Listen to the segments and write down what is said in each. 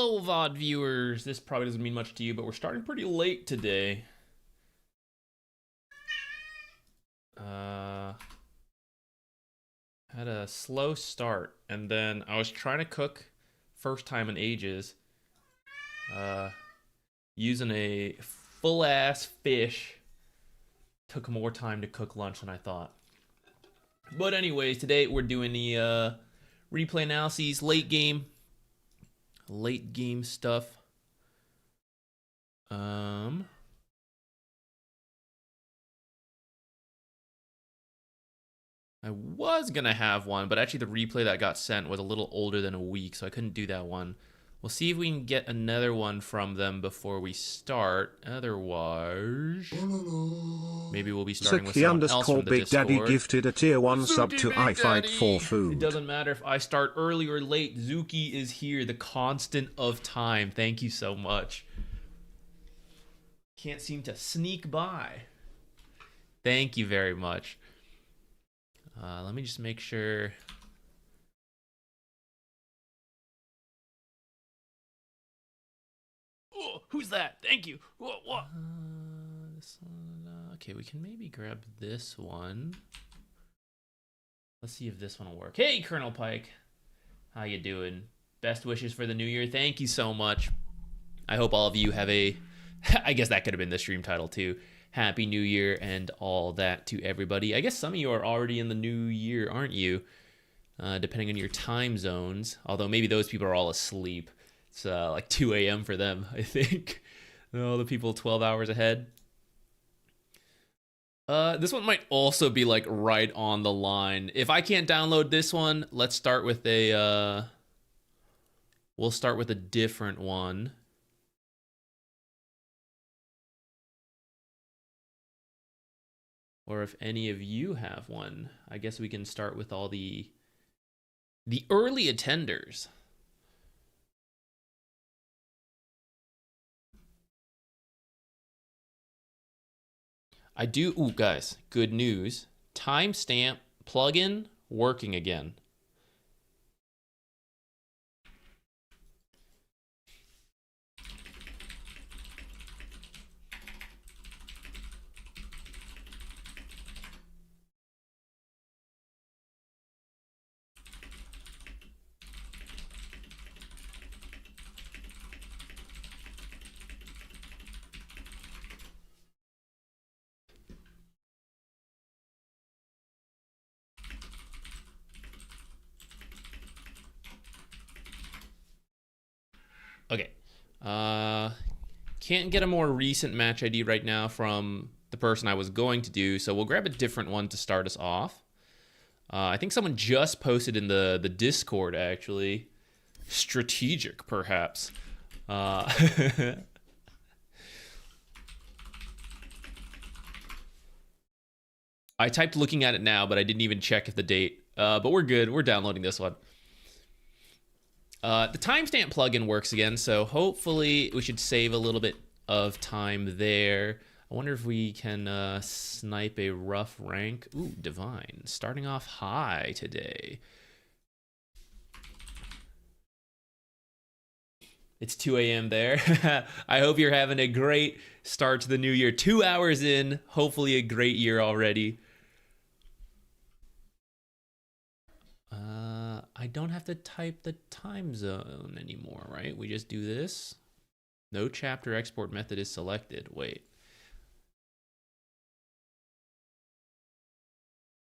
Hello, VOD viewers. This probably doesn't mean much to you, but we're starting pretty late today. Had a slow start, and then I was trying to cook first time in ages. Using a full-ass fish. Took more time to cook lunch than I thought. But anyways, today we're doing the replay analyses, late game stuff. I was gonna have one, but actually the replay that got sent was a little older than a week, so I couldn't do that one. We'll see if we can get another one from them before we start. Otherwise, maybe we'll be starting with someone else from the Big Daddy Discord. gifted a tier 1 sub to I Fight for Food. It doesn't matter if I start early or late. Zuki is here, the constant of time. Thank you so much. Can't seem to sneak by. Thank you very much. Let me just make sure. Oh, who's that? Thank you. What? This one, okay, we can maybe grab this one. Let's see if this one will work. Hey, Colonel Pike. How you doing? Best wishes for the new year. Thank you so much. I hope all of you have a... I guess that could have been the stream title too. Happy New Year and all that to everybody. I guess some of you are already in the new year, aren't you? Depending on your time zones. Although maybe those people are all asleep. It's like 2 a.m. for them, I think. All the people 12 hours ahead. This one might also be like right on the line. If I can't download this one, let's start with a... we'll start with a different one. Or if any of you have one, I guess we can start with all the early attenders. Ooh, guys, good news. Timestamp plugin working again. Okay, can't get a more recent match ID right now from the person I was going to do, so we'll grab a different one to start us off. I think someone just posted in the Discord, actually. Strategic, perhaps. I typed looking at it now, but I didn't even check if the date. But we're good. We're downloading this one. The timestamp plugin works again, so hopefully we should save a little bit of time there. I wonder if we can snipe a rough rank. Ooh, Divine. Starting off high today. It's 2 a.m. there. I hope you're having a great start to the new year. 2 hours in, hopefully a great year already. I don't have to type the time zone anymore, right? We just do this. No chapter export method is selected. Wait.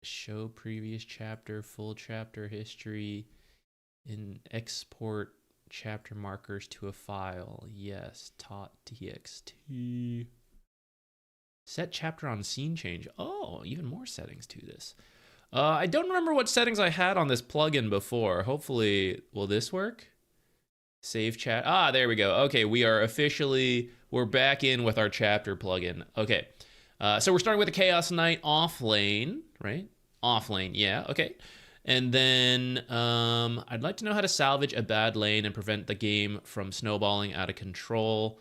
Show previous chapter, full chapter history, and export chapter markers to a file. Yes, .txt. Set chapter on scene change. Oh, even more settings to this. I don't remember what settings I had on this plugin before. Hopefully, will this work? Save chat. Ah, there we go. Okay, we're back in with our chapter plugin. Okay, so we're starting with the Chaos Knight off lane, right? Off lane, yeah, okay. And then I'd like to know how to salvage a bad lane and prevent the game from snowballing out of control.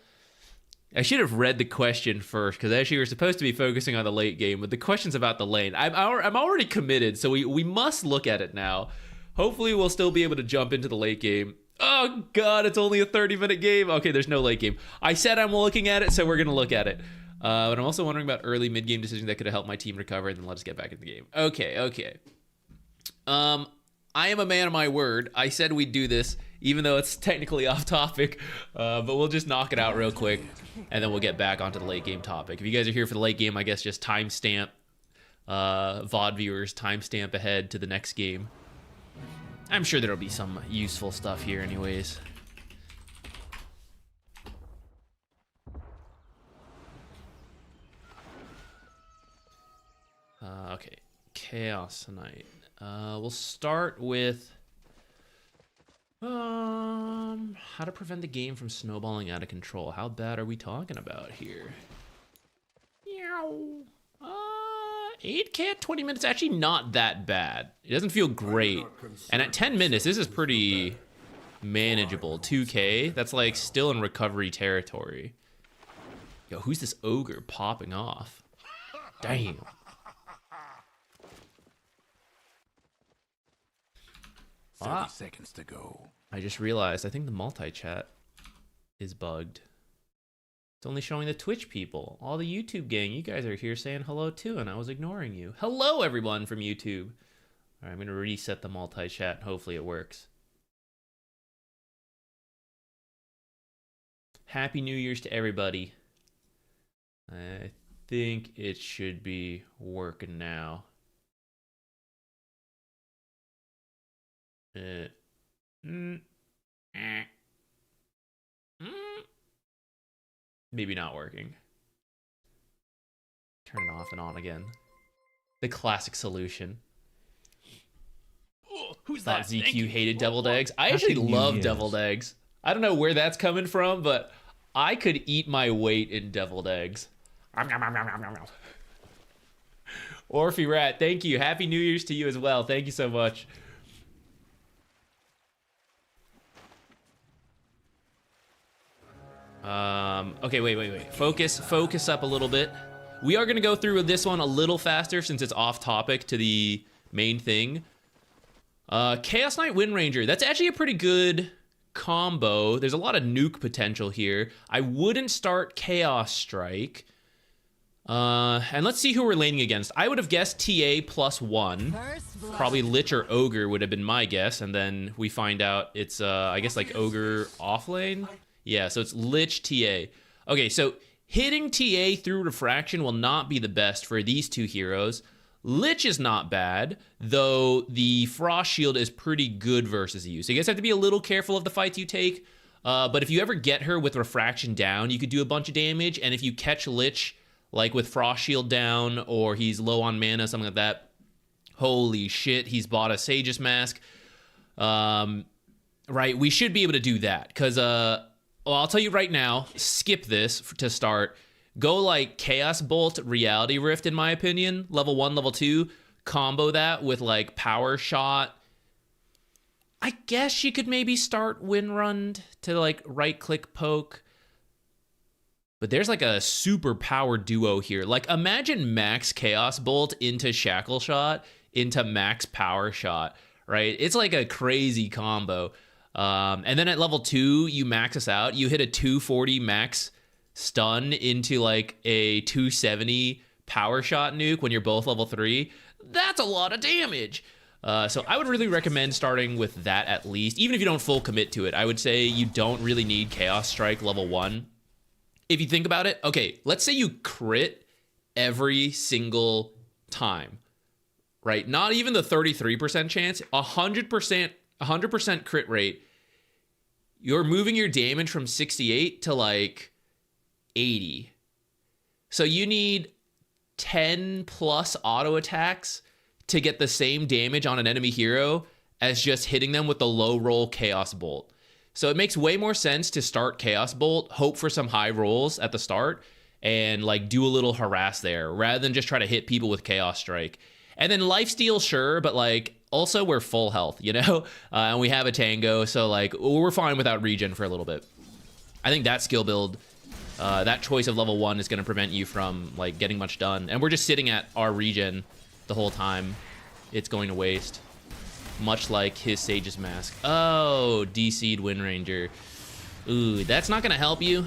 I should have read the question first, because actually we're supposed to be focusing on the late game, but the question's about the lane. I'm already committed, so we must look at it now. Hopefully we'll still be able to jump into the late game. Oh god, it's only a 30-minute game. Okay, there's no late game. I said I'm looking at it, so we're gonna look at it. But I'm also wondering about early mid-game decisions that could have helped my team recover, and then let us get back in the game. Okay. I am a man of my word. I said we'd do this, even though it's technically off topic, but we'll just knock it out real quick, and then we'll get back onto the late game topic. If you guys are here for the late game, I guess just timestamp, VOD viewers, timestamp ahead to the next game. I'm sure there'll be some useful stuff here anyways. Okay, Chaos Knight. We'll start with how to prevent the game from snowballing out of control. How bad are we talking about here? 8K 20 minutes, actually not that bad. It doesn't feel great. And at 10 minutes, this is pretty manageable. 2K, that's like still in recovery territory. Yo, who's this ogre popping off? Damn. Ah, 30 seconds to go. I just realized I think the multi-chat is bugged. It's only showing the Twitch people. All the YouTube gang, you guys are here saying hello too, and I was ignoring you. Hello, everyone from YouTube. All right, I'm going to reset the multi-chat, and hopefully it works. Happy New Year's to everybody. I think it should be working now. Maybe not working. Turn it off and on again. The classic solution. Oh, who's Thought that? ZQ hated deviled eggs. I actually love deviled eggs. I don't know where that's coming from, but I could eat my weight in deviled eggs. Orphy Rat, thank you. Happy New Year's to you as well. Thank you so much. Okay, wait. Focus up a little bit. We are gonna go through this one a little faster since it's off topic to the main thing. Chaos Knight Windranger, that's actually a pretty good combo. There's a lot of nuke potential here. I wouldn't start Chaos Strike. And let's see who we're laning against. I would have guessed TA +1. Probably Lich or Ogre would have been my guess, and then we find out it's, I guess, like Ogre off lane? Yeah, so it's Lich TA. Okay, so hitting TA through Refraction will not be the best for these two heroes. Lich is not bad, though the Frost Shield is pretty good versus you. So you guys have to be a little careful of the fights you take. But if you ever get her with Refraction down, you could do a bunch of damage. And if you catch Lich, like with Frost Shield down, or he's low on mana, something like that, holy shit, he's bought a Sage's Mask. Right, we should be able to do that. Because, well, I'll tell you right now, skip this to start. Go like Chaos Bolt, Reality Rift, in my opinion. Level 1, level 2. Combo that with like Power Shot. I guess you could maybe start Windrun to like right-click poke. But there's like a super power duo here. Like imagine max Chaos Bolt into Shackle Shot into max Power Shot, right? It's like a crazy combo. And then at level 2, you max us out. You hit a 240 max stun into like a 270 Power Shot nuke when you're both level 3. That's a lot of damage. So I would really recommend starting with that at least. Even if you don't full commit to it, I would say you don't really need Chaos Strike level 1. If you think about it, okay, let's say you crit every single time, right? Not even the 33% chance, 100% crit rate. You're moving your damage from 68 to like 80. So you need 10 plus auto attacks to get the same damage on an enemy hero as just hitting them with the low roll Chaos Bolt. So it makes way more sense to start Chaos Bolt, hope for some high rolls at the start, and like do a little harass there rather than just try to hit people with Chaos Strike. And then lifesteal, sure, but like also we're full health, you know? And we have a Tango, so like we're fine without regen for a little bit. I think that skill build, that choice of level 1 is going to prevent you from like getting much done. And we're just sitting at our regen the whole time. It's going to waste. much like his Sage's Mask. Oh, DC'd Windranger. Ooh, that's not gonna help you.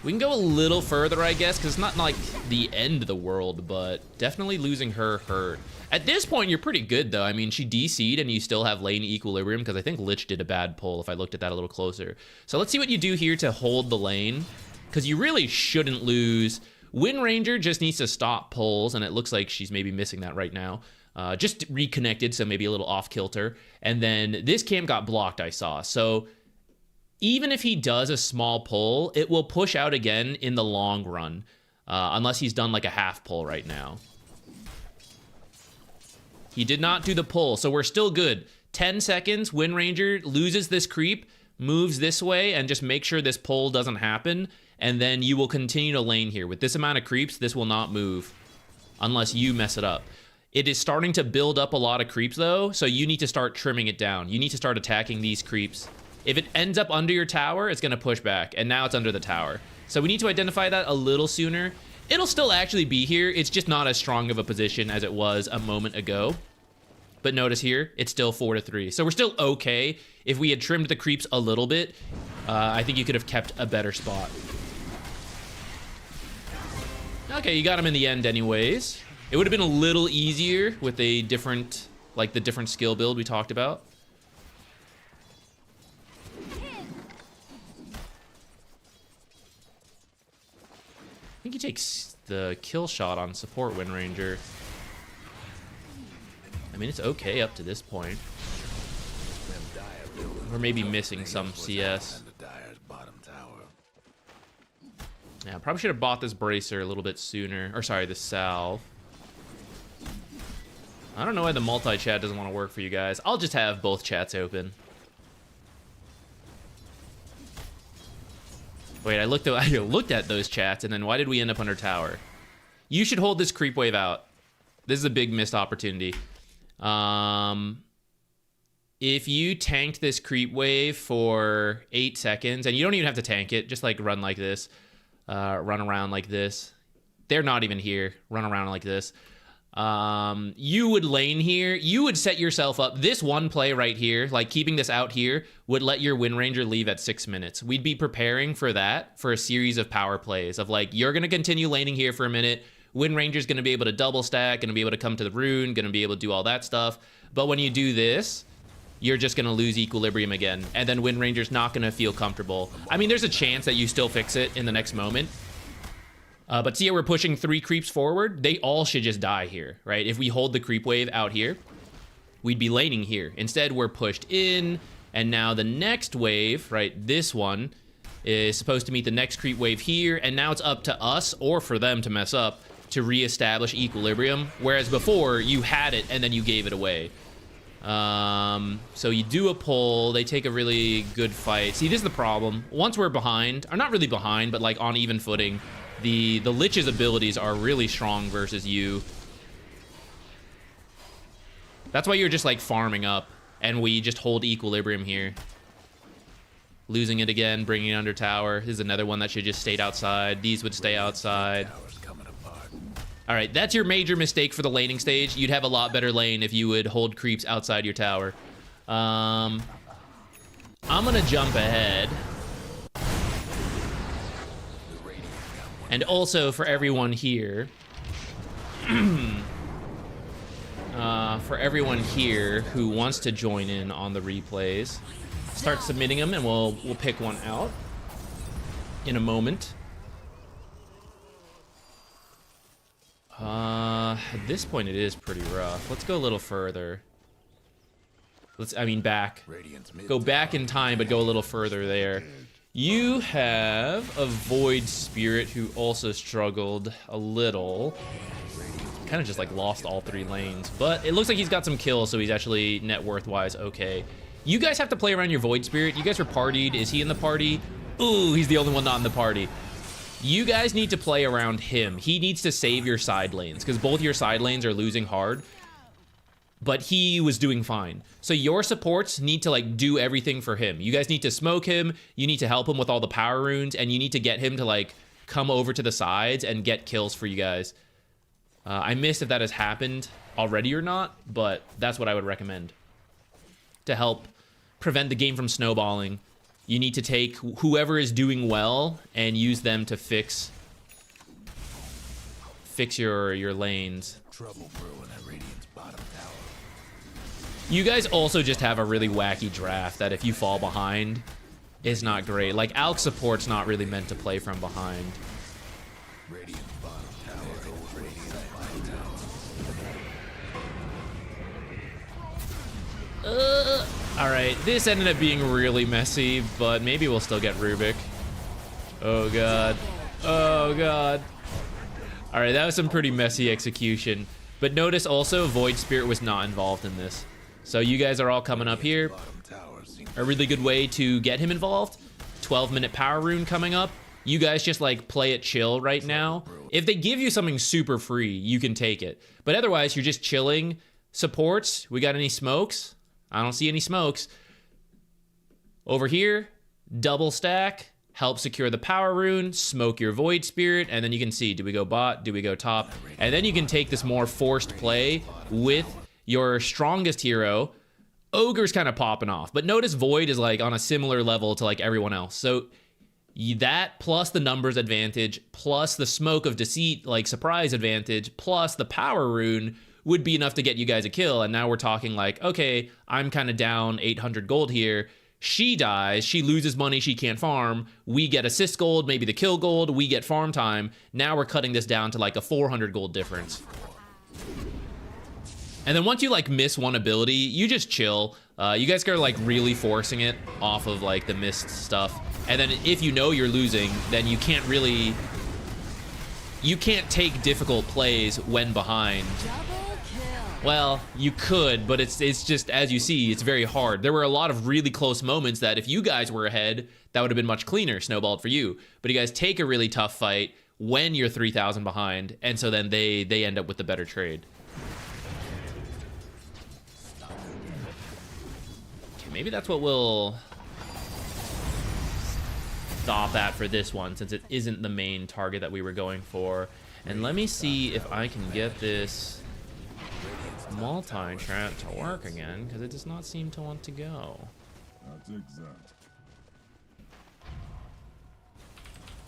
We can go a little further, I guess, because it's not like the end of the world, but definitely losing her hurt. At this point, you're pretty good, though. I mean, she DC'd and you still have lane equilibrium, because I think Lich did a bad pull if I looked at that a little closer. So let's see what you do here to hold the lane, because you really shouldn't lose. Windranger just needs to stop pulls, and it looks like she's maybe missing that right now. Just reconnected, so maybe a little off kilter. And then this camp got blocked, I saw. So even if he does a small pull, it will push out again in the long run, unless he's done like a half pull right now. He did not do the pull, so we're still good. 10 seconds, Windranger loses this creep, moves this way, and just make sure this pull doesn't happen, and then you will continue to lane here. With this amount of creeps, this will not move unless you mess it up. It is starting to build up a lot of creeps, though, so you need to start trimming it down. You need to start attacking these creeps. If it ends up under your tower, it's going to push back, and now it's under the tower. So we need to identify that a little sooner. It'll still actually be here. It's just not as strong of a position as it was a moment ago. But notice here, it's still 4-3. So we're still okay. If we had trimmed the creeps a little bit, I think you could have kept a better spot. Okay, you got him in the end anyways. It would have been a little easier with a different, like the different skill build we talked about. I think he takes the kill shot on support Windranger. I mean, it's okay up to this point. We're maybe missing some CS. Yeah, probably should have bought this bracer a little bit sooner. Or sorry, the salve. I don't know why the multi-chat doesn't want to work for you guys. I'll just have both chats open. Wait, I looked at those chats, and then why did we end up under tower? You should hold this creep wave out. This is a big missed opportunity. If you tanked this creep wave for 8 seconds, and you don't even have to tank it, just like run like this, run around like this. They're not even here. Run around like this. You would lane here. You would set yourself up. This one play right here, like keeping this out here, would let your Windranger leave at 6 minutes. We'd be preparing for that, for a series of power plays of like, you're going to continue laning here for a minute. Windranger's going to be able to double stack, going to be able to come to the rune, going to be able to do all that stuff. But when you do this, you're just going to lose equilibrium again. And then Windranger's not going to feel comfortable. I mean, there's a chance that you still fix it in the next moment. But see how we're pushing 3 creeps forward? They all should just die here, right? If we hold the creep wave out here, we'd be laning here. Instead, we're pushed in. And now the next wave, right, this one, is supposed to meet the next creep wave here. And now it's up to us, or for them to mess up, to reestablish equilibrium. Whereas before, you had it and then you gave it away. So you do a pull, they take a really good fight. See, this is the problem. Once we're behind, or not really behind, but like on even footing, the Lich's abilities are really strong versus you. That's why you're just like farming up, and we just hold equilibrium here. Losing it again, bringing it under tower. This is another one that should just stayed outside. These would stay outside. All right, that's your major mistake for the laning stage. You'd have a lot better lane if you would hold creeps outside your tower. I'm gonna jump ahead. And also for everyone here, who wants to join in on the replays, start submitting them and we'll pick one out in a moment. At this point, it is pretty rough. Let's go a little further. Back. Go back in time, but go a little further there. You have a Void Spirit who also struggled a little. Kind of just like lost all 3 lanes, but it looks like he's got some kills, so he's actually net worth-wise okay. You guys have to play around your Void Spirit. You guys are partied. Is he in the party? Ooh, he's the only one not in the party. You guys need to play around him. He needs to save your side lanes, because both your side lanes are losing hard. But he was doing fine. So your supports need to like do everything for him. You guys need to smoke him. You need to help him with all the power runes, and you need to get him to like come over to the sides and get kills for you guys. I missed if that has happened already or not, but that's what I would recommend. To help prevent the game from snowballing, you need to take whoever is doing well and use them to fix your lanes. Trouble brewing at Radiant's bottom tower. You guys also just have a really wacky draft that if you fall behind is not great. Like, Alk support's not really meant to play from behind. Radiant's bottom tower. Radiant's bottom tower. Alright, this ended up being really messy, but maybe we'll still get Rubik. Oh god. Oh god. Alright, that was some pretty messy execution. But notice also, Void Spirit was not involved in this. So you guys are all coming up here. A really good way to get him involved. 12-minute power rune coming up. You guys just like play it chill right now. If they give you something super free, you can take it. But otherwise, you're just chilling. Supports, we got any smokes? I don't see any smokes. Over here, double stack, help secure the power rune, smoke your Void Spirit, and then you can see, do we go bot, do we go top? And then you can take this more forced play with your strongest hero. Ogre's kind of popping off, but notice Void is like on a similar level to like everyone else. So that plus the numbers advantage, plus the smoke of deceit, like surprise advantage, plus the power rune would be enough to get you guys a kill. And now we're talking like, okay, I'm kind of down 800 gold here. She dies, she loses money she can't farm. We get assist gold, maybe the kill gold, we get farm time. Now we're cutting this down to like a 400 gold difference. And then once you like miss one ability, you just chill. You guys are like really forcing it off of like the missed stuff. And then if you know you're losing, then you can't take difficult plays when behind. Well, you could, but it's just, as you see, it's very hard. There were a lot of really close moments that if you guys were ahead, that would have been much cleaner, snowballed for you. But you guys take a really tough fight when you're 3,000 behind, and so then they end up with the better trade. Okay, maybe that's what we'll stop at for this one, since it isn't the main target that we were going for. And let me see if I can get this multi-chat to work again, because it does not seem to want to go. That's exact.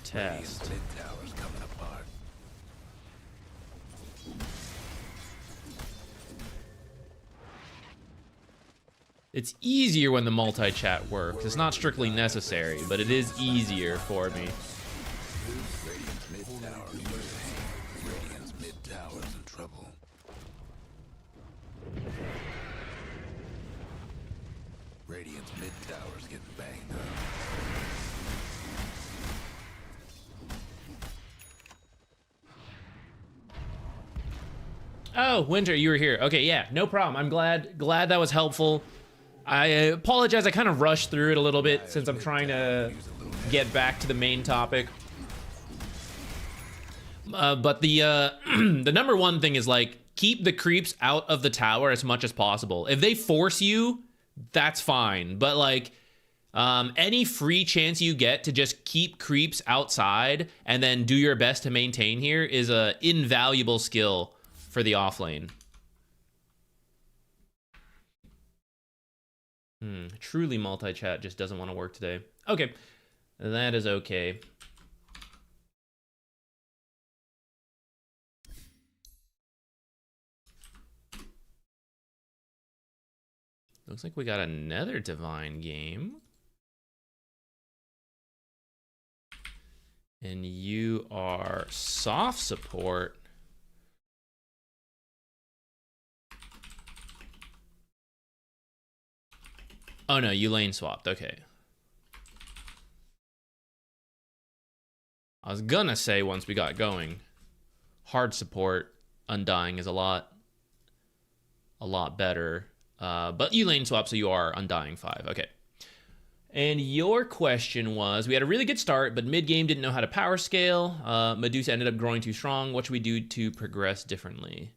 Test. Mid-tower's coming apart. It's easier when the multi-chat works. It's not strictly necessary, but it is easier for me. Radiant's mid-tower. Radiant's mid-tower's in trouble. Radiant's mid-tower's getting banged up. Oh, Winter, you were here. Okay, yeah, no problem. I'm glad that was helpful. I apologize, I kind of rushed through it a little bit since I'm trying to get back to the main topic. But the the number one thing is like, keep the creeps out of the tower as much as possible. If they force you, that's fine. But like, any free chance you get to just keep creeps outside and then do your best to maintain here is a invaluable skill for the offlane. Truly multi-chat just doesn't want to work today. Okay, that is okay. Looks like we got another divine game. And you are soft support. Oh no, you lane swapped, okay. I was gonna say once we got going, hard support, Undying is a lot better. But you lane swap, so you are Undying 5, okay. And your question was, we had a really good start, but mid-game didn't know how to power scale. Medusa ended up growing too strong. What should we do to progress differently?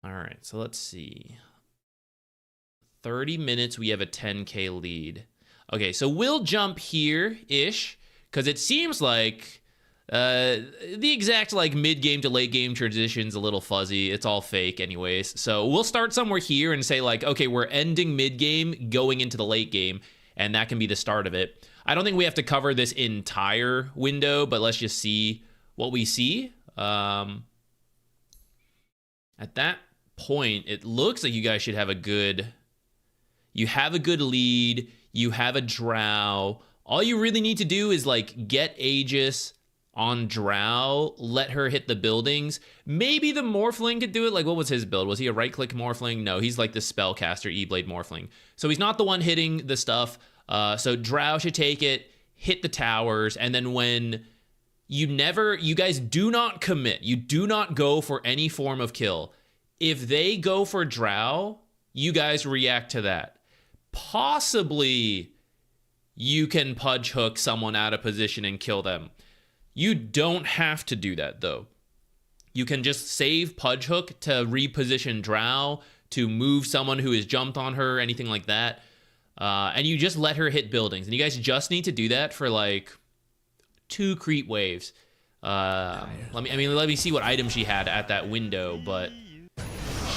All right, so let's see. 30 minutes, we have a 10K lead. Okay, so we'll jump here-ish, because it seems like The exact like mid-game to late-game transition's a little fuzzy. It's all fake anyways. So we'll start somewhere here and say like, okay, we're ending mid-game, going into the late game, and that can be the start of it. I don't think we have to cover this entire window, but let's just see what we see. At that point, it looks like you guys should have a good... You have a good lead. You have a Drow. All you really need to do is like get Aegis on Drow, let her hit the buildings. Maybe the Morphling could do it. Like, what was his build? Was he a right-click Morphling? No, he's like the Spellcaster E-Blade Morphling. So he's not the one hitting the stuff. So Drow should take it, hit the towers, and then when you guys do not commit. You do not go for any form of kill. If they go for Drow, you guys react to that. Possibly you can pudge hook someone out of position and kill them. You don't have to do that, though. You can just save pudge hook to reposition Drow, to move someone who has jumped on her, anything like that. And you just let her hit buildings. And you guys just need to do that for like 2 creep waves. Let me see what item she had at that window, but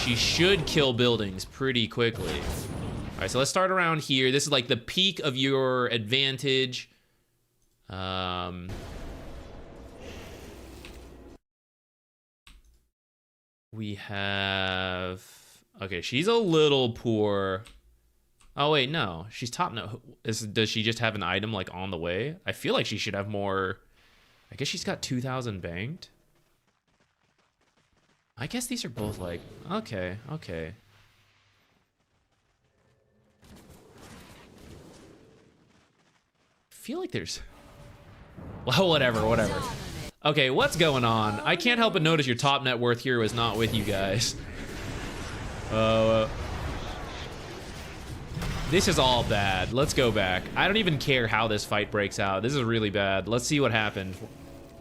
she should kill buildings pretty quickly. All right, so let's start around here. This is like the peak of your advantage. We have... Okay, she's a little poor. Oh, wait, no. She's top no. Does she just have an item, like, on the way? I feel like she should have more... I guess she's got 2,000 banked. I guess these are both, like... Okay. I feel like there's... Well, whatever. Okay, what's going on? I can't help but notice your top net worth hero is not with you guys. This is all bad. Let's go back. I don't even care how this fight breaks out. This is really bad. Let's see what happened.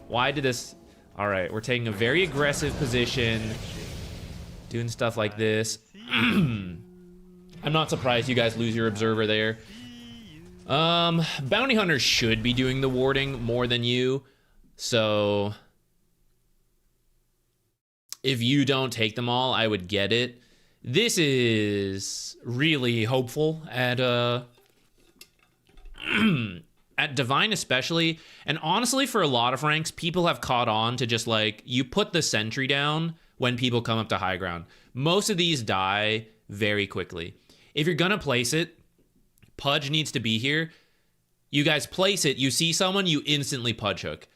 Why did this... All right, we're taking a very aggressive position. Doing stuff like this. I'm not surprised you guys lose your observer there. Bounty Hunters should be doing the warding more than you. So if you don't take them all, I would get it. This is really hopeful at at Divine especially, and honestly for a lot of ranks, people have caught on to just like, you put the sentry down when people come up to high ground. Most of these die very quickly. If you're gonna place it, Pudge needs to be here. You guys place it, you see someone, you instantly Pudge hook.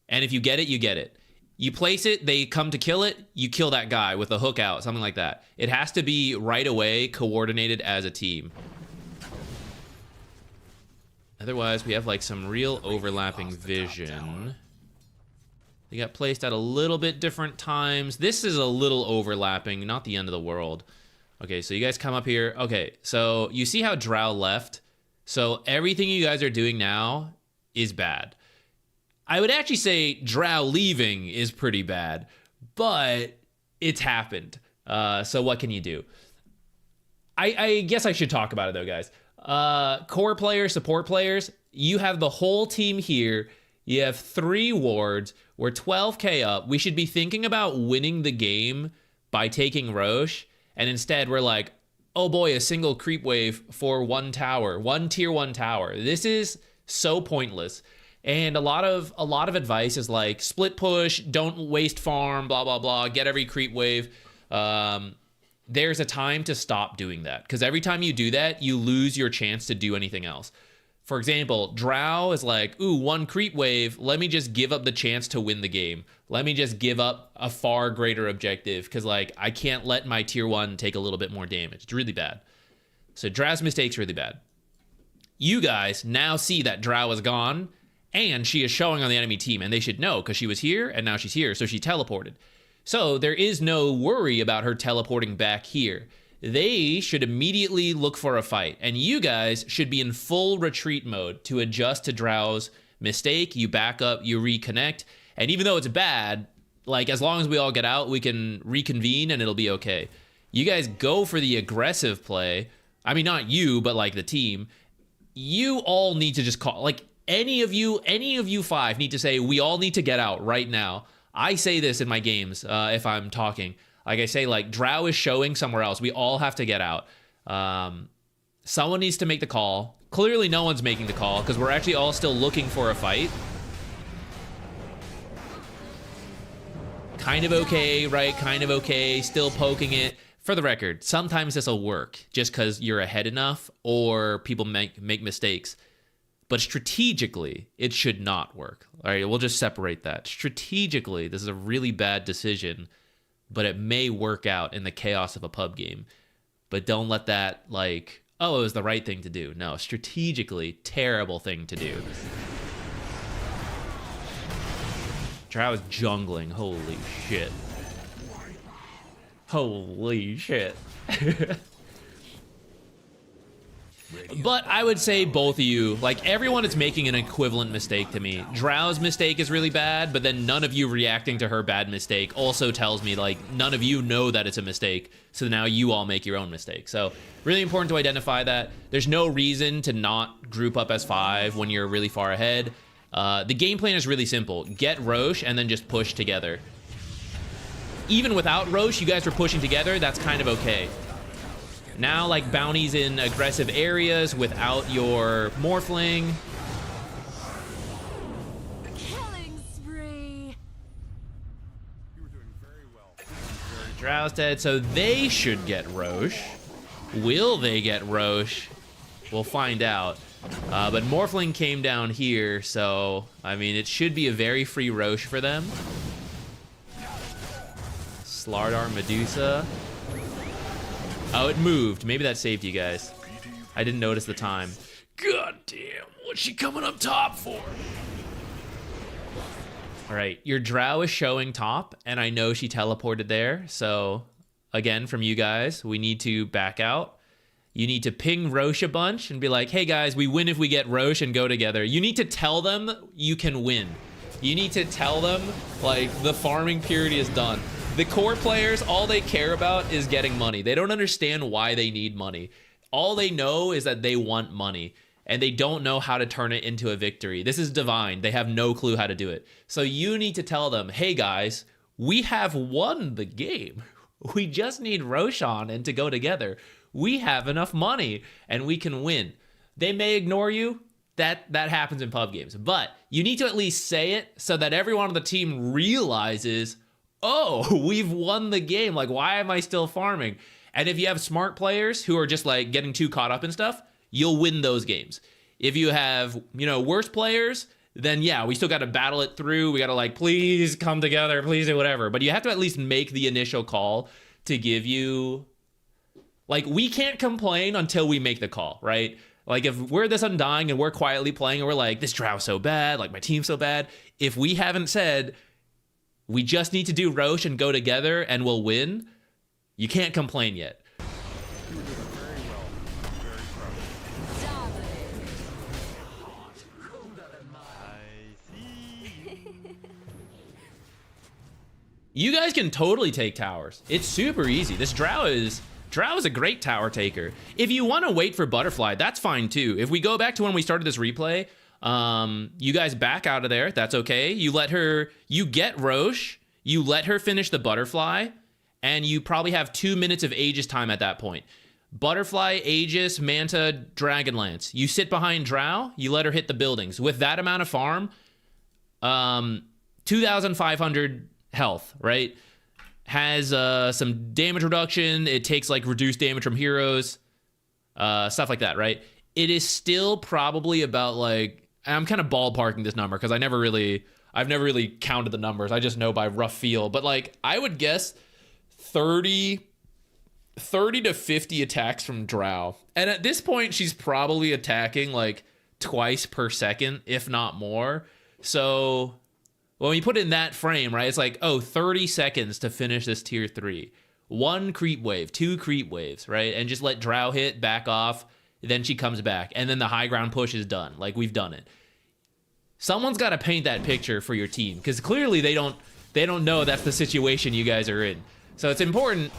And if you get it, you get it. You place it, they come to kill it, you kill that guy with a hook out, something like that. It has to be right away coordinated as a team. Otherwise, we have like some real overlapping vision. They got placed at a little bit different times. This is a little overlapping, not the end of the world. Okay, so you guys come up here. Okay, so you see how Drow left? So everything you guys are doing now is bad. I would actually say Drow leaving is pretty bad, but it's happened. So what can you do? I guess I should talk about it though, guys. Core players, support players, you have the whole team here. You have 3 wards. We're 12k up. We should be thinking about winning the game by taking Roche, and instead we're like, oh boy, a single creep wave for 1 tower, 1 tier 1 tower. This is so pointless. And a lot of advice is like, split push, don't waste farm, blah, blah, blah, get every creep wave. There's a time to stop doing that, because every time you do that, you lose your chance to do anything else. For example, Drow is like, ooh, 1 creep wave, let me just give up the chance to win the game. Let me just give up a far greater objective, because like, I can't let my tier 1 take a little bit more damage. It's really bad. So Drow's mistake's really bad. You guys now see that Drow is gone, and she is showing on the enemy team, and they should know because she was here and now she's here, so she teleported. So there is no worry about her teleporting back here. They should immediately look for a fight, and you guys should be in full retreat mode to adjust to Drow's mistake. You back up, you reconnect, and even though it's bad, like as long as we all get out, we can reconvene and it'll be okay. You guys go for the aggressive play. I mean, not you, but like the team. You all need to just call, like, Any of you 5 need to say, we all need to get out right now. I say this in my games if I'm talking. Like I say, like, Drow is showing somewhere else. We all have to get out. Someone needs to make the call. Clearly no one's making the call because we're actually all still looking for a fight. Kind of okay, right? Kind of okay. Still poking it. For the record, sometimes this will work just because you're ahead enough or people make mistakes. But strategically, it should not work. All right, we'll just separate that. Strategically, this is a really bad decision, but it may work out in the chaos of a pub game. But don't let that, like, oh, it was the right thing to do. No, strategically, terrible thing to do. Drow is jungling. Holy shit. Holy shit. But I would say both of you, like, everyone is making an equivalent mistake to me. Drow's mistake is really bad, but then none of you reacting to her bad mistake also tells me, like, none of you know that it's a mistake, so now you all make your own mistake. So really important to identify that. There's no reason to not group up as 5 when you're really far ahead. The game plan is really simple. Get Roche and then just push together. Even without Roche, you guys were pushing together. That's kind of okay. Now, like, bounties in aggressive areas without your Morphling. Killing spree. Drow's dead, so they should get Roche. Will they get Roche? We'll find out. But Morphling came down here, so, I mean, it should be a very free Roche for them. Slardar Medusa. Oh, it moved. Maybe that saved you guys. I didn't notice the time. God damn, what's she coming up top for? All right, your Drow is showing top, and I know she teleported there. So, again, from you guys, we need to back out. You need to ping Roche a bunch and be like, hey guys, we win if we get Roche and go together. You need to tell them you can win. You need to tell them, like, the farming period is done. The core players, all they care about is getting money. They don't understand why they need money. All they know is that they want money, and they don't know how to turn it into a victory. This is divine. They have no clue how to do it. So you need to tell them, hey guys, we have won the game. We just need Roshan and to go together. We have enough money, and we can win. They may ignore you. That happens in pub games. But you need to at least say it so that everyone on the team realizes, oh, we've won the game. Like, why am I still farming? And if you have smart players who are just, like, getting too caught up in stuff, you'll win those games. If you have, you know, worse players, then yeah, we still got to battle it through. We got to, like, please come together, please do whatever. But you have to at least make the initial call to give you, like, we can't complain until we make the call, right? Like, if we're this Undying and we're quietly playing and we're like, this Drow's so bad, like, my team's so bad. If we haven't said, we just need to do Roche and go together and we'll win, you can't complain yet. You were doing very well. Very proud. You guys can totally take towers. It's super easy. This Drow is a great tower taker. If you want to wait for Butterfly, that's fine too. If we go back to when we started this replay, you guys back out of there. That's okay. You get Roche, you let her finish the Butterfly, and you probably have 2 minutes of Aegis time at that point. Butterfly, Aegis, Manta, Dragonlance. You sit behind Drow, you let her hit the buildings. With that amount of farm, 2,500 health, right? Has some damage reduction. It takes, like, reduced damage from heroes, stuff like that, right? It is still probably about, like, I'm kind of ballparking this number because I've never really counted the numbers. I just know by rough feel. But, like, I would guess 30 to 50 attacks from Drow. And at this point, she's probably attacking, like, twice per second, if not more. So when you put it in that frame, right, it's like, oh, 30 seconds to finish this tier 3. 1 creep wave, 2 creep waves, right? And just let Drow hit, back off. Then she comes back, and then the high ground push is done. Like, we've done it. Someone's got to paint that picture for your team, because clearly they don't know that's the situation you guys are in. So it's important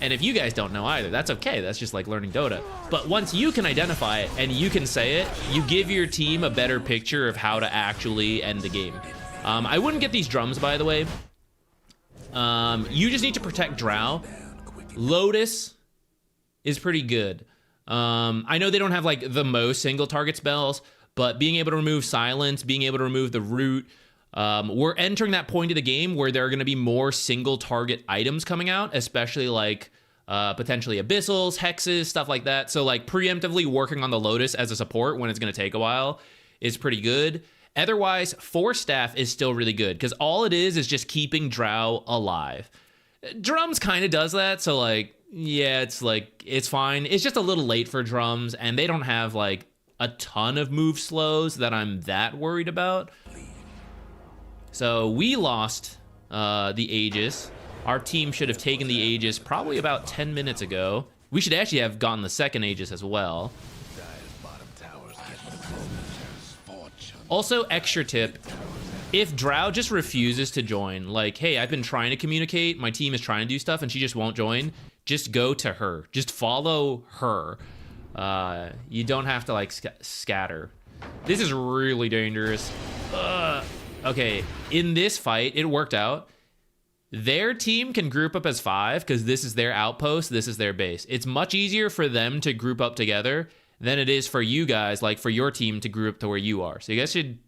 And if you guys don't know either, that's okay. That's just like learning Dota. But once you can identify it and you can say it, you give your team a better picture of how to actually end the game. I wouldn't get these drums, by the way. You just need to protect Drow. Lotus is pretty good. I know they don't have like the most single target spells, but being able to remove silence, being able to remove the root, we're entering that point of the game where there are going to be more single target items coming out, especially like potentially abyssals, hexes, stuff like that. So like preemptively working on the Lotus as a support when it's going to take a while is pretty good. Otherwise, Force Staff is still really good because all it is just keeping Drow alive. Drums kind of does that, so like, yeah, it's fine. It's just a little late for drums, and they don't have like a ton of move slows that I'm that worried about. So we lost the Aegis. Our team should have taken the Aegis probably about 10 minutes ago. We should actually have gotten the second Aegis as well. Also, extra tip, if Drow just refuses to join, like, hey, I've been trying to communicate, my team is trying to do stuff, and she just won't join, just go to her. Just follow her. You don't have to, like, scatter. This is really dangerous. Okay, in this fight, it worked out. Their team can group up as 5, because this is their outpost, this is their base. It's much easier for them to group up together than it is for you guys, like for your team to group to where you are. So you guys should...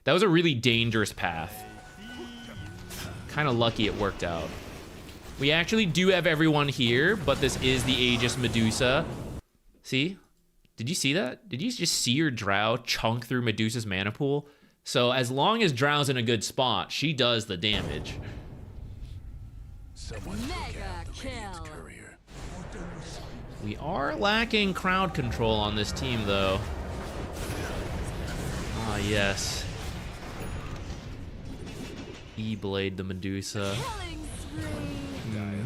That was a really dangerous path. Kind of lucky it worked out. We actually do have everyone here, but this is the Aegis Medusa. See? Did you see that? Did you just see your Drow chunk through Medusa's mana pool? So as long as Drow's in a good spot, she does the damage. Mega kill. We are lacking crowd control on this team, though. Ah, yes. E-Blade the Medusa. Killing spree.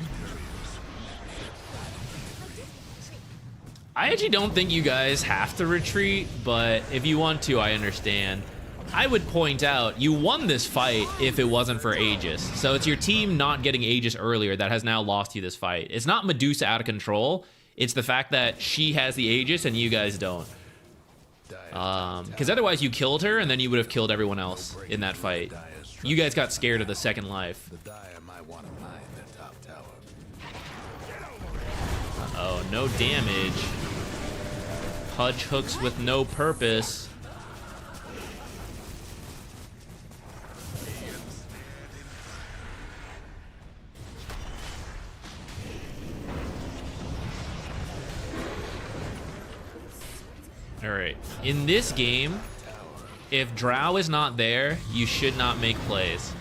I actually don't think you guys have to retreat, but if you want to, I understand. I would point out, you won this fight if it wasn't for Aegis. So it's your team not getting Aegis earlier that has now lost you this fight. It's not Medusa out of control. It's the fact that she has the Aegis and you guys don't. Because otherwise you killed her and then you would have killed everyone else in that fight. You guys got scared of the second life. Uh-oh, no damage. Pudge hooks with no purpose. Alright, in this game, if Drow is not there, you should not make plays.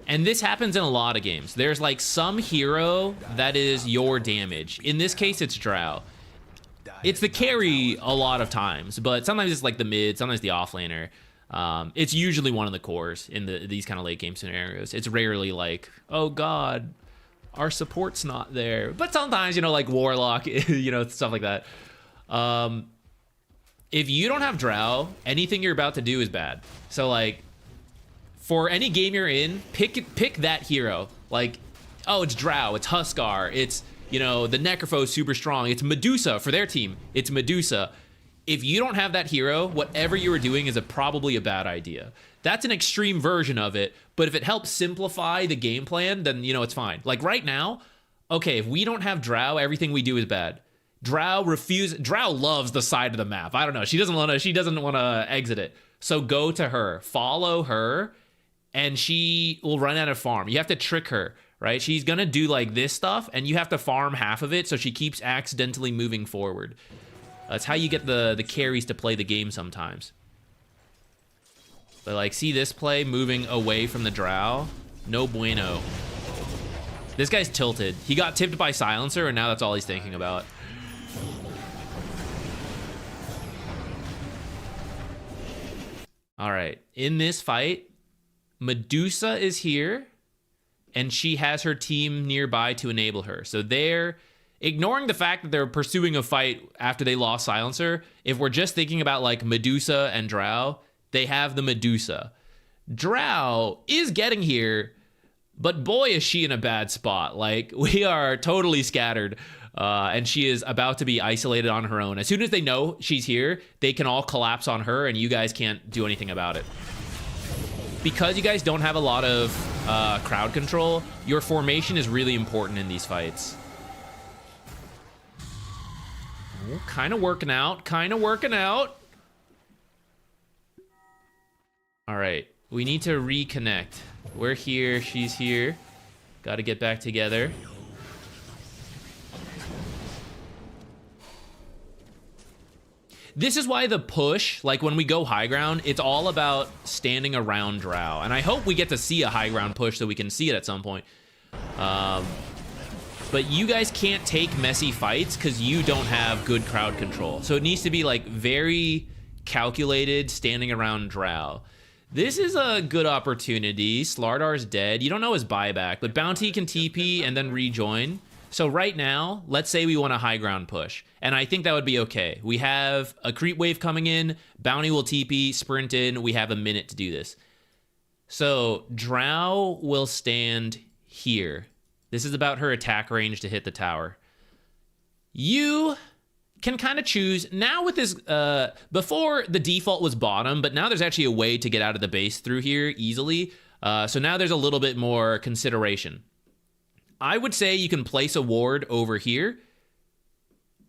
And this happens in a lot of games. There's like some hero that is your damage. In this case, it's Drow. It's the carry a lot of times, but sometimes it's like the mid, sometimes the offlaner. It's usually one of the cores in these kind of late game scenarios. It's rarely like, oh god, our support's not there. But sometimes, you know, like Warlock, you know, stuff like that. If you don't have Drow, anything you're about to do is bad. So like, for any game you're in, pick that hero. Like, oh, it's Drow, it's Huskar, it's, you know, the Necrophos super strong, it's Medusa for their team, it's Medusa. If you don't have that hero, whatever you are doing is probably a bad idea. That's an extreme version of it, but if it helps simplify the game plan, then, you know, it's fine. Like right now, okay, if we don't have Drow, everything we do is bad. Drow loves the side of the map. I don't know. She doesn't want to exit it. So go to her, follow her, and she will run out of farm. You have to trick her, right? She's going to do like this stuff, and you have to farm half of it so she keeps accidentally moving forward. That's how you get the carries to play the game sometimes. But like, see this play moving away from the Drow? No bueno. This guy's tilted. He got tipped by Silencer, and now that's all he's thinking about. All right, in this fight, Medusa is here, and she has her team nearby to enable her. So they're ignoring the fact that they're pursuing a fight after they lost Silencer. If we're just thinking about like Medusa and Drow, they have the Medusa. Drow is getting here, But boy, is she in a bad spot. Like, we are totally scattered. And she is about to be isolated on her own. As soon as they know she's here, they can all collapse on her, and you guys can't do anything about it. Because you guys don't have a lot of crowd control, your formation is really important in these fights. Kind of working out. Kind of working out. All right. We need to reconnect. We're here. She's here. Got to get back together. This is why the push, like when we go high ground, it's all about standing around Drow. And I hope we get to see a high ground push so we can see it at some point. But you guys can't take messy fights because you don't have good crowd control. So it needs to be like very calculated, standing around Drow. This is a good opportunity. Slardar's dead. You don't know his buyback, but Bounty can TP and then rejoin. So right now, let's say we want a high ground push. And I think that would be okay. We have a creep wave coming in. Bounty will TP, sprint in. We have a minute to do this. So Drow will stand here. This is about her attack range to hit the tower. You can kind of choose now with this, before the default was bottom, but now there's actually a way to get out of the base through here easily. So now there's a little bit more consideration. I would say you can place a ward over here.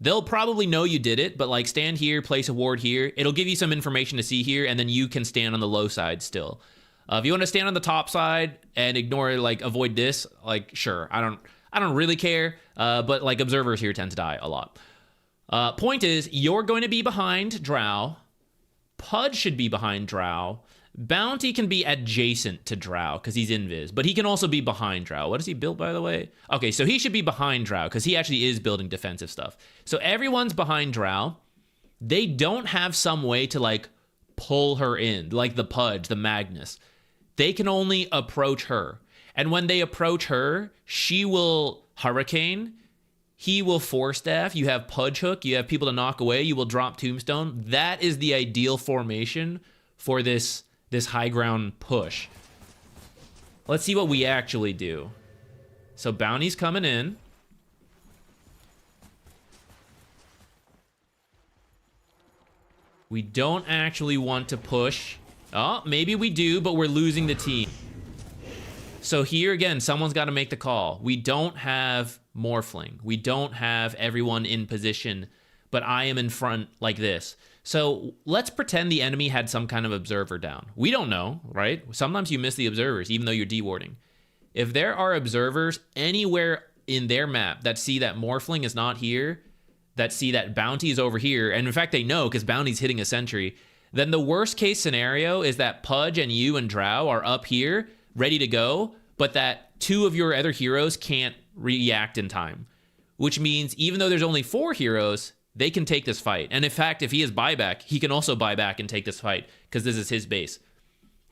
They'll probably know you did it, but like stand here, place a ward here. It'll give you some information to see here, and then you can stand on the low side still. If you want to stand on the top side and ignore, like, avoid this, like, sure. I don't really care, but like observers here tend to die a lot. Point is, you're going to be behind Drow. Pudge should be behind Drow. Bounty can be adjacent to Drow because he's invis, but he can also be behind Drow. What does he build, by the way? Okay, so he should be behind Drow because he actually is building defensive stuff. So everyone's behind Drow. They don't have some way to, like, pull her in, like the Pudge, the Magnus. They can only approach her. And when they approach her, she will Hurricane. He will Force Staff. You have Pudge Hook. You have people to knock away. You will drop Tombstone. That is the ideal formation for this high ground push. Let's see what we actually do. So Bounty's coming in. We don't actually want to push. Oh, maybe we do, but we're losing the team. So here again, someone's got to make the call. We don't have Morphling. We don't have everyone in position, but I am in front like this. So let's pretend the enemy had some kind of observer down. We don't know, right? Sometimes you miss the observers, even though you're dewarding. If there are observers anywhere in their map that see that Morphling is not here, that see that Bounty is over here, and in fact they know because Bounty's hitting a sentry, then the worst case scenario is that Pudge and you and Drow are up here, ready to go, but that two of your other heroes can't react in time. Which means even though there's only 4 heroes, they can take this fight. And in fact, if he has buyback, he can also buy back and take this fight because this is his base.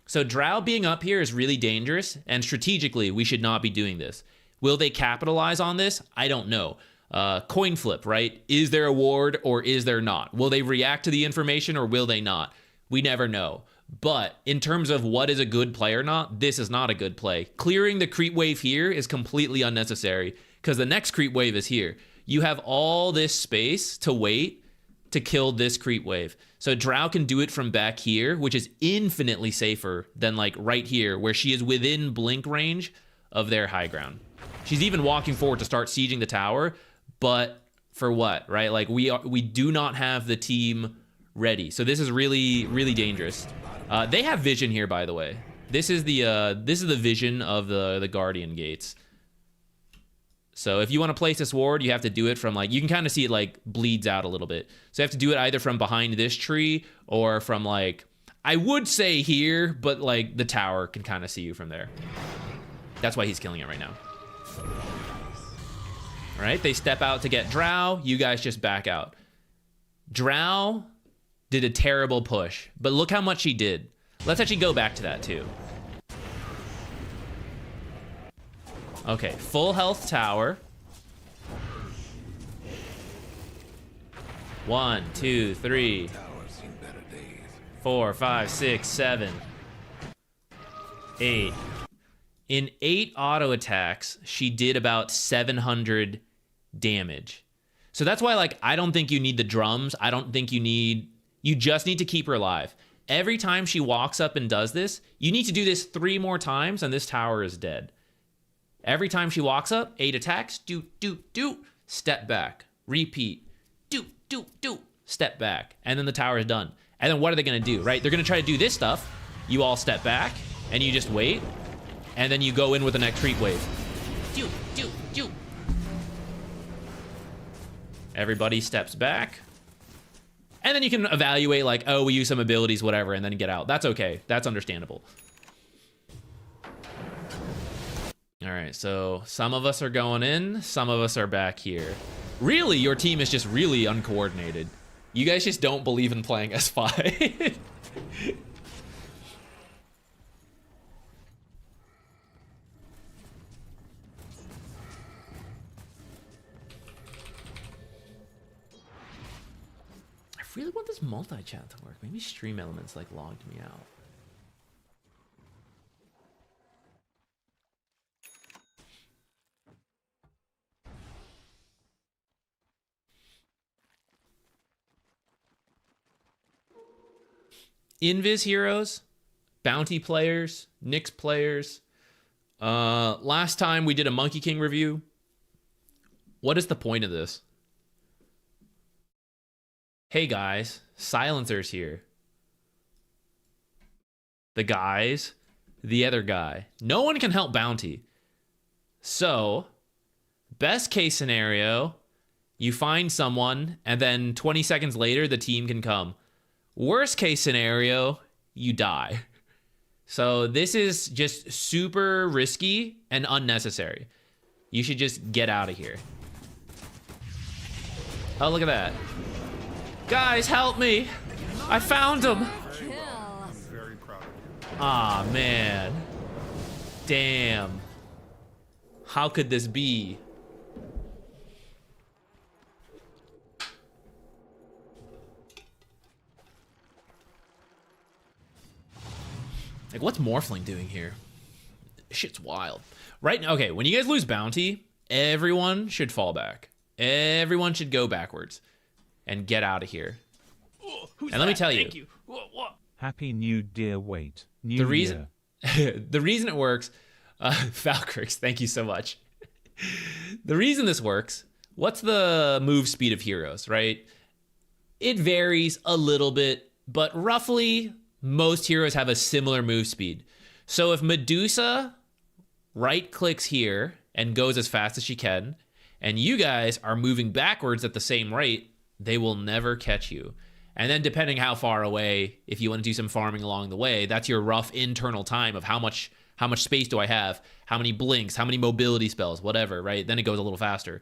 So Drow being up here is really dangerous, and strategically, we should not be doing this. Will they capitalize on this? I don't know. Coin flip, right? Is there a ward or is there not? Will they react to the information or will they not? We never know. But in terms of what is a good play or not, this is not a good play. Clearing the creep wave here is completely unnecessary because the next creep wave is here. You have all this space to wait to kill this creep wave. So Drow can do it from back here, which is infinitely safer than like right here where she is within blink range of their high ground. She's even walking forward to start sieging the tower, but for what, right? Like we do not have the team ready. So this is really, really dangerous. They have vision here, by the way. This is the vision of the Guardian Gates. So if you want to place this ward, you have to do it from like, you can kind of see it like bleeds out a little bit. So you have to do it either from behind this tree or from like, I would say here, but like the tower can kind of see you from there. That's why he's killing it right now. All right, they step out to get Drow. You guys just back out. Drow did a terrible push, but look how much he did. Let's actually go back to that too. Okay, full health tower. 1, 2, 3, 4, 5, 6, 7, 8, In 8 auto attacks, she did about 700 damage. So that's why, like, I don't think you need the drums. I don't think you just need to keep her alive. Every time she walks up and does this, you need to do this 3 more times, and this tower is dead. Every time she walks up, 8 attacks, do, step back, repeat, do, step back, and then the tower is done. And then what are they gonna do, right? They're gonna try to do this stuff. You all step back, and you just wait, and then you go in with the next creep wave. Do. Everybody steps back. And then you can evaluate, like, oh, we use some abilities, whatever, and then get out. That's okay. That's understandable. All right, so some of us are going in. Some of us are back here. Really, your team is just really uncoordinated. You guys just don't believe in playing S5. I really want this multi-chat to work. Maybe Stream Elements like logged me out. Invis heroes, bounty players, Nyx players. Last time we did a Monkey King review. What is the point of this? Hey guys, Silencer's here. The guys, the other guy. No one can help bounty. So, best case scenario, you find someone and then 20 seconds later the team can come. Worst case scenario, you die. So this is just super risky and unnecessary. You should just get out of here. Oh, look at that. Guys, help me. I found him. Kill. Ah, man. Damn. How could this be? Like, what's Morphling doing here? Shit's wild. Right now, okay, when you guys lose bounty, everyone should fall back. Everyone should go backwards and get out of here. And let me tell you. Happy New Year, wait. New The reason Year. the reason it works, Falcrix, thank you so much. The reason this works, what's the move speed of heroes, right? It varies a little bit, but roughly most heroes have a similar move speed. So if Medusa right clicks here and goes as fast as she can, and you guys are moving backwards at the same rate, they will never catch you. And then depending how far away, if you want to do some farming along the way, that's your rough internal time of how much space do I have, how many blinks, how many mobility spells, whatever, right? Then it goes a little faster.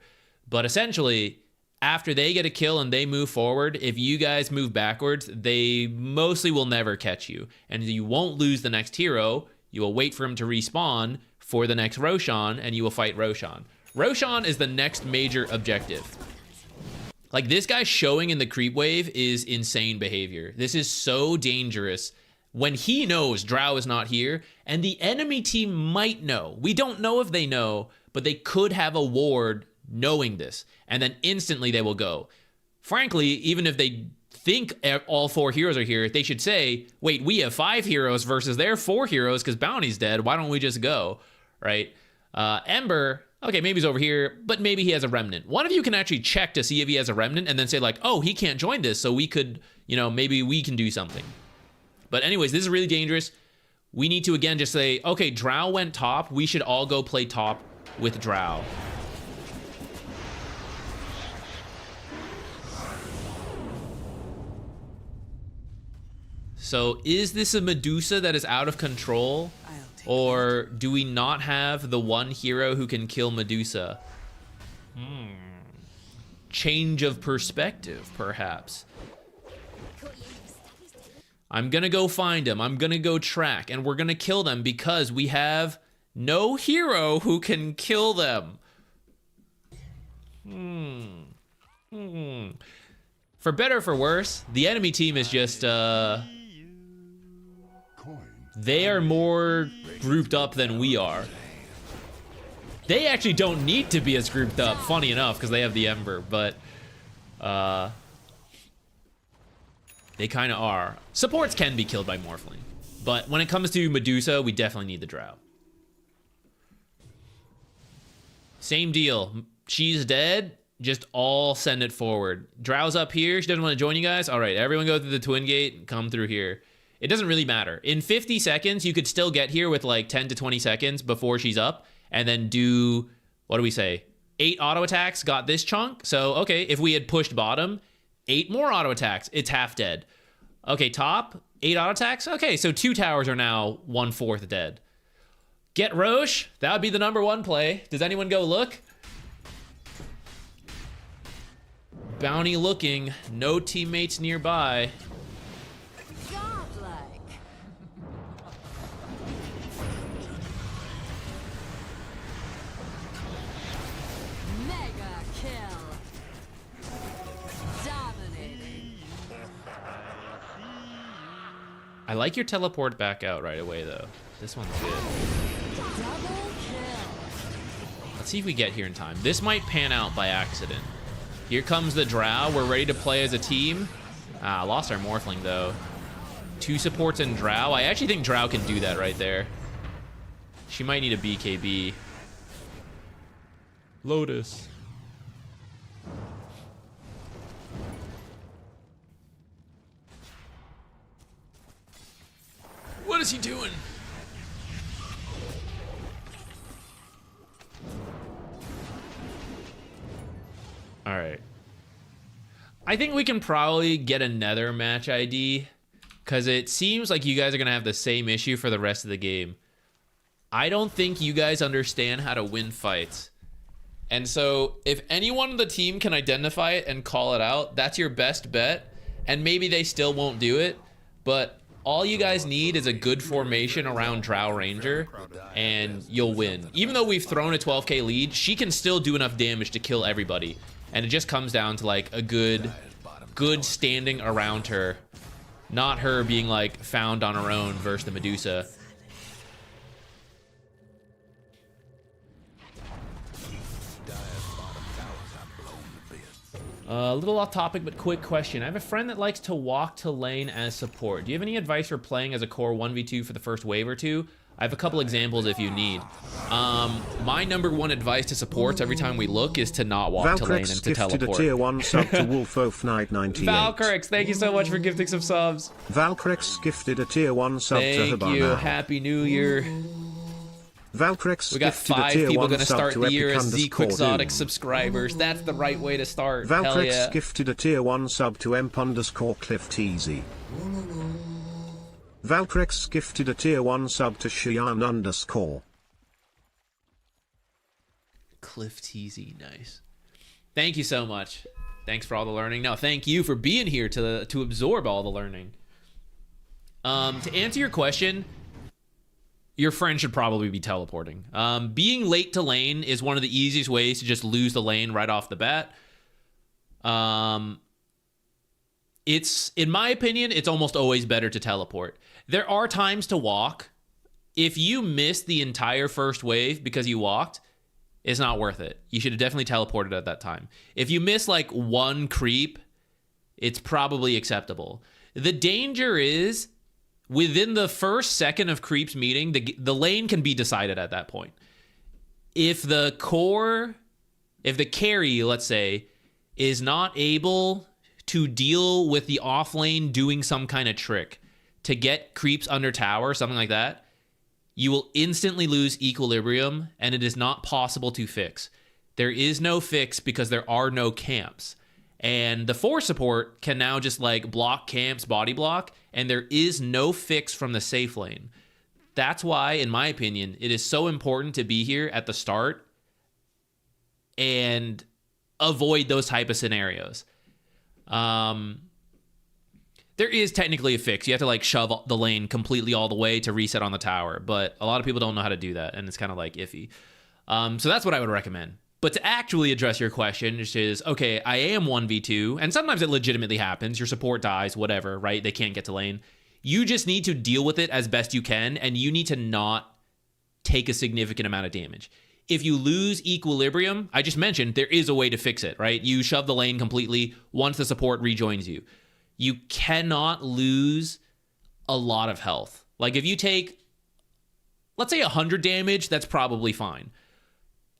But essentially, after they get a kill and they move forward, if you guys move backwards, they mostly will never catch you. And you won't lose the next hero. You will wait for him to respawn for the next Roshan, and you will fight Roshan. Roshan is the next major objective. Like, this guy showing in the creep wave is insane behavior. This is so dangerous when he knows Drow is not here, and the enemy team might know. We don't know if they know, but they could have a ward knowing this, and then instantly they will go. Frankly, even if they think all 4 heroes are here, they should say, wait, we have 5 heroes versus their 4 heroes because Bounty's dead. Why don't we just go, right? Ember, okay, maybe he's over here, but maybe he has a remnant. One of you can actually check to see if he has a remnant and then say like, oh, he can't join this, so we could, maybe we can do something. But anyways, this is really dangerous. We need to, again, just say, okay, Drow went top. We should all go play top with Drow. So is this a Medusa that is out of control? Or do we not have the one hero who can kill Medusa? Change of perspective, perhaps. I'm gonna go find him. I'm gonna go track, and we're gonna kill them because we have no hero who can kill them. For better or for worse, the enemy team is just, Coin They are more grouped up than we are. They actually don't need to be as grouped up, funny enough, because they have the Ember, but they kind of are. Supports can be killed by Morphling, but when it comes to Medusa, we definitely need the Drow. Same deal. She's dead. Just all send it forward. Drow's up here. She doesn't want to join you guys. All right, everyone go through the Twin Gate and come through here. It doesn't really matter. In 50 seconds, you could still get here with like 10 to 20 seconds before she's up, and then do, what do we say? 8 auto attacks got this chunk. So, okay, if we had pushed bottom, 8 more auto attacks. It's half dead. Okay, top, 8 auto attacks. Okay, so 2 towers are now 1/4 dead. Get Roche. That would be the #1 play. Does anyone go look? Bounty looking. No teammates nearby. Godlike. Mega kill. Dominating. I like your teleport back out right away, though. This one's good. Double kill. Let's see if we get here in time. This might pan out by accident. Here comes the Drow. We're ready to play as a team. Ah, lost our Morphling, though. 2 supports and Drow. I actually think Drow can do that right there. She might need a BKB. Lotus. What is he doing? All right. I think we can probably get another match ID, because it seems like you guys are going to have the same issue for the rest of the game. I don't think you guys understand how to win fights. And so if anyone on the team can identify it and call it out, that's your best bet. And maybe they still won't do it, but all you guys need is a good formation around Drow Ranger, and you'll win. Even though we've thrown a 12k lead, she can still do enough damage to kill everybody. And it just comes down to like a good standing around her. Not her being like found on her own versus the Medusa. A little off topic, but quick question. I have a friend that likes to walk to lane as support. Do you have any advice for playing as a core 1v2 for the first wave or two? I have a couple examples if you need. My #1 advice to supports every time we look is to not walk to lane and to teleport. A tier 1 sub to Wolfof998. Valkyrex, thank you so much for gifting some subs. Valkyrex gifted a tier 1 sub to Thank Habana. you. Happy New Year. Valkyrex We got gifted a 5 tier people 1 going to sub start to the year as Epic_Doom. ZQuixotix subscribers. That's the right way to start. Hell Valkyrex yeah. gifted a tier 1 sub to Emp_Cliff Valkyrex gifted a tier 1 sub to Cheyenne_. Cliff TZ, nice. Thank you so much. Thanks for all the learning. No, thank you for being here to absorb all the learning. To answer your question, your friend should probably be teleporting. Being late to lane is one of the easiest ways to just lose the lane right off the bat. It's, in my opinion, it's almost always better to teleport. There are times to walk. If you miss the entire first wave because you walked, it's not worth it. You should have definitely teleported at that time. If you miss like 1 creep, it's probably acceptable. The danger is within the first second of creeps meeting, the lane can be decided at that point. If the carry, let's say, is not able to deal with the off lane doing some kind of trick to get creeps under tower, something like that, you will instantly lose equilibrium, and it is not possible to fix. There is no fix because there are no camps. And the 4 support can now just like block camps, body block, and there is no fix from the safe lane. That's why, in my opinion, it is so important to be here at the start and avoid those type of scenarios. There is technically a fix. You have to like shove the lane completely all the way to reset on the tower, but a lot of people don't know how to do that, and it's kind of like iffy. So that's what I would recommend. But to actually address your question, which is, okay, I am 1v2, and sometimes it legitimately happens. Your support dies, whatever, right? They can't get to lane. You just need to deal with it as best you can, and you need to not take a significant amount of damage. If you lose equilibrium, I just mentioned there is a way to fix it, right? You shove the lane completely once the support rejoins you. You cannot lose a lot of health. Like if you take, let's say 100 damage, that's probably fine.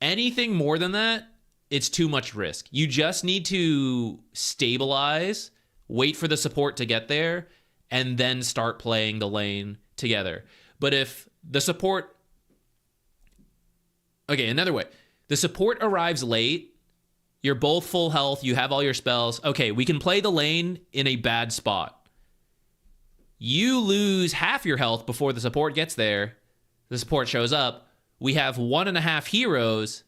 Anything more than that, it's too much risk. You just need to stabilize, wait for the support to get there, and then start playing the lane together. But if the support... Okay, another way. The support arrives late, you're both full health, you have all your spells. Okay, we can play the lane in a bad spot. You lose half your health before the support gets there. The support shows up. We have 1.5 heroes.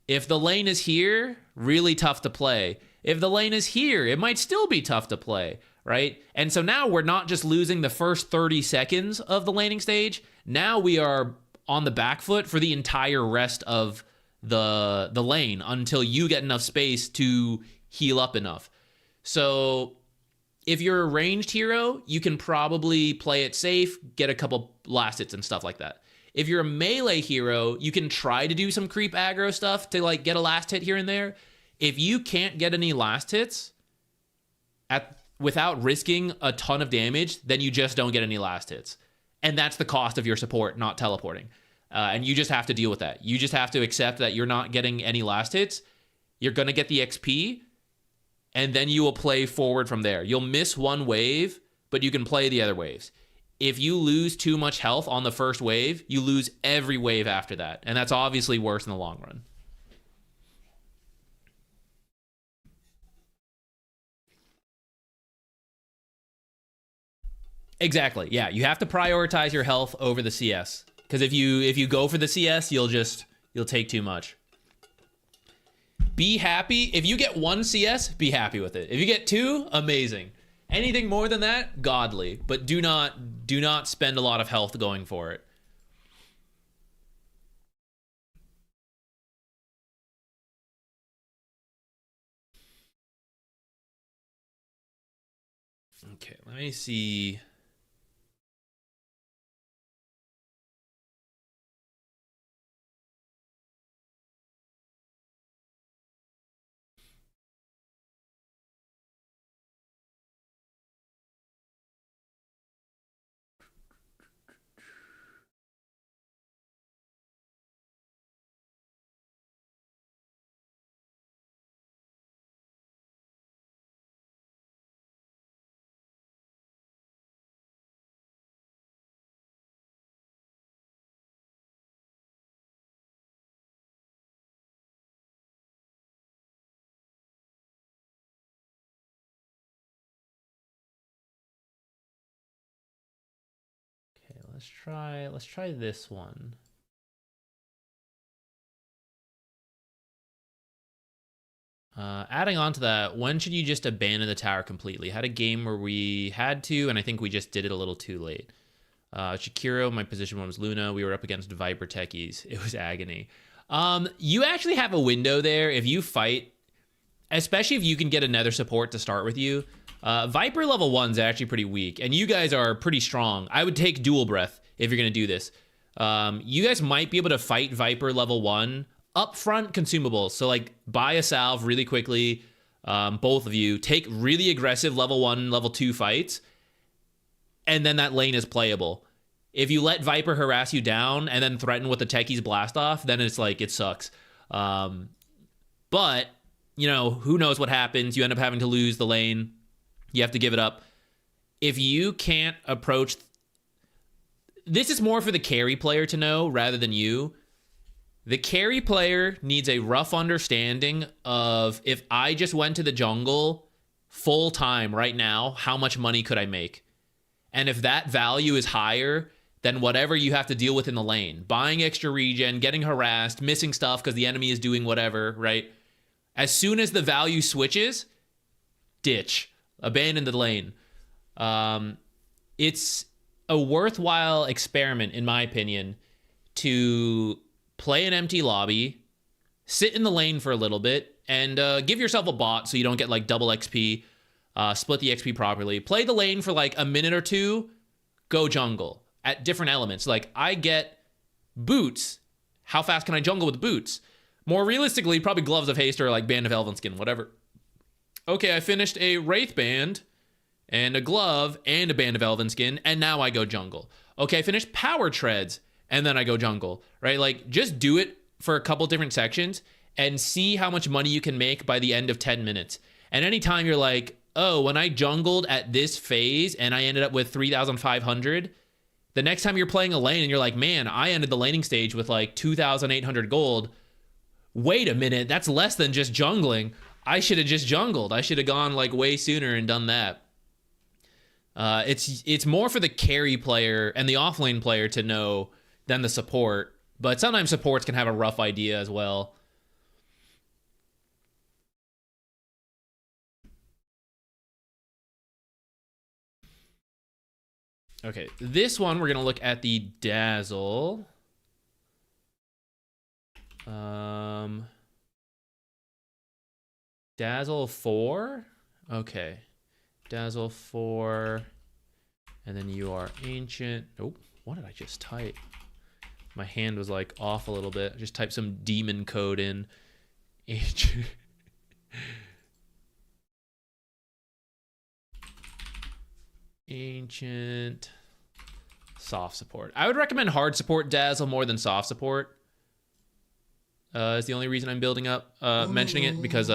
If the lane is here, really tough to play. If the lane is here, it might still be tough to play, right? And so now we're not just losing the first 30 seconds of the laning stage. Now we are on the back foot for the entire rest of the lane until you get enough space to heal up enough. So if you're a ranged hero, you can probably play it safe, get a couple last hits and stuff like that. If you're a melee hero, you can try to do some creep aggro stuff to like get a last hit here and there. If you can't get any last hits without risking a ton of damage, then you just don't get any last hits. And that's the cost of your support not teleporting. And you just have to deal with that. You just have to accept that you're not getting any last hits. You're going to get the XP, and then you will play forward from there. You'll miss one wave, but you can play the other waves. If you lose too much health on the first wave, you lose every wave after that. And that's obviously worse in the long run. Exactly. Yeah, you have to prioritize your health over the CS. Because if you go for the CS, you'll take too much. Be happy. If you get 1 CS, be happy with it. If you get 2, amazing. Anything more than that, godly. But do not spend a lot of health going for it. Okay, let me see. Let's try this one. Adding on to that, when should you just abandon the tower completely? Had a game where we had to, and I think we just did it a little too late. Shakiro, my position one was Luna. We were up against Viper techies. It was agony. You actually have a window there if you fight, especially if you can get another support to start with you. Viper level 1's actually pretty weak, and you guys are pretty strong. I would take dual breath if you're going to do this. You guys might be able to fight Viper level 1 upfront consumables. So like buy a salve really quickly, both of you. Take really aggressive level 1, level 2 fights, and then that lane is playable. If you let Viper harass you down and then threaten with the Techie's blast off, then it's like, it sucks. But, you know, who knows what happens. You end up having to lose the lane. You have to give it up. If you can't approach... This is more for the carry player to know rather than you. The carry player needs a rough understanding of, if I just went to the jungle full time right now, how much money could I make? And if that value is higher than whatever you have to deal with in the lane, buying extra regen, getting harassed, missing stuff because the enemy is doing whatever, right? As soon as the value switches, ditch. Abandon the lane. It's a worthwhile experiment, in my opinion, to play an empty lobby, sit in the lane for a little bit, and give yourself a bot so you don't get like double XP, split the XP properly. Play the lane for like a minute or two, go jungle at different elements. Like, I get boots. How fast can I jungle with boots? More realistically, probably Gloves of Haste or like Band of Elvenskin, whatever. Okay, I finished a Wraith Band and a glove and a Band of Elvenskin, and now I go jungle. Okay, I finished Power Treads, and then I go jungle, right? Like, just do it for a couple different sections and see how much money you can make by the end of 10 minutes. And anytime you're like, oh, when I jungled at this phase and I ended up with 3,500, the next time you're playing a lane and you're like, man, I ended the laning stage with like 2,800 gold. Wait a minute, that's less than just jungling. I should have just jungled. I should have gone like way sooner and done that. It's more for the carry player and the offlane player to know than the support. But sometimes supports can have a rough idea as well. Okay, this one we're gonna look at the Dazzle. Dazzle 4? Okay. Dazzle 4. And then you are Ancient. Oh, what did I just type? My hand was like off a little bit. I just typed some demon code in. Ancient. Ancient. Soft support. I would recommend hard support Dazzle more than soft support. Is the only reason I'm building up, mentioning it, because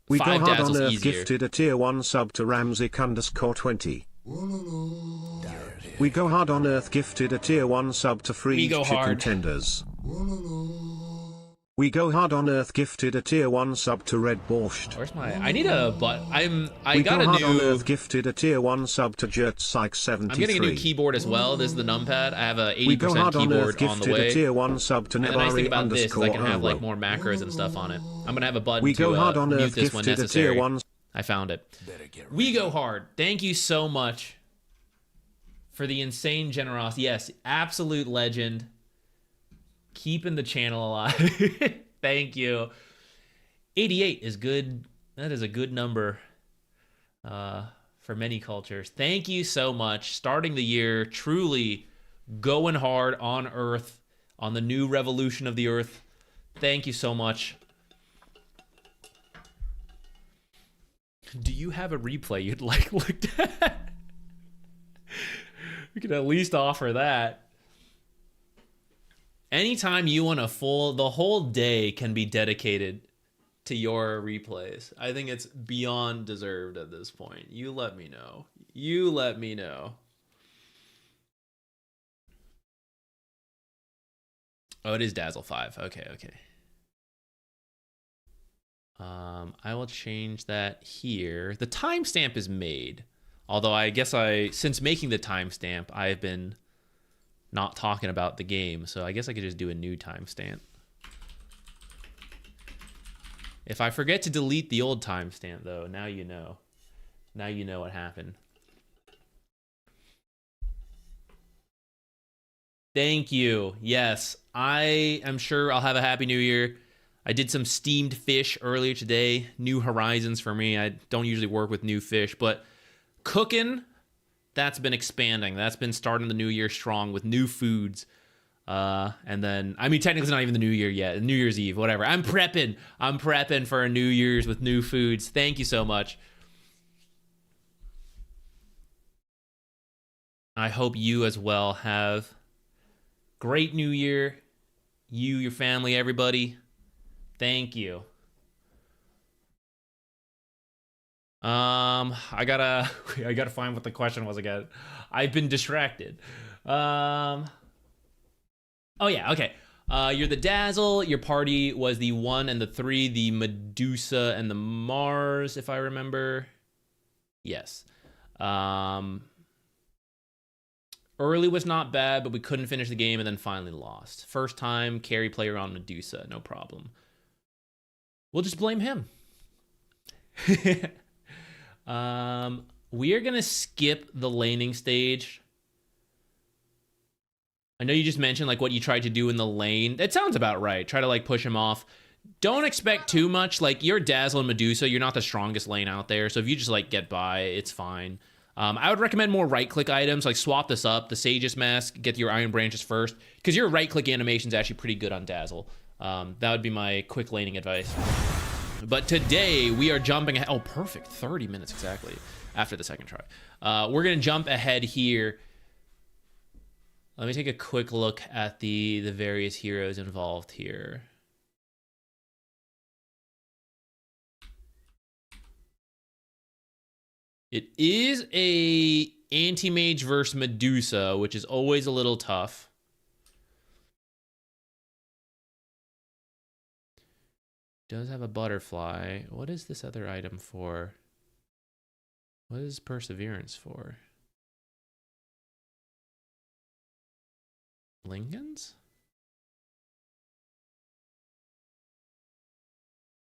We 5 go hard Dazzle's on Earth easier. gifted a tier 1 sub to Ramzik_20. We go hard on Earth gifted a tier 1 sub to free We go chicken hard. tenders. We go hard on Earth gifted a tier 1 sub to Red Borscht. Where's my? I need a but. I We got go a hard on new. Earth gifted a tier 1 sub to Jert Psych I'm 73. getting a new keyboard as well. This is the numpad. I have a We go 80% hard on Earth keyboard on the gifted a way. tier 1 sub to And the nice thing Nebari about this is I underscore can have like Arwo. more macros and stuff on it. I'm gonna have a button We go to hard on mute Earth this when gifted a tier necessary. 1. I found it. Better get We go hard. Thank you so much for the insane generosity. Yes, absolute legend. Keeping the channel alive. Thank you. 88 is good. That is a good number for many cultures. Thank you so much. Starting the year, truly going hard on Earth, on the new revolution of the Earth. Thank you so much. Do you have a replay you'd like looked at? We could at least offer that. Anytime you want the whole day can be dedicated to your replays. I think it's beyond deserved at this point. You let me know. You let me know. Oh, it is Dazzle 5. Okay. I will change that here. The timestamp is made. Although I guess since making the timestamp, I've been not talking about the game. So I guess I could just do a new timestamp. If I forget to delete the old timestamp, though, now you know. Now you know what happened. Thank you. Yes, I am sure I'll have a happy new year. I did some steamed fish earlier today. New horizons for me. I don't usually work with new fish, but cooking, that's been expanding. That's been starting the new year strong with new foods. And then, I mean, technically it's not even the new year yet. New Year's Eve, whatever. I'm prepping for a New Year's with new foods. Thank you so much. I hope you as well have great new year. You, your family, everybody. Thank you. I gotta find what the question was again. I've been distracted. Oh yeah, okay. You're the Dazzle. Your party was the 1 and the 3, the Medusa and the Mars, if I remember. Yes. Early was not bad, but we couldn't finish the game and then finally lost. First time carry player on Medusa, no problem. We'll just blame him. We are gonna skip the laning stage. I know you just mentioned like what you tried to do in the lane. That sounds about right. Try to like push him off. Don't expect too much. Like you're Dazzle and Medusa. You're not the strongest lane out there. So if you just like get by, it's fine. I would recommend more right-click items, like swap this up, the Sage's Mask, get your Iron Branches first, because your right-click animation is actually pretty good on Dazzle. That would be my quick laning advice. But today, we are jumping ahead. Oh, perfect. 30 minutes exactly after the second try. We're going to jump ahead here. Let me take a quick look at the various heroes involved here. It is a anti-mage versus Medusa, which is always a little tough. Does have a butterfly. What is this other item for? What is perseverance for? Lincolns?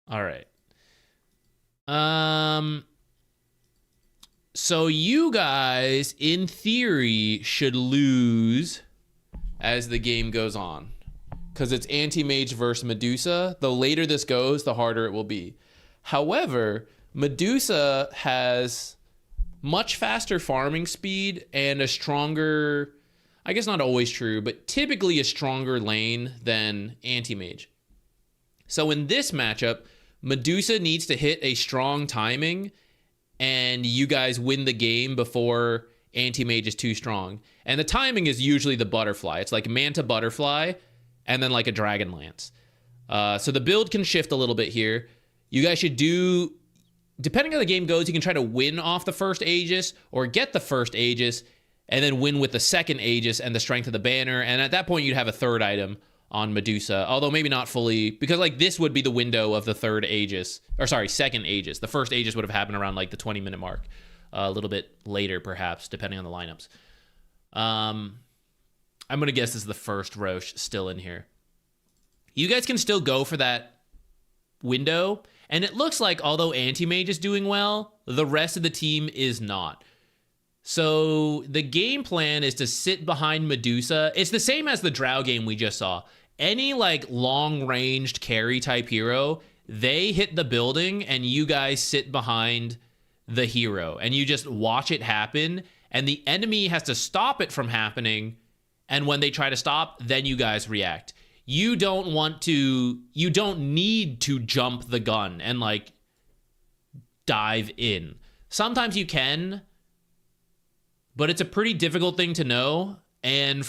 All right. So you guys, in theory, should lose as the game goes on. Because it's anti-mage versus Medusa. The later this goes, the harder it will be. However, Medusa has much faster farming speed and a stronger, I guess not always true, but typically a stronger lane than anti-mage. So in this matchup, Medusa needs to hit a strong timing and you guys win the game before anti-mage is too strong. And the timing is usually the butterfly. It's like Manta Butterfly and then like a Dragon Lance. So the build can shift a little bit here. You guys should do, depending on how the game goes, you can try to win off the first Aegis or get the first Aegis and then win with the second Aegis and the strength of the banner. And at that point, you'd have a third item on Medusa, although maybe not fully, because like this would be the window of the third Aegis, or sorry, second Aegis. The first Aegis would have happened around like the 20-minute mark, a little bit later perhaps, depending on the lineups. I'm gonna guess this is the first Roche still in here. You guys can still go for that window, and it looks like although Anti-Mage is doing well, the rest of the team is not. So the game plan is to sit behind Medusa. It's the same as the Drow game we just saw. Any like long-ranged carry type hero, they hit the building and you guys sit behind the hero and you just watch it happen, and the enemy has to stop it from happening, and when they try to stop, then you guys react. You don't need to jump the gun and like dive in. Sometimes you can, but it's a pretty difficult thing to know. And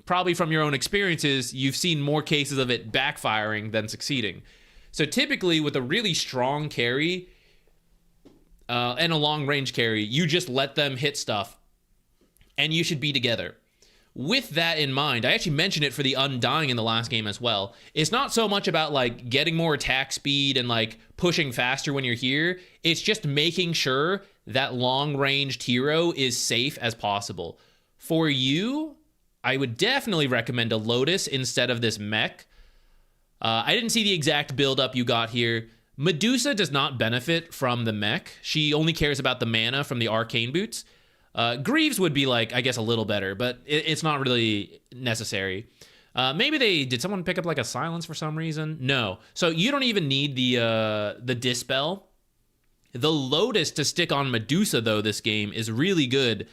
probably from your own experiences, you've seen more cases of it backfiring than succeeding. So typically with a really strong carry and a long range carry, you just let them hit stuff and you should be together. With that in mind, I actually mentioned it for the Undying in the last game as well. It's not so much about like getting more attack speed and like pushing faster when you're here. It's just making sure that long-ranged hero is safe as possible. For you, I would definitely recommend a Lotus instead of this mech. I didn't see the exact build-up you got here. Medusa does not benefit from the mech. She only cares about the mana from the arcane boots. Greaves would be like, I guess, a little better, but it's not really necessary. Maybe did someone pick up like a silence for some reason? No. So you don't even need the Dispel. The Lotus to stick on Medusa, though, this game is really good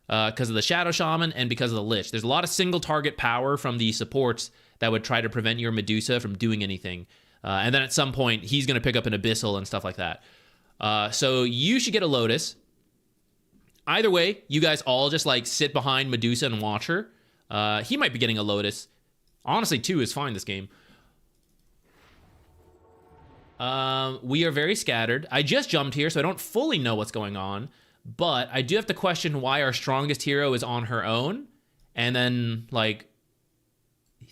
because of the Shadow Shaman and because of the Lich. There's a lot of single target power from the supports that would try to prevent your Medusa from doing anything. And then at some point, he's going to pick up an Abyssal and stuff like that. So you should get a Lotus. Either way, you guys all just like sit behind Medusa and watch her. He might be getting a Lotus. Honestly, 2 is fine this game. We are very scattered. I just jumped here, so I don't fully know what's going on. But I do have to question why our strongest hero is on her own. And then, like,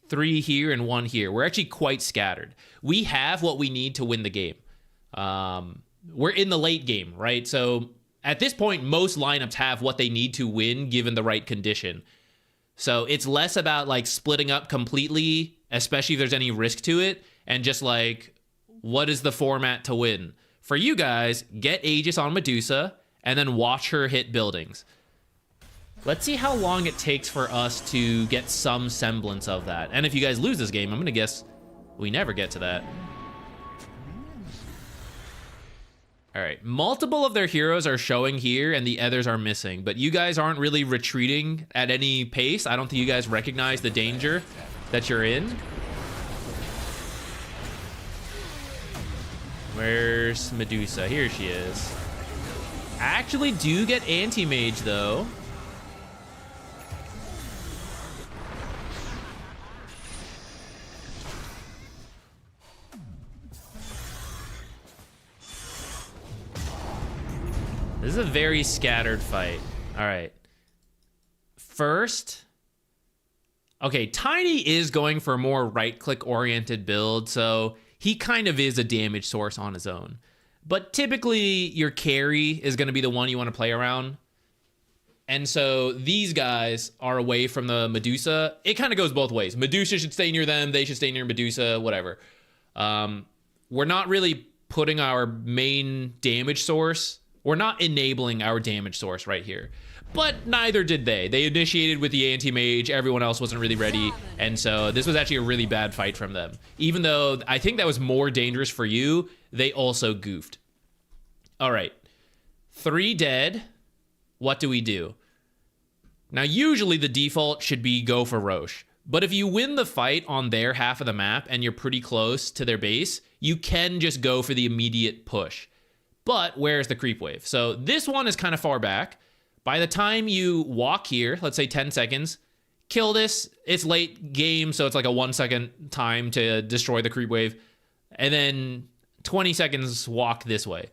3 here and 1 here. We're actually quite scattered. We have what we need to win the game. We're in the late game, right? So at this point, most lineups have what they need to win given the right condition. So it's less about, like, splitting up completely, especially if there's any risk to it, and just, like, what is the format to win? For you guys, get Aegis on Medusa, and then watch her hit buildings. Let's see how long it takes for us to get some semblance of that. And if you guys lose this game, I'm going to guess we never get to that. All right, multiple of their heroes are showing here and the others are missing, but you guys aren't really retreating at any pace. I don't think you guys recognize the danger that you're in. Where's Medusa? Here she is. I actually do get anti-mage though. This is a very scattered fight. All right. First, okay, Tiny is going for a more right-click oriented build, so he kind of is a damage source on his own. But typically, your carry is going to be the one you want to play around. And so these guys are away from the Medusa. It kind of goes both ways. Medusa should stay near them. They should stay near Medusa, whatever. We're not really putting our main damage source. We're not enabling our damage source right here. But neither did they. They initiated with the anti-mage. Everyone else wasn't really ready. And so this was actually a really bad fight from them. Even though I think that was more dangerous for you, they also goofed. All right. 3 dead. What do we do? Now, usually the default should be go for Roche. But if you win the fight on their half of the map and you're pretty close to their base, you can just go for the immediate push. But where's the creep wave? So this one is kind of far back. By the time you walk here, let's say 10 seconds, kill this. It's late game, so it's like a 1 second time to destroy the creep wave. And then 20 seconds walk this way.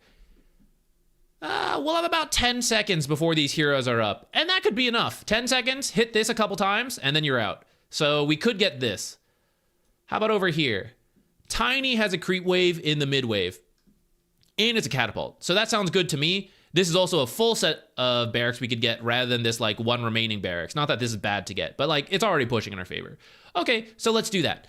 We'll have about 10 seconds before these heroes are up. And that could be enough. 10 seconds, hit this a couple times, and then you're out. So we could get this. How about over here? Tiny has a creep wave in the mid wave. And it's a catapult. So that sounds good to me. This is also a full set of barracks we could get rather than this like one remaining barracks. Not that this is bad to get, but like it's already pushing in our favor. Okay, so let's do that.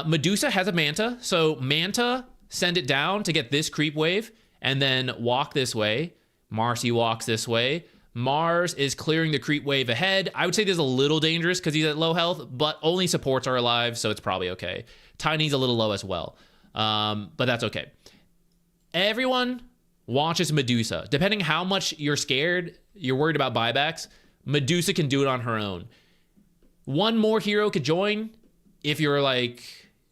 Medusa has a Manta. So Manta, send it down to get this creep wave and then walk this way. Marcy walks this way. Mars is clearing the creep wave ahead. I would say this is a little dangerous because he's at low health, but only supports are alive, so it's probably okay. Tiny's a little low as well, but that's okay. Everyone watches Medusa. Depending how much you're scared, you're worried about buybacks, Medusa can do it on her own. One more hero could join if you're like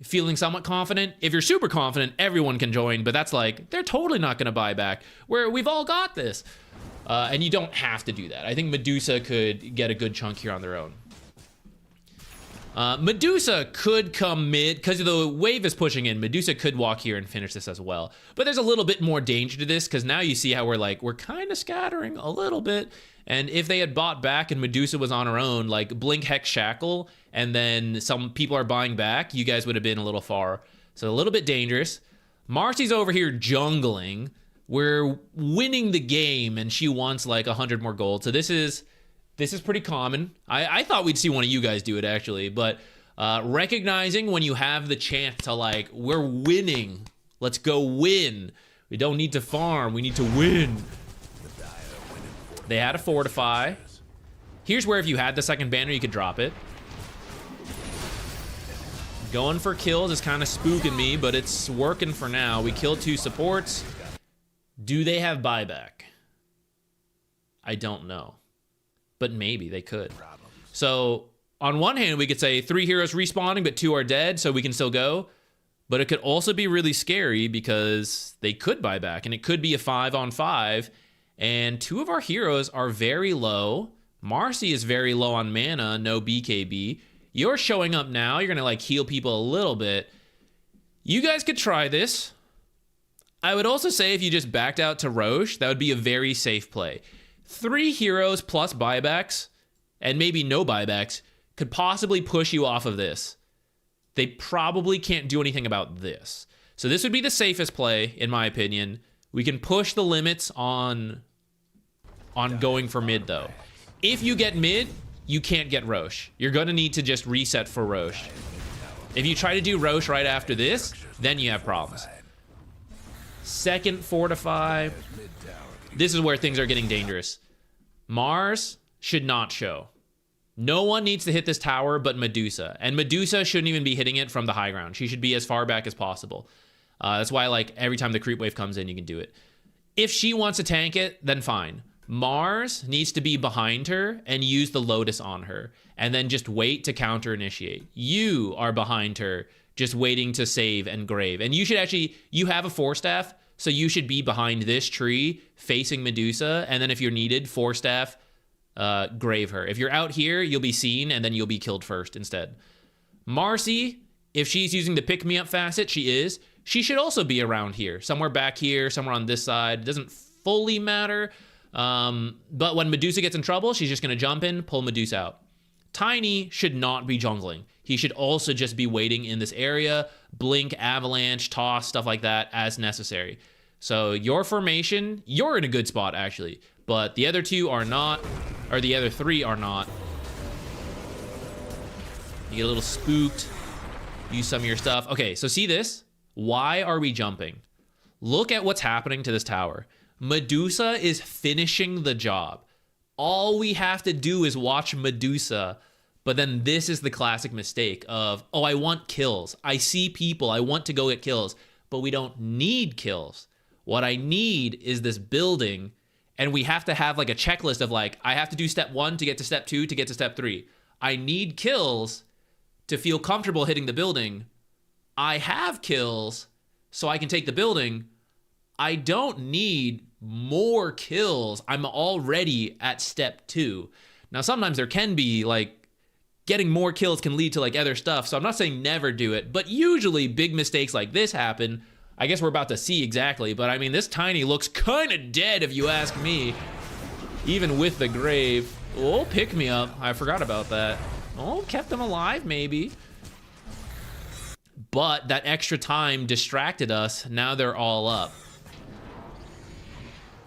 feeling somewhat confident. If you're super confident, everyone can join, but that's like, they're totally not going to buy back. Where we've all got this. And you don't have to do that. I think Medusa could get a good chunk here on their own. Medusa could come mid, because the wave is pushing in. Medusa could walk here and finish this as well. But there's a little bit more danger to this, because now you see how we're kind of scattering a little bit. And if they had bought back and Medusa was on her own, like Blink, Hex, Shackle, and then some people are buying back, you guys would have been a little far. So a little bit dangerous. Marcy's over here jungling. We're winning the game, and she wants like 100 more gold. So this is pretty common. I thought we'd see one of you guys do it, actually. But recognizing when you have the chance to, like, we're winning. Let's go win. We don't need to farm. We need to win. They had a fortify. Here's where if you had the second banner, you could drop it. Going for kills is kind of spooking me, but it's working for now. We killed 2 supports. Do they have buyback? I don't know. But maybe they could. So on one hand, we could say 3 heroes respawning, but 2 are dead, so we can still go. But it could also be really scary because they could buy back, and it could be a 5-on-5. And 2 of our heroes are very low. Marcy is very low on mana, no BKB. You're showing up now. You're going to like heal people a little bit. You guys could try this. I would also say if you just backed out to Roche, that would be a very safe play. 3 heroes plus buybacks, and maybe no buybacks, could possibly push you off of this. They probably can't do anything about this. So this would be the safest play, in my opinion. We can push the limits on going for mid, though. If you get mid, you can't get Roche. You're going to need to just reset for Roche. If you try to do Roche right after this, then you have problems. Second fortify. This is where things are getting dangerous. Mars should not show. No one needs to hit this tower but Medusa. And Medusa shouldn't even be hitting it from the high ground. She should be as far back as possible. That's why, like, every time the creep wave comes in, you can do it. If she wants to tank it, then fine. Mars needs to be behind her and use the Lotus on her, and then just wait to counter initiate. You are behind her, just waiting to save and grave. And you should actually, you have a 4-staff, so you should be behind this tree facing Medusa, and then if you're needed, 4-staff, grave her. If you're out here, you'll be seen, and then you'll be killed first instead. Marcy, if she's using the pick me up facet, she is. She should also be around here, somewhere back here, somewhere on this side. It doesn't fully matter. But when Medusa gets in trouble, she's just going to jump in, pull Medusa out. Tiny should not be jungling. He should also just be waiting in this area, blink, avalanche, toss, stuff like that as necessary. So your formation, you're in a good spot actually, but the other two are not, or the other three are not. You get a little spooked, use some of your stuff. Okay, so see this? Why are we jumping? Look at what's happening to this tower. Medusa is finishing the job. All we have to do is watch Medusa, but then this is the classic mistake of, oh, I want kills. I see people, I want to go get kills, but we don't need kills. What I need is this building, and we have to have like a checklist of like, I have to do step 1 to get to step 2 to get to step 3. I need kills to feel comfortable hitting the building. I have kills so I can take the building. I don't need more kills. I'm already at step 2. Now, sometimes there can be like getting more kills can lead to like other stuff. So I'm not saying never do it, but usually big mistakes like this happen. I guess we're about to see exactly, but I mean, this Tiny looks kind of dead if you ask me, even with the grave. Oh, pick me up. I forgot about that. Oh, kept him alive maybe. But that extra time distracted us. Now they're all up.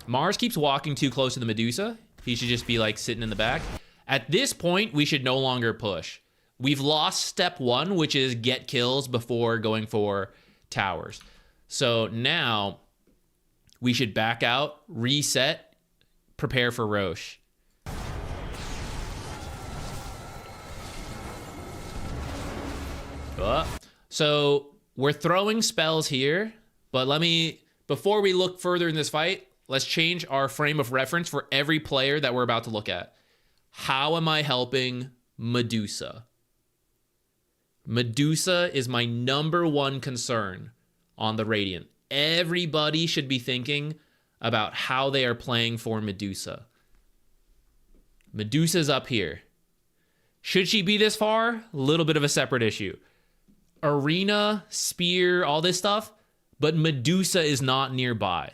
Mars keeps walking too close to the Medusa. He should just be like sitting in the back. At this point, we should no longer push. We've lost step 1, which is get kills before going for towers. So now we should back out, reset, prepare for Roche. So we're throwing spells here, but before we look further in this fight, let's change our frame of reference for every player that we're about to look at. How am I helping Medusa? Medusa is my #1 concern on the Radiant. Everybody should be thinking about how they are playing for Medusa. Medusa's up here. Should she be this far? A little bit of a separate issue. Arena, spear, all this stuff, but Medusa is not nearby.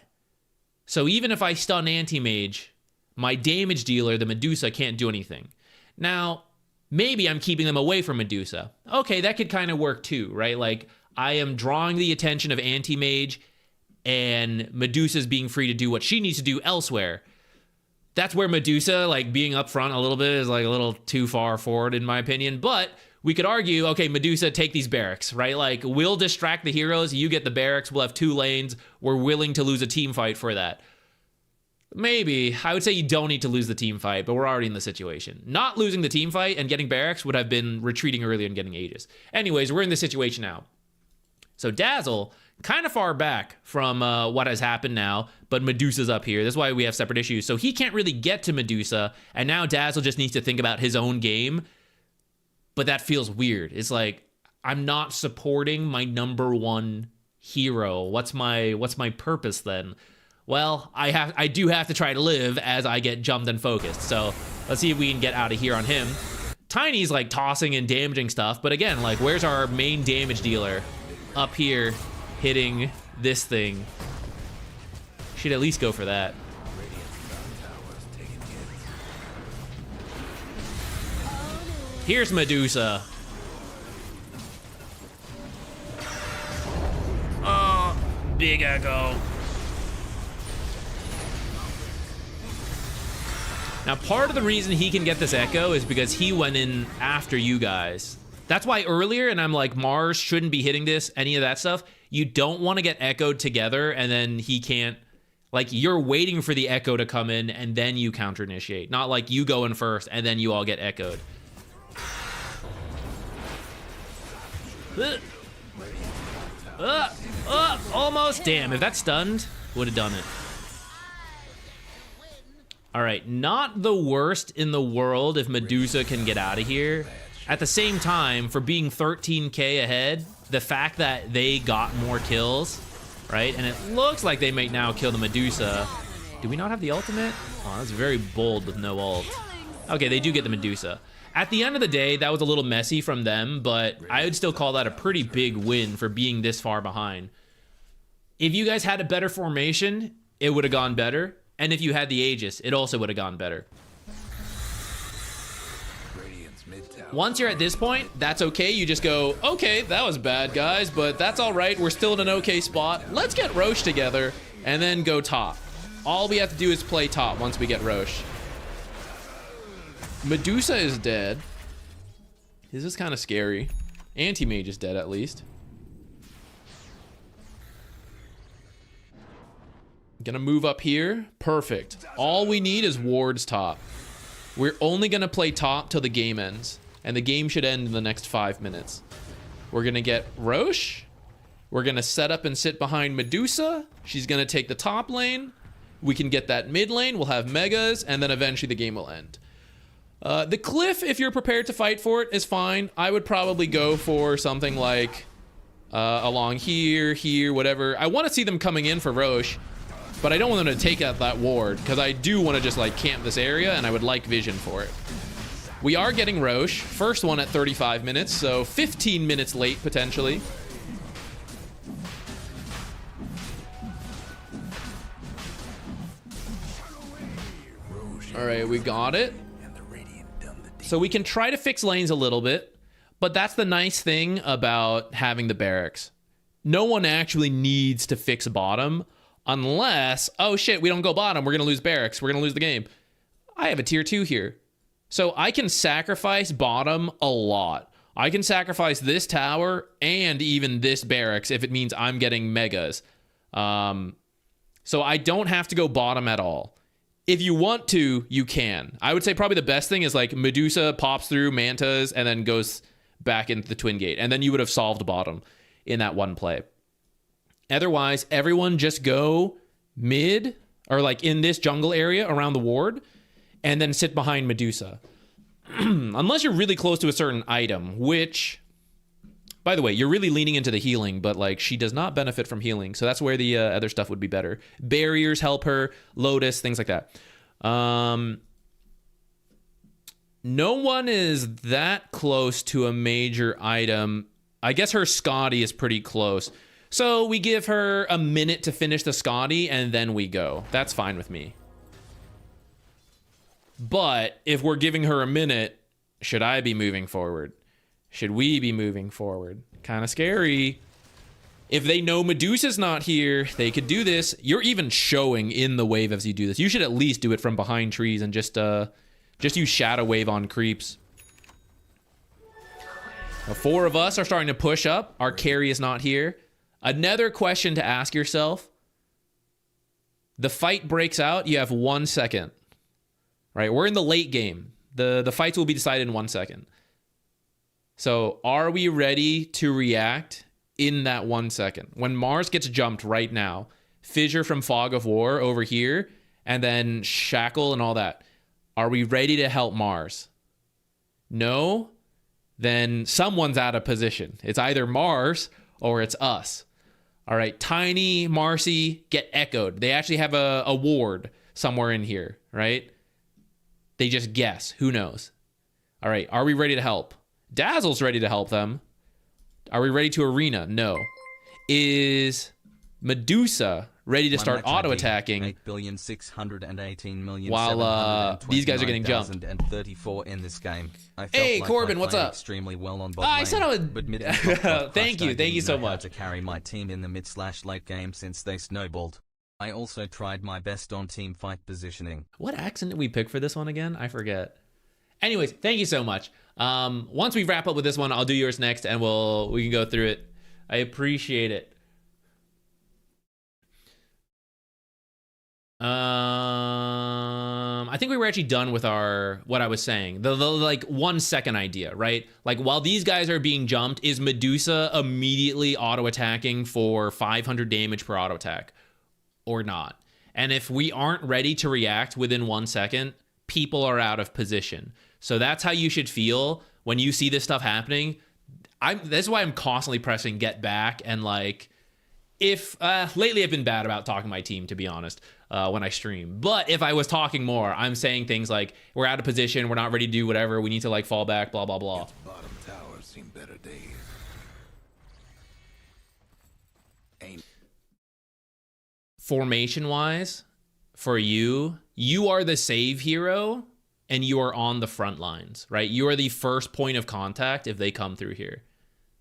So even if I stun anti-mage, my damage dealer, the Medusa, can't do anything. Now, maybe I'm keeping them away from Medusa. Okay, that could kind of work too, right? Like, I am drawing the attention of anti-mage, and Medusa's being free to do what she needs to do elsewhere. That's where Medusa, like, being up front a little bit is, like, a little too far forward, in my opinion. But we could argue, okay, Medusa, take these barracks, right? Like, we'll distract the heroes, you get the barracks, we'll have 2 lanes, we're willing to lose a team fight for that. Maybe. I would say you don't need to lose the team fight, but we're already in the situation. Not losing the team fight and getting barracks would have been retreating earlier and getting Aegis. Anyways, we're in this situation now. So Dazzle, kind of far back from what has happened now, but Medusa's up here. That's why we have separate issues. So he can't really get to Medusa, and now Dazzle just needs to think about his own game. But that feels weird. It's like, I'm not supporting my #1 hero. What's my purpose then? Well, I do have to try to live as I get jumped and focused. So let's see if we can get out of here on him. Tiny's like tossing and damaging stuff, but again, like, where's our main damage dealer? Up here, hitting this thing. Should at least go for that. Here's Medusa. Oh, big echo. Now, part of the reason he can get this echo is because he went in after you guys. That's why earlier, and I'm like, Mars shouldn't be hitting this, any of that stuff. You don't want to get echoed together, and then he can't. Like, you're waiting for the echo to come in, and then you counter initiate. Not like you go in first, and then you all get echoed. Almost. Damn, if that stunned, would have done it. All right, not the worst in the world if Medusa can get out of here. At the same time, for being 13k ahead, the fact that they got more kills, right? And it looks like they might now kill the Medusa. Do we not have the ultimate? Oh, that's very bold with no ult. Okay, they do get the Medusa. At the end of the day, that was a little messy from them, but I would still call that a pretty big win for being this far behind. If you guys had a better formation, it would have gone better. And if you had the Aegis, it also would have gone better. Once you're at this point, that's okay. You just go, okay, that was bad, guys, but that's all right. We're still in an okay spot. Let's get Roche together and then go top. All we have to do is play top once we get Roche. Medusa is dead. This is kind of scary. Anti-mage is dead, at least. Gonna move up here. Perfect. All we need is wards top. We're only gonna play top till the game ends. And the game should end in the next 5 minutes. We're gonna get Roche. We're gonna set up and sit behind Medusa. She's gonna take the top lane. We can get that mid lane. We'll have megas, and then eventually the game will end. The cliff, if you're prepared to fight for it, is fine. I would probably go for something like along here, whatever. I want to see them coming in for Roche, but I don't want them to take out that ward because I do want to just like camp this area, and I would like vision for it. We are getting Roche. First one at 35 minutes, so 15 minutes late, potentially. All right, we got it. So we can try to fix lanes a little bit, but that's the nice thing about having the barracks. No one actually needs to fix bottom unless, oh shit, we don't go bottom. We're going to lose barracks. We're going to lose the game. I have a tier 2 here. So I can sacrifice bottom a lot. I can sacrifice this tower and even this barracks if it means I'm getting megas. So I don't have to go bottom at all. If you want to, you can. I would say probably the best thing is like Medusa pops through Mantas and then goes back into the Twin Gate. And then you would have solved bottom in that one play. Otherwise, everyone just go mid or like in this jungle area around the ward and then sit behind Medusa. Unless you're really close to a certain item, which, by the way, you're really leaning into the healing, but like she does not benefit from healing. So that's where the other stuff would be better. Barriers help her, Lotus, things like that. No one is that close to a major item. I guess her Scotty is pretty close. So we give her a minute to finish the Scotty and then we go. That's fine with me. But if we're giving her a minute, should I be moving forward? Should we be moving forward? Kind of scary. If they know Medusa's not here, they could do this. You're even showing in the wave as you do this. You should at least do it from behind trees and just use Shadow Wave on creeps. Now, 4 of us are starting to push up. Our carry is not here. Another question to ask yourself. The fight breaks out. You have 1 second. Right? We're in the late game. The fights will be decided in 1 second. So are we ready to react in that 1 second? When Mars gets jumped right now, Fissure from Fog of War over here, and then Shackle and all that. Are we ready to help Mars? No? Then someone's out of position. It's either Mars or it's us. All right, Tiny, Marcy get echoed. They actually have a ward somewhere in here, right? They just guess. Who knows? All right, are we ready to help? Dazzle's ready to help them. Are we ready to arena? No. Is Medusa ready to start auto-attacking? 8,618,000,000 while these guys are getting jumped. 34 in this game. Hey, Corbin, what's up? Extremely well on I said I would. Thank you so much. To carry my team in the mid/late game since they snowballed. I also tried my best on team fight positioning. What accent did we pick for this one again? I forget. Anyways, thank you so much. Once we wrap up with this one, I'll do yours next, and we can go through it. I appreciate it. I think we were actually done with what I was saying. The like 1 second idea, right? Like while these guys are being jumped, is Medusa immediately auto attacking for 500 damage per auto attack or not? And if we aren't ready to react within 1 second, people are out of position. So that's how you should feel when you see this stuff happening. That's why I'm constantly pressing get back. And like, if lately I've been bad about talking to my team, to be honest, when I stream. But if I was talking more, I'm saying things like, we're out of position, we're not ready to do whatever, we need to like fall back, blah, blah, blah. Bottom tower seen better days. Formation wise, for you are the save hero and you are on the front lines, right? You are the first point of contact if they come through here.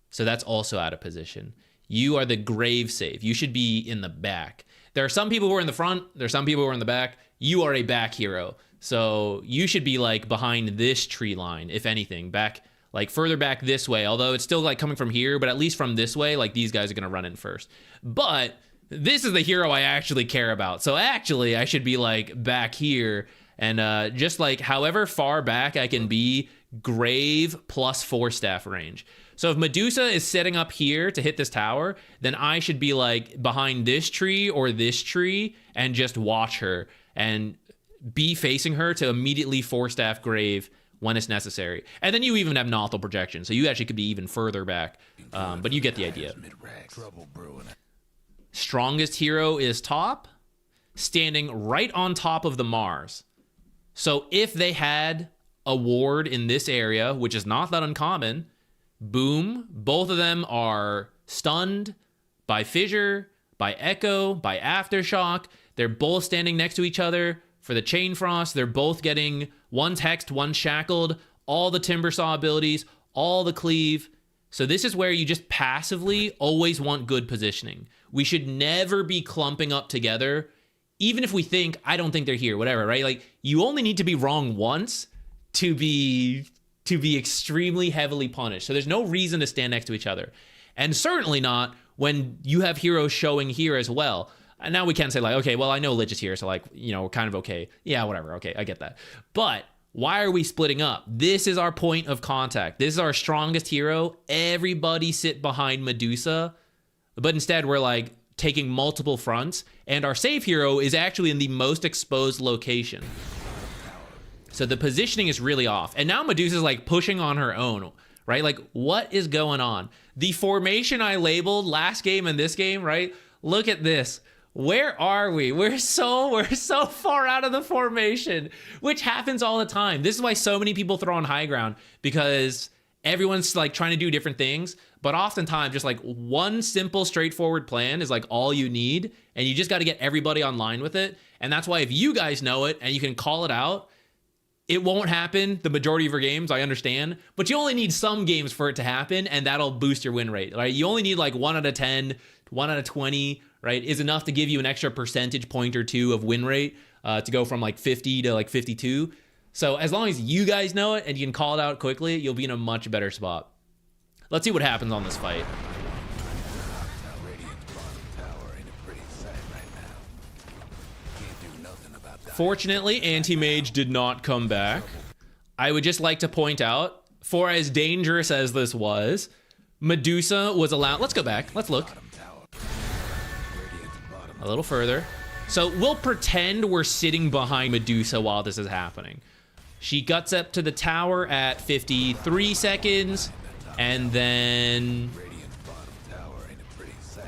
So that's also out of position. You are the grave save. You should be in the back. There are some people who are in the front. There are some people who are in the back. You are a back hero. So you should be like behind this tree line, if anything, back, like further back this way. Although it's still like coming from here, but at least from this way, like these guys are going to run in first. But this is the hero I actually care about. So actually I should be like back here and just like however far back I can be, grave plus 4 staff range. So if Medusa is setting up here to hit this tower, then I should be like behind this tree or this tree and just watch her and be facing her to immediately 4 staff grave when it's necessary. And then you even have nothal projection, so you actually could be even further back, but you get the idea. Trouble brewing. Strongest hero is top, standing right on top of the Mars. So if they had a ward in this area, which is not that uncommon, boom, both of them are stunned by Fissure, by Echo, by Aftershock. They're both standing next to each other for the Chain Frost. They're both getting, one's hexed, one's shackled, all the Timber Saw abilities, all the cleave. So this is where you just passively always want good positioning. We should never be clumping up together, even if we think, I don't think they're here, whatever, right? Like, you only need to be wrong once to be extremely heavily punished. So there's no reason to stand next to each other. And certainly not when you have heroes showing here as well. And now we can say like, okay, well, I know Lich is here, so like, you know, we're kind of okay. Yeah, whatever, okay, I get that. But why are we splitting up? This is our point of contact. This is our strongest hero. Everybody sit behind Medusa. But instead, we're like taking multiple fronts. And our save hero is actually in the most exposed location. So the positioning is really off. And now Medusa's like pushing on her own, right? Like, what is going on? The formation I labeled last game and this game, right? Look at this. Where are we? We're so far out of the formation, which happens all the time. This is why so many people throw on high ground, because everyone's like trying to do different things. But oftentimes just like one simple, straightforward plan is like all you need. And you just got to get everybody online with it. And that's why if you guys know it and you can call it out, it won't happen the majority of your games, I understand, but you only need some games for it to happen, and that'll boost your win rate, right? You only need like 1 out of 10, 1 out of 20, right, is enough to give you an extra percentage point or two of win rate to go from like 50 to like 52. So as long as you guys know it and you can call it out quickly, you'll be in a much better spot. Let's see what happens on this fight. Fortunately, Anti-Mage did not come back. I would just like to point out, for as dangerous as this was, Medusa was allowed... Let's go back. Let's look. A little further. So we'll pretend we're sitting behind Medusa while this is happening. She guts up to the tower at 53 seconds, and then...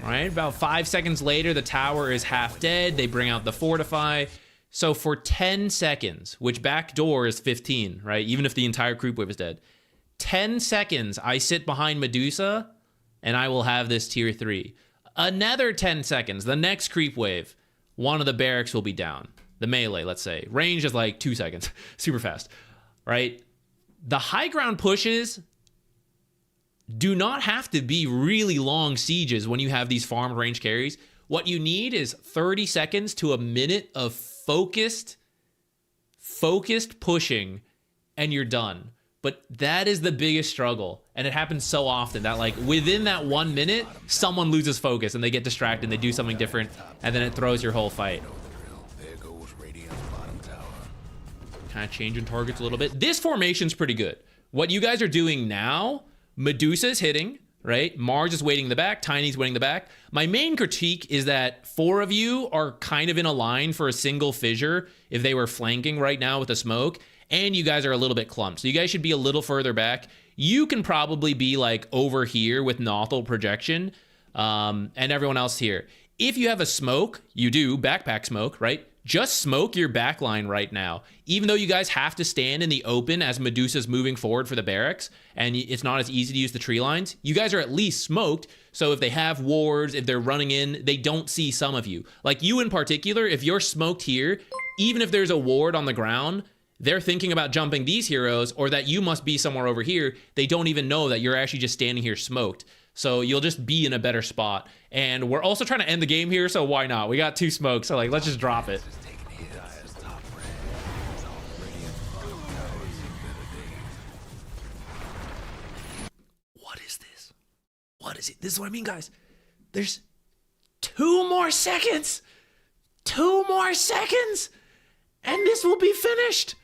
All right, about 5 seconds later, the tower is half dead. They bring out the Fortify. So for 10 seconds, which backdoor is 15, right? Even if the entire creep wave is dead. 10 seconds, I sit behind Medusa, and I will have this tier 3. Another 10 seconds, the next creep wave, one of the barracks will be down. The melee, let's say. Range is like 2 seconds. Super fast, right? The high ground pushes do not have to be really long sieges when you have these farmed range carries. What you need is 30 seconds to a minute of focused pushing, and you're done. But that is the biggest struggle, and it happens so often that like within that 1 minute, someone loses focus and they get distracted and they do something different, and then it throws your whole fight. Kind of changing targets a little bit. This formation's pretty good. What you guys are doing now, Medusa's hitting, right? Marge is waiting in the back. Tiny's waiting in the back. My main critique is that 4 of you are kind of in a line for a single fissure if they were flanking right now with a smoke, and you guys are a little bit clumped. So you guys should be a little further back. You can probably be like over here with Nothel projection, and everyone else here. If you have a smoke, you do, backpack smoke, right? Just smoke your backline right now. Even though you guys have to stand in the open as Medusa's moving forward for the barracks, and it's not as easy to use the tree lines, you guys are at least smoked, so if they have wards, if they're running in, they don't see some of you. Like you in particular, if you're smoked here, even if there's a ward on the ground, they're thinking about jumping these heroes, or that you must be somewhere over here. They don't even know that you're actually just standing here smoked. So you'll just be in a better spot. And we're also trying to end the game here, so why not? We got 2 smokes, so like, let's just drop it. What is this? What is it? This is what I mean, guys. There's 2 more seconds. 2 more seconds. And this will be finished.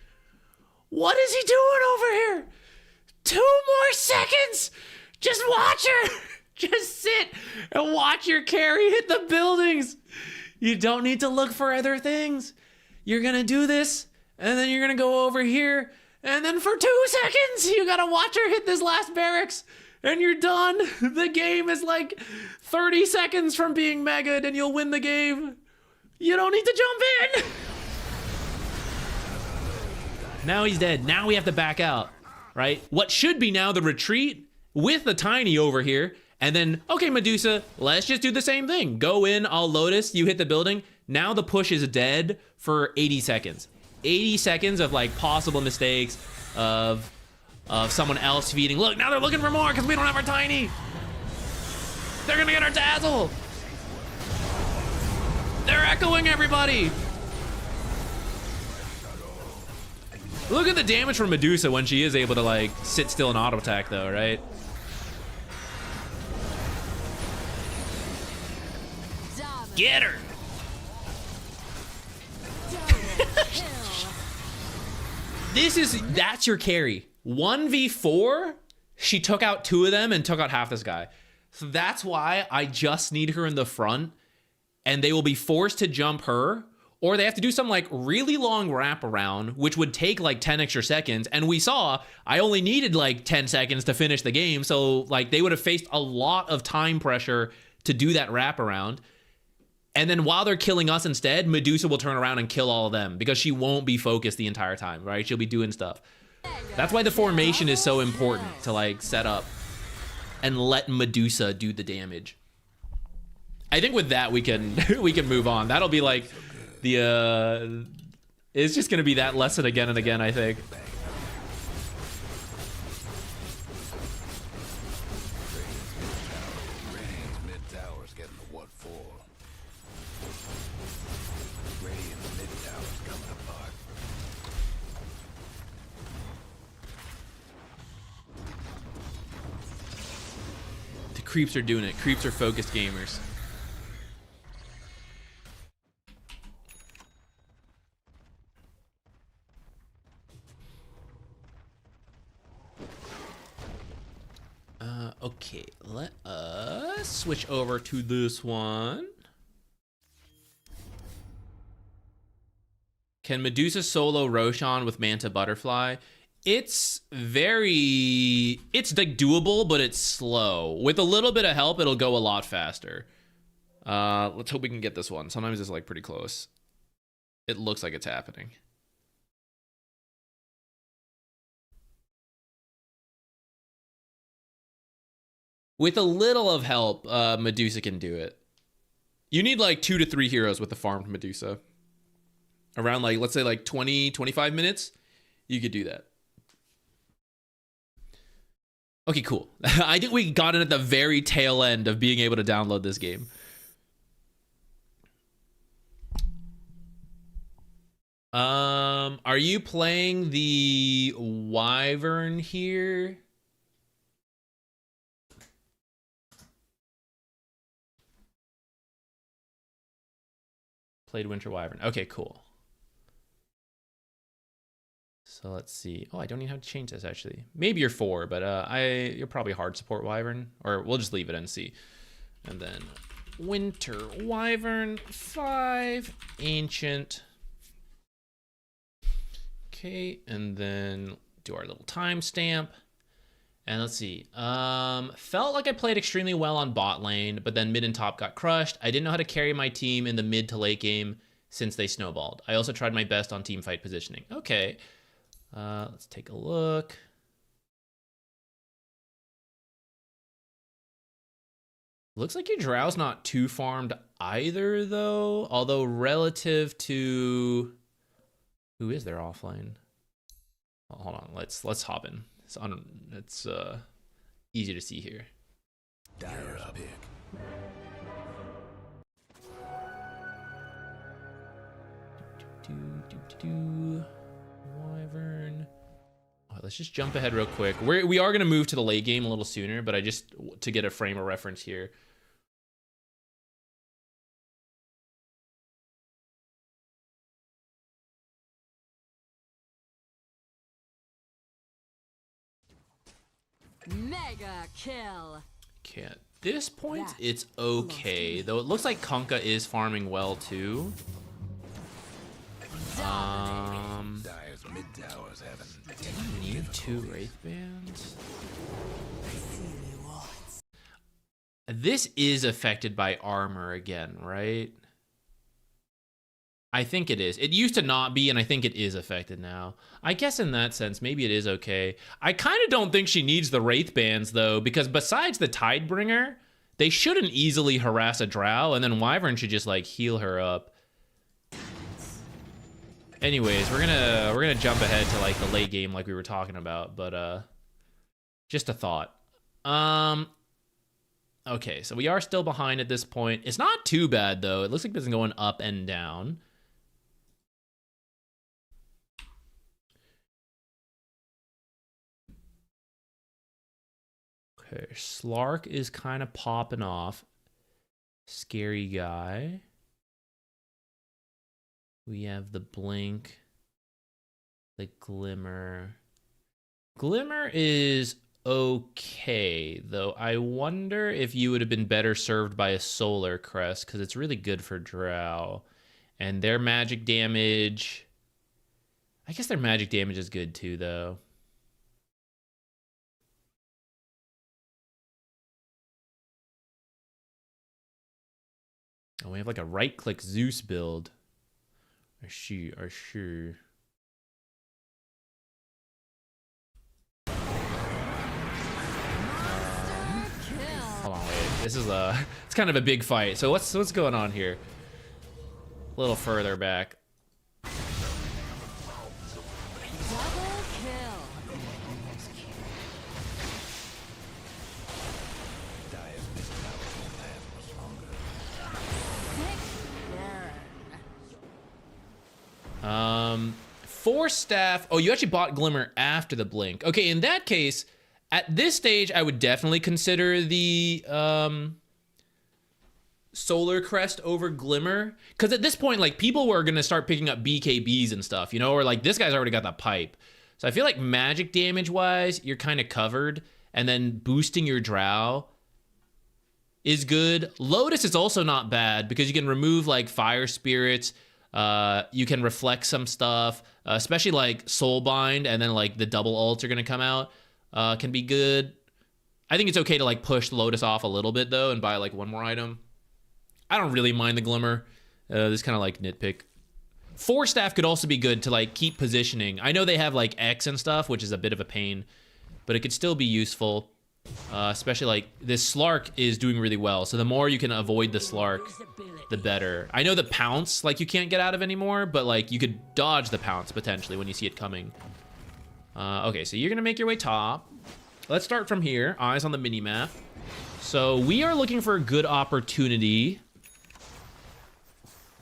What is he doing over here? 2 more seconds. Just watch her. Just sit and watch your carry hit the buildings. You don't need to look for other things. You're going to do this, and then you're going to go over here, and then for 2 seconds, you got to watch her hit this last barracks, and you're done. The game is like 30 seconds from being mega'd, and you'll win the game. You don't need to jump in. Now he's dead. Now we have to back out, right? What should be now the retreat with the Tiny over here, and then, okay, Medusa, let's just do the same thing. Go in, I'll Lotus, you hit the building. Now the push is dead for 80 seconds. 80 seconds of like possible mistakes of someone else feeding. Look, now they're looking for more because we don't have our Tiny. They're gonna get our Dazzle. They're echoing everybody. Look at the damage from Medusa when she is able to like sit still and auto attack though, right? Get her! That's your carry. 1v4, she took out 2 of them and took out half this guy. So that's why I just need her in the front, and they will be forced to jump her, or they have to do some like really long wraparound, which would take like 10 extra seconds. And we saw I only needed like 10 seconds to finish the game. So like they would have faced a lot of time pressure to do that wraparound. And then while they're killing us instead, Medusa will turn around and kill all of them because she won't be focused the entire time, right? She'll be doing stuff. That's why the formation is so important to like set up and let Medusa do the damage. I think with that we can move on. That'll be like the it's just gonna be that lesson again and again, I think. Creeps are doing it. Creeps are focused gamers. Okay, let us switch over to this one. Can Medusa solo Roshan with Manta Butterfly? It's like doable, but it's slow. With a little bit of help, it'll go a lot faster. Let's hope we can get this one. Sometimes it's like pretty close. It looks like it's happening. With a little of help, Medusa can do it. You need like 2 to 3 heroes with the farmed Medusa. Around like, let's say like 20, 25 minutes, you could do that. Okay, cool. I think we got it at the very tail end of being able to download this game. Are you playing the Wyvern here? Played Winter Wyvern. Okay, cool. So let's see. Oh, I don't even have to change this actually. Maybe you're 4, but you're probably hard support Wyvern, or we'll just leave it and see. And then Winter Wyvern 5 Ancient. Okay, and then do our little timestamp. And let's see. Felt like I played extremely well on bot lane, but then mid and top got crushed. I didn't know how to carry my team in the mid to late game since they snowballed. I also tried my best on team fight positioning. Okay. Let's take a look. Looks like your Drow's not too farmed either, though. Although relative to who is their offlane? Oh, hold on, let's hop in. It's easy to see here. Dire up. Wyvern. Oh, let's just jump ahead real quick. We are gonna move to the late game a little sooner, but I just to get a frame of reference here. Mega kill. Okay, at this point, it's okay. Though it looks like Kunkka is farming well, too. Dire's mid towers haven't. Need 2 Wraith Bands? This is affected by armor again, right? I think it is. It used to not be, and I think it is affected now. I guess in that sense, maybe it is okay. I kind of don't think she needs the Wraith Bands, though, because besides the Tidebringer, they shouldn't easily harass a Drow, and then Wyvern should just, like, heal her up. Anyways, we're gonna jump ahead to, like, the late game like we were talking about, but, just a thought. Okay, so we are still behind at this point. It's not too bad, though. It looks like it's going up and down. Okay, Slark is kind of popping off. Scary guy. We have the Blink. The Glimmer. Glimmer is okay, though. I wonder if you would have been better served by a Solar Crest, because it's really good for Drow. And their magic damage... I guess their magic damage is good, too, though. Oh, we have like a right-click Zeus build. Sure. Hold on, wait. This is it's kind of a big fight. So what's going on here? A little further back. Double kill. Dire's mid towers won't last much longer. Sick burn. Force Staff. Oh, you actually bought Glimmer after the Blink. Okay, in that case, at this stage, I would definitely consider the Solar Crest over Glimmer. Because at this point, like, people were going to start picking up BKBs and stuff, you know? Or, like, this guy's already got the pipe. So I feel like magic damage-wise, you're kind of covered. And then boosting your Drow is good. Lotus is also not bad because you can remove, like, Fire Spirits. You can reflect some stuff, especially like Soulbind, and then like the double ults are gonna come out. Can be good. I think it's okay to like push Lotus off a little bit though and buy like one more item. I don't really mind the Glimmer. This kind of like nitpick. Force Staff could also be good to like keep positioning. I know they have like X and stuff, which is a bit of a pain, but it could still be useful. Especially like this Slark is doing really well. So the more you can avoid the Slark, the better. I know the Pounce, like you can't get out of anymore, but like you could dodge the Pounce potentially when you see it coming. Okay, so you're gonna make your way top. Let's start from here, eyes on the mini-map. So we are looking for a good opportunity.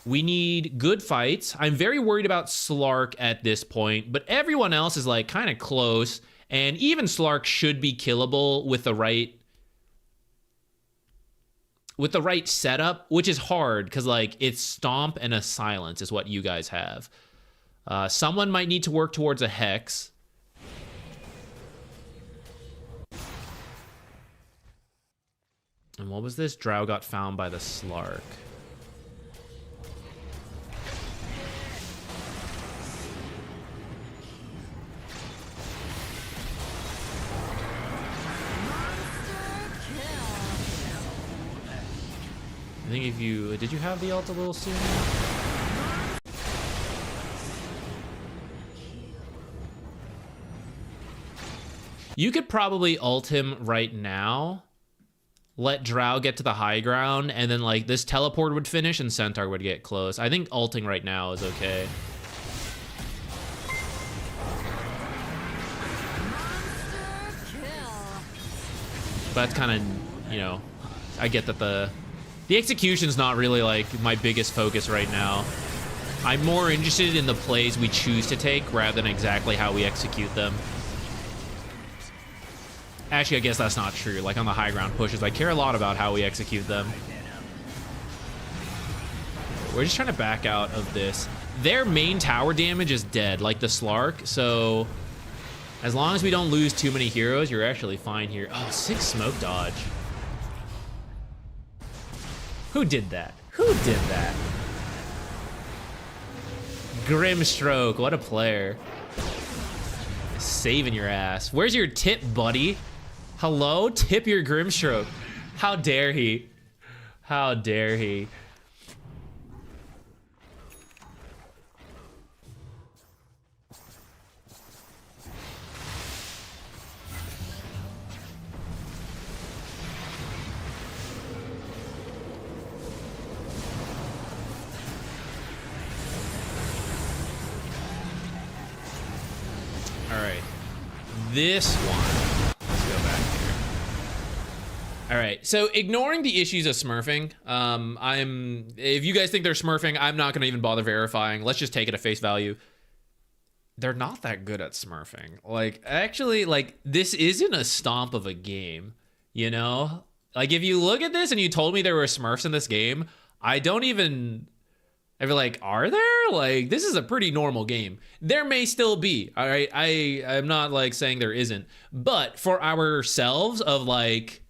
We need good fights. I'm very worried about Slark at this point, but everyone else is like kind of close. And even Slark should be killable with the right setup, which is hard because like it's Stomp and a Silence is what you guys have. Someone might need to work towards a Hex. And what was this? Drow got found by the Slark. I think if you... Did you have the ult a little sooner? You could probably ult him right now. Let Drow get to the high ground, and then like this teleport would finish and Centaur would get close. I think ulting right now is okay. But that's kind of, you know, I get that the execution's not really like my biggest focus right now. I'm more interested in the plays we choose to take rather than exactly how we execute them. Actually, I guess that's not true. Like on the high ground pushes, I care a lot about how we execute them. We're just trying to back out of this. Their main tower damage is dead, like the Slark, so as long as we don't lose too many heroes, you're actually fine here. Oh, 6 smoke dodge. Who did that? Who did that? Grimstroke, what a player. Saving your ass. Where's your tip, buddy? Hello? Tip your Grimstroke. How dare he? How dare he? This one. Let's go back here. All right. So ignoring the issues of smurfing, if you guys think they're smurfing, I'm not gonna even bother verifying. Let's just take it at face value. They're not that good at smurfing. Like, actually, like this isn't a stomp of a game. You know, like if you look at this and you told me there were smurfs in this game, I'd be like, are there? Like, this is a pretty normal game. There may still be, all right? I'm not, like, saying there isn't. But for ourselves of, like,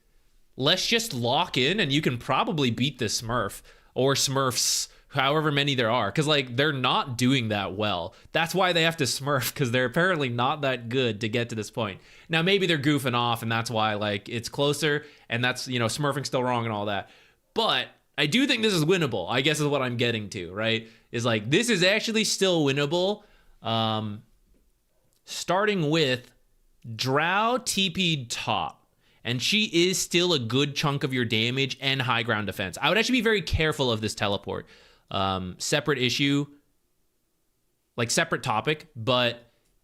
let's just lock in and you can probably beat this Smurf or Smurfs, however many there are. Because, like, they're not doing that well. That's why they have to Smurf, because they're apparently not that good to get to this point. Now, maybe they're goofing off and that's why, like, it's closer and that's, you know, Smurfing's still wrong and all that. But I do think this is winnable, I guess is what I'm getting to, right? Is like, this is actually still winnable. Starting with Drow TP'd top. And she is still a good chunk of your damage and high ground defense. I would actually be very careful of this teleport. Separate issue, like separate topic, but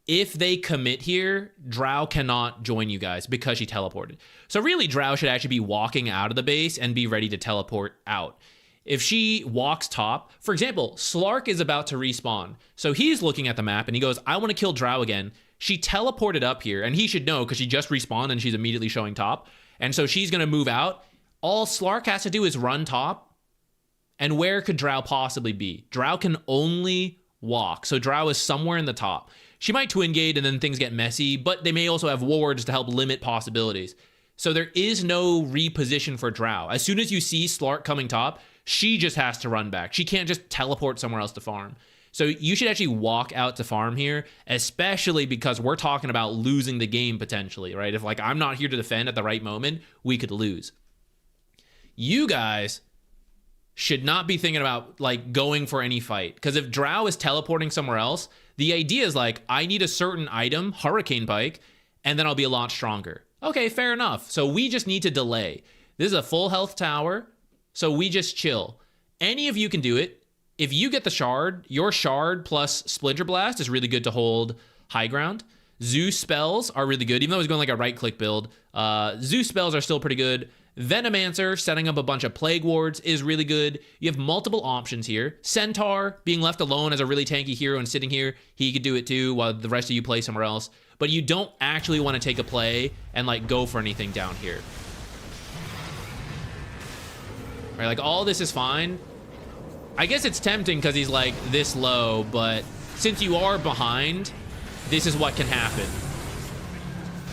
if they commit here, Drow cannot join you guys because she teleported. So really, Drow should actually be walking out of the base and be ready to teleport out. If she walks top, for example, Slark is about to respawn. So he's looking at the map and he goes, I want to kill Drow again. She teleported up here and he should know because she just respawned and she's immediately showing top. And so she's going to move out. All Slark has to do is run top. And where could Drow possibly be? Drow can only walk. So Drow is somewhere in the top. She might twin gate and then things get messy, but they may also have wards to help limit possibilities. So there is no reposition for Drow. As soon as you see Slark coming top, she just has to run back. She can't just teleport somewhere else to farm. So you should actually walk out to farm here, especially because we're talking about losing the game potentially, right? If like I'm not here to defend at the right moment, we could lose. You guys should not be thinking about like going for any fight, because if Drow is teleporting somewhere else, the idea is like, I need a certain item, Hurricane Pike, and then I'll be a lot stronger. Okay, fair enough. So we just need to delay. This is a full health tower, so we just chill. Any of you can do it. If you get the shard, your shard plus Splinter Blast is really good to hold high ground. Zeus spells are really good, even though he's going like a right-click build. Zeus spells are still pretty good. Venomancer, setting up a bunch of Plague Wards is really good. You have multiple options here. Centaur, being left alone as a really tanky hero and sitting here, he could do it too while the rest of you play somewhere else. But you don't actually want to take a play and like go for anything down here. Right, like all this is fine. I guess it's tempting because he's like this low, but since you are behind, this is what can happen.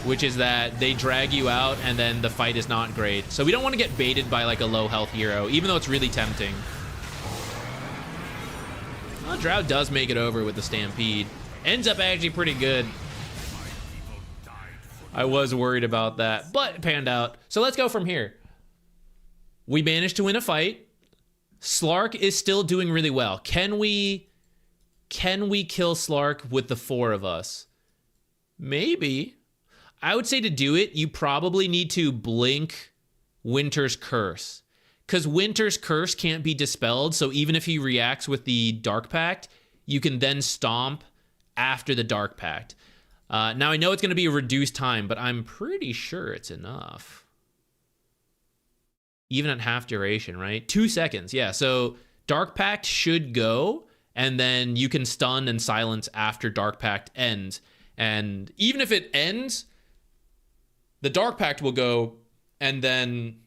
Which is that they drag you out and then the fight is not great. So we don't want to get baited by like a low health hero, even though it's really tempting. Well, Drow does make it over with the Stampede. Ends up actually pretty good. I was worried about that, but it panned out. So let's go from here. We managed to win a fight. Slark is still doing really well. Can we kill Slark with the 4 of us? Maybe. I would say to do it, you probably need to blink Winter's Curse. Because Winter's Curse can't be dispelled, so even if he reacts with the Dark Pact, you can then stomp after the Dark Pact. Now, I know it's going to be a reduced time, but I'm pretty sure it's enough. Even at half duration, right? 2 seconds, yeah. So Dark Pact should go, and then you can stun and silence after Dark Pact ends. And even if it ends, the Dark Pact will go, and then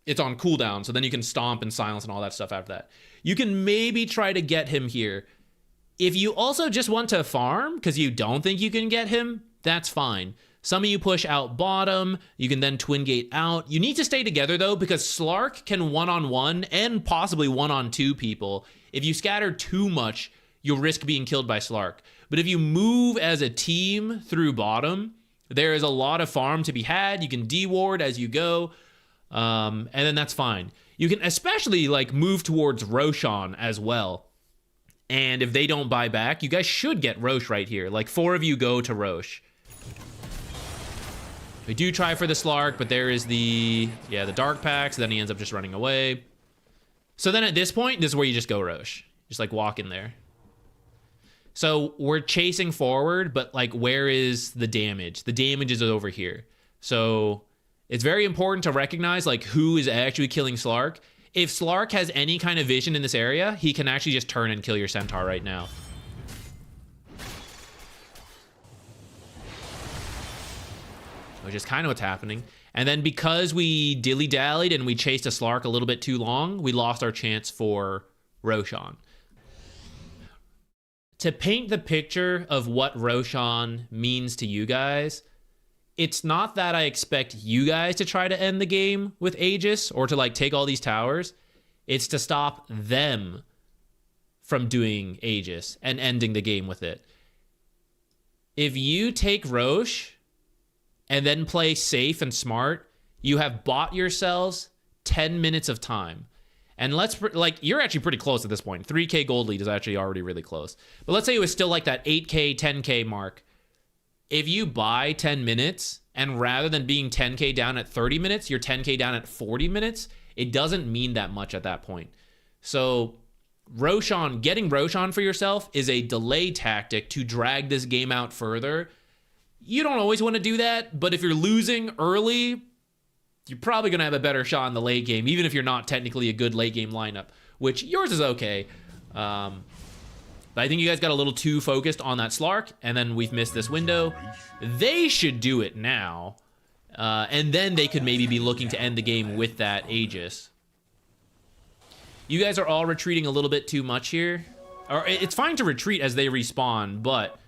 it's on cooldown. So then you can stomp and silence and all that stuff after that. You can maybe try to get him here. If you also just want to farm, because you don't think you can get him, that's fine. Some of you push out bottom. You can then twin gate out. You need to stay together, though, because Slark can one-on-one and possibly one-on-2 people. If you scatter too much, you'll risk being killed by Slark. But if you move as a team through bottom, there is a lot of farm to be had. You can deward as you go, and then that's fine. You can especially like move towards Roshan as well. And if they don't buy back, you guys should get Rosh right here. Like 4 of you go to Rosh. We do try for the Slark, but there is the Dark Pact, so then he ends up just running away. So then at this point, this is where you just go Rosh. Just like walk in there. So we're chasing forward, but like where is the damage? The damage is over here. So it's very important to recognize like who is actually killing Slark. If Slark has any kind of vision in this area, he can actually just turn and kill your Centaur right now. Which is kind of what's happening. And then because we dilly-dallied and we chased a Slark a little bit too long, we lost our chance for Roshan. To paint the picture of what Roshan means to you guys, it's not that I expect you guys to try to end the game with Aegis or to like take all these towers. It's to stop them from doing Aegis and ending the game with it. If you take Rosh and then play safe and smart, you have bought yourselves 10 minutes of time. And you're actually pretty close at this point. 3K gold lead is actually already really close. But let's say it was still like that 8K, 10K mark. If you buy 10 minutes, and rather than being 10K down at 30 minutes, you're 10K down at 40 minutes, it doesn't mean that much at that point. So Roshan, getting Roshan for yourself is a delay tactic to drag this game out further. You don't always want to do that, but if you're losing early, you're probably going to have a better shot in the late game, even if you're not technically a good late game lineup, which yours is okay. But I think you guys got a little too focused on that Slark, and then we've missed this window. They should do it now, and then they could maybe be looking to end the game with that Aegis. You guys are all retreating a little bit too much here. Or it's fine to retreat as they respawn, but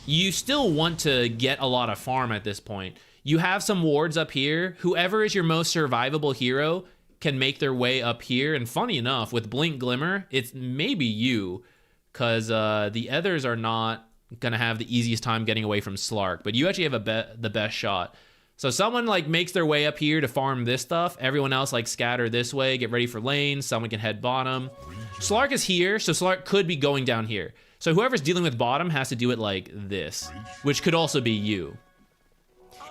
you still want to get a lot of farm at this point. You have some wards up here. Whoever is your most survivable hero can make their way up here. And funny enough, with Blink Glimmer, it's maybe you, because the others are not going to have the easiest time getting away from Slark. But you actually have the best shot. So someone like makes their way up here to farm this stuff. Everyone else like scatter this way, get ready for lanes. Someone can head bottom. Slark is here, so Slark could be going down here. So whoever's dealing with bottom has to do it like this, which could also be you.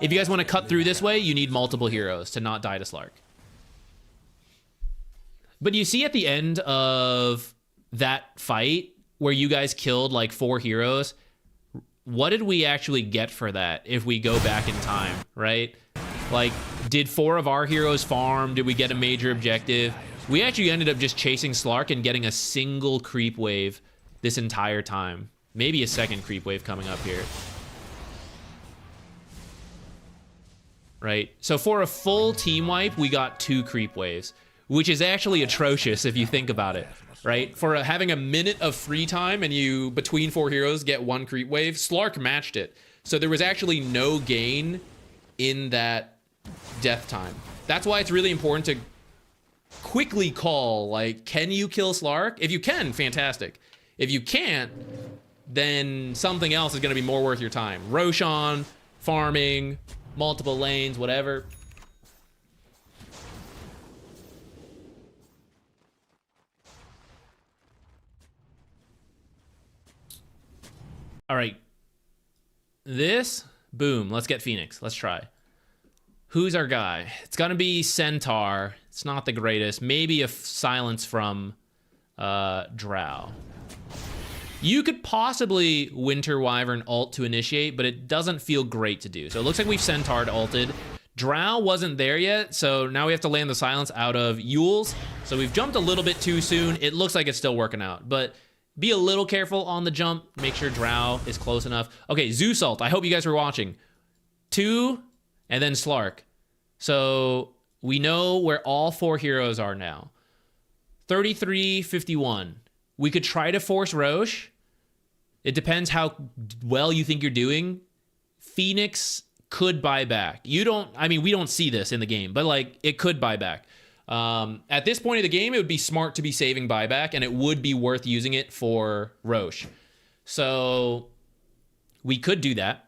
If you guys want to cut through this way, you need multiple heroes to not die to Slark. But you see at the end of that fight where you guys killed like 4 heroes, what did we actually get for that if we go back in time, right? Like, did 4 of our heroes farm? Did we get a major objective? We actually ended up just chasing Slark and getting a single creep wave this entire time. Maybe a second creep wave coming up here. Right? So for a full team wipe, we got 2 creep waves, which is actually atrocious if you think about it, right? For having a minute of free time and you, between 4 heroes, get 1 creep wave, Slark matched it. So there was actually no gain in that death time. That's why it's really important to quickly call, like, can you kill Slark? If you can, fantastic. If you can't, then something else is going to be more worth your time. Roshan, farming, multiple lanes, whatever. All right. This, boom, let's get Phoenix. Let's try. Who's our guy? It's going to be Centaur. It's not the greatest. Maybe a silence from Drow. You could possibly Winter Wyvern ult to initiate, but it doesn't feel great to do. So it looks like we've Centaur'd ulted. Drow wasn't there yet, so now we have to land the silence out of Yule's. So we've jumped a little bit too soon. It looks like it's still working out, but be a little careful on the jump. Make sure Drow is close enough. Okay, Zeus ult. I hope you guys were watching. 2, and then Slark. So we know where all 4 heroes are now. 33-51. We could try to force Roche. It depends how well you think you're doing. Phoenix could buy back. We don't see this in the game, but like it could buy back. At this point of the game, it would be smart to be saving buyback, and it would be worth using it for Roche. So we could do that.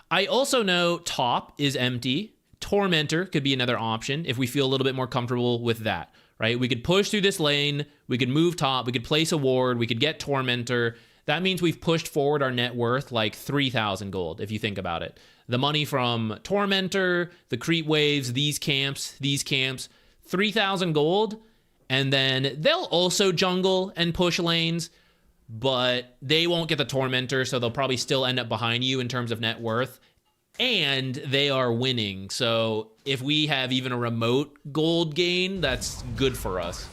I also know top is empty. Tormentor could be another option if we feel a little bit more comfortable with that, right? We could push through this lane. We could move top. We could place a ward. We could get Tormentor. That means we've pushed forward our net worth like 3,000 gold, if you think about it. The money from Tormentor, the creep waves, these camps, 3,000 gold. And then they'll also jungle and push lanes, but they won't get the Tormentor, so they'll probably still end up behind you in terms of net worth. And they are winning. So if we have even a remote gold gain, that's good for us.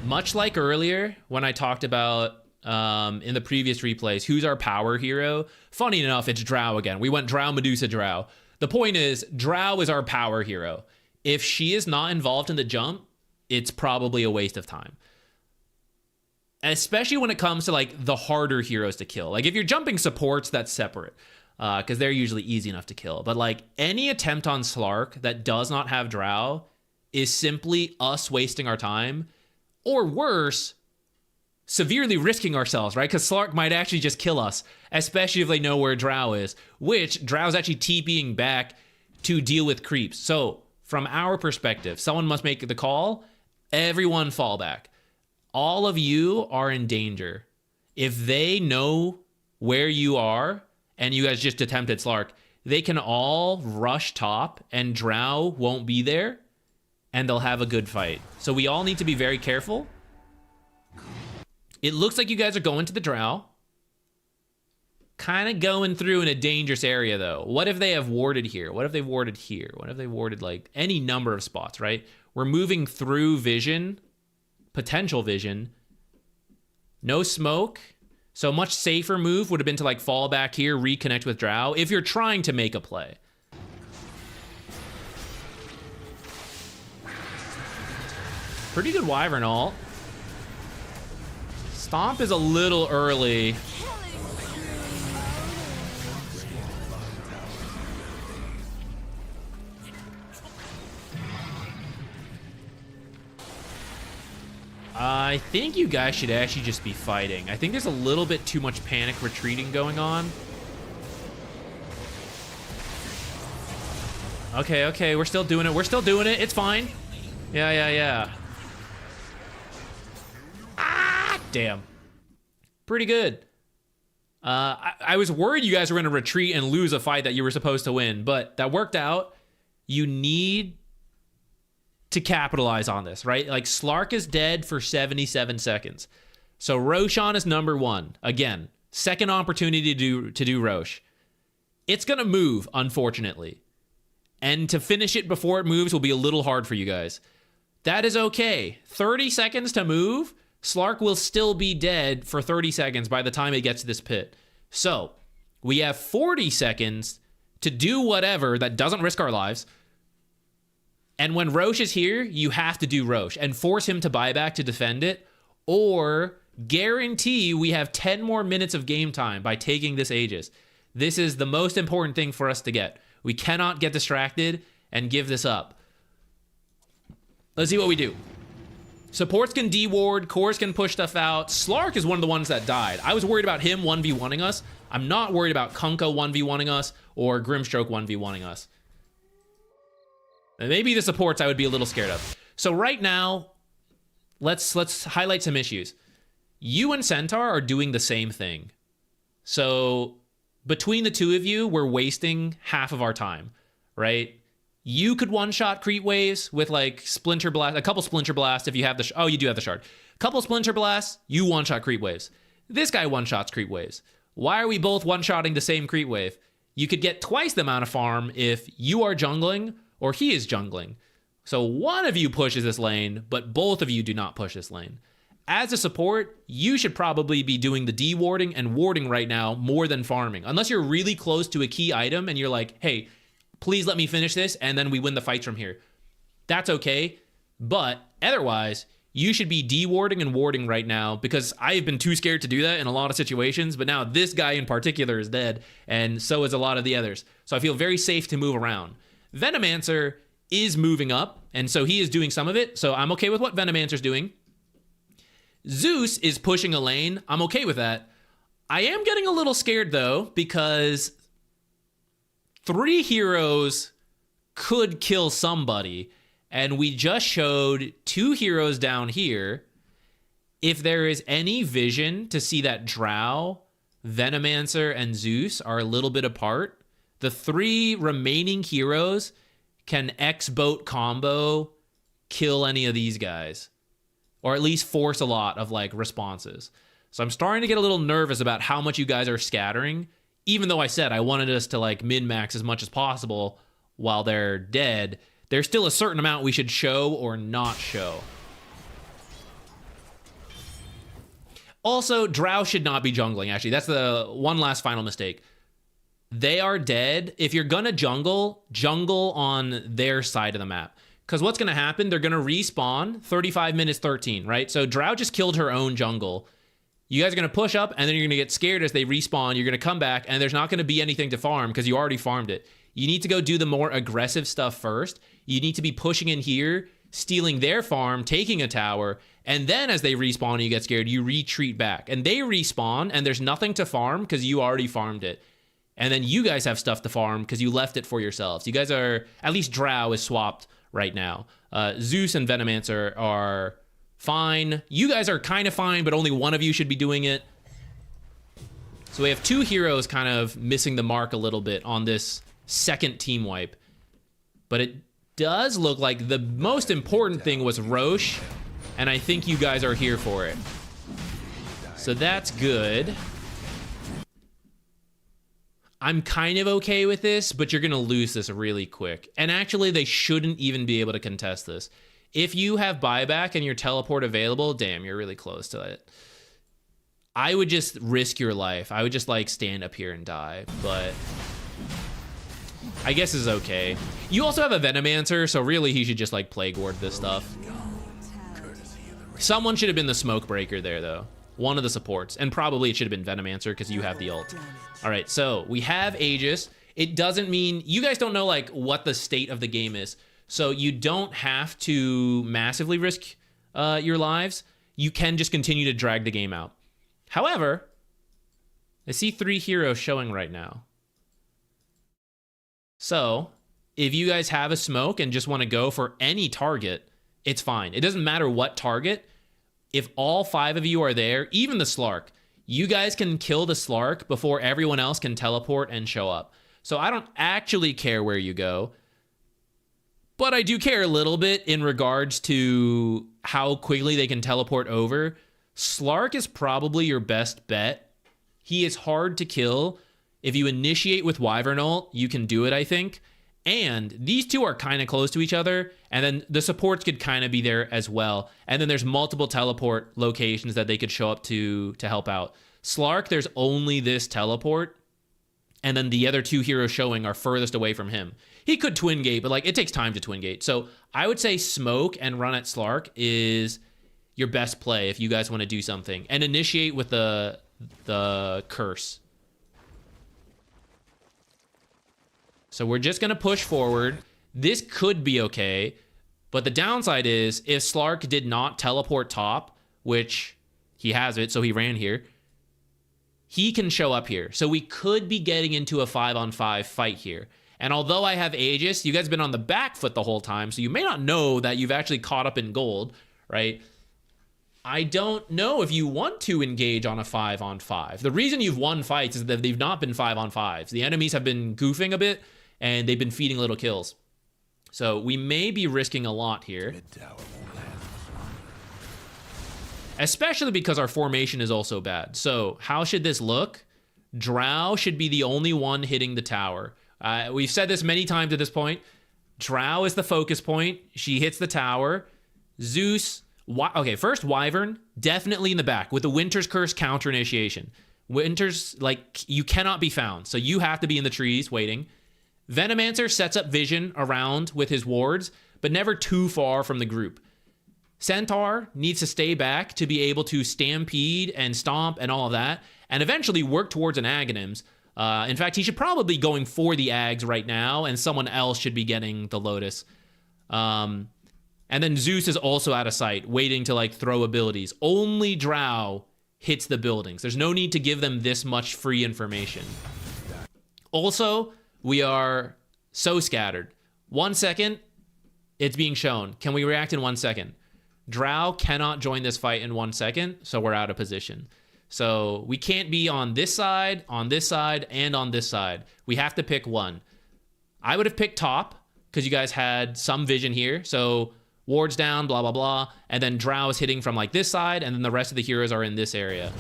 Much like earlier when I talked about in the previous replays, who's our power hero? Funny enough, it's Drow again. We went Drow, Medusa, Drow. The point is, Drow is our power hero. If she is not involved in the jump, it's probably a waste of time. Especially when it comes to like the harder heroes to kill. Like if you're jumping supports, that's separate. Because they're usually easy enough to kill. But like any attempt on Slark that does not have Drow is simply us wasting our time. Or worse, severely risking ourselves, right? Because Slark might actually just kill us, especially if they know where Drow is, which Drow's actually TPing back to deal with creeps. So from our perspective, someone must make the call. Everyone fall back. All of you are in danger. If they know where you are and you guys just attempted Slark, they can all rush top and Drow won't be there. And they'll have a good fight. So we all need to be very careful. It looks like you guys are going to the Drow. Kind of going through in a dangerous area, though. What if they have warded here? What if they warded here? What if they warded, like, any number of spots, right? We're moving through vision. Potential vision. No smoke. So much safer move would have been to, like, fall back here, reconnect with Drow, if you're trying to make a play. Pretty good Wyvern ult. Stomp is a little early. I think you guys should actually just be fighting. I think there's a little bit too much panic retreating going on. Okay, we're still doing it. It's fine. Yeah. Ah, damn. Pretty good. I was worried you guys were going to retreat and lose a fight that you were supposed to win, but that worked out. You need to capitalize on this, right? Like, Slark is dead for 77 seconds. So Roshan is number 1. Again, second opportunity to do Roche. It's going to move, unfortunately. And to finish it before it moves will be a little hard for you guys. That is okay. 30 seconds to move. Slark will still be dead for 30 seconds by the time it gets to this pit. So we have 40 seconds to do whatever that doesn't risk our lives. And when Roche is here, you have to do Roche and force him to buy back to defend it, or guarantee we have 10 more minutes of game time by taking this Aegis. This is the most important thing for us to get. We cannot get distracted and give this up. Let's see what we do. Supports can deward, cores can push stuff out. Slark is one of the ones that died. I was worried about him 1v1ing us. I'm not worried about Kunkka 1v1ing us or Grimstroke 1v1ing us. And maybe the supports I would be a little scared of. So right now, let's highlight some issues. You and Centaur are doing the same thing. So between the two of you, we're wasting half of our time, right? You could one-shot creep waves with like Splinter Blast, a couple Splinter Blasts if you have the... oh, you do have the shard. Couple Splinter Blasts, you one-shot creep waves. This guy one-shots creep waves. Why are we both one-shotting the same creep wave? You could get twice the amount of farm if you are jungling or he is jungling. So one of you pushes this lane, but both of you do not push this lane. As a support, you should probably be doing the dewarding and warding right now more than farming. Unless you're really close to a key item and you're like, hey, please let me finish this and then we win the fights from here. That's okay. But otherwise, you should be dewarding and warding right now, because I've been too scared to do that in a lot of situations. But now this guy in particular is dead, and so is a lot of the others. So I feel very safe to move around. Venomancer is moving up, and so he is doing some of it. So I'm okay with what Venomancer's doing. Zeus is pushing a lane. I'm okay with that. I am getting a little scared, though, because 3 heroes could kill somebody, and we just showed 2 heroes down here. If there is any vision to see that Drow, Venomancer, and Zeus are a little bit apart, the 3 remaining heroes can X-Boat combo kill any of these guys, or at least force a lot of like responses. So I'm starting to get a little nervous about how much you guys are scattering, even though I said I wanted us to like min-max as much as possible while they're dead. There's still a certain amount we should show or not show. Also, Drow should not be jungling, actually. That's the one last final mistake. They are dead. If you're gonna jungle on their side of the map. Because what's gonna happen, they're gonna respawn 35 minutes 13, right? So Drow just killed her own jungle. You guys are gonna push up, and then you're gonna get scared as they respawn. You're gonna come back, and there's not gonna be anything to farm because you already farmed it. You need to go do the more aggressive stuff first. You need to be pushing in here, stealing their farm, taking a tower, and then as they respawn and you get scared, you retreat back. And they respawn, and there's nothing to farm because you already farmed it. And then you guys have stuff to farm because you left it for yourselves. You guys are, at least Drow is swapped right now. Zeus and Venomancer are fine. You guys are kind of fine, but only one of you should be doing it. So we have 2 heroes kind of missing the mark a little bit on this second team wipe. But it does look like the most important thing was Roche, and I think you guys are here for it. So that's good. I'm kind of okay with this, but you're going to lose this really quick. And actually, they shouldn't even be able to contest this. If you have buyback and your teleport available, damn, you're really close to it. I would just risk your life. I would just, like, stand up here and die. But I guess it's okay. You also have a Venomancer, so really he should just, like, Plague Ward this stuff. Someone should have been the Smoke Breaker there, though. One of the supports. And probably it should have been Venomancer because you have the ult. All right, so we have Aegis. It doesn't mean... you guys don't know, like, what the state of the game is. So you don't have to massively risk your lives. You can just continue to drag the game out. However, I see 3 heroes showing right now. So if you guys have a smoke and just want to go for any target, it's fine. It doesn't matter what target. If all 5 of you are there, even the Slark, you guys can kill the Slark before everyone else can teleport and show up. So I don't actually care where you go, but I do care a little bit in regards to how quickly they can teleport over. Slark is probably your best bet. He is hard to kill. If you initiate with Wyvern ult, you can do it, I think. And these two are kind of close to each other, and then the supports could kind of be there as well. And then there's multiple teleport locations that they could show up to help out. Slark, there's only this teleport, and then the other two heroes showing are furthest away from him. He could twin gate, but like it takes time to twin gate. So I would say smoke and run at Slark is your best play if you guys want to do something. And initiate with the curse. So we're just going to push forward. This could be okay, but the downside is if Slark did not teleport top, which he has it, so he ran here, he can show up here. So we could be getting into a 5-on-5 fight here. And although I have Aegis, you guys have been on the back foot the whole time, so you may not know that you've actually caught up in gold, right? I don't know if you want to engage on a 5-on-5. The reason you've won fights is that they've not been 5-on-5s. The enemies have been goofing a bit, and they've been feeding little kills. So we may be risking a lot here. Especially because our formation is also bad. So how should this look? Drow should be the only one hitting the tower. We've said this many times at this point. Drow is the focus point. She hits the tower. Zeus... Okay, first Wyvern, definitely in the back with the Winter's Curse counter initiation. Winter's, like, you cannot be found. So you have to be in the trees waiting. Venomancer sets up vision around with his wards, but never too far from the group. Centaur needs to stay back to be able to stampede and stomp and all of that, and eventually work towards an Aghanims. In fact, he should probably be going for the Ags right now, and someone else should be getting the Lotus. And then Zeus is also out of sight, waiting to like throw abilities. Only Drow hits the buildings. There's no need to give them this much free information. Also, we are so scattered. 1 second, it's being shown. Can we react in 1 second? Drow cannot join this fight in 1 second, so we're out of position. So we can't be on this side, and on this side. We have to pick one. I would have picked top, because you guys had some vision here. So wards down, blah, blah, blah. And then Drow is hitting from like this side, and then the rest of the heroes are in this area.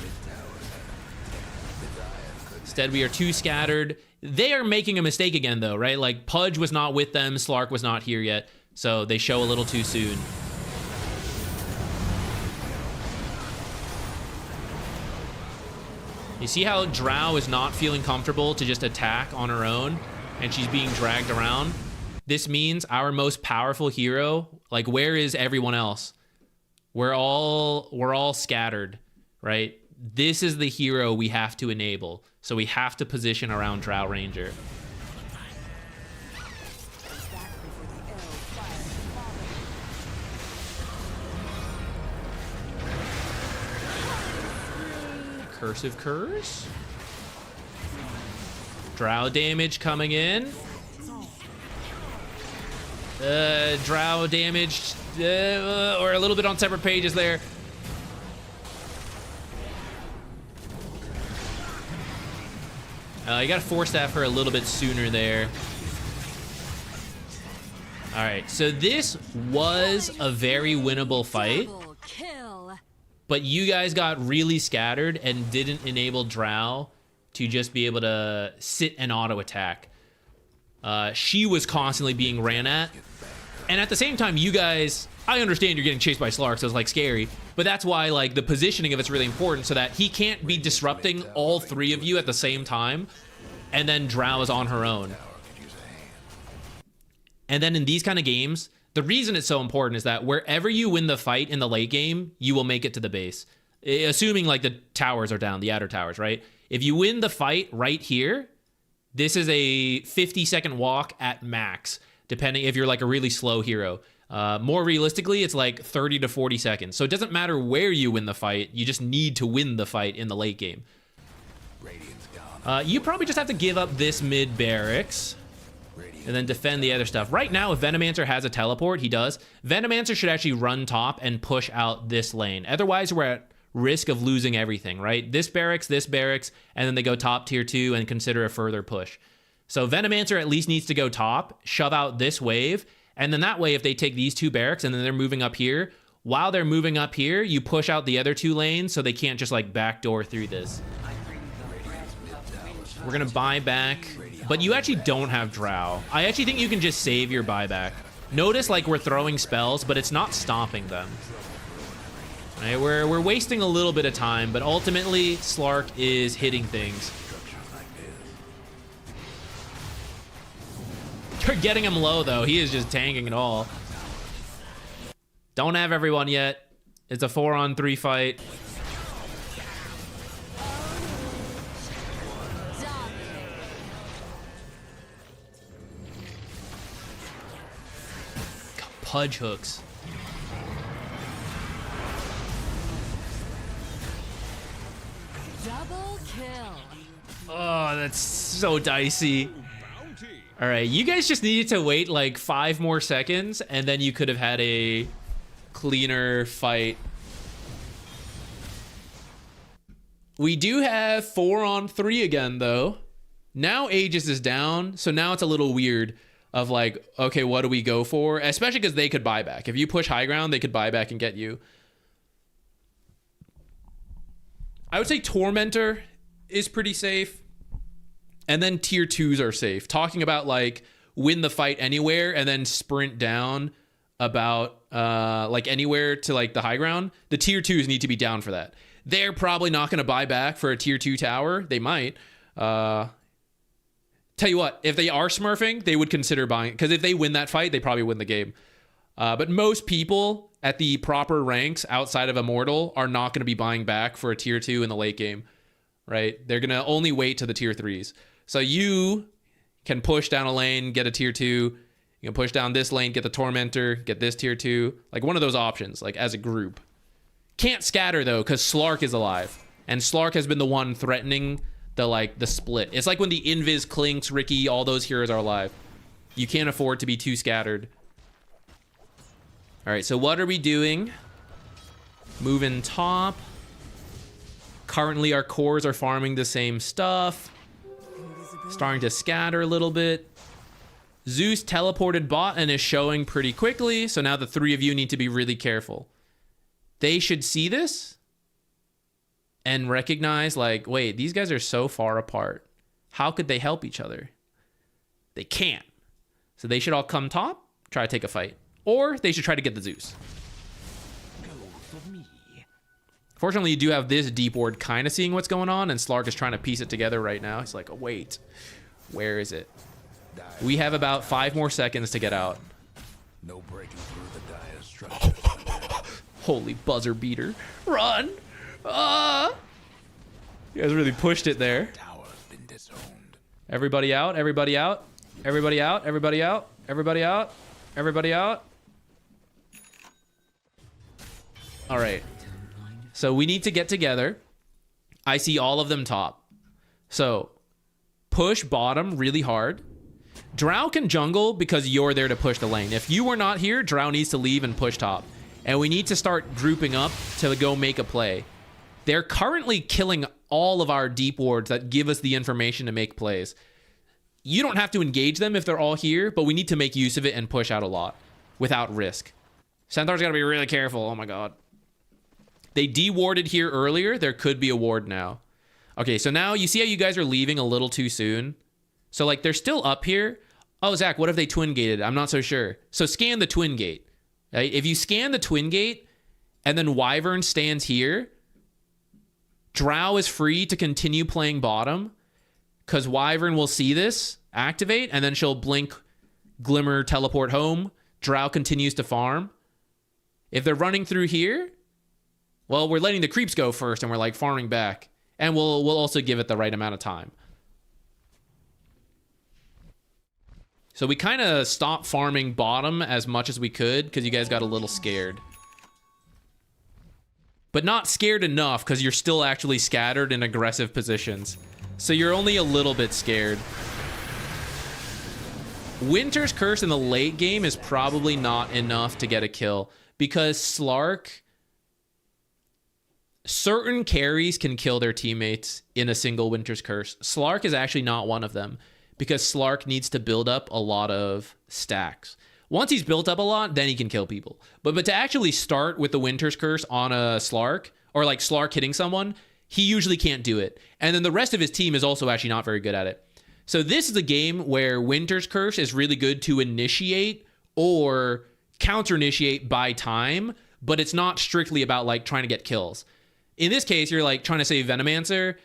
Instead, we are too scattered. They are making a mistake again, though, right? Like, Pudge was not with them. Slark was not here yet. So they show a little too soon. You see how Drow is not feeling comfortable to just attack on her own, and she's being dragged around? This means our most powerful hero, like, where is everyone else? We're all scattered, right? This is the hero we have to enable. So we have to position around Drow Ranger. Cursive Curse. Drow damage coming in. Drow damage, or a little bit on separate pages there. You gotta force staff her a little bit sooner there. All right, so this was a very winnable fight, but you guys got really scattered and didn't enable Drow to just be able to sit and auto attack. She was constantly being ran at, and at the same time, you guys, I understand you're getting chased by Slark, so it's like scary, but that's why like the positioning of it's really important, so that he can't be disrupting all three of you at the same time, and then Drow is on her own. And then in these kind of games, the reason it's so important is that wherever you win the fight in the late game, you will make it to the base, assuming like the towers are down, the outer towers, right? If you win the fight right here, this is a 50-second walk at max, depending if you're like a really slow hero. More realistically, it's like 30 to 40 seconds. So it doesn't matter where you win the fight. You just need to win the fight in the late game. You probably just have to give up this mid barracks and then defend the other stuff. Right now, if Venomancer has a teleport, he does. Venomancer should actually run top and push out this lane. Otherwise, we're at risk of losing everything, right? This barracks, and then they go top tier 2 and consider a further push. So Venomancer at least needs to go top, shove out this wave, and then that way, if they take these two barracks and then they're moving up here, while they're moving up here, you push out the other two lanes so they can't just like backdoor through this. We're gonna buy back, but you actually don't have Drow. I actually think you can just save your buyback. Notice like we're throwing spells, but it's not stopping them. Right, we're wasting a little bit of time, but ultimately Slark is hitting things. You're getting him low though. He is just tanking it all. Don't have everyone yet. It's a 4-on-3 fight. Pudge hooks. Double kill. Oh, that's so dicey. All right, you guys just needed to wait like 5 more seconds, and then you could have had a cleaner fight. We do have 4-on-3 again, though. Now Aegis is down, so now it's a little weird of like, okay, what do we go for? Especially because they could buy back. If you push high ground, they could buy back and get you. I would say Tormentor is pretty safe. And then tier 2s are safe. Talking about like win the fight anywhere and then sprint down about like anywhere to like the high ground. The tier 2s need to be down for that. They're probably not going to buy back for a tier 2 tower. They might. Tell you what, if they are smurfing, they would consider buying. Because if they win that fight, they probably win the game. But most people at the proper ranks outside of Immortal are not going to be buying back for a tier 2 in the late game. Right? They're going to only wait to the tier 3s. So you can push down a lane, get a tier 2. You can push down this lane, get the Tormentor, get this tier 2. Like one of those options, like as a group. Can't scatter though, because Slark is alive. And Slark has been the one threatening the split. It's like when the Invis, Clinks, Ricky, all those heroes are alive. You can't afford to be too scattered. All right, so what are we doing? Moving top. Currently our cores are farming the same stuff. Starting to scatter a little bit. Zeus teleported bot and is showing pretty quickly, so now the 3 of you need to be really careful. They should see this and recognize like, wait, these guys are so far apart. How could they help each other? They can't. So they should all come top, try to take a fight. Or they should try to get the Zeus. Fortunately, you do have this deep ward kind of seeing what's going on, and Slark is trying to piece it together right now. He's like, oh, wait, where is it? We have about 5 more seconds to get out. No breaking through the dire structure. Holy buzzer beater. Run! You guys really pushed it there. Tower's been disowned. Everybody out, everybody out, everybody out, everybody out, everybody out, everybody out. All right. So we need to get together. I see all of them top. So push bottom really hard. Drow can jungle because you're there to push the lane. If you were not here, Drow needs to leave and push top. And we need to start grouping up to go make a play. They're currently killing all of our deep wards that give us the information to make plays. You don't have to engage them if they're all here, but we need to make use of it and push out a lot without risk. Centaur's got to be really careful. Oh my god. They de-warded here earlier. There could be a ward now. Okay, so now you see how you guys are leaving a little too soon? So like they're still up here. Oh, Zach, what if they twin gated? I'm not so sure. So scan the twin gate. Right? If you scan the twin gate and then Wyvern stands here, Drow is free to continue playing bottom because Wyvern will see this, activate, and then she'll blink, glimmer, teleport home. Drow continues to farm. If they're running through here, well, we're letting the creeps go first and we're like farming back. And we'll also give it the right amount of time. So we kind of stopped farming bottom as much as we could because you guys got a little scared. But not scared enough because you're still actually scattered in aggressive positions. So you're only a little bit scared. Winter's Curse in the late game is probably not enough to get a kill because Slark... Certain carries can kill their teammates in a single Winter's Curse. Slark is actually not one of them because Slark needs to build up a lot of stacks. Once he's built up a lot, then he can kill people. But to actually start with the Winter's Curse on a Slark, or like Slark hitting someone, he usually can't do it. And then the rest of his team is also actually not very good at it. So this is a game where Winter's Curse is really good to initiate or counter-initiate by time, but it's not strictly about like trying to get kills. In this case, you're like trying to save Venomancer,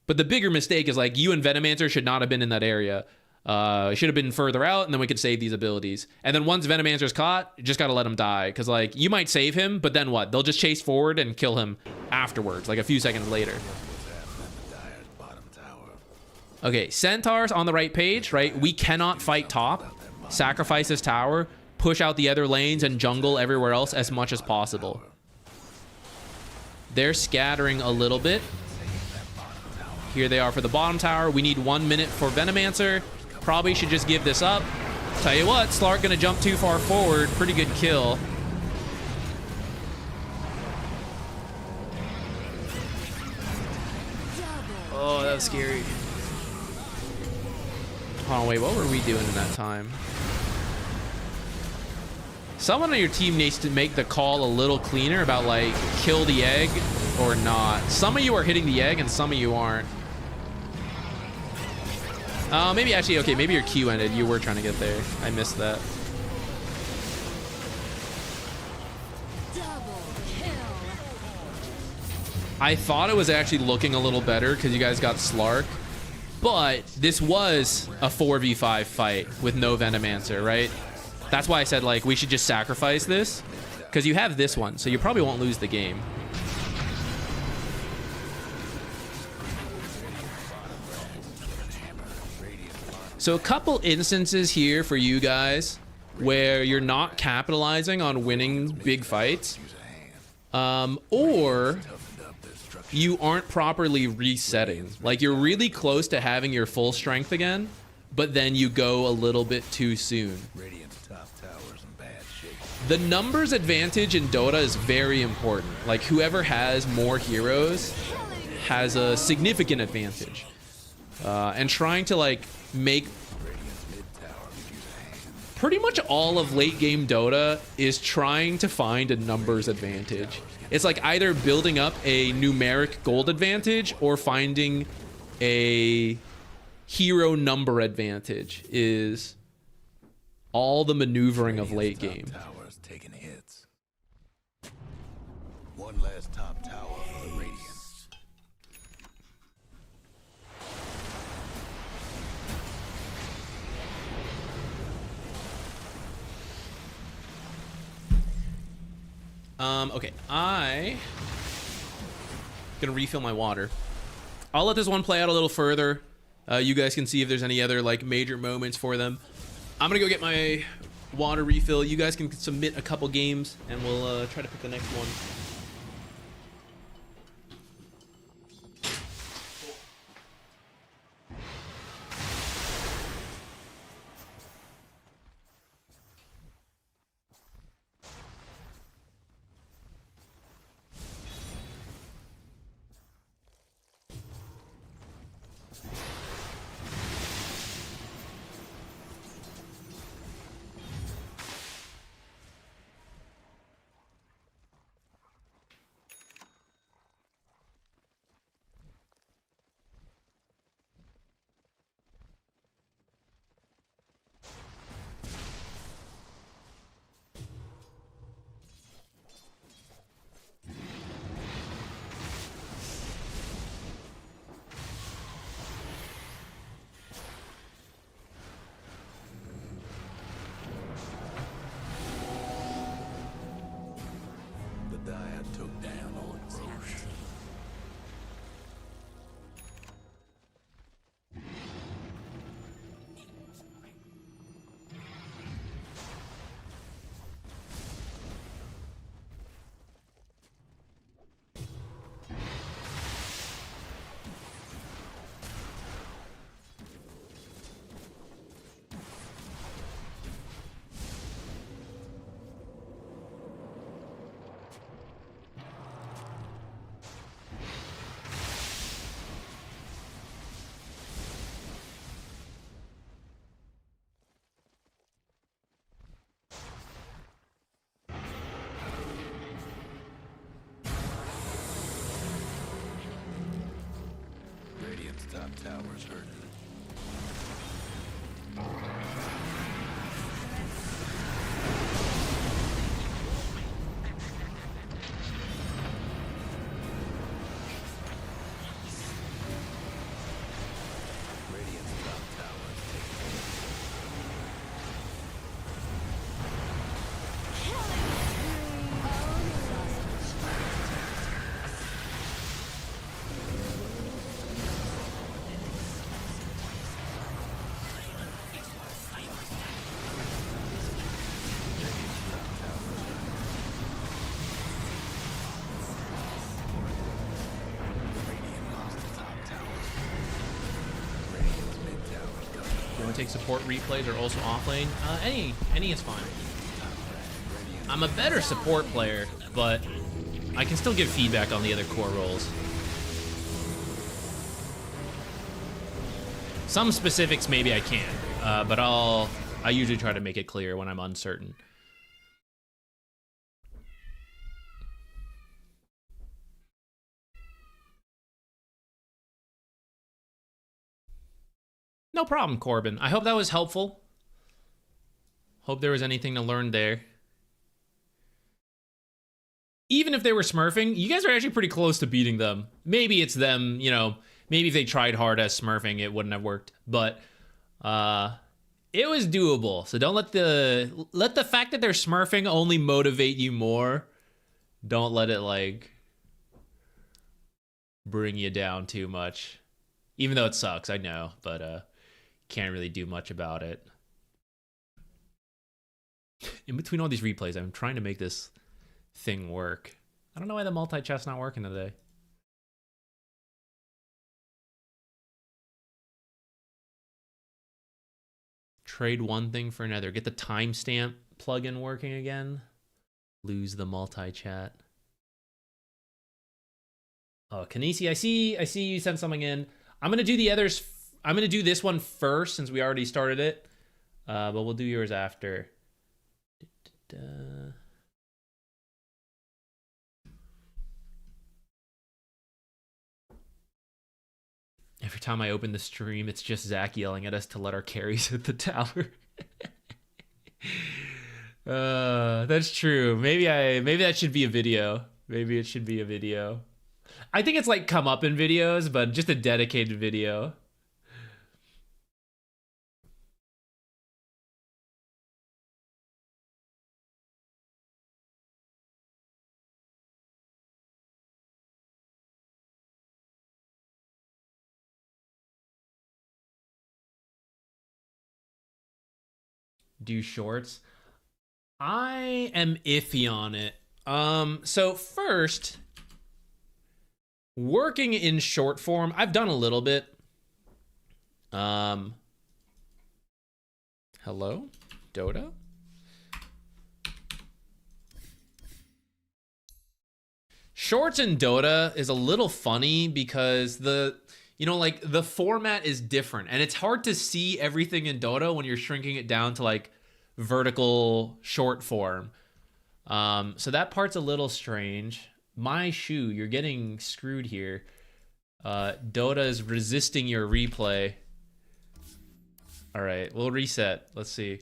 but the bigger mistake is like you and Venomancer should not have been in that area. It should have been further out, and then we could save these abilities. And then once Venomancer's caught, you just gotta let him die, because like you might save him, but then what? They'll just chase forward and kill him afterwards, like a few seconds later. Okay, Centaur's on the right page, right? We cannot fight top, sacrifice this tower, push out the other lanes, and jungle everywhere else as much as possible. They're scattering a little bit. Here they are for the bottom tower. We need 1 minute for Venomancer. Probably should just give this up. Tell you what, Slark gonna jump too far forward. Pretty good kill. Oh, that was scary. Hold on, wait, what were we doing in that time? Someone on your team needs to make the call a little cleaner about like kill the egg or not. Some of you are hitting the egg and some of you aren't. Maybe actually, okay, maybe your Q ended. You were trying to get there. I missed that. I thought it was actually looking a little better because you guys got Slark, but this was a 4v5 fight with no Venomancer, right? That's why I said like we should just sacrifice this because you have this one, so you probably won't lose the game. So a couple instances here for you guys where you're not capitalizing on winning big fights, or you aren't properly resetting. Like you're really close to having your full strength again, but then you go a little bit too soon. The numbers advantage in Dota is very important. Like whoever has more heroes has a significant advantage. And trying to like make pretty much all of late game Dota is trying to find a numbers advantage. It's like either building up a numeric gold advantage or finding a hero number advantage is all the maneuvering of late game. Taking hits. One last top tower for the Radiant. Okay, I gonna refill my water. I'll let this one play out a little further. You guys can see if there's any other like major moments for them. I'm gonna go get my water refill. You guys can submit a couple games and we'll try to pick the next one. tower's hurting. Radiant's top tower is You want to take support replays or also offlane? Any is fine. I'm a better support player, but I can still give feedback on the other core roles. Some specifics maybe I can't, but I usually try to make it clear when I'm uncertain. No problem, Corbin. I hope that was helpful. Hope there was anything to learn there. Even if they were smurfing, you guys are actually pretty close to beating them. Maybe it's them, you know, maybe if they tried hard as smurfing, it wouldn't have worked. But it was doable. So don't let the fact that they're smurfing only motivate you more. Don't let it, like, bring you down too much. Even though it sucks, I know, but can't really do much about it. In between all these replays, I'm trying to make this thing work. I don't know why the multi-chat's not working today. Trade one thing for another. Get the timestamp plugin working again. Lose the multi-chat. Oh, Kanisi, I see you sent something in. I'm gonna do the others. I'm gonna do this one first since we already started it. But we'll do yours after. Every time I open the stream, it's just Zach yelling at us to let our carries hit the tower. That's true. Maybe that should be a video. Maybe it should be a video. I think it's like come up in videos, but just a dedicated video. Do shorts. I am iffy on it. So first, working in short form, I've done a little bit. Hello, Dota? Shorts in Dota is a little funny because the format is different and it's hard to see everything in Dota when you're shrinking it down to like vertical short form. So that part's a little strange. My shoe, you're getting screwed here. Dota is resisting your replay. All right, we'll reset. Let's see.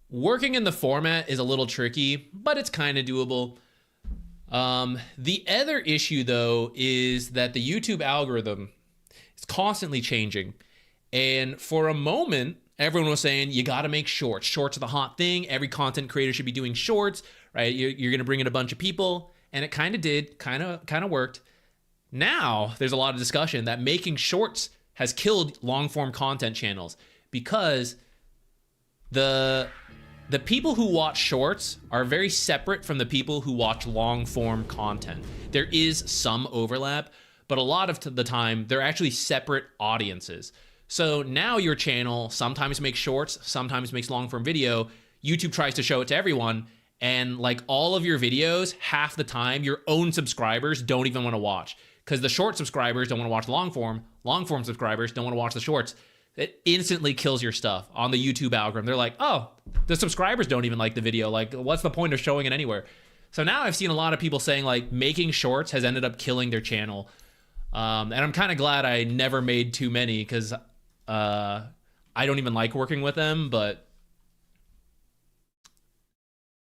Working in the format is a little tricky, but it's kind of doable. The other issue, though, is that the YouTube algorithm is constantly changing. And for a moment, everyone was saying, you got to make shorts. Shorts are the hot thing. Every content creator should be doing shorts, right? You're going to bring in a bunch of people. And it kind of did, kind of worked. Now, there's a lot of discussion that making shorts has killed long-form content channels because the people who watch shorts are very separate from the people who watch long-form content. There is some overlap, but a lot of the time, they're actually separate audiences. So now your channel sometimes makes shorts, sometimes makes long-form video. YouTube tries to show it to everyone, and like all of your videos, half the time, your own subscribers don't even want to watch because the short subscribers don't want to watch long-form subscribers don't want to watch the shorts. It instantly kills your stuff on the YouTube algorithm. They're like, oh, the subscribers don't even like the video. Like, what's the point of showing it anywhere? So now I've seen a lot of people saying like making shorts has ended up killing their channel. And I'm kind of glad I never made too many because I don't even like working with them, but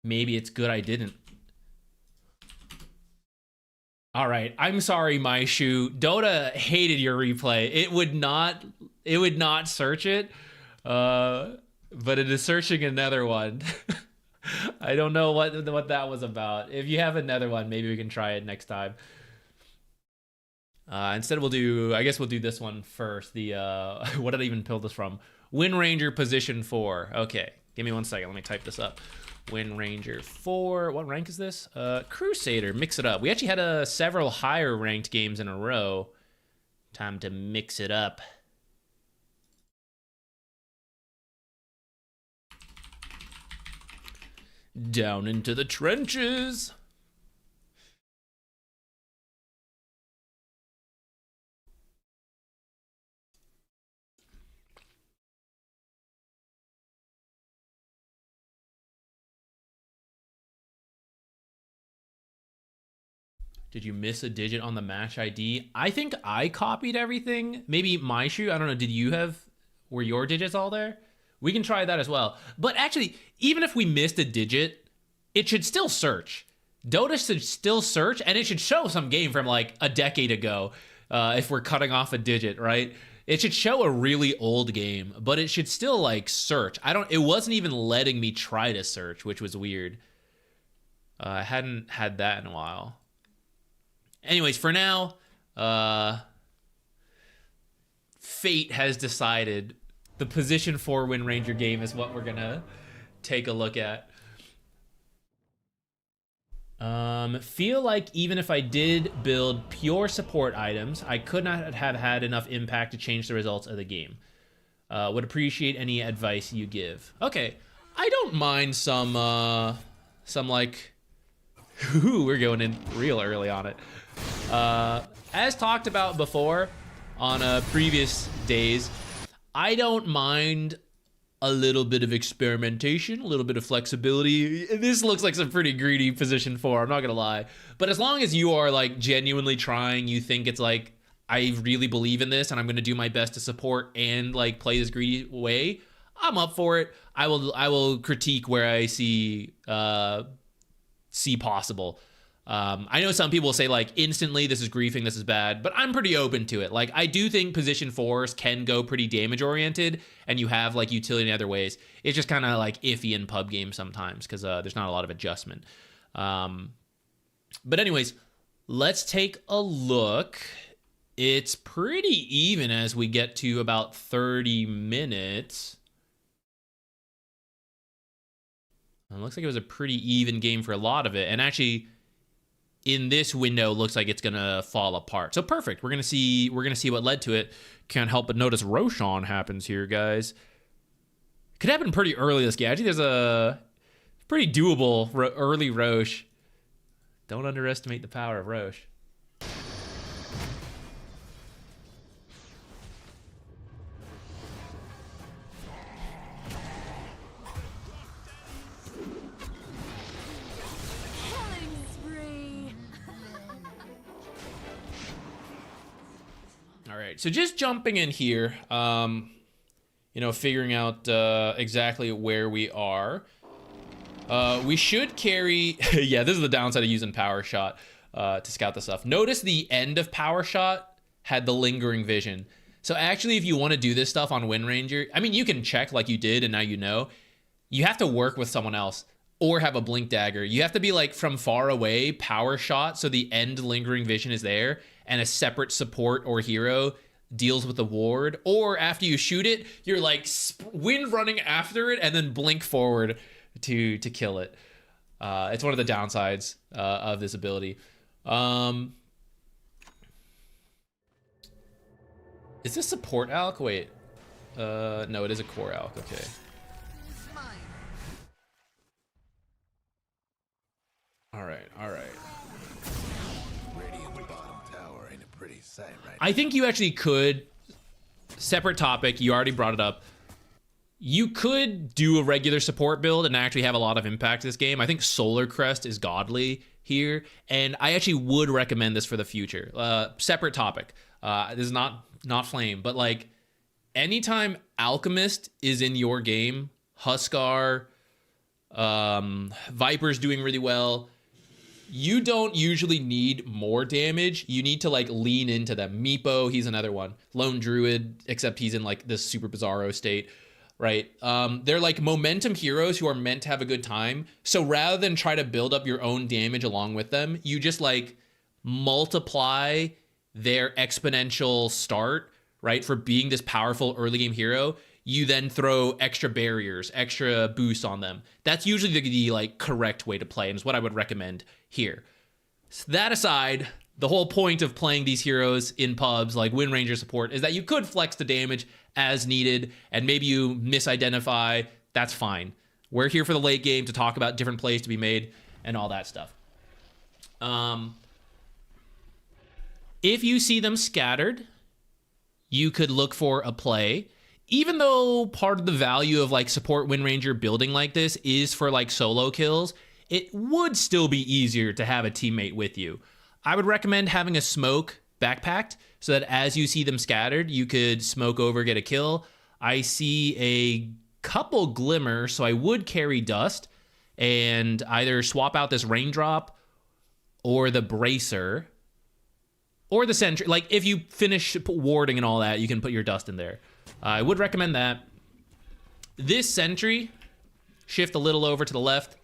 maybe it's good I didn't. All right, I'm sorry, my shoe. Dota hated your replay. It would not search it, but it is searching another one. I don't know what that was about. If you have another one, maybe we can try it next time. Instead, I guess we'll do this one first. The what did I even pull this from? Windranger position 4. Okay, give me 1 second. Let me type this up. Windranger 4. What rank is this? Crusader. Mix it up. We actually had several higher ranked games in a row. Time to mix it up. Down into the trenches. Did you miss a digit on the match ID? I think I copied everything. Maybe my shoe. I don't know. Were your digits all there? We can try that as well. But actually, even if we missed a digit, it should still search. Dota should still search, and it should show some game from like a decade ago if we're cutting off a digit, right? It should show a really old game, but it should still like search. It wasn't even letting me try to search, which was weird. I hadn't had that in a while. Anyways, for now, fate has decided the position 4 Windranger game is what we're gonna take a look at. Feel like even if I did build pure support items, I could not have had enough impact to change the results of the game. Would appreciate any advice you give. Okay, I don't mind some like, we're going in real early on it. As talked about before on previous days, I don't mind a little bit of experimentation, a little bit of flexibility. This looks like some pretty greedy position 4, I'm not gonna lie. But as long as you are like genuinely trying, you think it's like, I really believe in this and I'm gonna do my best to support and like play this greedy way, I'm up for it. I will critique where I see possible. I know some people say like instantly this is griefing, this is bad, but I'm pretty open to it. Like I do think position 4s can go pretty damage oriented and you have like utility in other ways. It's just kind of like iffy in pub games sometimes because there's not a lot of adjustment. But anyways, let's take a look. It's pretty even as we get to about 30 minutes. It looks like it was a pretty even game for a lot of it. And actually, in this window, looks like it's gonna fall apart. So perfect. We're gonna see what led to it. Can't help but notice Roshan happens here, guys. Could happen pretty early this game. Actually, there's a pretty doable early Rosh. Don't underestimate the power of Rosh. All right, so just jumping in here, figuring out exactly where we are. We should carry, yeah, this is the downside of using Power Shot to scout the stuff. Notice the end of Power Shot had the lingering vision. So actually, if you want to do this stuff on Windranger, I mean, you can check like you did and now you know. You have to work with someone else or have a Blink Dagger. You have to be like from far away, Power Shot, so the end lingering vision is there, and a separate support or hero deals with the ward, or after you shoot it, you're like wind running after it and then blink forward to kill it. It's one of the downsides of this ability. Is this support alch? Wait. No, it is a core alch. Okay. All right. Radiant bottom tower ain't a pretty sight, right? I think you actually could, separate topic, you already brought it up. You could do a regular support build and actually have a lot of impact this game. I think Solar Crest is godly here, and I actually would recommend this for the future. Separate topic. This is not flame, but like anytime Alchemist is in your game, Huskar, Viper's doing really well, you don't usually need more damage. You need to like lean into them. Meepo, he's another one. Lone Druid, except he's in like this super bizarro state, right? They're like momentum heroes who are meant to have a good time. So rather than try to build up your own damage along with them, you just like multiply their exponential start, right? For being this powerful early game hero. You then throw extra barriers, extra boosts on them. That's usually the like correct way to play, and is what I would recommend here. So that aside, the whole point of playing these heroes in pubs like Windranger support is that you could flex the damage as needed, and maybe you misidentify. That's fine. We're here for the late game to talk about different plays to be made and all that stuff. If you see them scattered, you could look for a play. Even though part of the value of like support Windranger building like this is for like solo kills, it would still be easier to have a teammate with you. I would recommend having a smoke backpacked so that as you see them scattered, you could smoke over, get a kill. I see a couple glimmer, so I would carry dust and either swap out this raindrop or the bracer or the sentry. Like if you finish warding and all that, you can put your dust in there. I would recommend that. This sentry, shift a little over to the left.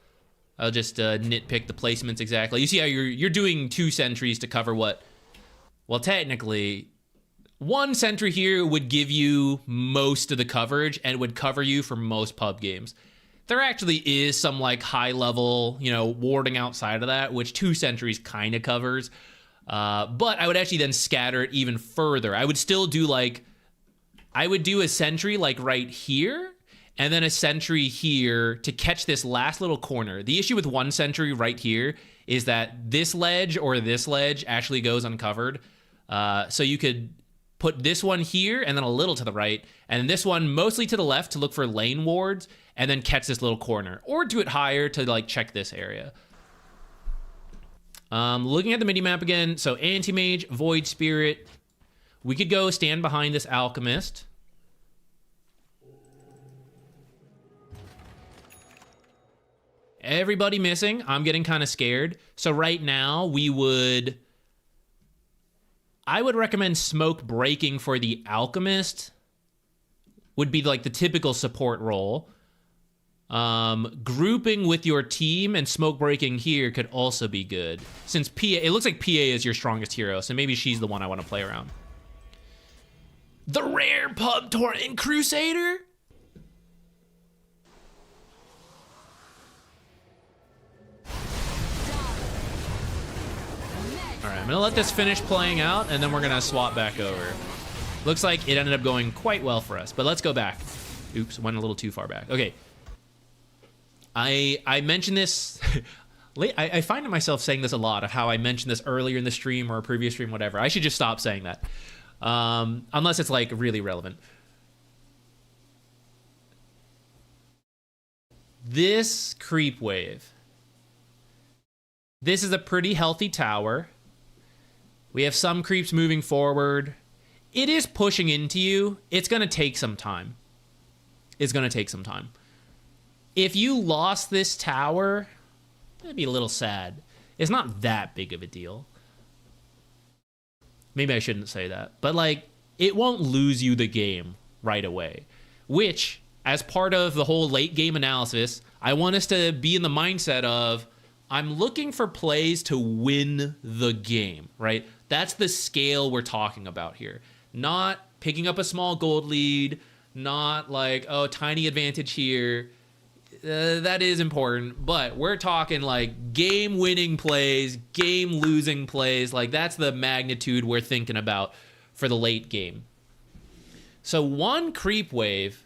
I'll just nitpick the placements exactly. You see how you're doing 2 sentries to cover what? Well, technically, 1 sentry here would give you most of the coverage and would cover you for most pub games. There actually is some like high level, warding outside of that, which 2 sentries kind of covers. But I would actually then scatter it even further. I would still do like, I would do a sentry like right here, and then a sentry here to catch this last little corner. The issue with 1 sentry right here is that this ledge or this ledge actually goes uncovered. So you could put this one here and then a little to the right, and this one mostly to the left to look for lane wards, and then catch this little corner. Or do it higher to like check this area. Looking at the mini-map again, so Anti-Mage, Void Spirit. We could go stand behind this Alchemist. Everybody missing. I'm getting kind of scared. So right now, I would recommend smoke breaking for the Alchemist. Would be like the typical support role. Grouping with your team and smoke breaking here could also be good. Since PA, it looks like PA is your strongest hero, so maybe she's the one I want to play around. The rare pub tour in Crusader? Alright, I'm gonna let this finish playing out, and then we're gonna swap back over. Looks like it ended up going quite well for us, but let's go back. Oops, went a little too far back. Okay. I mentioned this... I find myself saying this a lot, of how I mentioned this earlier in the stream or a previous stream, whatever. I should just stop saying that. Unless it's like really relevant. This creep wave. This is a pretty healthy tower. We have some creeps moving forward. It is pushing into you. It's going to take some time. It's going to take some time. If you lost this tower, that'd be a little sad. It's not that big of a deal. Maybe I shouldn't say that. But, like, it won't lose you the game right away. Which, as part of the whole late game analysis, I want us to be in the mindset of, I'm looking for plays to win the game, right? That's the scale we're talking about here. Not picking up a small gold lead, not like, oh, tiny advantage here. That is important, but we're talking like game-winning plays, game-losing plays. Like, that's the magnitude we're thinking about for the late game. So 1 creep wave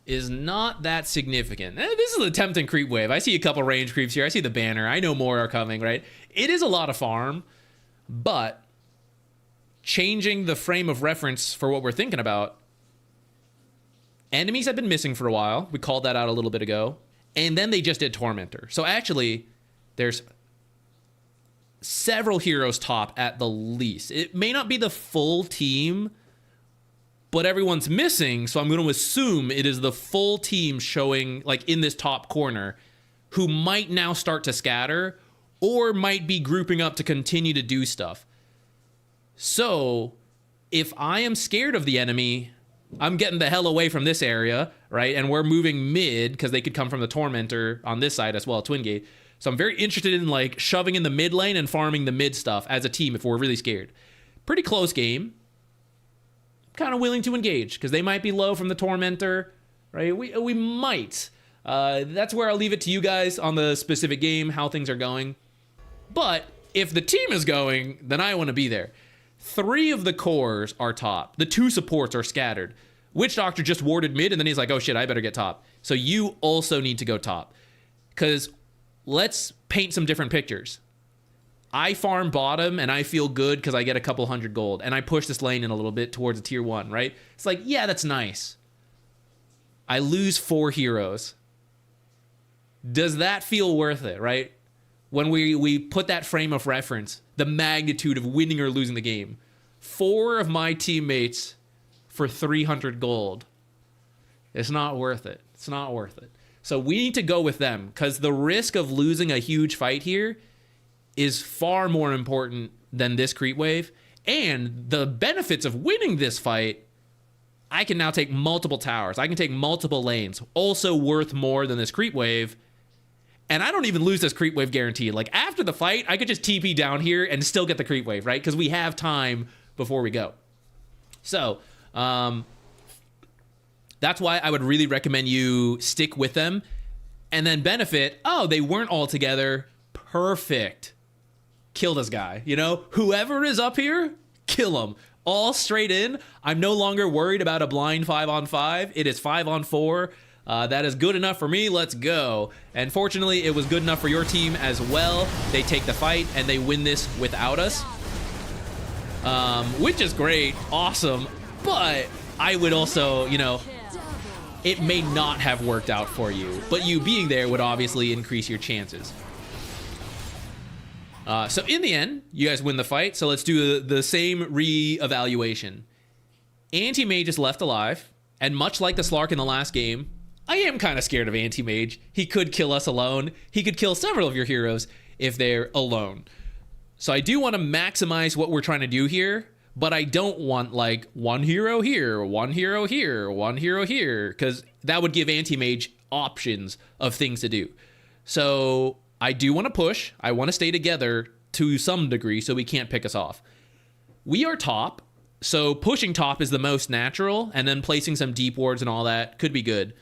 is not that significant. This is a tempting creep wave. I see a couple range creeps here. I see the banner. I know more are coming, right? It is a lot of farm, but changing the frame of reference for what we're thinking about, enemies have been missing for a while. We called that out a little bit ago. And then they just did Tormentor. So actually, there's several heroes top at the least. It may not be the full team, but everyone's missing, so I'm going to assume it is the full team showing, like, in this top corner, who might now start to scatter or might be grouping up to continue to do stuff. So if I am scared of the enemy, I'm getting the hell away from this area, right? And we're moving mid because they could come from the Tormentor on this side as well, Twin Gate. So I'm very interested in like shoving in the mid lane and farming the mid stuff as a team if we're really scared. Pretty close game. Kind of willing to engage because they might be low from the Tormentor, right? We might. That's where I'll leave it to you guys on the specific game, how things are going. But if the team is going, then I want to be there. 3 of the cores are top. The 2 supports are scattered. Witch Doctor just warded mid, and then he's like, oh shit, I better get top. So you also need to go top. Because let's paint some different pictures. I farm bottom, and I feel good because I get a couple 100 gold. And I push this lane in a little bit towards a tier 1, right? It's like, yeah, that's nice. I lose 4 heroes. Does that feel worth it, right? When we put that frame of reference, the magnitude of winning or losing the game. 4 of my teammates for 300 gold. It's not worth it. It's not worth it. So we need to go with them because the risk of losing a huge fight here is far more important than this creep wave. And the benefits of winning this fight, I can now take multiple towers. I can take multiple lanes. Also worth more than this creep wave. And I don't even lose this creep wave guaranteed. Like, after the fight, I could just TP down here and still get the creep wave, right? Because we have time before we go. So, that's why I would really recommend you stick with them. And then benefit, oh, they weren't all together. Perfect. Kill this guy. You know, whoever is up here, kill him. All straight in. I'm no longer worried about a blind 5-on-5. It is 5-on-4. That is good enough for me. Let's go. And fortunately, it was good enough for your team as well. They take the fight and they win this without us, which is great. Awesome. But I would also, you know, it may not have worked out for you, but you being there would obviously increase your chances. So in the end, you guys win the fight. So let's do the same re-evaluation. Anti-Mage is left alive, and much like the Slark in the last game, I am kind of scared of Anti-Mage. He could kill us alone. He could kill several of your heroes if they're alone. So I do want to maximize what we're trying to do here, but I don't want like 1 hero here, 1 hero here, 1 hero here, because that would give Anti-Mage options of things to do. So I do want to push. I want to stay together to some degree so we can't pick us off. We are top, so pushing top is the most natural, and then placing some deep wards and all that could be good.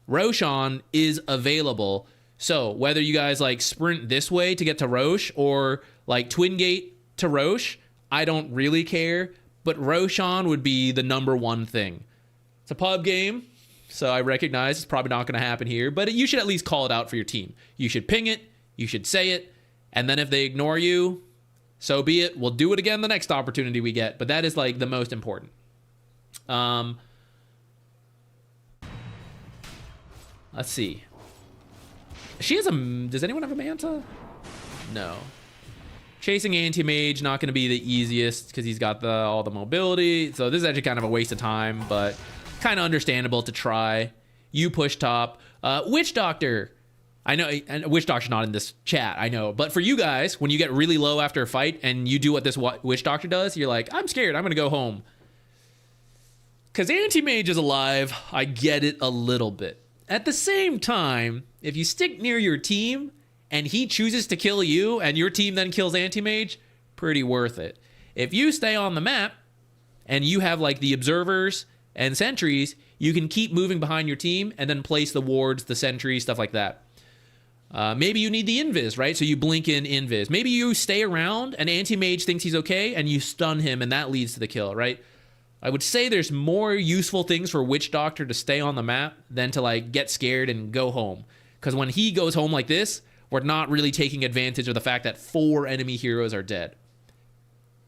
Roshan is available, so whether you guys like sprint this way to get to Rosh or like Twin Gate to Rosh, I don't really care, but Roshan would be the #1 thing. It's a pub game, so I recognize it's probably not going to happen here, but you should at least call it out for your team. You should ping it, you should say it, and then if they ignore you, so be it. We'll do it again the next opportunity we get, but that is like the most important. Let's see. She has a... Does anyone have a Manta? No. Chasing Anti-Mage, not going to be the easiest because he's got all the mobility. So this is actually kind of a waste of time, but kind of understandable to try. You push top. Witch Doctor. I know, and Witch Doctor's not in this chat, I know. But for you guys, when you get really low after a fight and you do what this Witch Doctor does, you're like, I'm scared, I'm going to go home. Because Anti-Mage is alive, I get it a little bit. At the same time, if you stick near your team and he chooses to kill you and your team then kills Anti-Mage, pretty worth it. If you stay on the map and you have like the observers and sentries, you can keep moving behind your team and then place the wards, the sentries, stuff like that. Maybe you need the invis, right? So you blink in invis. Maybe you stay around and Anti-Mage thinks he's okay and you stun him and that leads to the kill, right? I would say there's more useful things for Witch Doctor to stay on the map than to like get scared and go home. Because when he goes home like this, we're not really taking advantage of the fact that 4 enemy heroes are dead.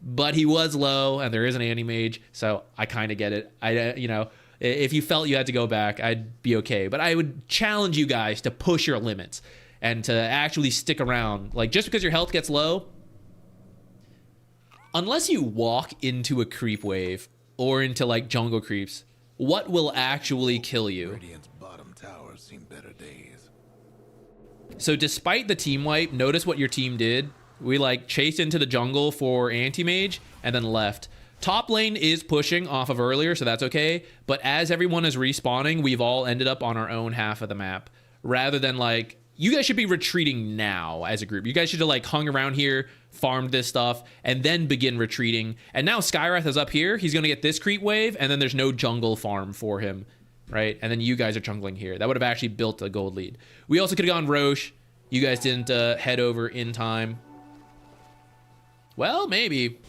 But he was low and there is an Anti-Mage, so I kind of get it. You know, if you felt you had to go back, I'd be okay. But I would challenge you guys to push your limits and to actually stick around. Like, just because your health gets low, unless you walk into a creep wave or into like jungle creeps, what will actually kill you? Radiant's bottom tower's seen better days. So despite the team wipe, notice what your team did. We like chased into the jungle for anti-mage and then left. Top lane is pushing off of earlier, so that's okay. But as everyone is respawning, we've all ended up on our own half of the map. Rather than like, you guys should be retreating now as a group. You guys should have like hung around here, farmed this stuff, and then begin retreating. And now Skywrath is up here. He's going to get this creep wave, and then there's no jungle farm for him, right? And then you guys are jungling here. That would have actually built a gold lead. We also could have gone Roche. You guys didn't head over in time. Well, maybe.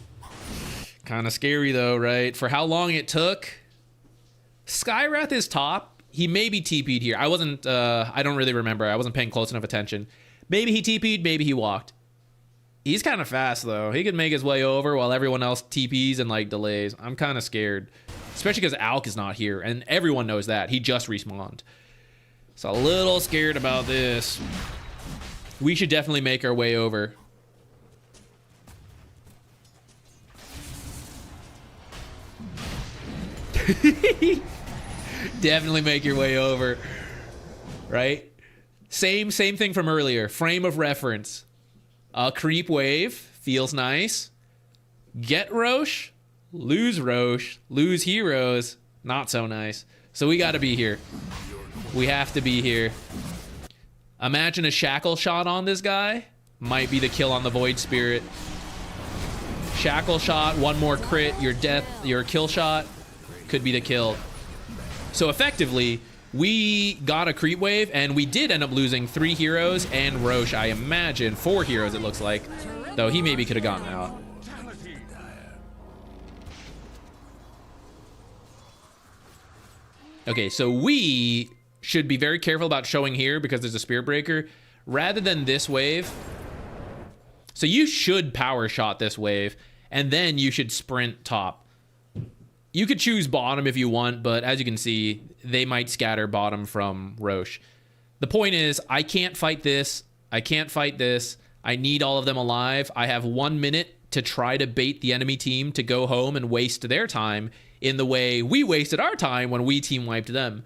Kind of scary though, right? For how long it took. Skywrath is top. He maybe TP'd here. I don't really remember. I wasn't paying close enough attention. Maybe he TP'd, maybe he walked. He's kind of fast though. He could make his way over while everyone else TPs and like delays. I'm kind of scared. Especially because Alk is not here and everyone knows that. He just respawned. So a little scared about this. We should definitely make our way over. Definitely make your way over, right? Same thing from earlier. Frame of reference. A creep wave feels nice. Get Roche, lose heroes, not so nice. So we got to be here. We have to be here. Imagine a shackle shot on this guy. Might be the kill on the Void Spirit. Shackle shot, one more crit, your death, your kill shot. Could be the kill. So effectively, we got a creep wave and we did end up losing 3 heroes and Roche, I imagine 4 heroes it looks like, though he maybe could have gotten out. Okay, so we should be very careful about showing here because there's a Spirit Breaker rather than this wave. So you should power shot this wave and then you should sprint top. You could choose bottom if you want, but as you can see, they might scatter bottom from Roche. The point is, I can't fight this. I can't fight this. I need all of them alive. I have 1 minute to try to bait the enemy team to go home and waste their time in the way we wasted our time when we team wiped them.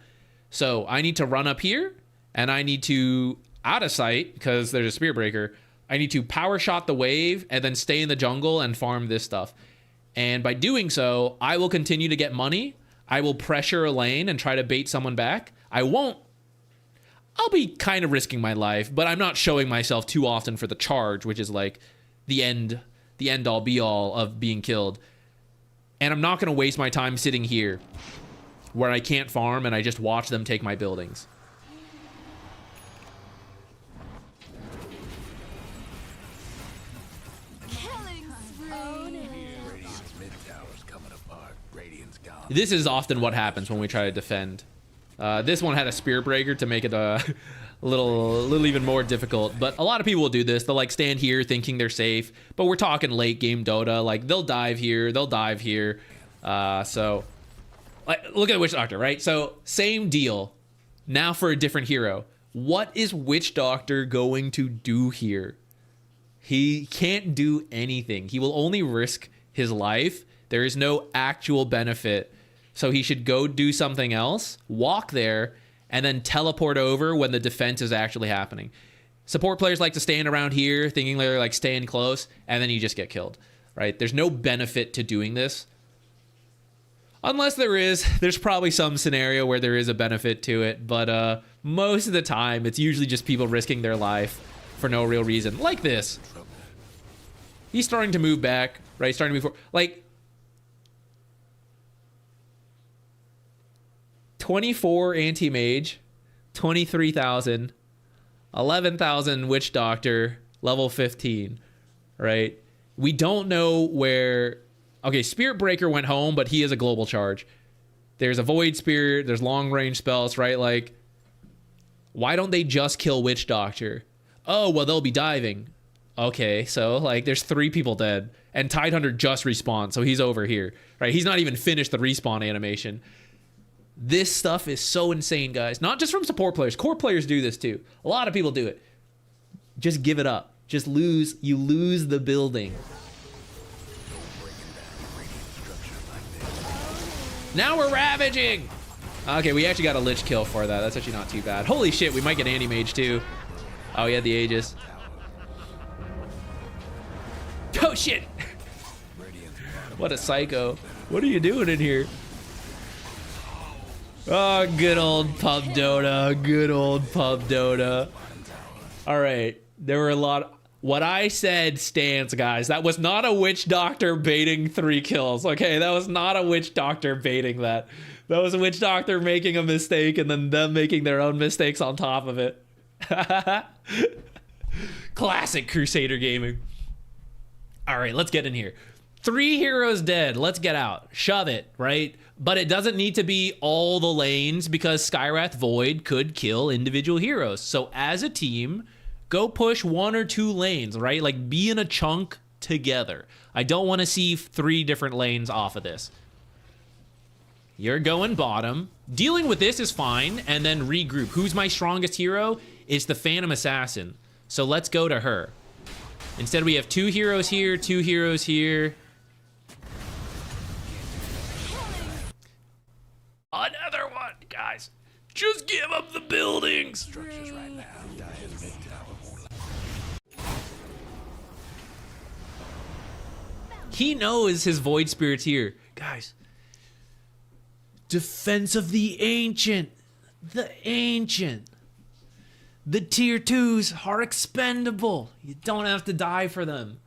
So I need to run up here, and I need to, out of sight, because there's a Spirit Breaker, I need to power shot the wave and then stay in the jungle and farm this stuff. And by doing so, I will continue to get money. I will pressure a lane and try to bait someone back. I'll be kind of risking my life, but I'm not showing myself too often for the charge, which is like the end all be all of being killed. And I'm not going to waste my time sitting here where I can't farm and I just watch them take my buildings. This is often what happens when we try to defend. This one had a Spirit Breaker to make it a little even more difficult. But a lot of people will do this. They'll like stand here thinking they're safe. But we're talking late game Dota. Like they'll dive here. They'll dive here. So like, look at Witch Doctor, right? So same deal. Now for a different hero. What is Witch Doctor going to do here? He can't do anything. He will only risk his life. There is no actual benefit. So he should go do something else, walk there, and then teleport over when the defense is actually happening. Support players like to stand around here thinking they're like staying close, and then you just get killed, right? There's no benefit to doing this. Unless there's probably some scenario where there is a benefit to it, but most of the time, it's usually just people risking their life for no real reason. Like this. He's starting to move back, right? Starting to move forward. Like, 24 anti-mage, 23,000, 11,000 Witch Doctor, level 15, right? We don't know where... Okay, Spirit Breaker went home, but he is a global charge. There's a Void Spirit, there's long-range spells, right? Like, why don't they just kill Witch Doctor? Oh, well, they'll be diving. Okay, so, like, there's 3 people dead, and Tidehunter just respawned, so he's over here, right? He's not even finished the respawn animation. This stuff is so insane, guys. Not just from support players. Core players do this too. A lot of people do it. Just give it up. Just lose. You lose the building. Now we're ravaging. Okay, we actually got a lich kill for that. That's actually not too bad. Holy shit, we might get anti-mage too. Oh, he had the Aegis. Oh shit. What a psycho. What are you doing in here? Oh, good old pub Dota. Good old pub Dota. All right, there were a lot. What I said stands, guys. That was not a witch doctor baiting 3 kills. Okay, that was not a witch doctor baiting that. That was a witch doctor making a mistake and then them making their own mistakes on top of it. Classic Crusader gaming. All right, let's get in here. 3 heroes dead. Let's get out. Shove it, right? But it doesn't need to be all the lanes because Skywrath Void could kill individual heroes. So as a team, go push 1 or 2 lanes, right? Like be in a chunk together. I don't want to see 3 different lanes off of this. You're going bottom. Dealing with this is fine, and then regroup. Who's my strongest hero? It's the Phantom Assassin. So let's go to her. Instead, we have 2 heroes here, 2 heroes here. Another one, guys. Just give up the buildings. Structures right now. Dyer's mid-tower. He knows his Void Spirit's here. Guys. Defense of the Ancient. The Ancient. The tier 2s are expendable. You don't have to die for them.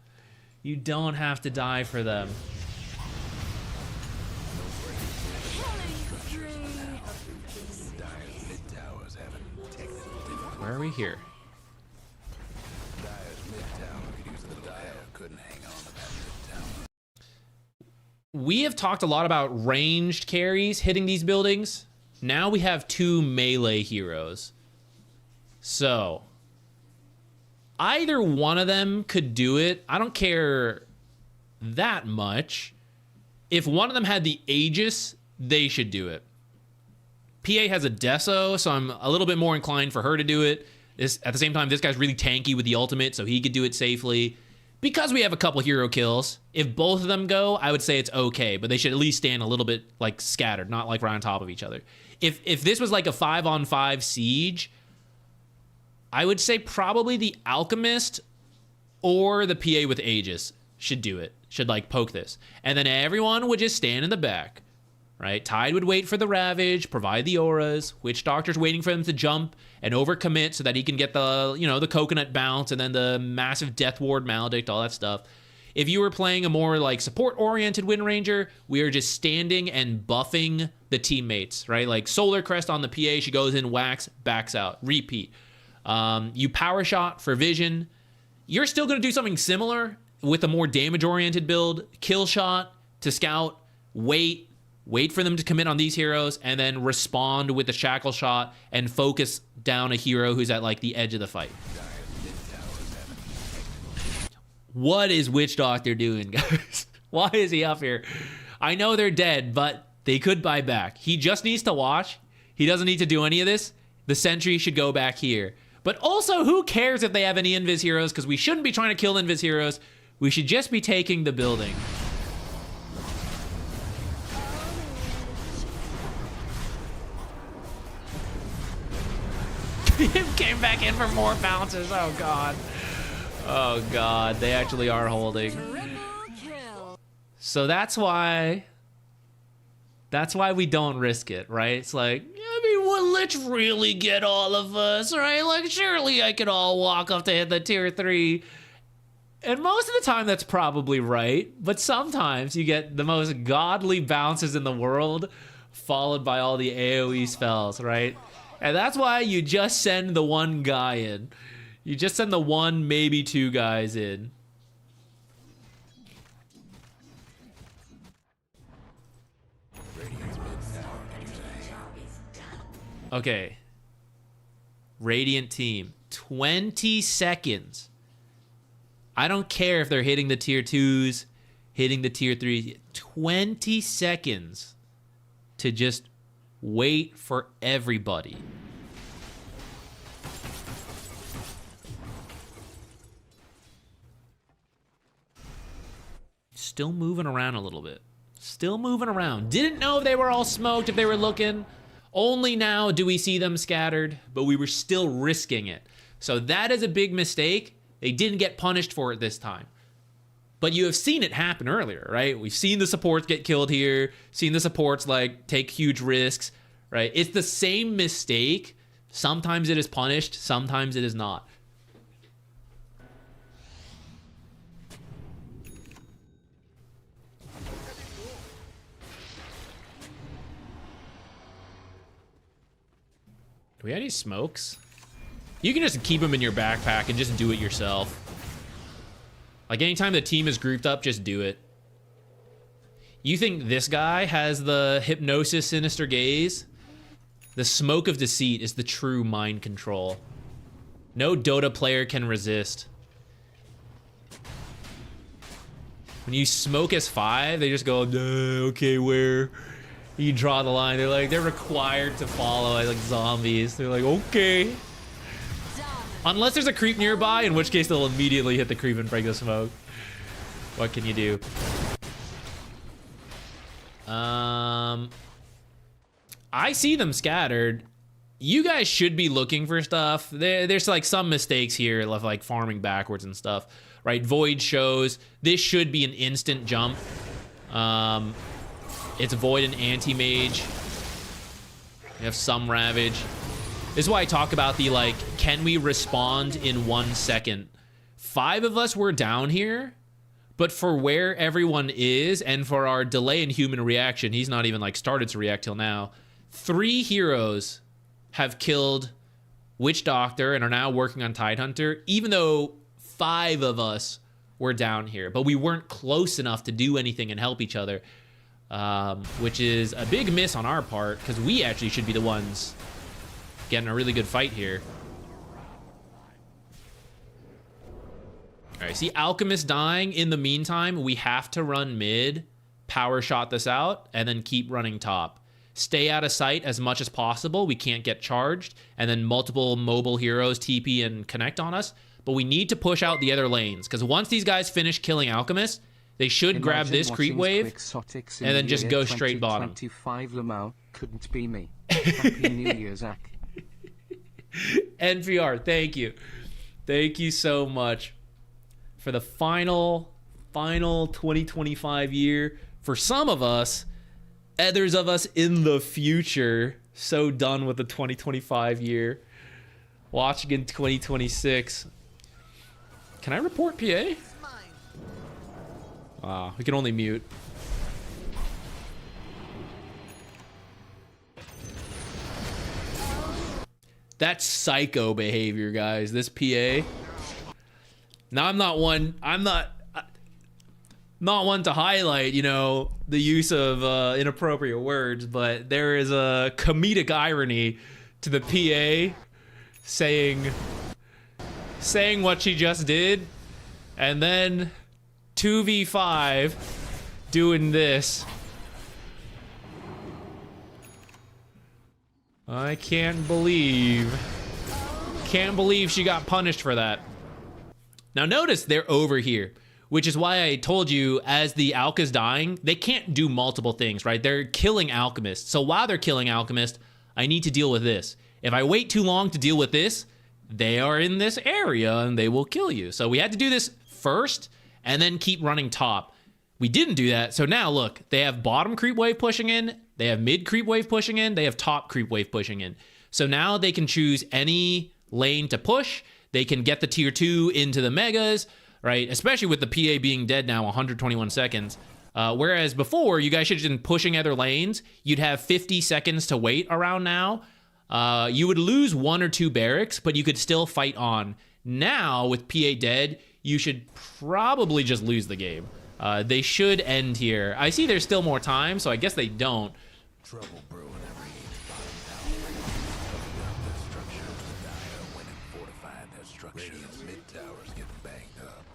You don't have to die for them. Dyer's mid-towers have a technical difficulty. Where are we here? Dyer's mid-tower could use the Dyer couldn't hang on to that mid-tower. We have talked a lot about ranged carries hitting these buildings. Now we have 2 melee heroes. So, either one of them could do it. I don't care that much. If one of them had the Aegis, they should do it. PA has a Deso, so I'm a little bit more inclined for her to do it. At the same time, this guy's really tanky with the ultimate, so he could do it safely. Because we have a couple hero kills, if both of them go, I would say it's okay, but they should at least stand a little bit like scattered, not like right on top of each other. If this was like a 5-on-5 siege, I would say probably the Alchemist or the PA with Aegis should do it, should like poke this. And then everyone would just stand in the back, right? Tide would wait for the Ravage, provide the auras, Witch Doctor's waiting for them to jump and overcommit so that he can get the, you know, the coconut bounce and then the massive Death Ward Maledict, all that stuff. If you were playing a more like support-oriented Windranger, we are just standing and buffing the teammates, right? Like Solar Crest on the PA, she goes in, whacks, backs out, repeat. You power shot for vision. You're still going to do something similar with a more damage-oriented build. Kill shot to scout, wait for them to commit on these heroes, and then respond with the shackle shot and focus down a hero who's at like the edge of the fight. What is Witch Doctor doing, guys? Why is he up here? I know they're dead, but they could buy back. He just needs to watch. He doesn't need to do any of this. The sentry should go back here. But also, who cares if they have any Invis heroes? Because we shouldn't be trying to kill Invis heroes. We should just be taking the building. Came back in for more bounces. Oh, God. Oh, God. They actually are holding. So that's why we don't risk it, right? It's like, I mean, will Lich really get all of us, right? Like, surely I could all walk up to hit the tier 3. And most of the time, that's probably right. But sometimes you get the most godly bounces in the world, followed by all the AoE spells, right? And that's why you just send the one guy in. You just send the 1, maybe 2 guys in. Okay. Radiant team. 20 seconds. I don't care if they're hitting the tier 2s, hitting the tier 3s. 20 seconds to just wait for everybody. Still moving around a little bit. Still moving around. Didn't know if they were all smoked, if they were looking. Only now do we see them scattered, but we were still risking it. So that is a big mistake. They didn't get punished for it this time. But you have seen it happen earlier, right? We've seen the supports get killed here, seen the supports like take huge risks, right? It's the same mistake. Sometimes it is punished, sometimes it is not. Do we have any smokes? You can just keep them in your backpack and just do it yourself. Like anytime the team is grouped up, just do it. You think this guy has the hypnosis sinister gaze? The smoke of deceit is the true mind control. No Dota player can resist. When you smoke S5, they just go, okay, where? You draw the line. They're like, they're required to follow like zombies. They're like, okay. Unless there's a creep nearby, in which case they'll immediately hit the creep and break the smoke. What can you do? I see them scattered. You guys should be looking for stuff. There's like some mistakes here, like farming backwards and stuff, right? Void shows. This should be an instant jump. It's Void and Anti-Mage. We have some Ravage. This is why I talk about the, like, can we respond in 1 second? 5 of us were down here, but for where everyone is and for our delay in human reaction, he's not even, like, started to react till now. 3 heroes have killed Witch Doctor and are now working on Tidehunter, even though 5 of us were down here. But we weren't close enough to do anything and help each other, which is a big miss on our part, because we actually should be the ones getting a really good fight here. All right, see Alchemist dying. In the meantime, we have to run mid, power shot this out, and then keep running top. Stay out of sight as much as possible. We can't get charged, and then multiple mobile heroes TP and connect on us. But we need to push out the other lanes, because once these guys finish killing Alchemist, they should grab this creep wave and then just go straight bottom. 25 Lamau couldn't be me. Happy New Year, Zach. NPR, thank you. Thank you so much for the final 2025 year. For some of us, others of us in the future, so done with the 2025 year. Watching in 2026. Can I report PA? Wow, we can only mute. That's psycho behavior, guys. This PA. Now I'm not one to highlight, you know, the use of inappropriate words, but there is a comedic irony to the PA saying what she just did, and then 2v5 doing this. I can't believe she got punished for that. Now notice they're over here, which is why I told you as the Alka's dying, they can't do multiple things, right? They're killing Alchemist. So while they're killing Alchemist, I need to deal with this. If I wait too long to deal with this, they are in this area and they will kill you. So we had to do this first and then keep running top. We didn't do that. So now look, they have bottom creep wave pushing in, they have mid creep wave pushing in, they have top creep wave pushing in. So now they can choose any lane to push. They can get the tier 2 into the megas, right? Especially with the PA being dead now 121 seconds. Whereas before, you guys should have been pushing other lanes. You'd have 50 seconds to wait around now. You would lose 1 or 2 barracks, but you could still fight on. Now, with PA dead, you should probably just lose the game. They should end here. I see there's still more time, so I guess they don't. Trouble brewing every covering up their structures, when and fortifying their structures. Radiant's mid towers getting banged up.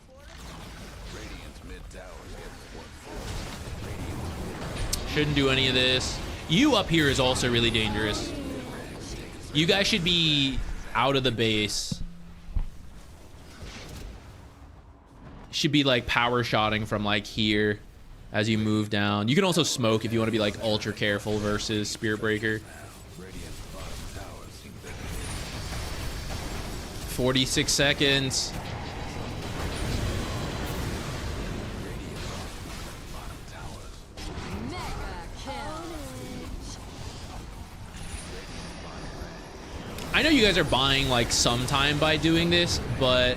Radiant's mid towers getting one. Shouldn't do any of this. You up here is also really dangerous. You guys should be out of the base. Should be like power shotting from like here. as you move down. You can also smoke if you want to be like ultra careful versus Spirit Breaker. 46 seconds. Mega kill. I know you guys are buying like some time by doing this, but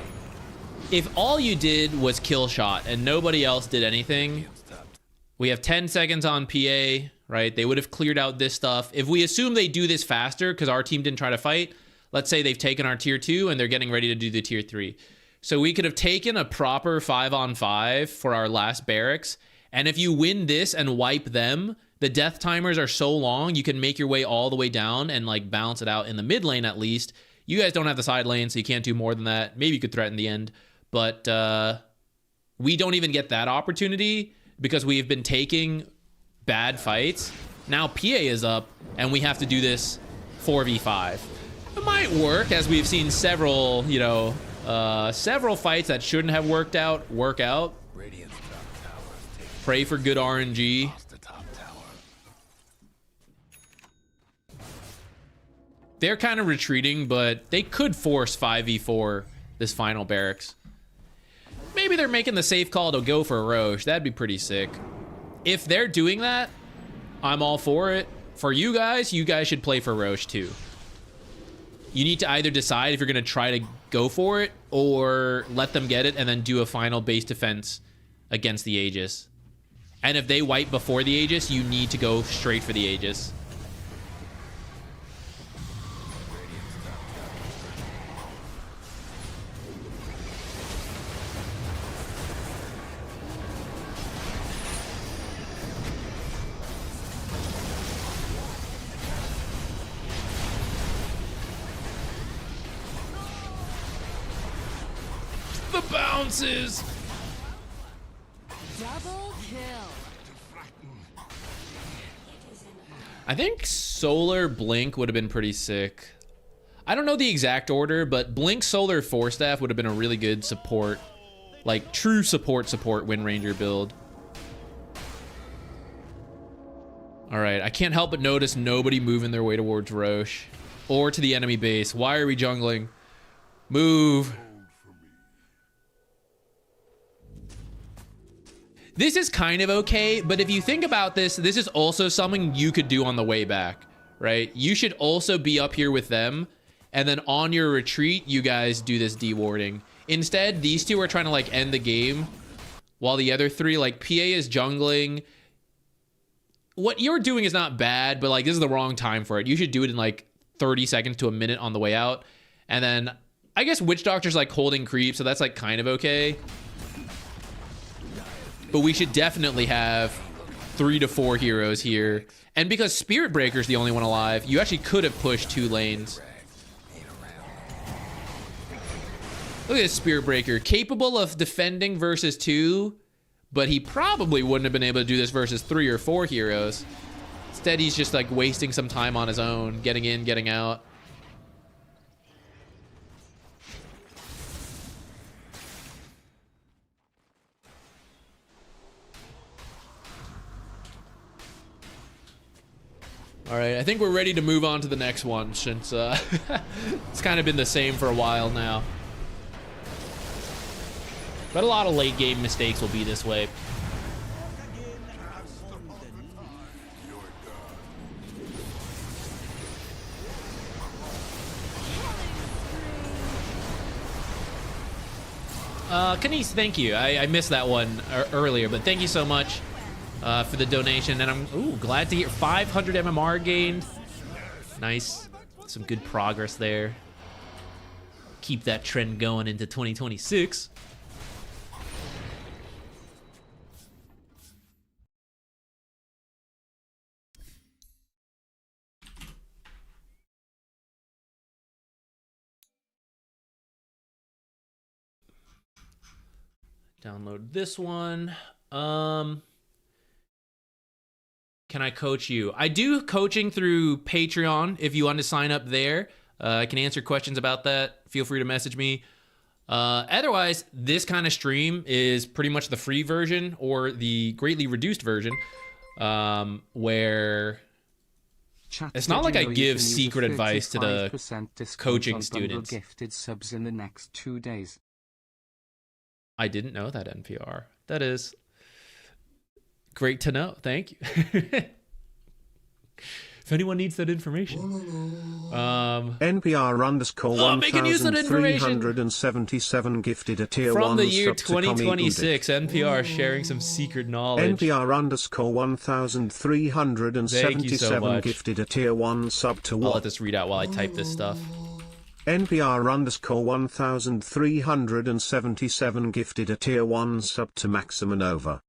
if all you did was kill shot and nobody else did anything, we have 10 seconds on PA, right? They would have cleared out this stuff. If we assume they do this faster because our team didn't try to fight, let's say they've taken our tier 2 and they're getting ready to do the tier 3. So we could have taken a proper 5-on-5 for our last barracks. And if you win this and wipe them, the death timers are so long, you can make your way all the way down and like balance it out in the mid lane at least. You guys don't have the side lane, so you can't do more than that. Maybe you could threaten the end. But we don't even get that opportunity because we've been taking bad fights. Now PA is up, and we have to do this 4v5. It might work, as we've seen several, you know, several fights that shouldn't have worked out work out. Pray for good RNG. They're kind of retreating, but they could force 5v4 this final barracks. Maybe they're making the safe call to go for a Roche. That'd be pretty sick. If they're doing that, I'm all for it. For you guys should play for Roche too. You need to either decide if you're going to try to go for it or let them get it and then do a final base defense against the Aegis. And if they wipe before the Aegis, you need to go straight for the Aegis. The bounces. Double kill. I think Solar Blink would have been pretty sick. I don't know the exact order, but Blink Solar 4-staff would have been a really good support. Like, true support Windranger build. Alright, I can't help but notice nobody moving their way towards Roche. Or to the enemy base. Why are we jungling? Move. This is kind of okay, but if you think about this, this is also something you could do on the way back, right? You should also be up here with them, and then on your retreat, you guys do this dewarding. Instead, these two are trying to like end the game, while the other three, like PA is jungling. What you're doing is not bad, but like this is the wrong time for it. You should do it in like 30 seconds to a minute on the way out. And then I guess Witch Doctor's like holding creep, so that's like kind of okay. But we should definitely have 3 to 4 heroes here. And because Spirit Breaker's the only one alive, you actually could have pushed 2 lanes. Look at this Spirit Breaker. Capable of defending versus 2, but he probably wouldn't have been able to do this versus 3 or 4 heroes. Instead, he's just like wasting some time on his own, getting in, getting out. All right, I think we're ready to move on to the next one since it's kind of been the same for a while now. But a lot of late game mistakes will be this way. Kanice, thank you. I missed that one earlier, but thank you so much. For the donation, and I'm glad to hear 500 MMR gained. Nice, some good progress there. Keep that trend going into 2026. Download this one. Can I coach you? I do coaching through Patreon. If you want to sign up there, I can answer questions about that. Feel free to message me. Otherwise, this kind of stream is pretty much the free version or the greatly reduced version, where Chat, it's not did like you I know you give can use a secret advice to the 35% discount coaching on bundle students. gifted subs in the next 2 days. I didn't know that, NPR. That is great to know. Thank you. If anyone needs that information. NPR underscore making use of that information. 1377 gifted a tier From 1 the year sub to Tommy 2026, NPR sharing some secret knowledge. NPR underscore 1377 gifted a tier 1 sub to I'll what? let this read out while I type this stuff. NPR underscore 1377 gifted a tier 1 sub to Maximanova.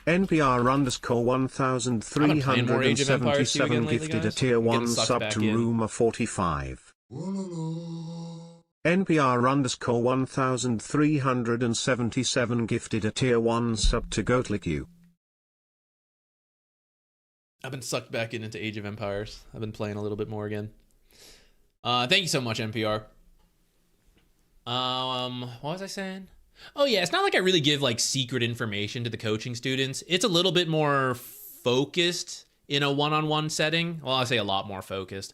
NPR underscore 1377 gifted a tier 1 sub to Rumor 45. NPR underscore 1377 gifted a tier 1 sub to GoatlickU. I've been sucked back into Age of Empires. I've been playing a little bit more again. Thank you so much, NPR. What was I saying? Oh yeah, it's not like I really give like secret information to the coaching students. It's a little bit more focused in a one-on-one setting. Well, I say a lot more focused.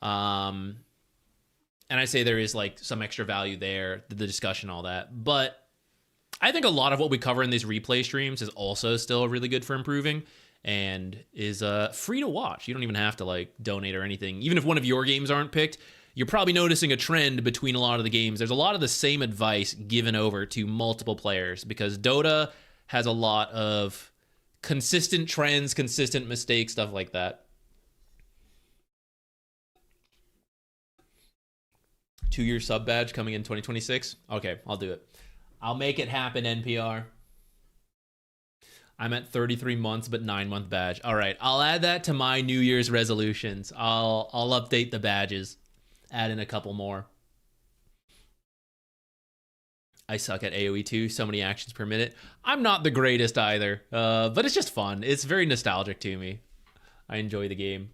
And I say there is like some extra value there, the discussion, all that. But I think a lot of what we cover in these replay streams is also still really good for improving and is free to watch. You don't even have to like donate or anything. Even if one of your games aren't picked, you're probably noticing a trend between a lot of the games. There's a lot of the same advice given over to multiple players because Dota has a lot of consistent trends, consistent mistakes, stuff like that. 2-year sub badge coming in 2026. Okay, I'll do it. I'll make it happen, NPR. I'm at 33 months, but 9-month badge. All right, I'll add that to my New Year's resolutions. I'll update the badges. Add in a couple more. I suck at AoE too. So many actions per minute. I'm not the greatest either, but it's just fun. It's very nostalgic to me. I enjoy the game.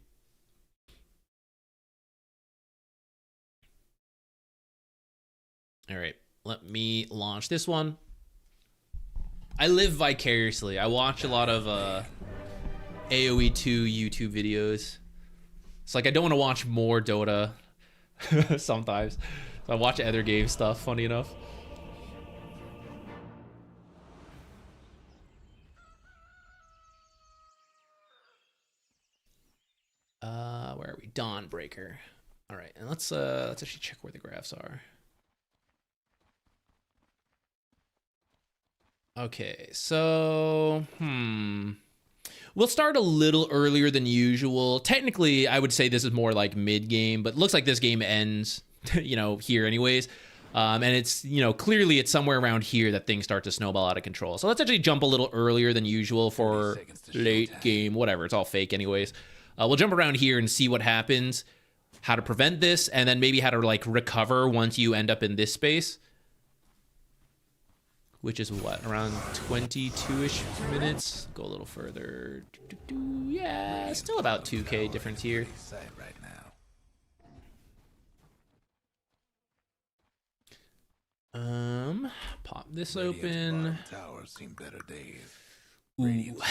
All right, let me launch this one. I live vicariously. I watch a lot of AoE 2 YouTube videos. It's like I don't want to watch more Dota. Sometimes so I watch other game stuff, funny enough. Where are we? Dawnbreaker. All right, and let's actually check where the graphs are. Okay, so we'll start a little earlier than usual. Technically, I would say this is more like mid-game, but it looks like this game ends, here anyways. And it's, clearly it's somewhere around here that things start to snowball out of control. So let's actually jump a little earlier than usual for late game, whatever. It's all fake anyways. We'll jump around here and see what happens, how to prevent this, and then maybe how to like recover once you end up in this space. Which is what, around 22-ish minutes? Go a little further. Yeah, still about 2K difference here. Pop this open. Ooh,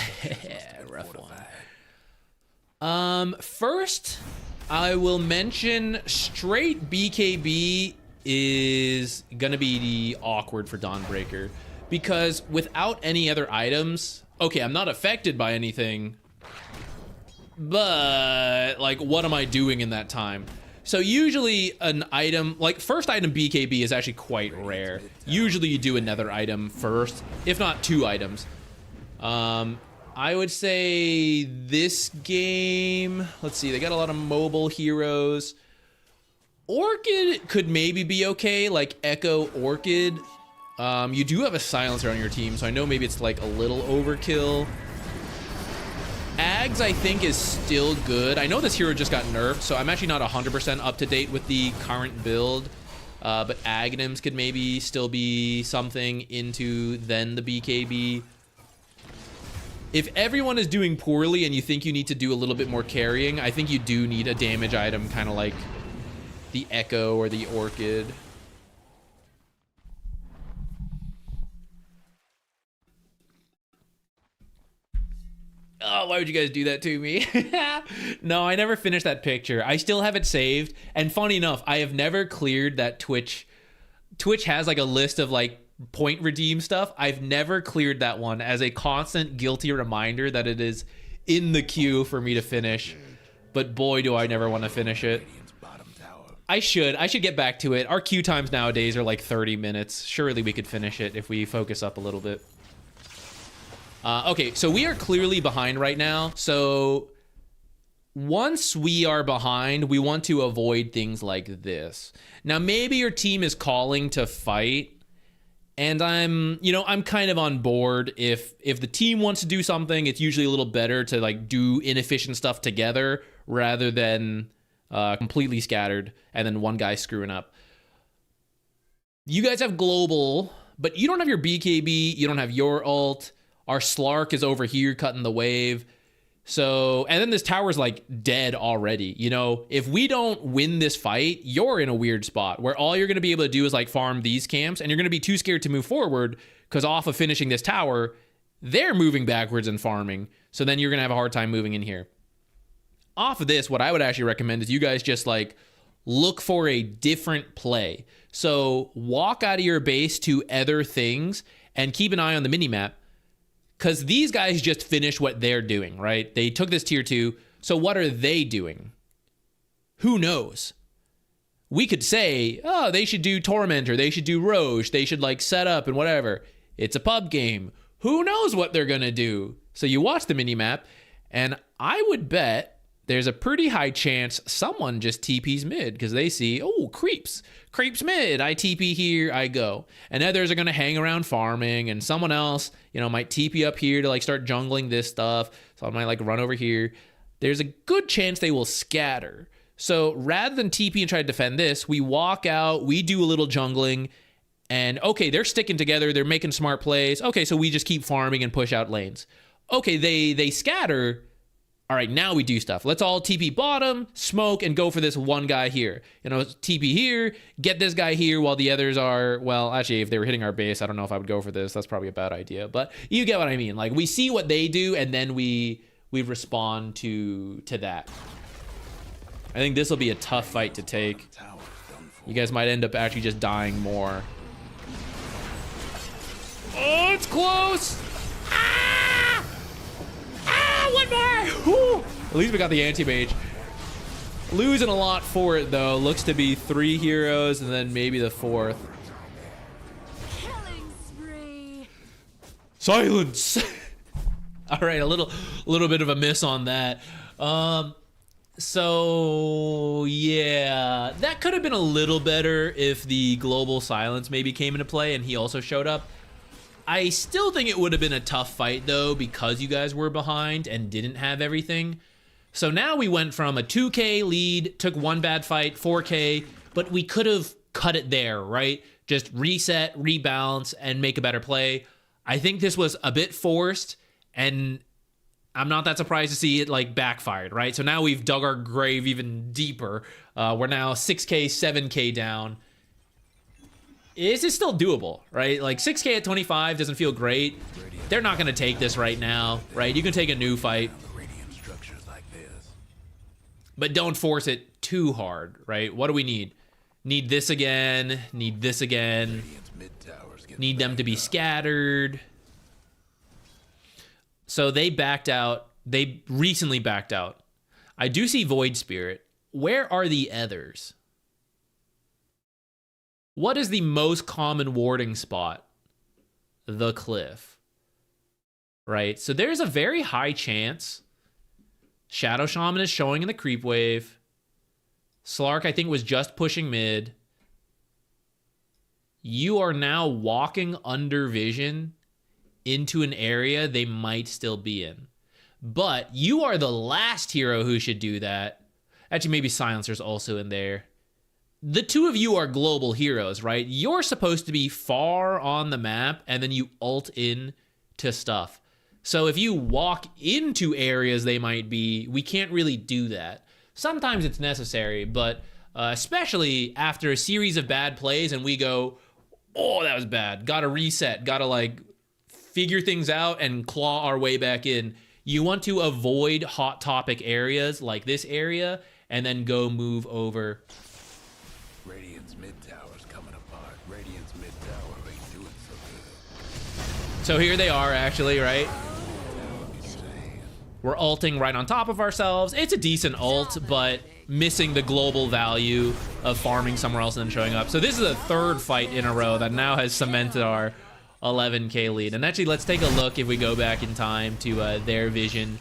rough one. First, I will mention straight BKB is gonna be awkward for Dawnbreaker because without any other items, okay, I'm not affected by anything, but like, what am I doing in that time? So usually an item, like first item BKB is actually quite rare. Usually you do another item first, if not 2 items. I would say this game, let's see, they got a lot of mobile heroes. Orchid could maybe be okay, like Echo Orchid. You do have a silencer on your team, so I know maybe it's like a little overkill. Ags, I think, is still good. I know this hero just got nerfed, so I'm actually not 100% up to date with the current build. But Aghanims could maybe still be something into then the BKB. If everyone is doing poorly and you think you need to do a little bit more carrying, I think you do need a damage item, kind of like the Echo or the Orchid. Oh, why would you guys do that to me? No, I never finished that picture. I still have it saved. And funny enough, I have never cleared that Twitch. Twitch has like a list of like point redeem stuff. I've never cleared that one as a constant guilty reminder that it is in the queue for me to finish. But boy, do I never want to finish it. I should get back to it. Our queue times nowadays are like 30 minutes. Surely we could finish it if we focus up a little bit. Okay, so we are clearly behind right now. So once we are behind, we want to avoid things like this. Now, maybe your team is calling to fight, and I'm kind of on board. If the team wants to do something, it's usually a little better to like do inefficient stuff together rather than completely scattered and then one guy screwing up. You guys have global, but you don't have your BKB, you don't have your ult. Our Slark is over here cutting the wave. So, and then this tower's like dead already. You know, if we don't win this fight, you're in a weird spot where all you're going to be able to do is like farm these camps, and you're going to be too scared to move forward because off of finishing this tower, they're moving backwards and farming. So then you're going to have a hard time moving in here. Off of this, what I would actually recommend is you guys just like look for a different play. So walk out of your base to other things and keep an eye on the minimap. Because these guys just finished what they're doing, right? They took this tier 2. So what are they doing? Who knows? We could say, oh, they should do Tormentor. They should do Roche. They should like set up and whatever. It's a pub game. Who knows what they're going to do? So you watch the minimap, and I would bet there's a pretty high chance someone just TPs mid because they see, oh, creeps mid. I TP here, I go. And others are going to hang around farming, and someone else, might TP up here to like start jungling this stuff. So I might like run over here. There's a good chance they will scatter. So rather than TP and try to defend this, we walk out, we do a little jungling, and okay, they're sticking together. They're making smart plays. Okay, so we just keep farming and push out lanes. Okay, they scatter. All right, now we do stuff. Let's all TP bottom, smoke, and go for this one guy here. TP here, get this guy here while the others are, well, actually, if they were hitting our base, I don't know if I would go for this. That's probably a bad idea, but you get what I mean. Like, we see what they do, and then we respond to that. I think this will be a tough fight to take. You guys might end up actually just dying more. Oh, it's close! One more! Woo! At least we got the anti-mage. Losing a lot for it, though. Looks to be 3 heroes and then maybe the 4th. Killing spree. Silence! All right, a little bit of a miss on that. So, yeah. That could have been a little better if the global silence maybe came into play and he also showed up. I still think it would have been a tough fight, though, because you guys were behind and didn't have everything. So now we went from a 2K lead, took one bad fight, 4K, but we could have cut it there, right? Just reset, rebalance, and make a better play. I think this was a bit forced, and I'm not that surprised to see it, like, backfired, right? So now we've dug our grave even deeper. We're now 6K, 7K down. This is still doable, right? Like 6K at 25 doesn't feel great. They're not going to take this right now, right? You can take a new fight, but don't force it too hard, right? What do we need? Need this again. Need this again. Need them to be scattered. So they backed out. They recently backed out. I do see Void Spirit. Where are the others? What is the most common warding spot? The cliff. Right? So there's a very high chance Shadow Shaman is showing in the creep wave. Slark, I think, was just pushing mid. You are now walking under vision into an area they might still be in. But you are the last hero who should do that. Actually, maybe Silencer's also in there. The two of you are global heroes, right? You're supposed to be far on the map, and then you ult in to stuff. So if you walk into areas they might be, we can't really do that. Sometimes it's necessary, but especially after a series of bad plays and we go, oh, that was bad. Gotta reset. Gotta, like, figure things out and claw our way back in. You want to avoid hot topic areas like this area and then go move over. Radiant's mid tower's coming apart. Radiant's mid tower ain't doing so good. So here they are actually, right? We're ulting right on top of ourselves. It's a decent ult, but missing the global value of farming somewhere else and then showing up. So this is a third fight in a row that now has cemented our 11k lead. And actually, let's take a look if we go back in time to their vision.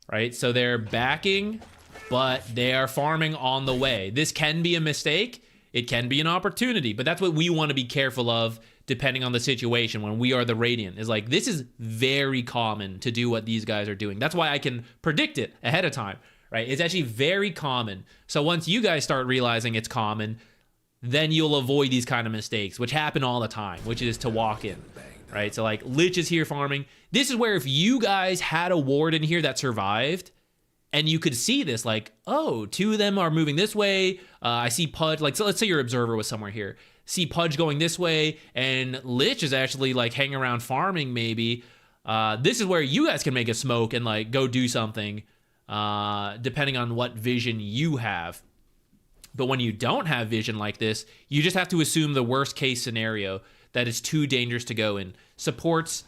Right, so they're backing, but they are farming on the way. This can be a mistake. It can be an opportunity, but that's what we want to be careful of depending on the situation when we are the Radiant. Is like, this is very common to do what these guys are doing. That's why I can predict it ahead of time, right? It's actually very common. So once you guys start realizing it's common, then you'll avoid these kind of mistakes, which happen all the time, which is to walk in, right? So like, Lich is here farming. This is where if you guys had a ward in here that survived, and you could see this, like, oh, two of them are moving this way. I see Pudge, like, so let's say your observer was somewhere here. See Pudge going this way, and Lich is actually, like, hanging around farming, maybe. This is where you guys can make a smoke and, like, go do something, depending on what vision you have. But when you don't have vision like this, you just have to assume the worst case scenario, that it's too dangerous to go in. Supports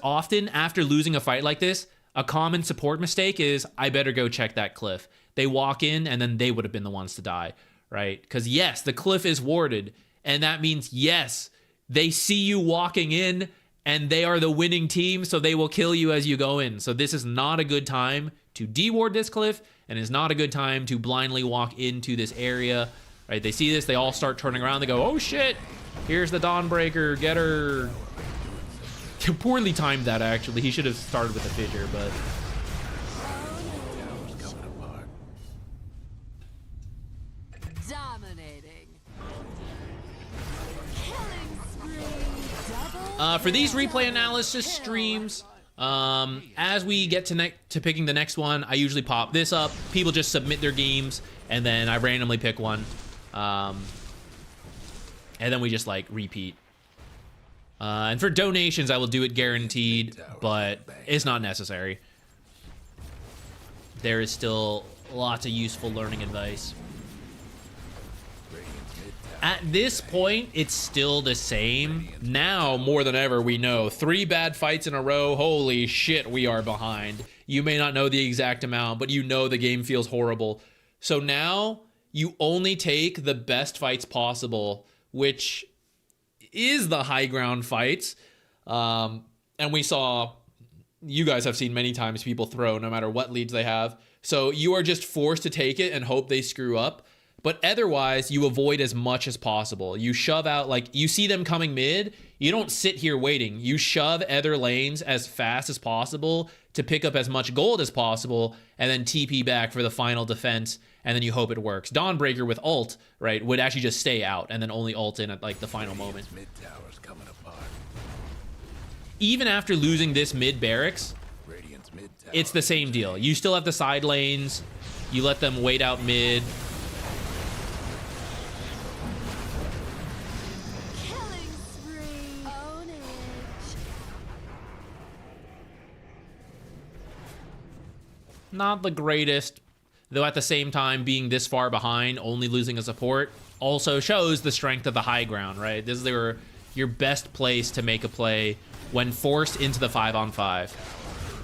often, after losing a fight like this, a common support mistake is, I better go check that cliff. They walk in, and then they would have been the ones to die, right? Because yes, the cliff is warded, and that means, yes, they see you walking in, and they are the winning team, so they will kill you as you go in. So this is not a good time to deward this cliff, and is not a good time to blindly walk into this area, right? They see this, they all start turning around, they go, oh shit, here's the Dawnbreaker, get her. Poorly timed that, actually. He should have started with a fissure, but... Dominating. Killing spree. For these replay analysis streams, as we get to picking the next one, I usually pop this up. People just submit their games, and then I randomly pick one. And then we just, like, repeat. And for donations, I will do it guaranteed, but it's not necessary. There is still lots of useful learning advice. At this point, it's still the same. Now, more than ever, we know 3 bad fights in a row. Holy shit, we are behind. You may not know the exact amount, but you know the game feels horrible. So now, you only take the best fights possible, which is the high ground fights. And we saw, you guys have seen many times people throw no matter what leads they have. So you are just forced to take it and hope they screw up. But otherwise, you avoid as much as possible. You shove out, like, you see them coming mid, you don't sit here waiting. You shove other lanes as fast as possible to pick up as much gold as possible, and then TP back for the final defense, and then you hope it works. Dawnbreaker with ult, right, would actually just stay out and then only ult in at, like, the final moment. Even after losing this mid barracks, it's the same deal. You still have the side lanes. You let them wait out mid. Killing spree. Own it. Not the greatest, though at the same time, being this far behind, only losing a support, also shows the strength of the high ground, right? This is your best place to make a play when forced into the 5-on-5.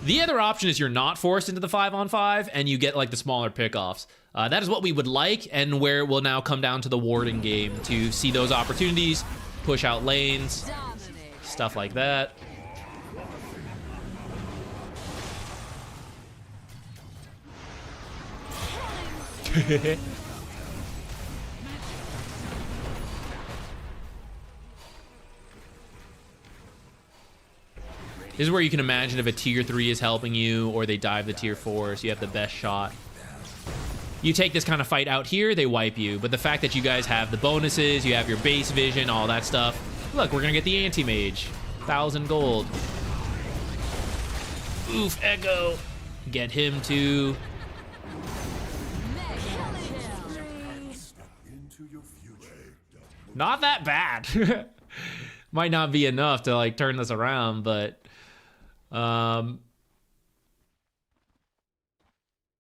The other option is you're not forced into the 5-on-5 and you get like the smaller pickoffs. That is what we would like, and where it will now come down to the warding game to see those opportunities, push out lanes, stuff like that. This is where you can imagine if a tier 3 is helping you or they dive the tier 4, so you have the best shot. You take this kind of fight out here, they wipe you. But the fact that you guys have the bonuses, you have your base vision, all that stuff. Look, we're gonna get the anti-mage. 1,000 gold. Oof, Echo. Get him too. Not that bad. Might not be enough to like turn this around, but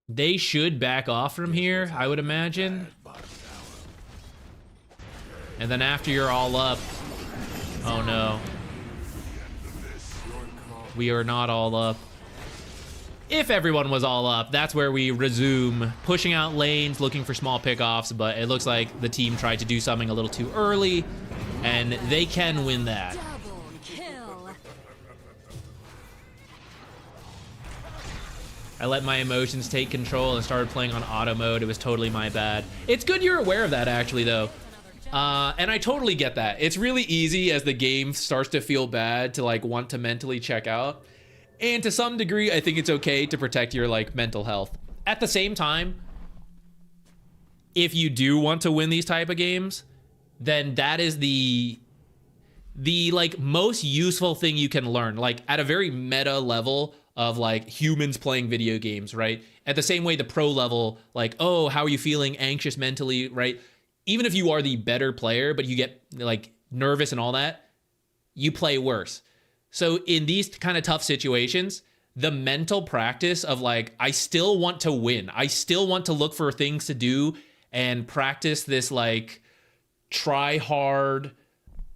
They should back off from here, I would imagine. And then after you're all up... Oh no. We are not all up. If everyone was all up, that's where we resume pushing out lanes, looking for small pickoffs, but it looks like the team tried to do something a little too early, and they can win that. Double kill. I let my emotions take control and started playing on auto mode. It was totally my bad. It's good you're aware of that, actually, though. And I totally get that. It's really easy as the game starts to feel bad to like want to mentally check out. And to some degree, I think it's okay to protect your like mental health. At the same time, if you do want to win these type of games, then that is the like most useful thing you can learn, like at a very meta level of like humans playing video games, right? At the same way, the pro level, like, oh, how are you feeling? Anxious mentally, right? Even if you are the better player, but you get like nervous and all that, you play worse. So in these kind of tough situations, the mental practice of like, I still want to win. I still want to look for things to do and practice this like try hard,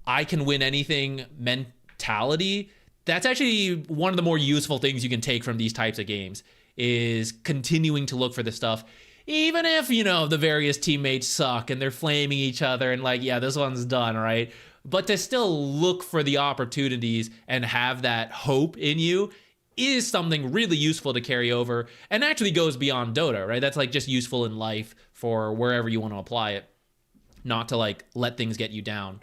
I can win anything mentality. That's actually one of the more useful things you can take from these types of games, is continuing to look for this stuff. Even if, you know, the various teammates suck and they're flaming each other and like, yeah, this one's done, right? But to still look for the opportunities and have that hope in you is something really useful to carry over, and actually goes beyond Dota, right? That's like just useful in life for wherever you want to apply it, not to like let things get you down.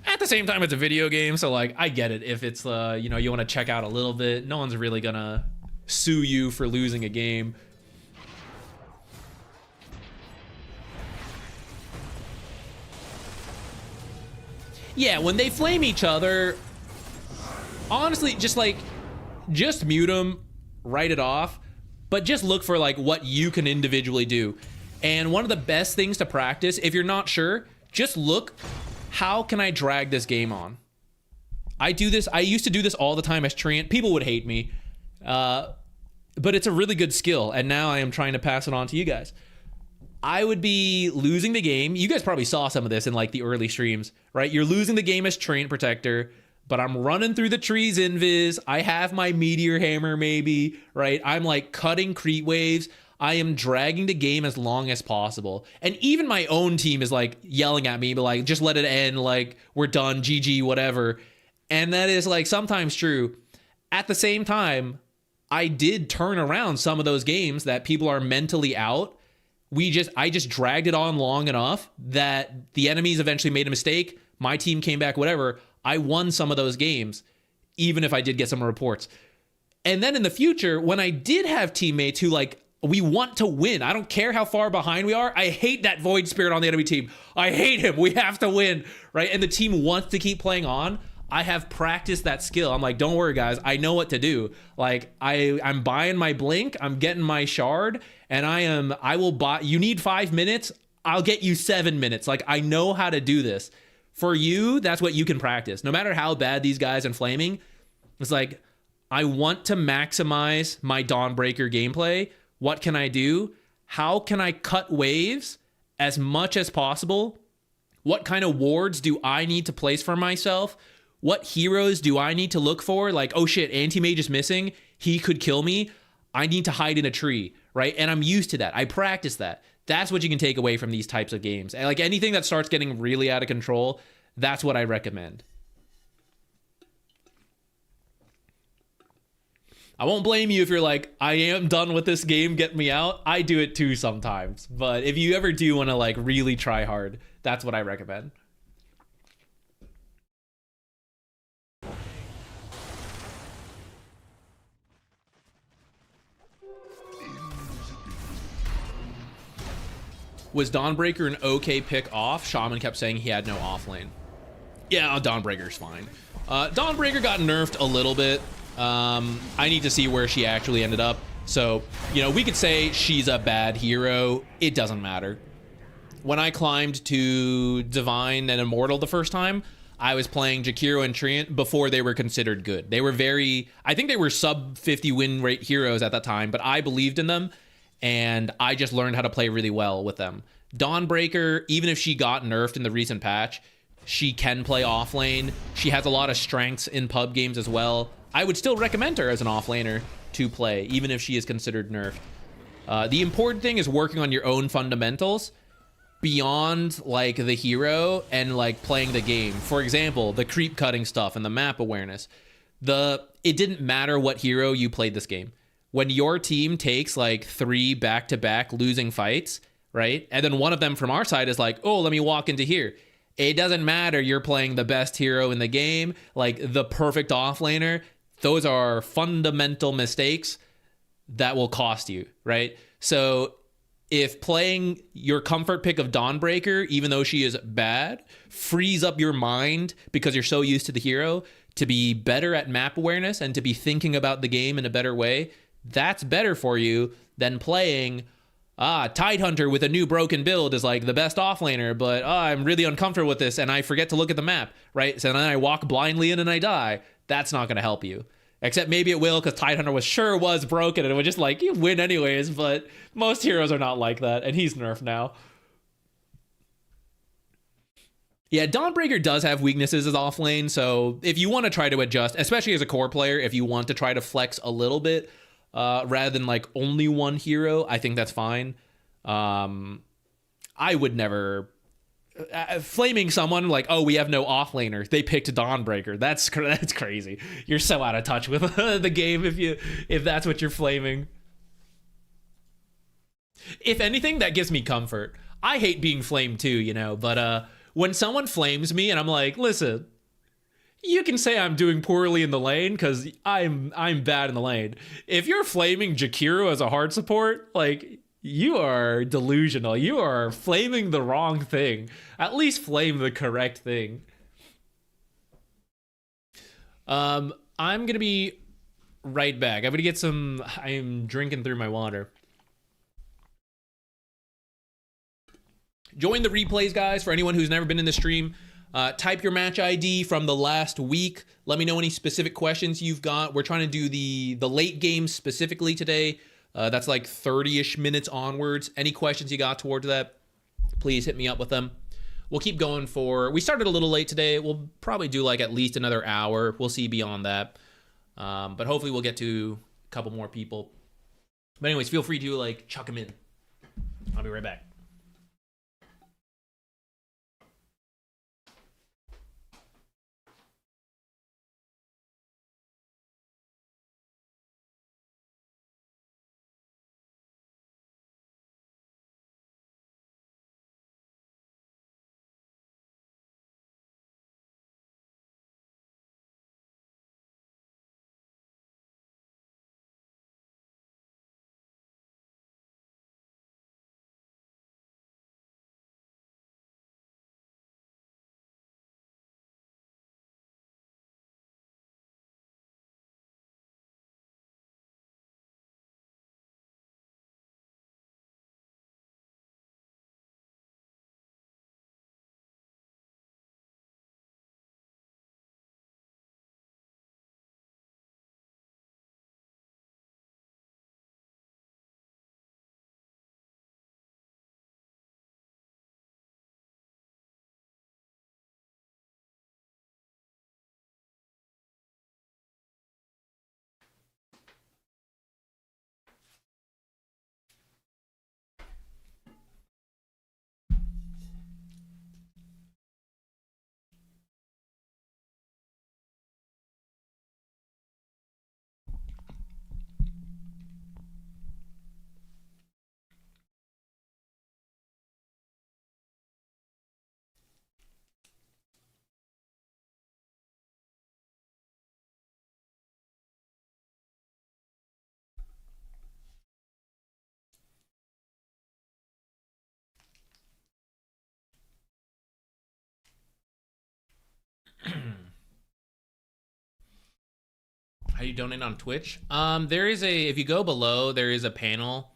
At the same time, it's a video game, so like I get it. If it's you know, you want to check out a little bit, no one's really gonna sue you for losing a game. Yeah, when they flame each other, honestly, just mute them, write it off, but just look for like what you can individually do. And one of the best things to practice, if you're not sure, just look, how can I drag this game on? I used to do this all the time as Treant. People would hate me, but it's a really good skill, and now I am trying to pass it on to you guys. I would be losing the game. You guys probably saw some of this in like the early streams, right? You're losing the game as Treant Protector, but I'm running through the trees invis. I have my Meteor Hammer maybe, right? I'm like cutting creep waves. I am dragging the game as long as possible. And even my own team is like yelling at me, but like, just let it end. Like, we're done, GG, whatever. And that is like sometimes true. At the same time, I did turn around some of those games that people are mentally out. I just dragged it on long enough that the enemies eventually made a mistake. My team came back, whatever. I won some of those games, even if I did get some reports. And then in the future, when I did have teammates who like, we want to win, I don't care how far behind we are. I hate that Void Spirit on the enemy team. I hate him. We have to win, right? And the team wants to keep playing on. I have practiced that skill. I'm like, don't worry, guys. I know what to do. Like, I'm buying my blink. I'm getting my shard, and I will buy. You need 5 minutes. I'll get you 7 minutes. Like, I know how to do this. For you, that's what you can practice. No matter how bad these guys are flaming, it's like, I want to maximize my Dawnbreaker gameplay. What can I do? How can I cut waves as much as possible? What kind of wards do I need to place for myself? What heroes do I need to look for? Like, oh shit, anti-mage is missing. He could kill me. I need to hide in a tree, right? And I'm used to that. I practice that. That's what you can take away from these types of games. And like anything that starts getting really out of control, that's what I recommend. I won't blame you if you're like, I am done with this game, get me out. I do it too sometimes. But if you ever do want to like really try hard, that's what I recommend. Was Dawnbreaker an okay pick off? Shaman kept saying he had no off lane. Yeah, Dawnbreaker's fine. Dawnbreaker got nerfed a little bit. I need to see where she actually ended up. So, you know, we could say she's a bad hero. It doesn't matter. When I climbed to Divine and Immortal the first time, I was playing Jakiro and Treant before they were considered good. They were I think they were sub 50 win rate heroes at that time, but I believed in them, and I just learned how to play really well with them. Dawnbreaker, even if she got nerfed in the recent patch, she can play off lane. She has a lot of strengths in pub games as well. I would still recommend her as an off laner to play, even if she is considered nerfed. The important thing is working on your own fundamentals beyond like the hero and like playing the game. For example, the creep cutting stuff and the map awareness. It didn't matter what hero you played this game. When your team takes like 3 back-to-back losing fights, right? And then one of them from our side is like, oh, let me walk into here. It doesn't matter. You're playing the best hero in the game, like the perfect offlaner. Those are fundamental mistakes that will cost you, right? So if playing your comfort pick of Dawnbreaker, even though she is bad, frees up your mind because you're so used to the hero to be better at map awareness and to be thinking about the game in a better way, that's better for you than playing Tidehunter with a new broken build is like the best offlaner, but I'm really uncomfortable with this and I forget to look at the map, right? So then I walk blindly in and I die. That's not going to help you. Except maybe it will, because Tidehunter was broken and it would just like, you win anyways, but most heroes are not like that, and he's nerfed now. Yeah, Dawnbreaker does have weaknesses as off lane, so if you want to try to adjust, especially as a core player, if you want to try to flex a little bit, rather than like only one hero, I think that's fine. I would never flaming someone like, oh, we have no offlaner, they picked Dawnbreaker. That's crazy. You're so out of touch with the game if that's what you're flaming. If anything, that gives me comfort. I hate being flamed too, but when someone flames me and I'm like, listen, you can say I'm doing poorly in the lane because I'm bad in the lane. If you're flaming Jakiro as a hard support, like, you are delusional. You are flaming the wrong thing. At least flame the correct thing. I'm going to be right back. I'm going to get some... I'm drinking through my water. Join the replays, guys, for anyone who's never been in the stream. Type your match ID from the last week. Let me know any specific questions you've got. We're trying to do the late game specifically today. That's like 30-ish minutes onwards. Any questions you got towards that, please hit me up with them. We'll keep going we started a little late today. We'll probably do like at least another hour. We'll see beyond that. But hopefully we'll get to a couple more people. But anyways, feel free to like chuck them in. I'll be right back. How do you donate on Twitch? There is if you go below, there is a panel.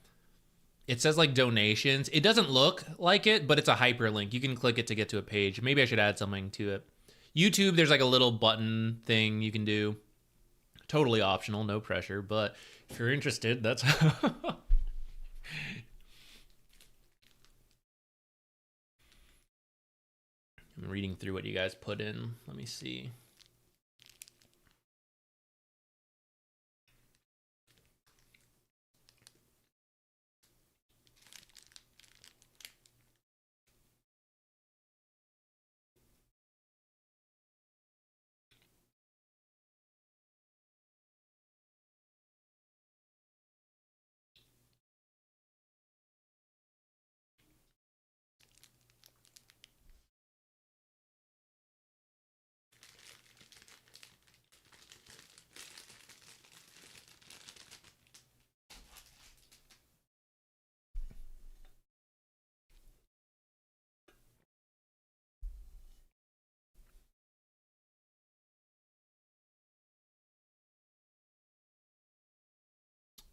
It says like donations. It doesn't look like it, but it's a hyperlink. You can click it to get to a page. Maybe I should add something to it. YouTube, there's like a little button thing you can do. Totally optional, no pressure, but if you're interested, that's I'm reading through what you guys put in. Let me see.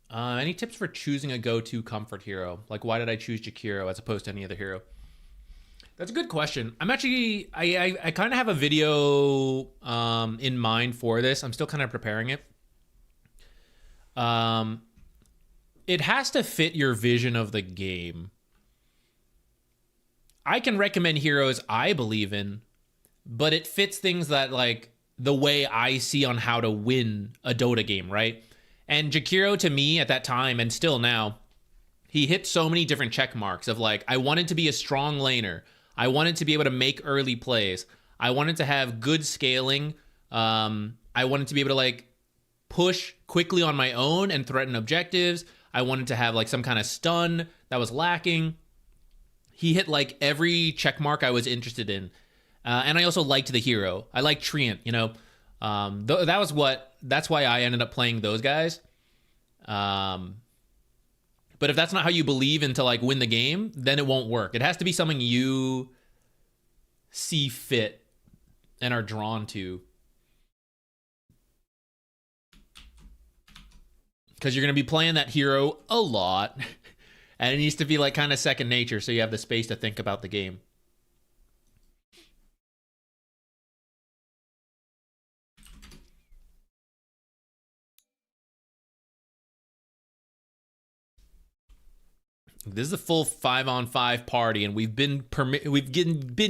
Any tips for choosing a go-to comfort hero? Like, why did I choose Jakiro as opposed to any other hero? That's a good question. I'm actually, I kind of have a video in mind for this. I'm still kind of preparing it. It has to fit your vision of the game. I can recommend heroes I believe in, but it fits things that, like, the way I see on how to win a Dota game, right? And Jakiro, to me at that time, and still now, he hit so many different check marks of, like, I wanted to be a strong laner. I wanted to be able to make early plays. I wanted to have good scaling. I wanted to be able to, like, push quickly on my own and threaten objectives. I wanted to have, like, some kind of stun that was lacking. He hit, like, every check mark I was interested in. And I also liked the hero. I liked Treant, you know. That's why I ended up playing those guys. But if that's not how you believe in to, like, win the game, then it won't work. It has to be something you see fit and are drawn to. Because you're going to be playing that hero a lot. And it needs to be, like, kind of second nature so you have the space to think about the game. This is a full 5-on-5 party, and we've been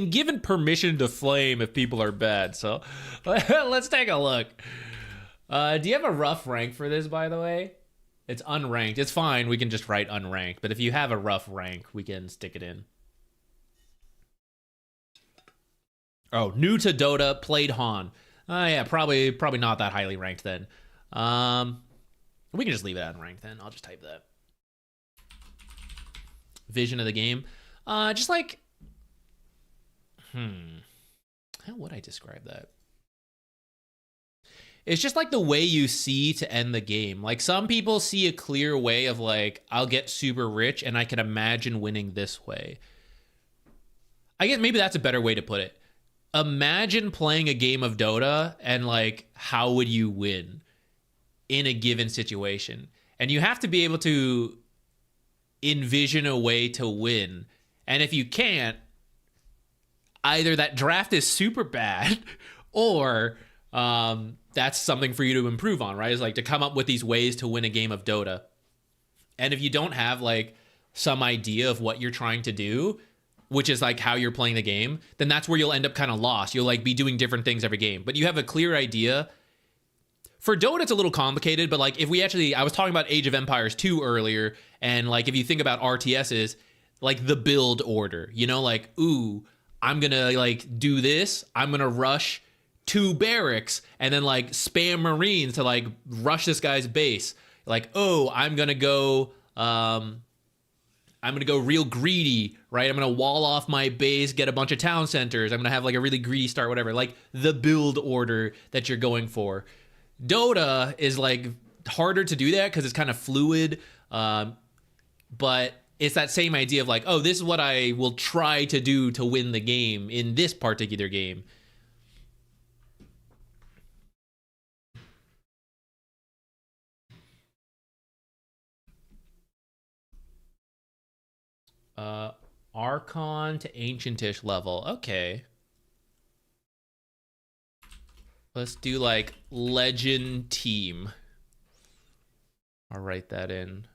given permission to flame if people are bad. So let's take a look. Do you have a rough rank for this, by the way? It's unranked. It's fine. We can just write unranked. But if you have a rough rank, we can stick it in. Oh, new to Dota, played Han. Yeah, probably not that highly ranked then. We can just leave it unranked then. I'll just type that. Vision of the game. Just like, how would I describe that? It's just like the way you see to end the game. Like, some people see a clear way of, like, I'll get super rich and I can imagine winning this way. I guess maybe that's a better way to put it. Imagine playing a game of Dota and, like, how would you win in a given situation? And you have to be able to envision a way to win. And if you can't, either that draft is super bad or that's something for you to improve on, right? It's like to come up with these ways to win a game of Dota. And if you don't have, like, some idea of what you're trying to do, which is, like, how you're playing the game, then that's where you'll end up kind of lost. You'll, like, be doing different things every game. But you have a clear idea. For Dota, it's a little complicated, but, like, if we actually, I was talking about Age of Empires 2 earlier, and, like, if you think about RTSs, like, the build order, you know, like, ooh, I'm gonna, like, do this, I'm gonna rush 2 barracks, and then, like, spam Marines to, like, rush this guy's base. Like, oh, I'm gonna go real greedy, right? I'm gonna wall off my base, get a bunch of town centers, I'm gonna have, like, a really greedy start, whatever. Like, the build order that you're going for. Dota is, like, harder to do that because it's kind of fluid, but it's that same idea of, like, oh, this is what I will try to do to win the game in this particular game. Archon to Ancientish level. Okay. Let's do like legend team. I'll write that in.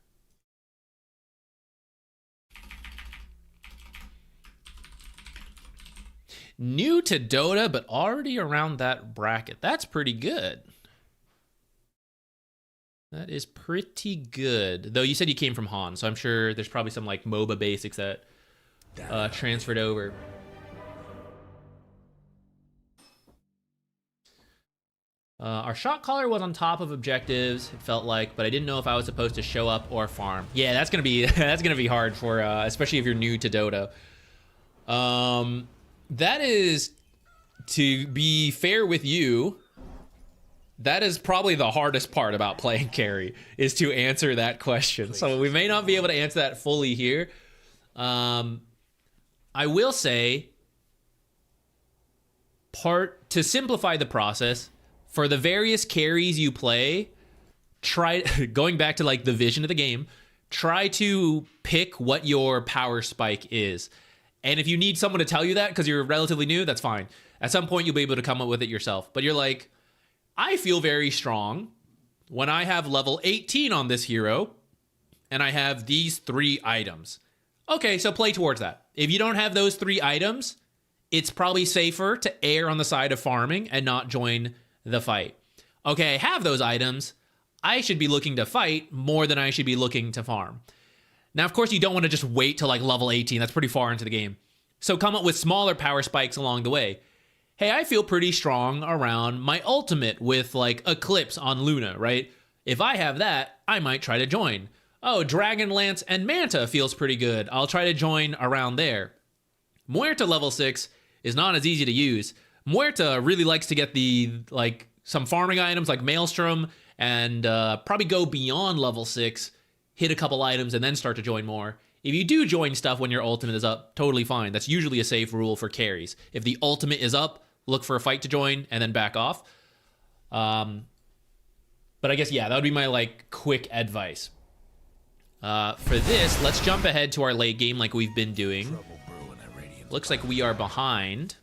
New to Dota, but already around that bracket. That's pretty good. That is pretty good. Though you said you came from Han, so I'm sure there's probably some like MOBA basics that transferred over. Our shot caller was on top of objectives, it felt like, but I didn't know if I was supposed to show up or farm. Yeah, that's gonna be hard for especially if you're new to Dota. That is, to be fair with you, that is probably the hardest part about playing carry, is to answer that question. So we may not be able to answer that fully here. I will say, to simplify the process, for the various carries you play, try going back to like the vision of the game, try to pick what your power spike is. And if you need someone to tell you that because you're relatively new, that's fine. At some point, you'll be able to come up with it yourself. But you're like, I feel very strong when I have level 18 on this hero and I have these 3 items. Okay, so play towards that. If you don't have those 3 items, it's probably safer to err on the side of farming and not join the fight. Okay, I have those items. I should be looking to fight more than I should be looking to farm. Now, of course, you don't want to just wait till like level 18. That's pretty far into the game. So come up with smaller power spikes along the way. Hey, I feel pretty strong around my ultimate with like Eclipse on Luna, right? If I have that, I might try to join. Oh, Dragonlance and Manta feels pretty good. I'll try to join around there. Muerta level 6 is not as easy to use. Muerta really likes to get some farming items like Maelstrom and probably go beyond level 6, hit a couple items, and then start to join more. If you do join stuff when your ultimate is up, totally fine. That's usually a safe rule for carries. If the ultimate is up, look for a fight to join and then back off. But I guess, yeah, that would be my like quick advice. For this, let's jump ahead to our late game like we've been doing. Looks like we are behind.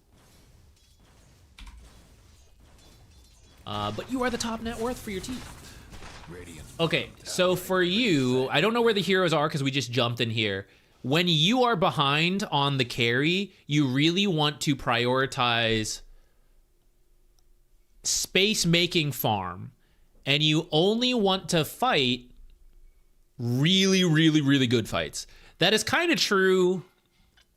But you are the top net worth for your team. Okay, so for you, I don't know where the heroes are because we just jumped in here. When you are behind on the carry, you really want to prioritize space-making farm. And you only want to fight really, really, really good fights. That is kind of true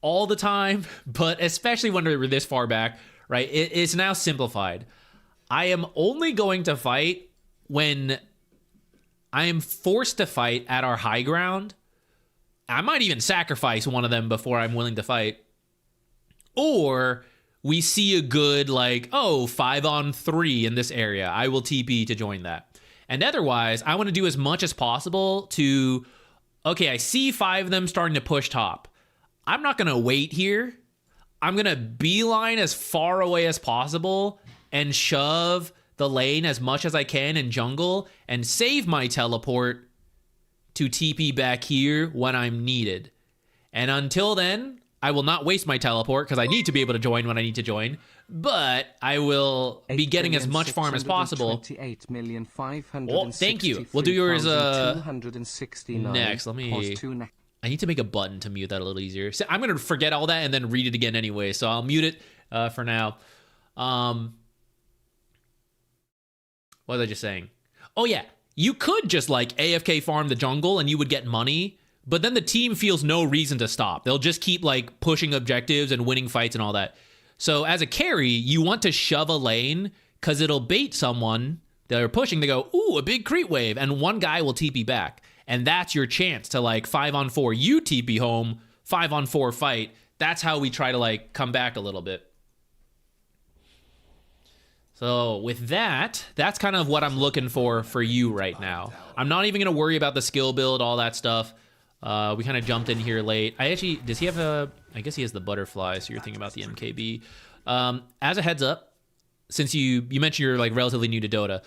all the time, but especially when we're this far back, right? It's now simplified. I am only going to fight when I am forced to fight at our high ground. I might even sacrifice one of them before I'm willing to fight. Or we see a good, 5-on-3 in this area. I will TP to join that. And otherwise, I want to do as much as possible to, okay, I see 5 of them starting to push top. I'm not going to wait here. I'm going to beeline as far away as possible and shove the lane as much as I can in jungle and save my teleport to TP back here when I'm needed. And until then, I will not waste my teleport because I need to be able to join when I need to join, but I will be getting as much farm as possible. Oh, thank you. We'll do yours next. I need to make a button to mute that a little easier. So I'm going to forget all that and then read it again anyway, so I'll mute it for now. What was I just saying? Oh, yeah. You could just, AFK farm the jungle and you would get money, but then the team feels no reason to stop. They'll just keep, pushing objectives and winning fights and all that. So as a carry, you want to shove a lane because it'll bait someone that are pushing. They go, ooh, a big creep wave, and one guy will TP back. And that's your chance to, 5-on-4. You TP home, 5-on-4 fight. That's how we try to, come back a little bit. So with that, that's kind of what I'm looking for you right now. I'm not even going to worry about the skill build, all that stuff. We kind of jumped in here late. Does he have I guess he has the butterfly, so you're thinking about the MKB. As a heads up, since you mentioned you're relatively new to Dota,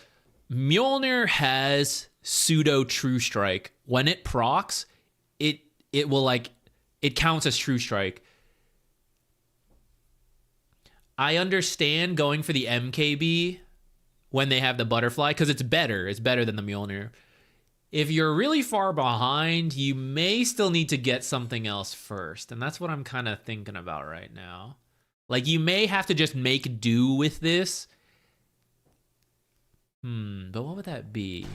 Mjolnir has pseudo True Strike. When it procs, it will it counts as True Strike. I understand going for the MKB when they have the butterfly, because it's better. It's better than the Mjolnir. If you're really far behind, you may still need to get something else first. And that's what I'm kind of thinking about right now. Like, you may have to just make do with this. But what would that be?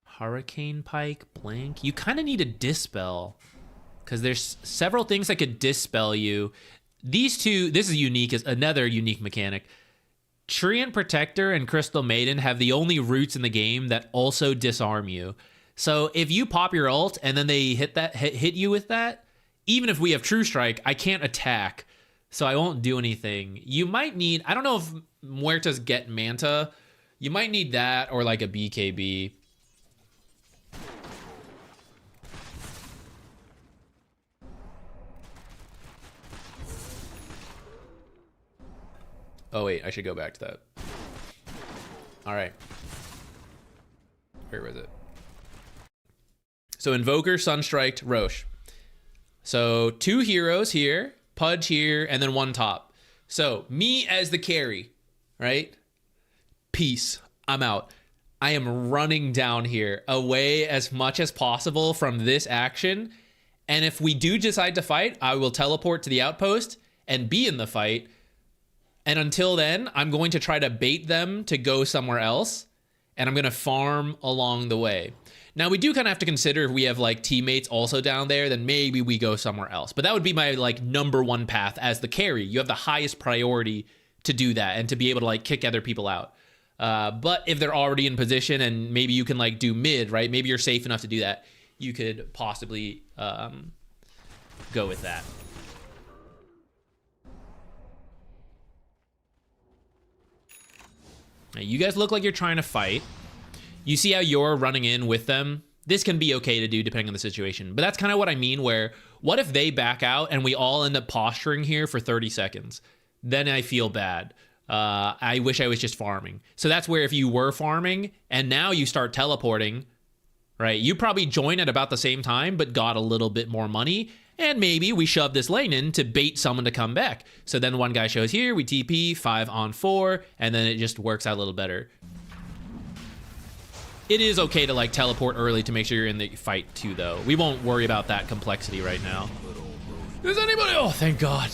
Hurricane Pike, blank. You kind of need a Dispel, because there's several things that could Dispel you. These two, this is unique, is another unique mechanic. Treant Protector and Crystal Maiden have the only roots in the game that also disarm you. So if you pop your ult and then they hit you with that, even if we have True Strike, I can't attack, so I won't do anything. You might need, I don't know if Muertas get Manta. You might need that or like a BKB. Oh wait, I should go back to that. All right. Where was it? So Invoker, Sunstriked, Roche. So 2 heroes here, Pudge here, and then 1 top. So me as the carry, right? Peace. I'm out. I am running down here away as much as possible from this action. And if we do decide to fight, I will teleport to the outpost and be in the fight. And until then, I'm going to try to bait them to go somewhere else. And I'm going to farm along the way. Now, we do kind of have to consider if we have like teammates also down there, then maybe we go somewhere else. But that would be my like #1 path as the carry. You have the highest priority to do that and to be able to like kick other people out. But if they're already in position and maybe you can like do mid, right? Maybe you're safe enough to do that. You could possibly go with that. Now, you guys look like you're trying to fight. You see how you're running in with them? This can be okay to do depending on the situation. But that's kind of what I mean, where what if they back out and we all end up posturing here for 30 seconds? Then I feel bad. I wish I was just farming. So that's where if you were farming and now you start teleporting, right? You probably join at about the same time, but got a little bit more money. And maybe we shove this lane in to bait someone to come back. So then one guy shows here, we TP, 5 on 4, and then it just works out a little better. It is okay to like teleport early to make sure you're in the fight too, though. We won't worry about that complexity right now. Does anybody? Oh, thank God.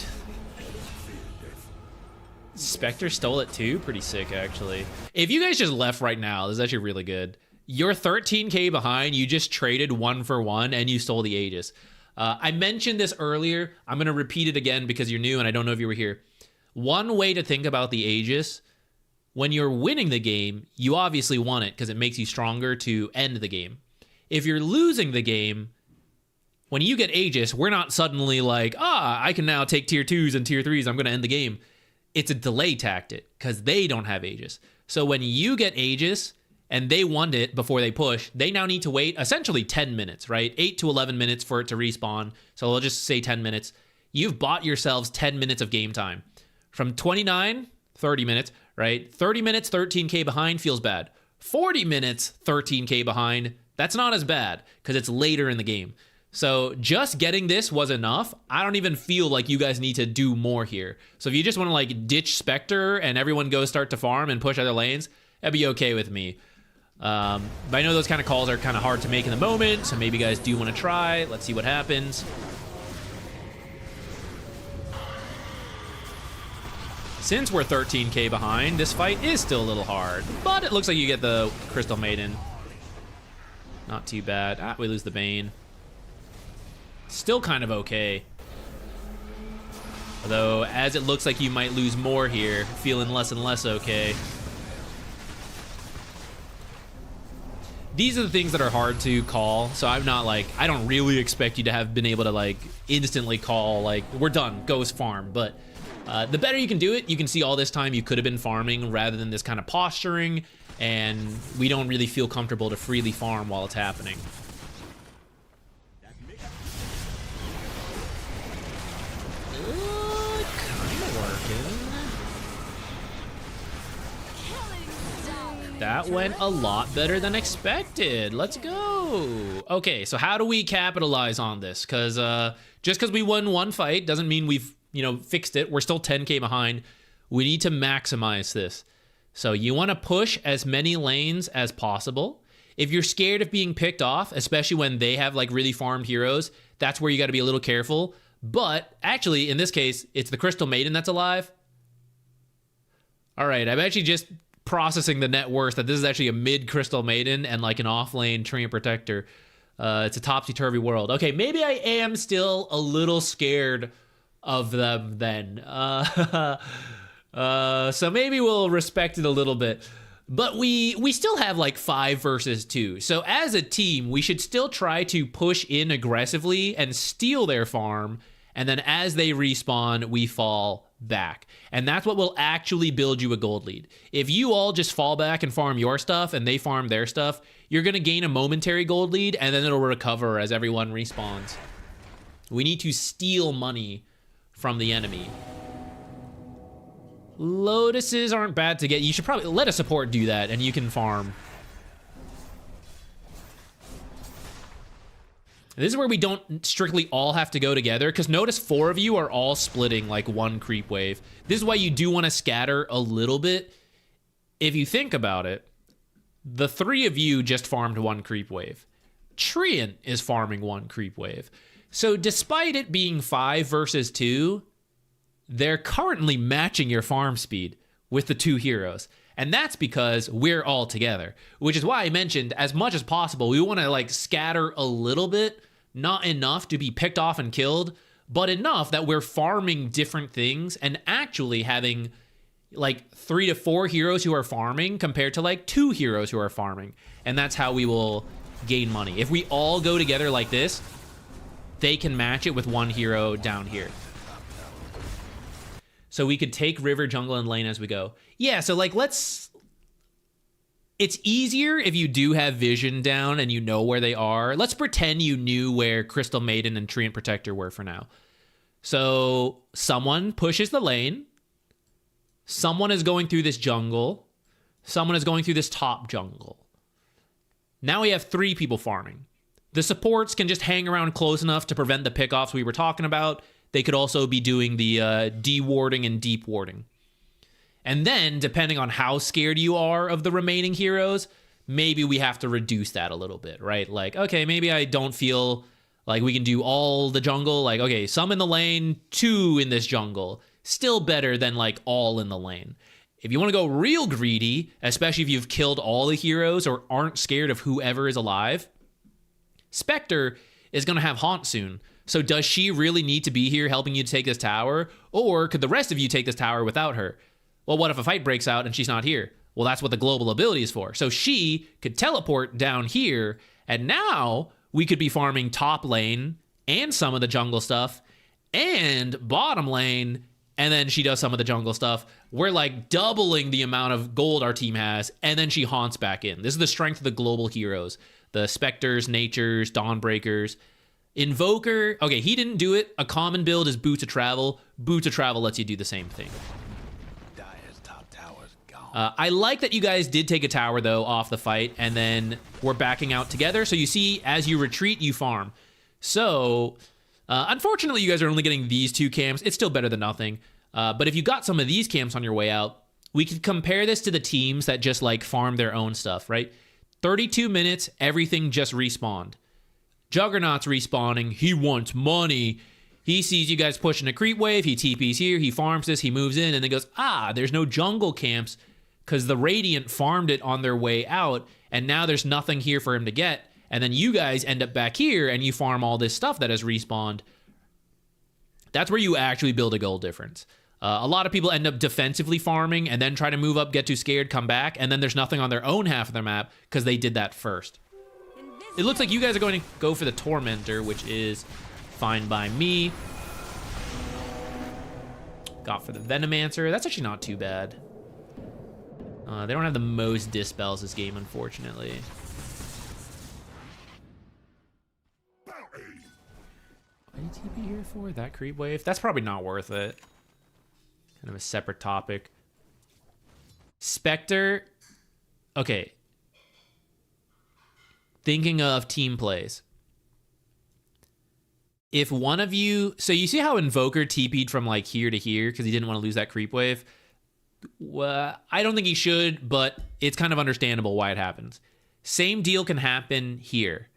Spectre stole it too. Pretty sick, actually. If you guys just left right now, this is actually really good. You're 13k behind. You just traded 1 for 1 and you stole the Aegis. I mentioned this earlier. I'm going to repeat it again because you're new and I don't know if you were here. One way to think about the Aegis, when you're winning the game, you obviously want it because it makes you stronger to end the game. If you're losing the game, when you get Aegis, we're not suddenly like, I can now take tier 2s and tier 3s. I'm going to end the game. It's a delay tactic because they don't have Aegis. So when you get Aegis and they want it before they push, they now need to wait essentially 10 minutes, right? 8 to 11 minutes for it to respawn. So we'll just say 10 minutes. You've bought yourselves 10 minutes of game time. From 29, 30 minutes, right? 30 minutes, 13k behind feels bad. 40 minutes, 13k behind, that's not as bad because it's later in the game. So just getting this was enough. I don't even feel like you guys need to do more here. So if you just want to like ditch Spectre and everyone go start to farm and push other lanes, that'd be okay with me. But I know those kind of calls are kind of hard to make in the moment, so maybe you guys do want to try. Let's see what happens. Since we're 13k behind, this fight is still a little hard, but it looks like you get the Crystal Maiden. Not too bad. We lose the Bane. Still kind of okay. Although, as it looks like you might lose more here, feeling less and less okay. These are the things that are hard to call, so I'm not like, I don't really expect you to have been able to like instantly call like, we're done, go farm, but the better you can do it, you can see all this time you could have been farming rather than this kind of posturing, and we don't really feel comfortable to freely farm while it's happening. Killing That went a lot better than expected. Let's go. Okay, so how do we capitalize on this? Because just because we won one fight doesn't mean we've, fixed it. We're still 10k behind. We need to maximize this. So you want to push as many lanes as possible. If you're scared of being picked off, especially when they have like really farmed heroes, that's where you got to be a little careful. But actually, in this case, it's the Crystal Maiden that's alive. All right, I'm actually just processing the net worth that this is actually a mid Crystal Maiden and like an off lane Treant Protector. It's a topsy-turvy world. Okay, maybe I am still a little scared of them then. So maybe we'll respect it a little bit. But we still have like 5 versus 2. So as a team, we should still try to push in aggressively and steal their farm. And then as they respawn, we fall back. And that's what will actually build you a gold lead. If you all just fall back and farm your stuff and they farm their stuff, you're going to gain a momentary gold lead and then it'll recover as everyone respawns. We need to steal money from the enemy. Lotuses aren't bad to get. You should probably let a support do that and you can farm. This is where we don't strictly all have to go together, because notice 4 of you are all splitting like one creep wave. This is why you do want to scatter a little bit. If you think about it, the 3 of you just farmed one creep wave. Treant is farming one creep wave. So despite it being 5 versus 2, they're currently matching your farm speed with the 2 heroes. And that's because we're all together, which is why I mentioned as much as possible, we want to like scatter a little bit, not enough to be picked off and killed, but enough that we're farming different things and actually having like 3 to 4 heroes who are farming compared to like 2 heroes who are farming. And that's how we will gain money. If we all go together like this, they can match it with 1 hero down here. So we could take river, jungle, and lane as we go. Yeah, so like it's easier if you do have vision down and you know where they are. Let's pretend you knew where Crystal Maiden and Treant Protector were for now. So someone pushes the lane. Someone is going through this jungle. Someone is going through this top jungle. Now we have 3 people farming. The supports can just hang around close enough to prevent the pickoffs we were talking about. They could also be doing the de-warding and deep warding. And then, depending on how scared you are of the remaining heroes, maybe we have to reduce that a little bit, right? Like, okay, maybe I don't feel like we can do all the jungle. Like, okay, some in the lane, 2 in this jungle. Still better than, like, all in the lane. If you want to go real greedy, especially if you've killed all the heroes or aren't scared of whoever is alive, Spectre is going to have Haunt soon. So does she really need to be here helping you to take this tower? Or could the rest of you take this tower without her? Well, what if a fight breaks out and she's not here? Well, that's what the global ability is for. So she could teleport down here, and now we could be farming top lane and some of the jungle stuff and bottom lane, and then she does some of the jungle stuff. We're like doubling the amount of gold our team has, and then she haunts back in. This is the strength of the global heroes. The Spectres, Natures, Dawnbreakers. Invoker, okay, he didn't do it. A common build is Boots of Travel. Boots of Travel lets you do the same thing. I like that you guys did take a tower, though, off the fight, and then we're backing out together. So you see, as you retreat, you farm. So, unfortunately, you guys are only getting these 2 camps. It's still better than nothing. But if you got some of these camps on your way out, we could compare this to the teams that just, like, farm their own stuff, right? 32 minutes, everything just respawned. Juggernaut's respawning. He wants money. He sees you guys pushing a creep wave. He TPs here. He farms this. He moves in and then goes, there's no jungle camps because the Radiant farmed it on their way out, and now there's nothing here for him to get. And then you guys end up back here and you farm all this stuff that has respawned. That's where you actually build a goal difference. A lot of people end up defensively farming and then try to move up, get too scared, come back, and then there's nothing on their own half of their map because they did that first. It looks like you guys are going to go for the Tormentor, which is fine by me. Got for the Venomancer. That's actually not too bad. They don't have the most dispels this game, unfortunately. What did TP here for? That creep wave? That's probably not worth it. Kind of a separate topic. Spectre. okay. Thinking of team plays. If one of you... So you see how Invoker TP'd from like here to here because he didn't want to lose that creep wave? Well, I don't think he should, but it's kind of understandable why it happens. Same deal can happen here.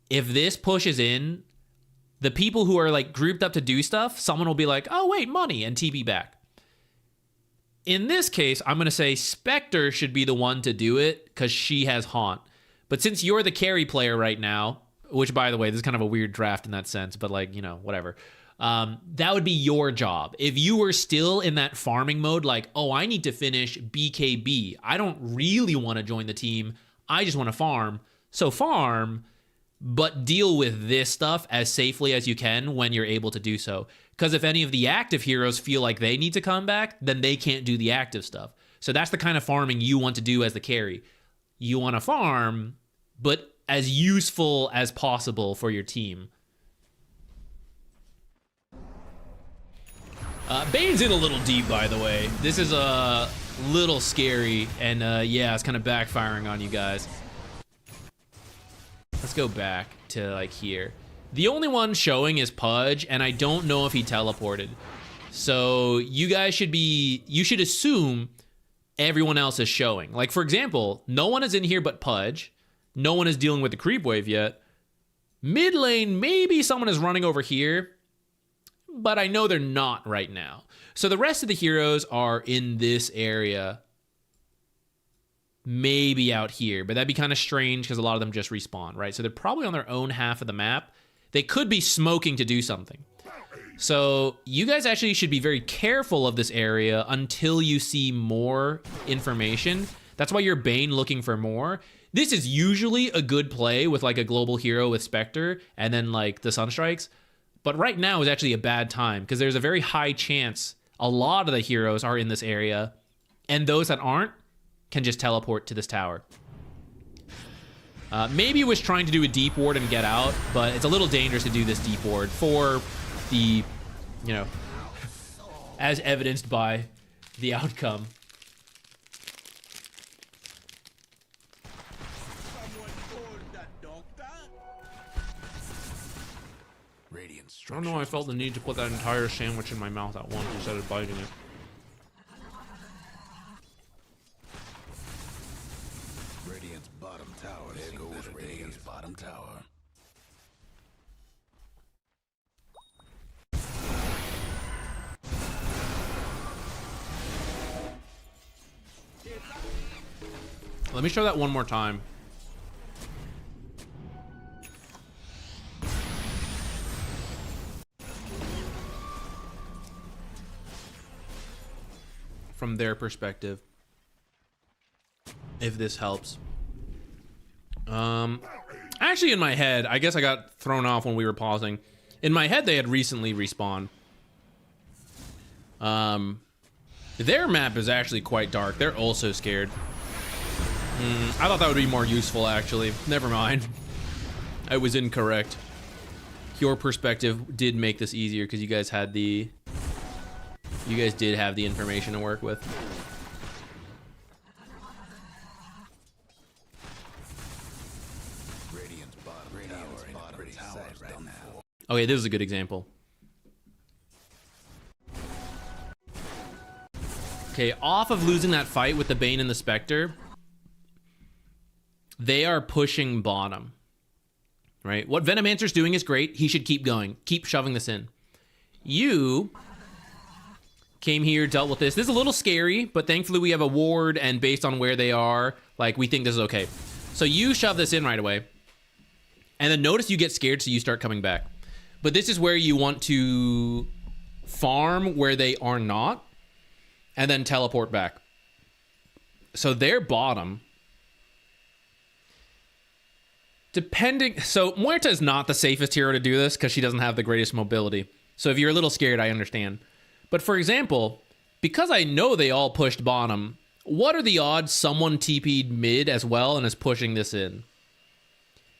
If this pushes in, the people who are like grouped up to do stuff, someone will be like, oh wait, money, and TP back. In this case, I'm going to say Spectre should be the one to do it because she has Haunt. But since you're the carry player right now, which by the way, this is kind of a weird draft in that sense, but like, you know, whatever. That would be your job. If you were still in that farming mode, like, oh, I need to finish BKB. I don't really want to join the team. I just want to farm. So farm, but deal with this stuff as safely as you can when you're able to do so. Because if any of the active heroes feel like they need to come back, then they can't do the active stuff. So that's the kind of farming you want to do as the carry. You want to farm, but as useful as possible for your team. Bane's in a little deep, by the way. This is a little scary, and yeah, it's kind of backfiring on you guys. Let's go back to like here. The only one showing is Pudge, and I don't know if he teleported. So you guys should be, you should assume everyone else is showing. Like for example, no one is in here but Pudge. No one is dealing with the creep wave yet. Mid lane, maybe someone is running over here, but I know they're not right now. So the rest of the heroes are in this area. Maybe out here, but that'd be kind of strange because a lot of them just respawn, right? So they're probably on their own half of the map. They could be smoking to do something. So you guys actually should be very careful of this area until you see more information. That's why you're Bane looking for more. This is usually a good play with like a global hero with Spectre and then like the Sunstrikes. But right now is actually a bad time because there's a very high chance a lot of the heroes are in this area, and those that aren't can just teleport to this tower. Maybe it was trying to do a deep ward and get out, but it's a little dangerous to do this deep ward for the, you know, as evidenced by the outcome. I don't know why I felt the need to put that entire sandwich in my mouth at once instead of biting it. Radiant's bottom tower. There goes Radiant's bottom tower. Let me show that one more time. From their perspective, if this helps. Actually in my head, I guess I got thrown off when we were pausing. In my head, they had recently respawned. Their map is actually quite dark. They're also scared. I thought that would be more useful, actually. Never mind. I was incorrect. Your perspective did make this easier because you guys had the... You guys did have the information to work with. Radiant's bottom tower is done for. Okay, this is a good example. Okay, off of losing that fight with the Bane and the Spectre, they are pushing bottom. Right? What Venomancer's doing is great. He should keep going. Keep shoving this in. You came here, dealt with this. This is a little scary, but thankfully we have a ward, and based on where they are, like, we think this is okay. So you shove this in right away, and then notice you get scared, so you start coming back. But this is where you want to farm where they are not, and then teleport back. So their bottom, depending... So Muerta is not the safest hero to do this, because she doesn't have the greatest mobility. So if you're a little scared, I understand. But for example, because I know they all pushed bottom, what are the odds someone TP'd mid as well and is pushing this in?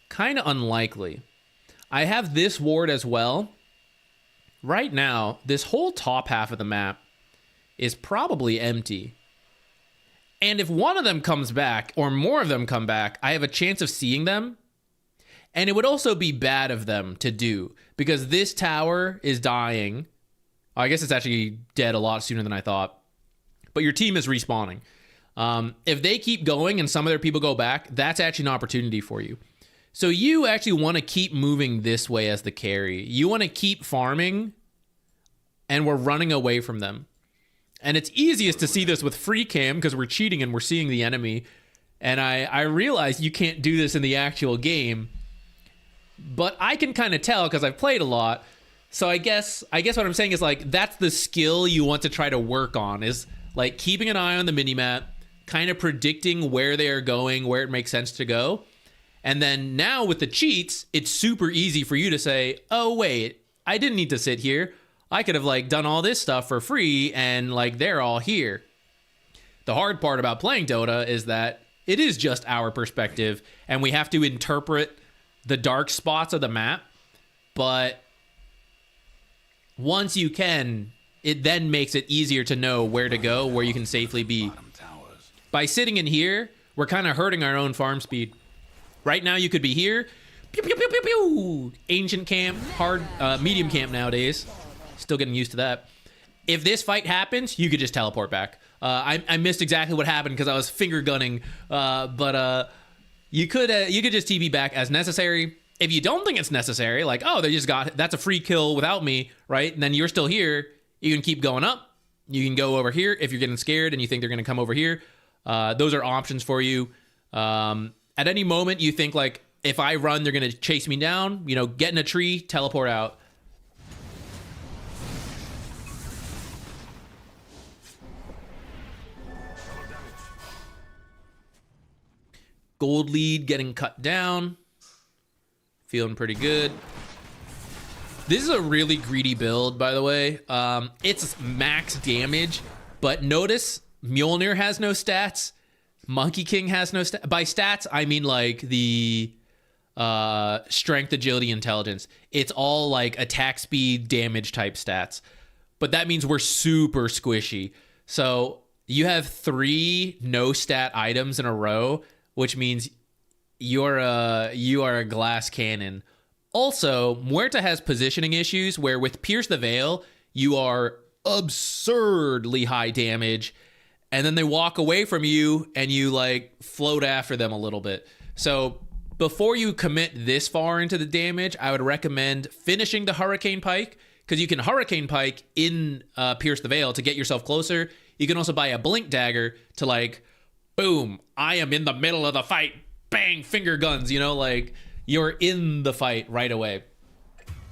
Kind of unlikely. I have this ward as well. Right now, this whole top half of the map is probably empty. And if one of them comes back or more of them come back, I have a chance of seeing them. And it would also be bad of them to do because this tower is dying. I guess it's actually dead a lot sooner than I thought. But your team is respawning. If they keep going and some of their people go back, that's actually an opportunity for you. So you actually want to keep moving this way as the carry. You want to keep farming, and we're running away from them. And it's easiest to see this with free cam because we're cheating and we're seeing the enemy. And I realize you can't do this in the actual game, but I can kind of tell because I've played a lot. So I guess what I'm saying is like that's the skill you want to try to work on is like keeping an eye on the minimap, kind of predicting where they are going, where it makes sense to go. And then now with the cheats, it's super easy for you to say, oh, wait, I didn't need to sit here. I could have like done all this stuff for free and like they're all here. The hard part about playing Dota is that it is just our perspective and we have to interpret the dark spots of the map. But once you can, it then makes it easier to know where to go, where you can safely be. By sitting in here, we're kind of hurting our own farm speed. Right now, you could be here. Pew, pew, pew, pew, pew. Ancient camp, hard, medium camp nowadays. Still getting used to that. If this fight happens, you could just teleport back. I missed exactly what happened because I was finger gunning. But you could just TP back as necessary. If you don't think it's necessary, like, oh, they just got, that's a free kill without me, right? And then you're still here. You can keep going up. You can go over here if you're getting scared and you think they're going to come over here. Those are options for you. At any moment, you think, like, if I run, they're going to chase me down. You know, get in a tree, teleport out. Gold lead getting cut down. Feeling pretty good. This is a really greedy build, by the way. It's max damage, but notice Mjolnir has no stats. Monkey King has no stats. By stats, I mean like the strength, agility, intelligence. It's all like attack speed, damage type stats. But that means we're super squishy. So you have 3 no stat items in a row, which means you are a glass cannon. Also, Muerta has positioning issues where with Pierce the Veil, you are absurdly high damage. And then they walk away from you and you like float after them a little bit. So before you commit this far into the damage, I would recommend finishing the Hurricane Pike because you can Hurricane Pike in Pierce the Veil to get yourself closer. You can also buy a Blink Dagger to like, boom, I am in the middle of the fight. Bang, finger guns, you know, like you're in the fight right away.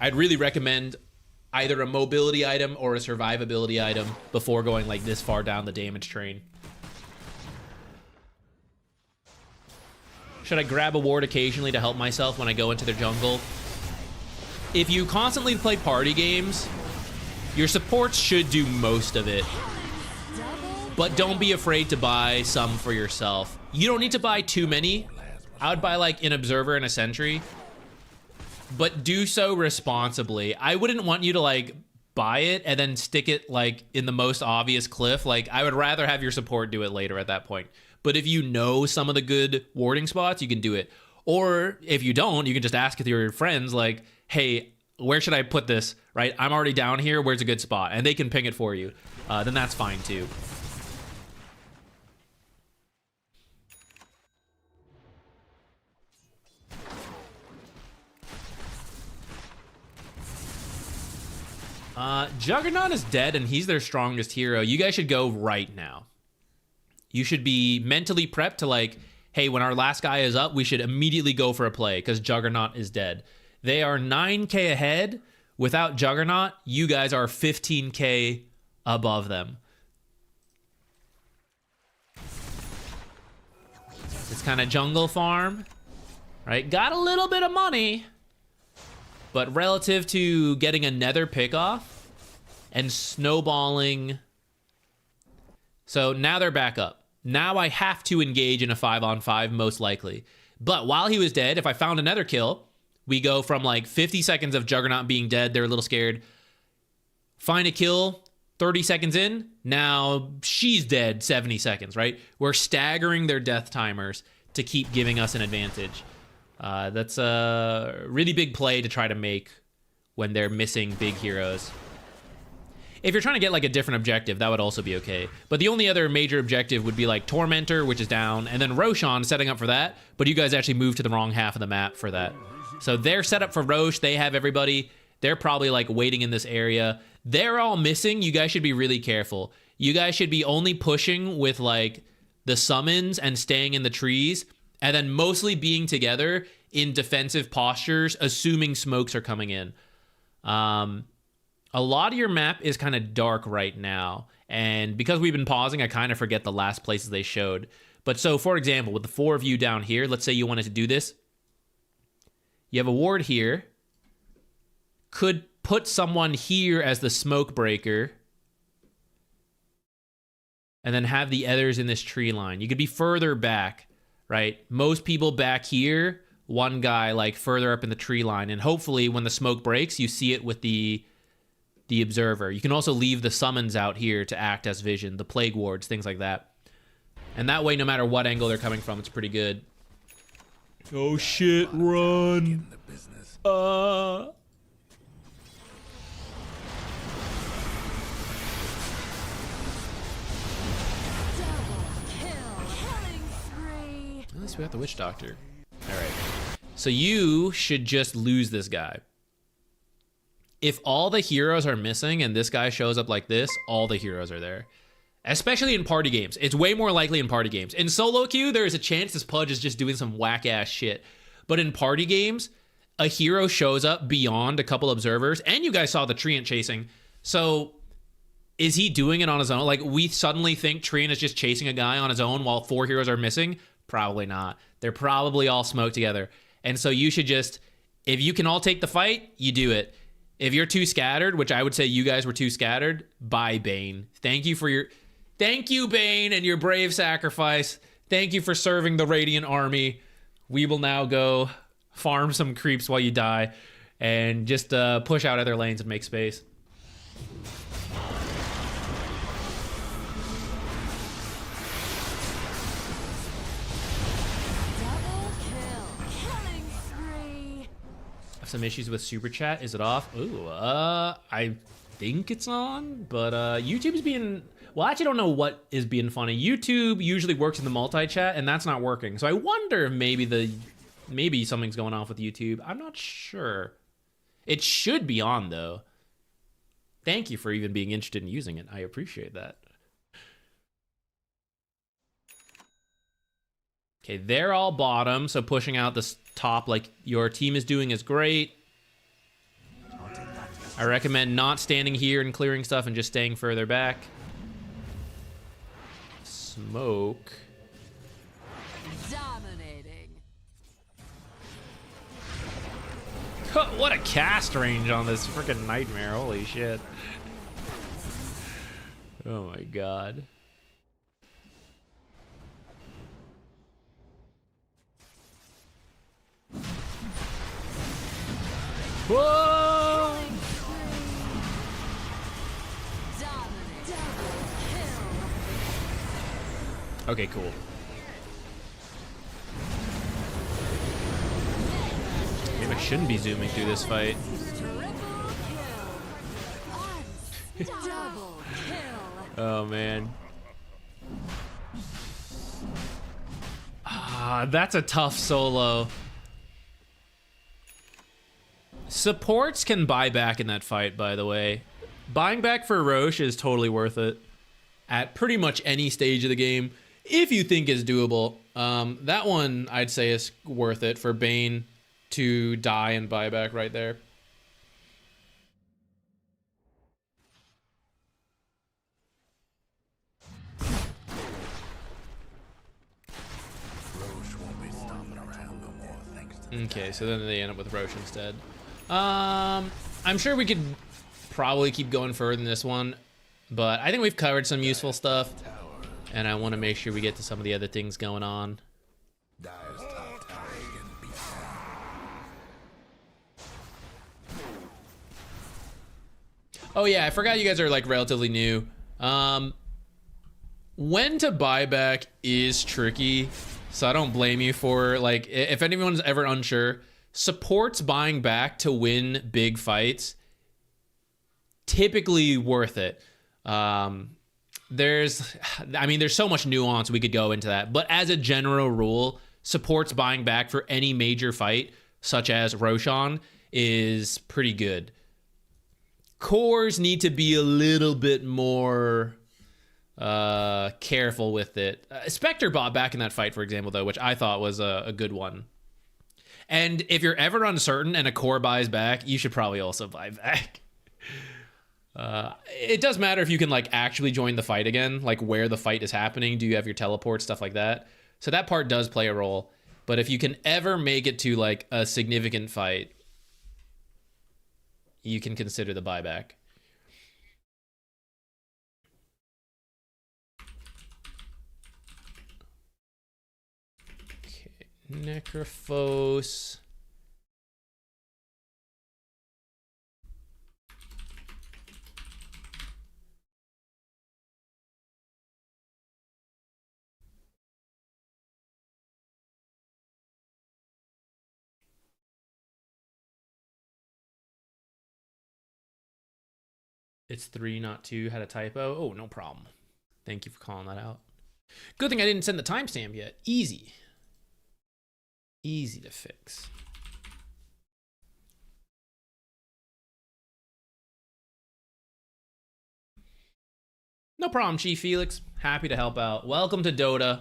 I'd really recommend either a mobility item or a survivability item before going like this far down the damage train. Should I grab a ward occasionally to help myself when I go into the jungle? If you constantly play party games, your supports should do most of it. But don't be afraid to buy some for yourself. You don't need to buy too many. I would buy like an observer and a sentry. But do so responsibly. I wouldn't want you to like buy it and then stick it like in the most obvious cliff. Like I would rather have your support do it later at that point. But if you know some of the good warding spots, you can do it. Or if you don't, you can just ask your friends like, hey, where should I put this? Right? I'm already down here. Where's a good spot? And they can ping it for you. Then that's fine too. Juggernaut is dead and he's their strongest hero. You guys should go right now. You should be mentally prepped to like, hey, when our last guy is up, we should immediately go for a play because Juggernaut is dead. They are 9k ahead. Without Juggernaut, you guys are 15k above them. It's kind of jungle farm, right? Got a little bit of money. But relative to getting a nether pickoff and snowballing. So now they're back up. Now I have to engage in a 5-on-5 most likely. But while he was dead, if I found another kill, we go from like 50 seconds of Juggernaut being dead. They're a little scared. Find a kill. 30 seconds in, now she's dead 70 seconds, right? We're staggering their death timers to keep giving us an advantage. That's a really big play to try to make when they're missing big heroes. If you're trying to get like a different objective, that would also be okay. But the only other major objective would be like Tormentor, which is down, and then Roshan setting up for that. But you guys actually moved to the wrong half of the map for that. So they're set up for Rosh. They have everybody. They're probably like waiting in this area. They're all missing. You guys should be really careful. You guys should be only pushing with like the summons and staying in the trees, and then mostly being together in defensive postures, assuming smokes are coming in. A lot of your map is kind of dark right now, and because we've been pausing, I kind of forget the last places they showed. But so, for example, with the 4 of you down here, let's say you wanted to do this. You have a ward here. Could put someone here as the smoke breaker, and then have the others in this tree line. You could be further back, right? Most people back here, one guy like further up in the tree line, and hopefully when the smoke breaks, you see it with the observer. You can also leave the summons out here to act as vision, the plague wards, things like that. And that way, no matter what angle they're coming from, it's pretty good. Oh shit, run. Double kill. Killing spree. At least we got the witch doctor. All right. So you should just lose this guy. If all the heroes are missing and this guy shows up like this, all the heroes are there. Especially in party games. It's way more likely in party games. In solo queue, there is a chance this Pudge is just doing some whack-ass shit. But in party games, a hero shows up beyond a couple observers, and you guys saw the Treant chasing. So is he doing it on his own? Like, we suddenly think Treant is just chasing a guy on his own while 4 heroes are missing? Probably not. They're probably all smoked together. And so you should just, if you can all take the fight, you do it. If you're too scattered, which I would say you guys were too scattered, bye, Bane. Thank you, Bane, and your brave sacrifice. Thank you for serving the Radiant Army. We will now go farm some creeps while you die and just push out other lanes and make space. Double kill. Killing spree. Some issues with super chat. Is it off? Ooh, I think it's on, but YouTube's being, well, I actually don't know what is being funny. YouTube usually works in the multi-chat, and that's not working. So I wonder if maybe something's going off with YouTube. I'm not sure. It should be on, though. Thank you for even being interested in using it. I appreciate that. Okay, they're all bottom, so pushing out this top like your team is doing is great. I recommend not standing here and clearing stuff and just staying further back. Smoke. Dominating. What a cast range on this freaking nightmare. Holy shit. Oh my god. Whoa! Okay, cool. Maybe I shouldn't be zooming through this fight. Double kill. Oh man. That's a tough solo. Supports can buy back in that fight, by the way. Buying back for Roche is totally worth it at pretty much any stage of the game, if you think it's doable. That one, I'd say, is worth it for Bane to die and buy back right there. Okay, so then they end up with Roche instead. I'm sure we could probably keep going further than this one, but I think we've covered some useful stuff, and I want to make sure we get to some of the other things going on. Oh yeah, I forgot you guys are like relatively new. When to buy back is tricky, so I don't blame you for, like, if anyone's ever unsure, supports buying back to win big fights, typically worth it. There's so much nuance, we could go into that, but as a general rule, supports buying back for any major fight, such as Roshan, is pretty good. Cores need to be a little bit more careful with it. Spectre bought back in that fight, for example, though, which I thought was a good one. And if you're ever uncertain and a core buys back, you should probably also buy back. It does matter if you can like actually join the fight again, like where the fight is happening. Do you have your teleport, stuff like that? So that part does play a role. But if you can ever make it to like a significant fight, you can consider the buyback. Okay, Necrophos. It's 3, not 2. Had a typo. Oh, no problem. Thank you for calling that out. Good thing I didn't send the timestamp yet. Easy. Easy to fix. No problem, Chief Felix. Happy to help out. Welcome to Dota.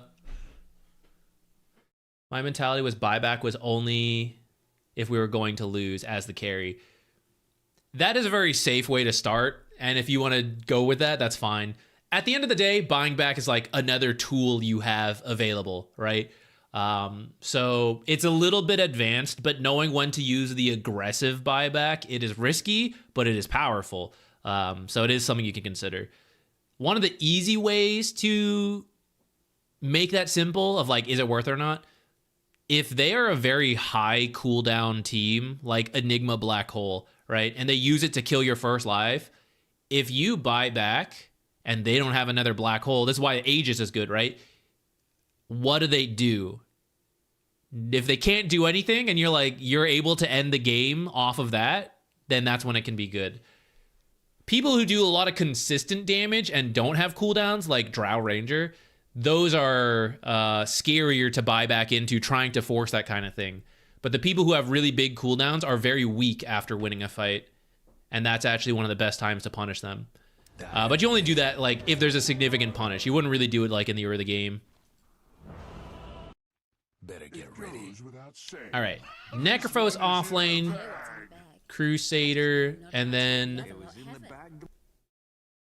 My mentality was buyback was only if we were going to lose as the carry. That is a very safe way to start. And if you want to go with that, that's fine. At the end of the day, buying back is like another tool you have available, right? So it's a little bit advanced, but knowing when to use the aggressive buyback, it is risky, but it is powerful. So it is something you can consider. One of the easy ways to make that simple of like, is it worth it or not? If they are a very high cooldown team, like Enigma Black Hole, right? And they use it to kill your first life. If you buy back and they don't have another black hole, that's why Aegis is good, right? What do? If they can't do anything and you're able to end the game off of that, then that's when it can be good. People who do a lot of consistent damage and don't have cooldowns, like Drow Ranger, those are scarier to buy back into, trying to force that kind of thing. But the people who have really big cooldowns are very weak after winning a fight. And that's actually one of the best times to punish them. But you only do that like if there's a significant punish. You wouldn't really do it like in the early game. Better get ready. All right. Necrophos offlane, Crusader, and then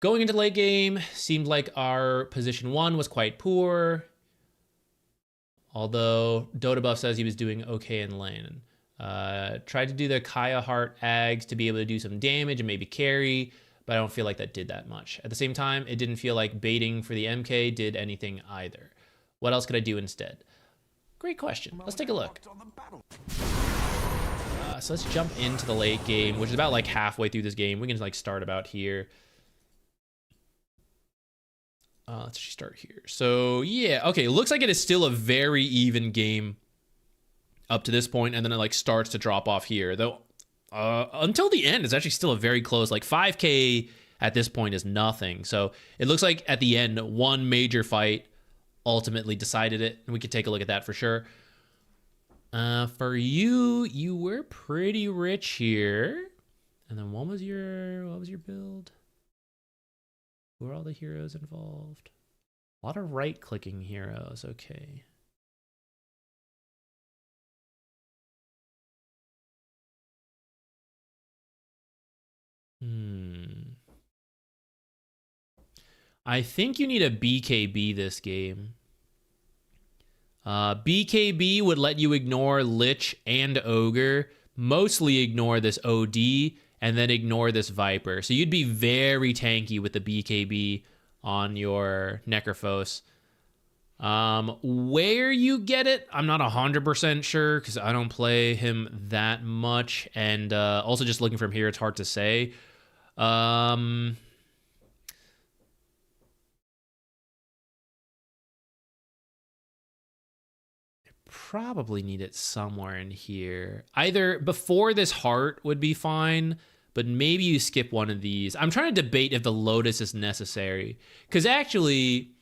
going into late game, seemed like our position 1 was quite poor. Although Dota Buff says he was doing okay in lane. Tried to do the Kaya Heart Ags to be able to do some damage and maybe carry, but I don't feel like that did that much. At the same time, it didn't feel like baiting for the MK did anything either. What else could I do instead? Great question. Let's take a look. So let's jump into the late game, which is about like halfway through this game. We can like start about here. Let's just start here. So yeah, okay. Looks like it is still a very even game up to this point, and then it like starts to drop off here. Though until the end, it's actually still a very close. Like 5K at this point is nothing. So it looks like at the end, one major fight ultimately decided it, and we could take a look at that for sure. For you, you were pretty rich here. And then what was your build? Who are all the heroes involved? A lot of right-clicking heroes. Okay. I think you need a BKB this game. BKB would let you ignore Lich and Ogre, mostly ignore this OD, and then ignore this Viper. So you'd be very tanky with the BKB on your Necrophos. Where you get it, I'm not 100% sure because I don't play him that much. And also just looking from here, it's hard to say. Probably need it somewhere in here. Either before this heart would be fine, but maybe you skip one of these. I'm trying to debate if the Lotus is necessary. Because actually,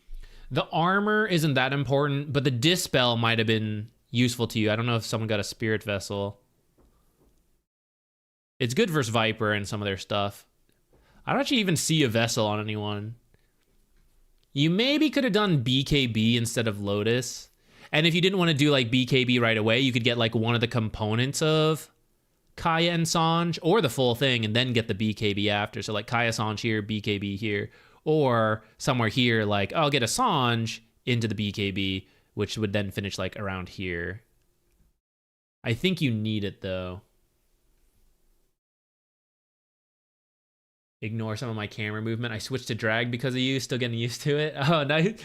the armor isn't that important, but the Dispel might have been useful to you. I don't know if someone got a Spirit Vessel. It's good versus Viper and some of their stuff. I don't actually even see a Vessel on anyone. You maybe could have done BKB instead of Lotus. And if you didn't want to do like BKB right away, you could get like one of the components of Kaya and Sange, or the full thing, and then get the BKB after. So like Kaya Sange here, BKB here, or somewhere here, like I'll get a Sange into the BKB, which would then finish like around here. I think you need it though. Ignore some of my camera movement. I switched to drag because of you. Still getting used to it. Oh, nice.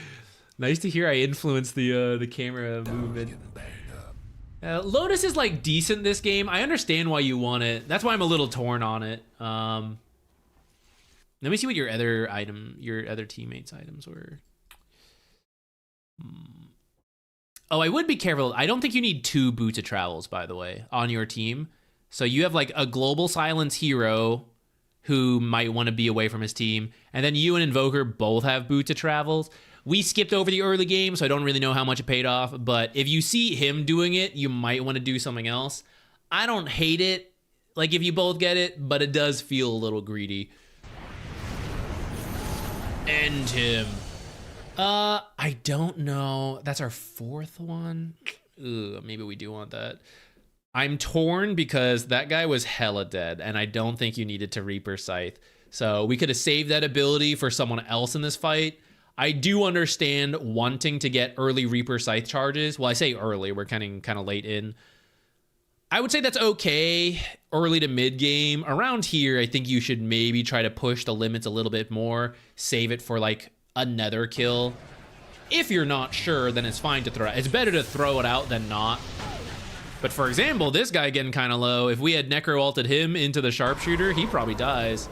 Nice to hear I influenced the camera movement. Lotus is like decent this game. I understand why you want it. That's why I'm a little torn on it. Let me see what your other teammates' items were. Oh, I would be careful. I don't think you need 2 Boots of Travels, by the way, on your team. So you have like a Global Silence hero who might want to be away from his team, and then you and Invoker both have Boots of Travels. We skipped over the early game, so I don't really know how much it paid off, but if you see him doing it, you might want to do something else. I don't hate it, like if you both get it, but it does feel a little greedy. End him. I don't know. That's our 4th one. Ugh, maybe we do want that. I'm torn because that guy was hella dead, and I don't think you needed to Reaper Scythe. So we could have saved that ability for someone else in this fight. I do understand wanting to get early Reaper Scythe charges. Well, I say early. We're kind of late in. I would say that's okay. Early to mid game. Around here, I think you should maybe try to push the limits a little bit more. Save it for like another kill. If you're not sure, then it's fine to throw it. It's better to throw it out than not. But for example, this guy getting kind of low. If we had Necro ulted him into the sharpshooter, he probably dies.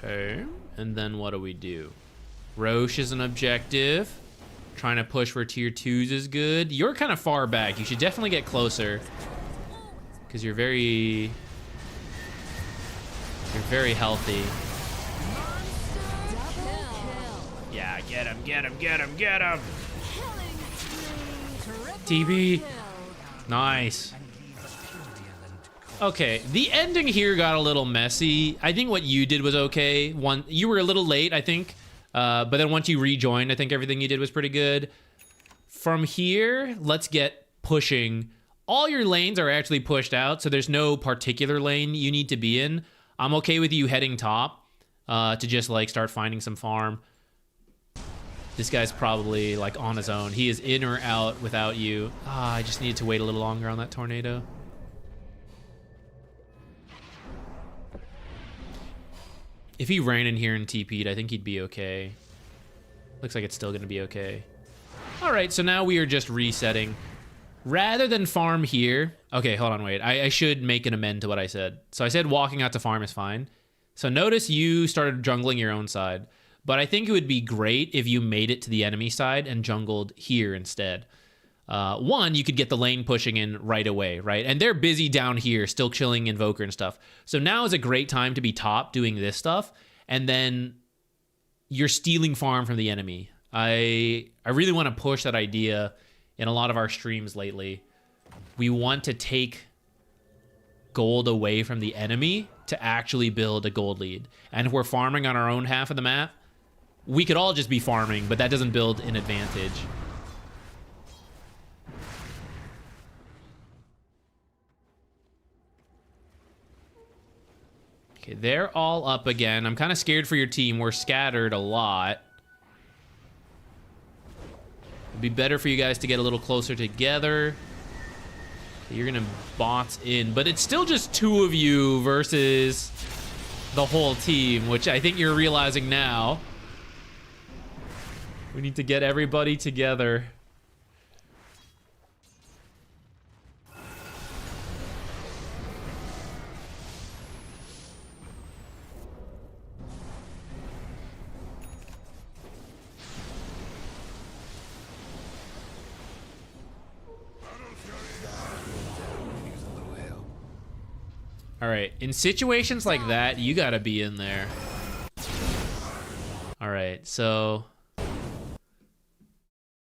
Okay, and then what do we do? Roche is an objective. Trying to push for tier 2s is good. You're kind of far back. You should definitely get closer. Because you're very healthy. Yeah, get him, get him, get him, get him! TB. Nice. Okay, the ending here got a little messy. I think what you did was okay. You were a little late, I think. But then once you rejoined, I think everything you did was pretty good. From here, let's get pushing. All your lanes are actually pushed out, so there's no particular lane you need to be in. I'm okay with you heading top to just like start finding some farm. This guy's probably like on his own. He is in or out without you. I just needed to wait a little longer on that tornado. If he ran in here and TP'd, I think he'd be okay. Looks like it's still gonna be okay. All right, so now we are just resetting. Rather than farm here, okay, hold on, wait. I should make an amend to what I said. So I said walking out to farm is fine. So notice you started jungling your own side, but I think it would be great if you made it to the enemy side and jungled here instead. One, you could get the lane pushing in right away, right? And they're busy down here, still chilling Invoker and stuff. So now is a great time to be top doing this stuff, and then you're stealing farm from the enemy. I really want to push that idea in a lot of our streams lately. We want to take gold away from the enemy to actually build a gold lead. And if we're farming on our own half of the map, we could all just be farming, but that doesn't build an advantage. Okay, they're all up again. I'm kind of scared for your team. We're scattered a lot. It'd be better for you guys to get a little closer together. You're gonna bots in, but it's still just 2 of you versus the whole team, which I think you're realizing now. We need to get everybody together. All right, in situations like that, you gotta be in there. All right, so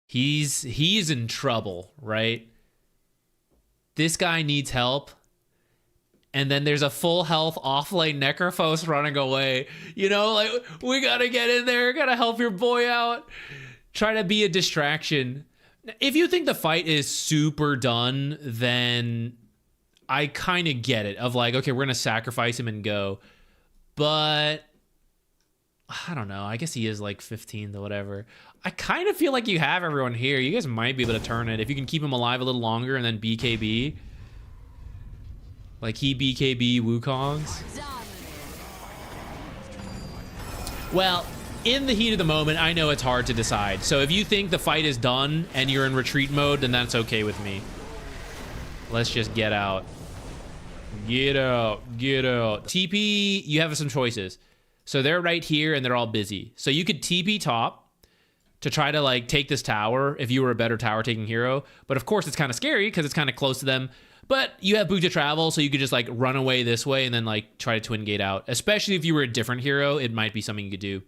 he's in trouble, right? This guy needs help, and then there's a full health offlane Necrophos running away. You know, like, we gotta get in there, gotta help your boy out. Try to be a distraction. If you think the fight is super done, then I kind of get it, of like, okay, we're gonna sacrifice him and go. But I don't know, I guess he is like 15th or whatever. I kind of feel like you have everyone here. You guys might be able to turn it if you can keep him alive a little longer and then BKB. Like, he BKB Wukongs. Well, in the heat of the moment, I know it's hard to decide. So if you think the fight is done and you're in retreat mode, then that's okay with me. Let's just get out. Get out, get out. TP, you have some choices. So they're right here and they're all busy. So you could TP top to try to like take this tower if you were a better tower taking hero. But of course it's kind of scary because it's kind of close to them. But you have boot to travel, so you could just like run away this way and then like try to twin gate out. Especially if you were a different hero, it might be something you could do.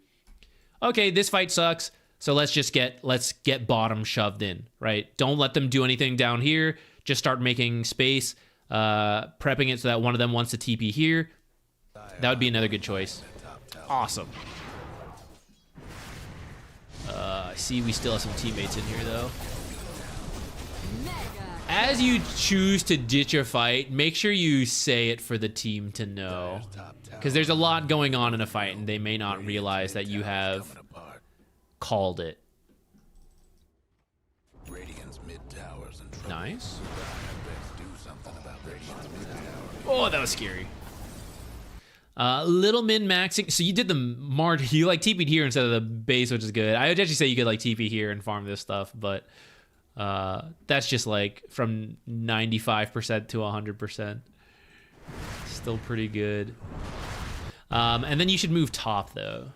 Okay, this fight sucks. So let's get bottom shoved in, right? Don't let them do anything down here. Just start making space. Prepping it so that one of them wants to TP here. That would be another good choice. Awesome. I see we still have some teammates in here though. As you choose to ditch a fight, make sure you say it for the team to know. Because there's a lot going on in a fight and they may not realize that you have called it. Nice. Oh, that was scary. Little min-maxing. So you did the Muerta. You like TP'd here instead of the base, which is good. I would actually say you could like TP here and farm this stuff, but that's just like from 95% to 100%. Still pretty good. And then you should move top though.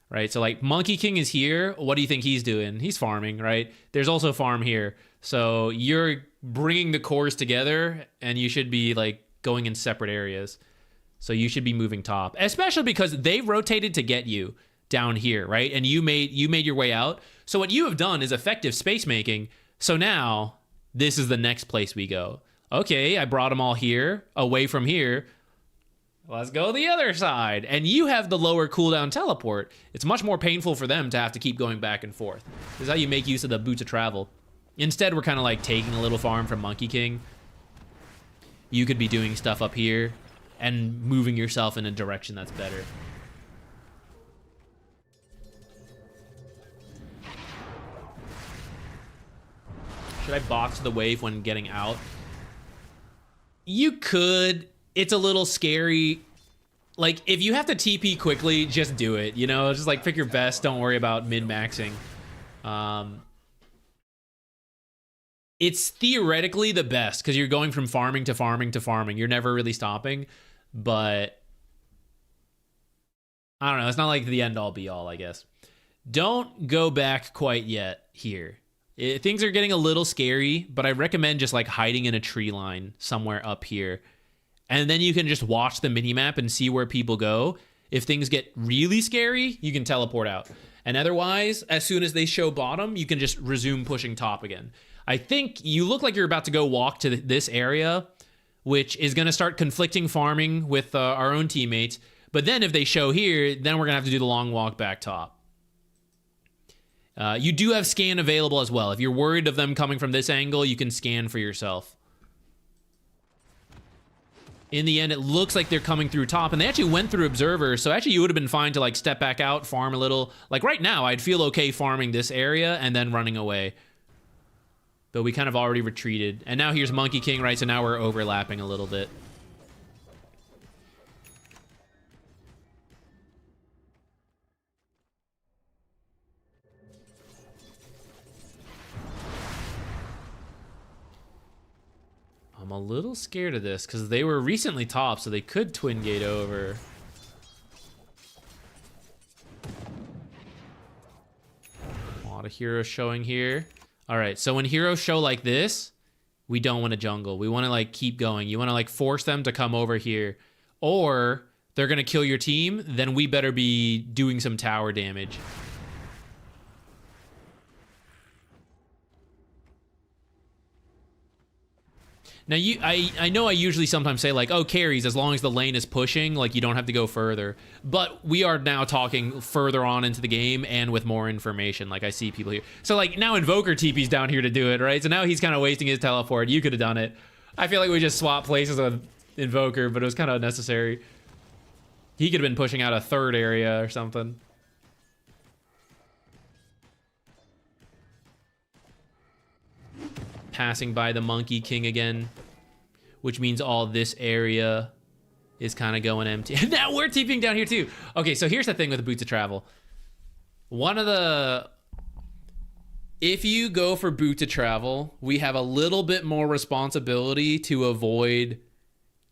Right, so like Monkey King is here. What do you think he's doing? He's farming, right? There's also farm here. So you're bringing the cores together and you should be like going in separate areas. So you should be moving top, especially because they rotated to get you down here, right? And you made your way out. So what you have done is effective space making. So now this is the next place we go. Okay, I brought them all here, away from here. Let's go the other side. And you have the lower cooldown teleport. It's much more painful for them to have to keep going back and forth. This is how you make use of the boot to travel. Instead, we're kind of like taking a little farm from Monkey King. You could be doing stuff up here and moving yourself in a direction that's better. Should I box the wave when getting out? You could. It's a little scary. Like, if you have to TP quickly, just do it. You know, just like pick your best. Don't worry about min-maxing. It's theoretically the best because you're going from farming to farming to farming. You're never really stopping, but I don't know. It's not like the end all be all, I guess. Don't go back quite yet here. Things are getting a little scary, but I recommend just like hiding in a tree line somewhere up here. And then you can just watch the minimap and see where people go. If things get really scary, you can teleport out. And otherwise, as soon as they show bottom, you can just resume pushing top again. I think you look like you're about to go walk to this area, which is going to start conflicting farming with our own teammates. But then if they show here, then we're going to have to do the long walk back top. You do have scan available as well. If you're worried of them coming from this angle, you can scan for yourself. In the end, it looks like they're coming through top, and they actually went through observer, so actually you would have been fine to like step back out, farm a little. Like right now, I'd feel okay farming this area and then running away. but we kind of already retreated. And now here's Monkey King, right? So now we're overlapping a little bit. I'm a little scared of this because they were recently top, so they could twin gate over. A lot of heroes showing here. All right, so when heroes show like this, we don't want to jungle. We want to like keep going. You want to like force them to come over here, or they're gonna kill your team. Then we better be doing some tower damage. Now, I know I usually sometimes say, like, oh, carries, as long as the lane is pushing, like, you don't have to go further. But we are now talking further on into the game and with more information. Like, I see people here. So, like, now Invoker TP's down here to do it, right? So now he's kind of wasting his teleport. You could have done it. I feel like we just swapped places with Invoker, but it was kind of unnecessary. He could have been pushing out a third area or something. Passing by the Monkey King again, which means all this area is kind of going empty. Now we're TPing down here too. Okay, so here's the thing with the Boots of Travel. If you go for Boots of Travel, we have a little bit more responsibility to avoid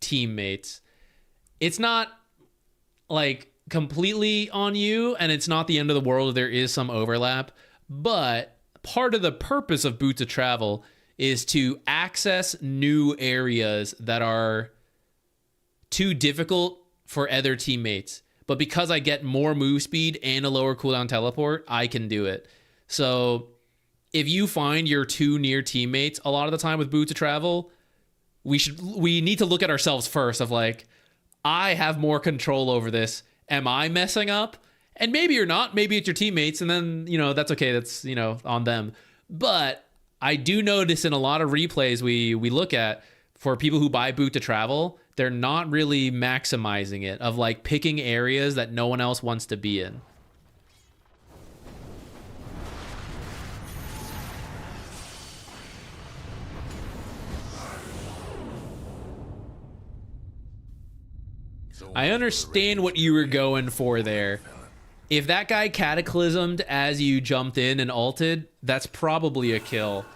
teammates. It's not like completely on you, and it's not the end of the world if there is some overlap, but part of the purpose of Boots of Travel is to access new areas that are too difficult for other teammates. But because I get more move speed and a lower cooldown teleport, I can do it. So if you find you're too near teammates a lot of the time with Boots of Travel, we need to look at ourselves first of like, I have more control over this. Am I messing up? And maybe you're not. Maybe it's your teammates, and then, you know, that's okay. That's, you know, on them. But I do notice in a lot of replays we look at, for people who buy Boot to Travel, they're not really maximizing it, of like picking areas that no one else wants to be in. I understand what you were going for there. If that guy cataclysmed as you jumped in and ulted, that's probably a kill.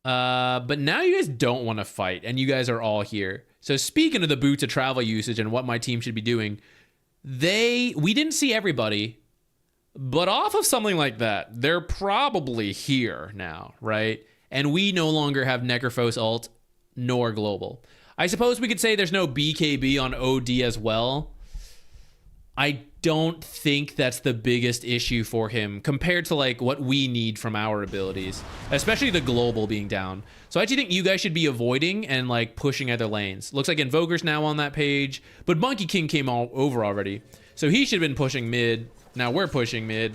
But now you guys don't want to fight, and you guys are all here. So speaking of the Boots of Travel usage and what my team should be doing, we didn't see everybody, but off of something like that, they're probably here now, right? And we no longer have Necrophos ult nor global. I suppose we could say there's no BKB on OD as well. I don't think that's the biggest issue for him compared to like what we need from our abilities, especially the global being down. So I actually think you guys should be avoiding and like pushing other lanes. Looks like Invoker's now on that page, but Monkey King came all over already. So he should have been pushing mid. Now we're pushing mid,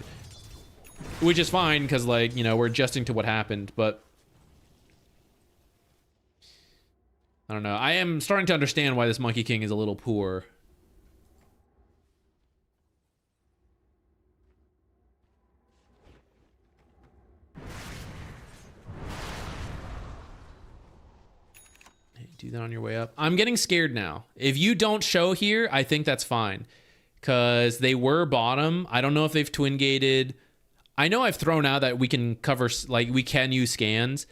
which is fine because, like, you know, we're adjusting to what happened, but I don't know. I am starting to understand why this Monkey King is a little poor. Do that on your way up. I'm getting scared now. If you don't show here, I think that's fine. Because they were bottom. I don't know if they've twin gated. I know I've thrown out that we can cover, like, we can use scans.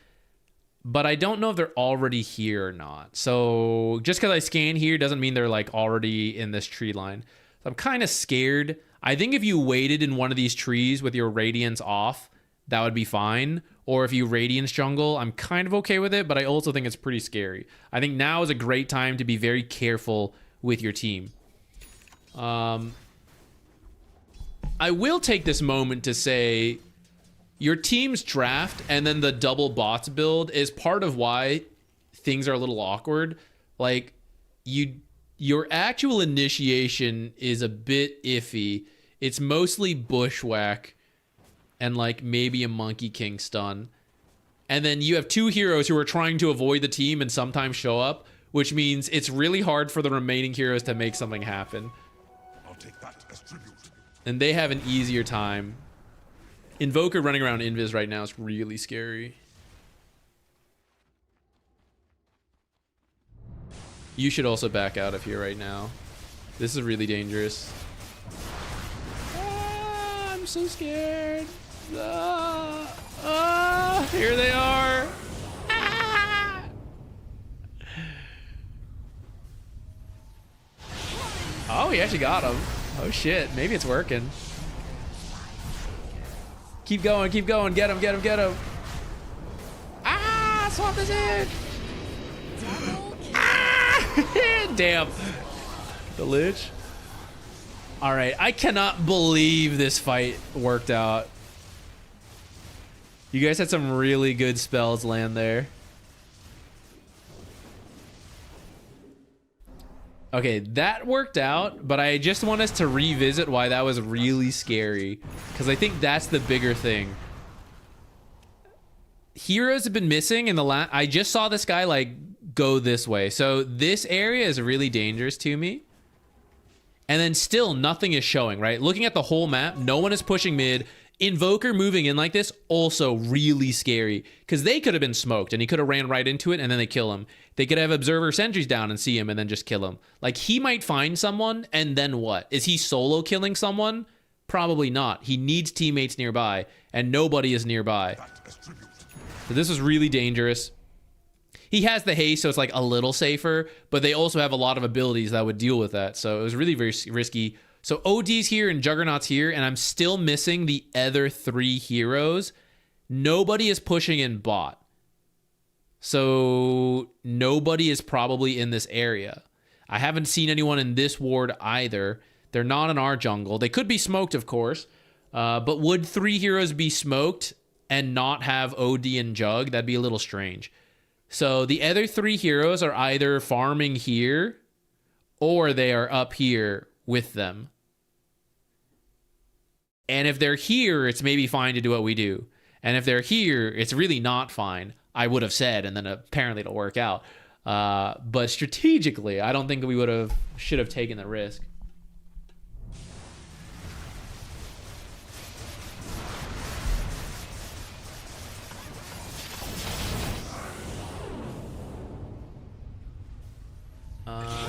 But I don't know if they're already here or not. So just because I scan here doesn't mean they're, like, already in this tree line. So I'm kind of scared. I think if you waited in one of these trees with your Radiance off, that would be fine. Or if you Radiance jungle, I'm kind of okay with it, but I also think it's pretty scary. I think now is a great time to be very careful with your team. I will take this moment to say your team's draft and then the double bots build is part of why things are a little awkward. Like, your actual initiation is a bit iffy. It's mostly bushwhack and like maybe a Monkey King stun. And then you have two heroes who are trying to avoid the team and sometimes show up, which means it's really hard for the remaining heroes to make something happen. I'll take that. And they have an easier time. Invoker running around Invis right now is really scary. You should also back out of here right now. This is really dangerous. Ah, I'm so scared. Here they are. Ah! Oh, he actually got him. Oh shit, maybe it's working. Keep going, keep going. Get him, get him, get him. Ah, swap this in. Ah! Damn. The Lich. All right, I cannot believe this fight worked out. You guys had some really good spells land there. Okay, that worked out, but I just want us to revisit why that was really scary, because I think that's the bigger thing. Heroes have been missing in the last... I just saw this guy, like, go this way. So this area is really dangerous to me. And then still nothing is showing, right? Looking at the whole map, no one is pushing mid. Invoker moving in like this, also really scary, because they could have been smoked and he could have ran right into it and then they kill him. They could have observer sentries down and see him and then just kill him. Like, he might find someone and then what? Is he solo killing someone? Probably not. He needs teammates nearby and nobody is nearby. So this was really dangerous. He has the haste, so it's like a little safer, but they also have a lot of abilities that would deal with that. So it was really very risky. So OD's here and Juggernaut's here, and I'm still missing the other 3 heroes. Nobody is pushing in bot. So nobody is probably in this area. I haven't seen anyone in this ward either. They're not in our jungle. They could be smoked, of course. But would 3 heroes be smoked and not have OD and Jug? That'd be a little strange. So the other 3 heroes are either farming here or they are up here with them. And if they're here, it's maybe fine to do what we do. And if they're here, it's really not fine. I would have said, and then apparently it'll work out. But strategically, I don't think we should have taken the risk.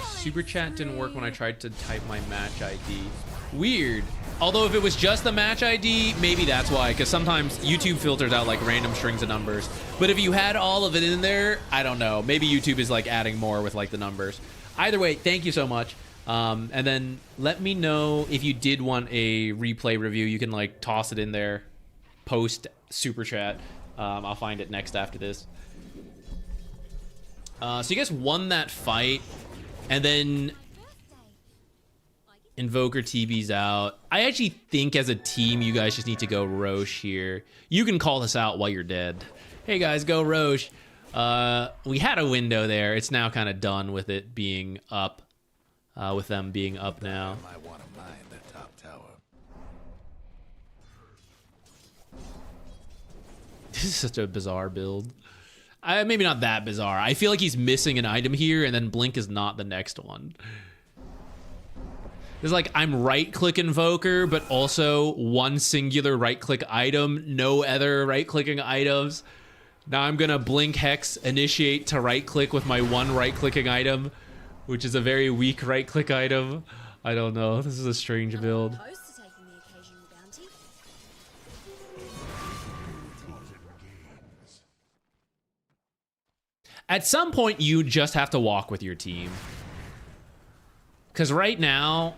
Super chat didn't work when I tried to type my match ID. Weird. Although if it was just the match ID, maybe that's why, because sometimes YouTube filters out like random strings of numbers. But if you had all of it in there, I don't know. Maybe YouTube is like adding more with like the numbers. Either way, thank you so much. And then let me know if you did want a replay review. You can like toss it in there, post super chat. I'll find it next after this. So you guys won that fight. And then Invoker TB's out. I actually think as a team, you guys just need to go Roche here. You can call this out while you're dead. Hey guys, go Roche. We had a window there. It's now kind of done with it being up, with them being up now. I want to mine the top tower. This is such a bizarre build. Maybe not that bizarre. I feel like he's missing an item here, and then Blink is not the next one. It's like I'm right-click Invoker, but also one singular right-click item, no other right-clicking items. Now I'm gonna Blink Hex initiate to right-click with my one right-clicking item, which is a very weak right-click item. I don't know. This is a strange build. At some point, you just have to walk with your team. Because right now,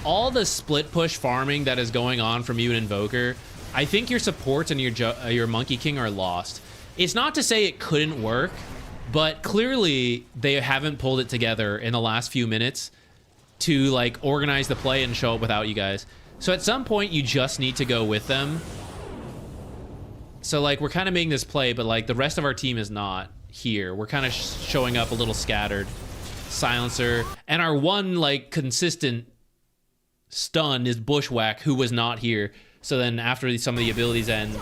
all the split push farming that is going on from you and Invoker, I think your supports and your Monkey King are lost. It's not to say it couldn't work, but clearly they haven't pulled it together in the last few minutes to like organize the play and show up without you guys. So at some point, you just need to go with them. So like we're kind of making this play, but like the rest of our team is not here. We're kind of showing up a little scattered. Silencer, and our one like consistent stun is Bushwhack, who was not here. So then after some of the abilities end,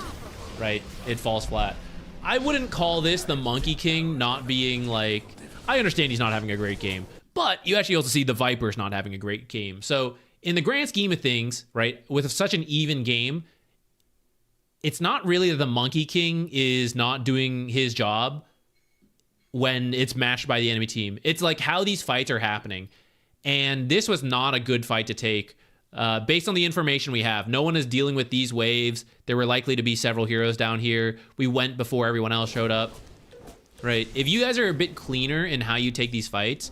right, it falls flat. I wouldn't call this the Monkey King not being like... I understand he's not having a great game, But you actually also see the Vipers not having a great game. So in the grand scheme of things, right, with such an even game, it's not really that the Monkey King is not doing his job when it's matched by the enemy team. It's like how these fights are happening. And this was not a good fight to take. Based on the information we have, no one is dealing with these waves. There were likely to be several heroes down here. We went before everyone else showed up. Right? If you guys are a bit cleaner in how you take these fights,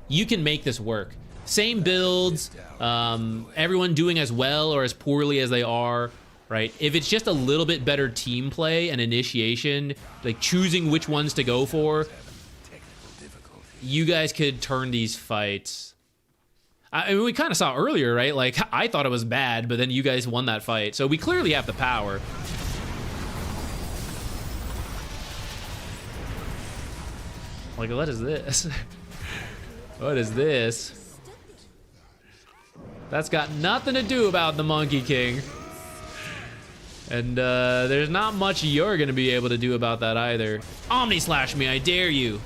you can make this work. Same builds, everyone doing as well or as poorly as they are, right? If it's just a little bit better team play and initiation, like choosing which ones to go for, you guys could turn these fights. I mean, we kind of saw earlier, right? Like, I thought it was bad, but then you guys won that fight. So we clearly have the power. Like, what is this? What is this? That's got nothing to do about the Monkey King. And there's not much you're going to be able to do about that either. Omni slash me, I dare you.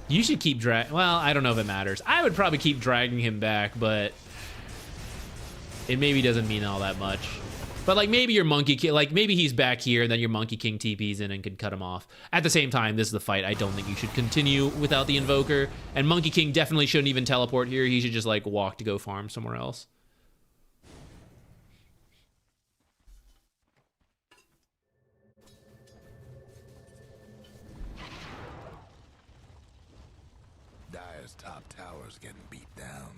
You should keep well, I don't know if it matters. I would probably keep dragging him back, but it maybe doesn't mean all that much. But like maybe your Monkey King, like maybe he's back here and then your Monkey King TP's in and can cut him off. At the same time, this is the fight. I don't think you should continue without the Invoker. And Monkey King definitely shouldn't even teleport here. He should just like walk to go farm somewhere else. Dire's top tower's getting beat down.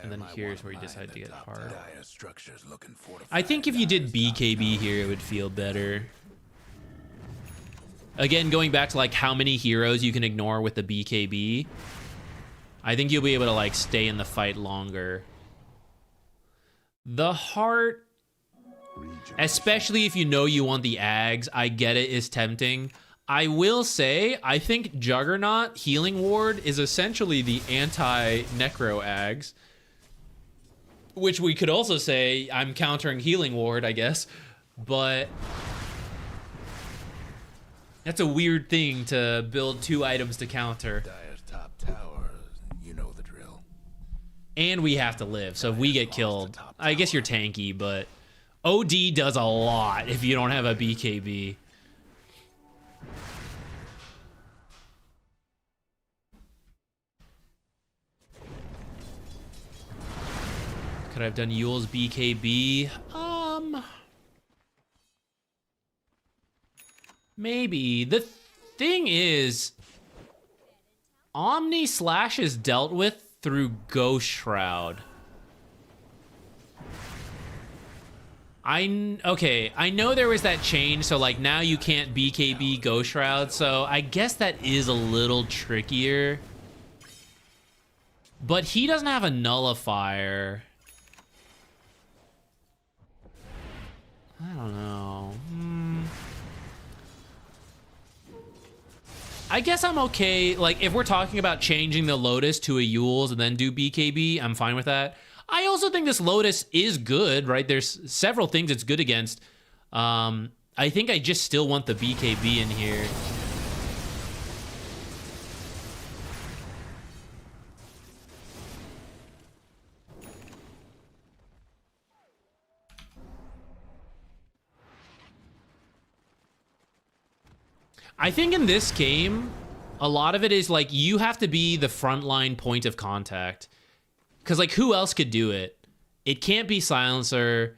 And then here's where you decide to get hard. Looking I think if you did BKB here, it would feel better. Again, going back to like how many heroes you can ignore with the BKB, I think you'll be able to like stay in the fight longer. The heart, especially if you know you want the Ags, I get it, is tempting. I will say, I think Juggernaut Healing Ward is essentially the anti-Necro Ags. Which we could also say, I'm countering Healing Ward, I guess. But that's a weird thing to build two items to counter. Dire's top tower, you know the drill. And we have to live, so if we get killed, I guess you're tanky, but OD does a lot if you don't have a BKB. Could I have done Yule's BKB? Maybe. The thing is, Omni Slash is dealt with through Ghost Shroud. Okay, I know there was that change, so like now you can't BKB Ghost Shroud, so I guess that is a little trickier. But he doesn't have a nullifier. I don't know. I guess I'm okay. Like, if we're talking about changing the Lotus to a Yule's and then do BKB, I'm fine with that. I also think this Lotus is good, right? There's several things it's good against. I think I just still want the BKB in here. I think in this game, a lot of it is like you have to be the frontline point of contact. Because like who else could do it? It can't be Silencer.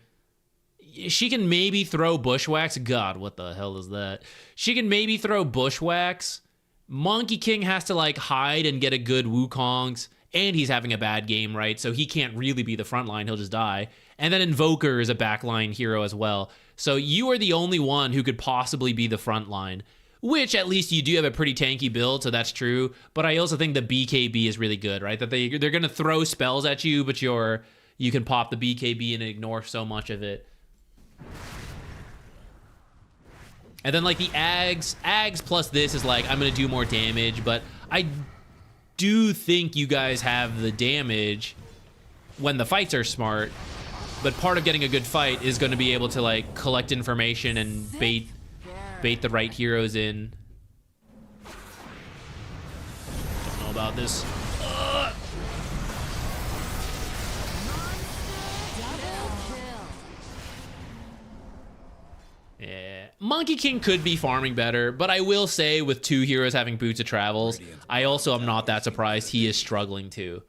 She can maybe throw Bushwhacks. God, what the hell is that? She can maybe throw Bushwhacks. Monkey King has to like hide and get a good Wukong's. And he's having a bad game, right? So he can't really be the frontline. He'll just die. And then Invoker is a backline hero as well. So you are the only one who could possibly be the frontline. Which, at least, you do have a pretty tanky build, so that's true. But I also think the BKB is really good, right? That they're going to throw spells at you, but you can pop the BKB and ignore so much of it. And then, like, the Ags plus this is like, I'm going to do more damage. But I do think you guys have the damage when the fights are smart. But part of getting a good fight is going to be able to like collect information and bait the right heroes in. Don't know about this. Yeah, Monkey King could be farming better, but I will say with 2 heroes having Boots of Travels, I also am not that surprised he is struggling too.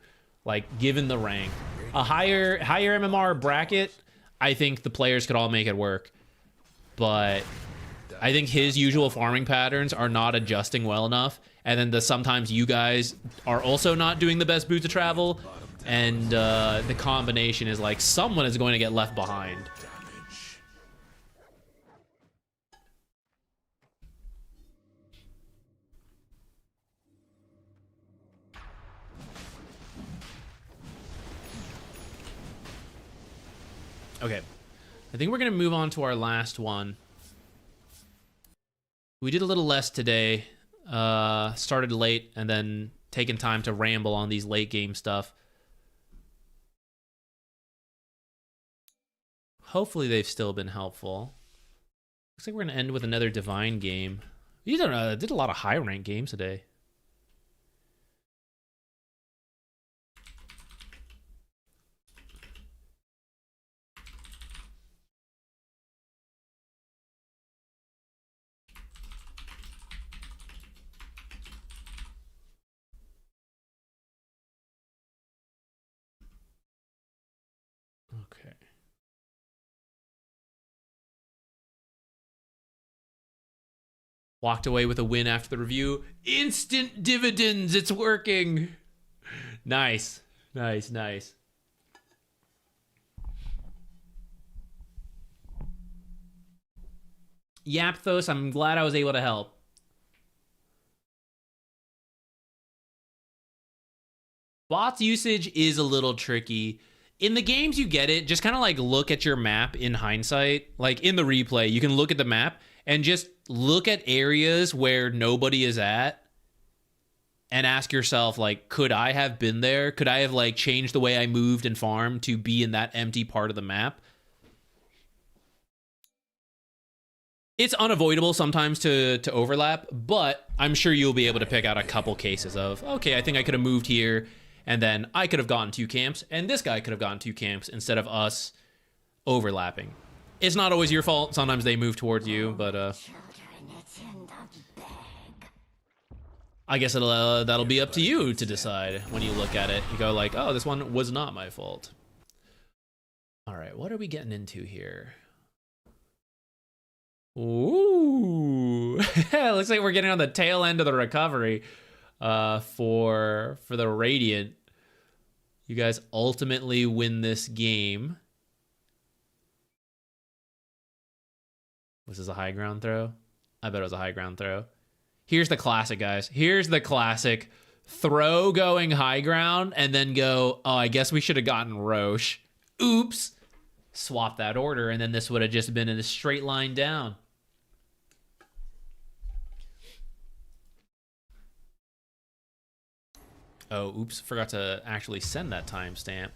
Like, given the rank. A higher MMR bracket, I think the players could all make it work. But I think his usual farming patterns are not adjusting well enough. And then sometimes you guys are also not doing the best Boots of Travel. And the combination is like someone is going to get left behind. Okay, I think we're gonna move on to our last one. We did a little less today, started late and then taking time to ramble on these late game stuff. Hopefully they've still been helpful. Looks like we're gonna end with another Divine game. We did a lot of high rank games today. Okay. Walked away with a win after the review. Instant dividends. It's working. Nice. Nice, nice. Yapthos, I'm glad I was able to help. Bots usage is a little tricky. In the games you get it, just kind of like look at your map in hindsight. Like in the replay, you can look at the map and just look at areas where nobody is at and ask yourself, like, could I have been there? Could I have like changed the way I moved and farmed to be in that empty part of the map? It's unavoidable sometimes to overlap, but I'm sure you'll be able to pick out a couple cases of, okay, I think I could have moved here, and then I could have gotten 2 camps, and this guy could have gotten 2 camps instead of us overlapping. It's not always your fault. Sometimes they move towards you, but I guess that'll be up to you to decide when you look at it. You go like, oh, this one was not my fault. All right, what are we getting into here? Ooh, looks like we're getting on the tail end of the recovery for the Radiant. You guys ultimately win this game. Was this a high ground throw? I bet it was a high ground throw. Here's the classic, guys. Here's the classic. Throw going high ground and then go, oh, I guess we should have gotten Roche. Oops. Swap that order, and then this would have just been in a straight line down. Oh, oops, forgot to actually send that timestamp.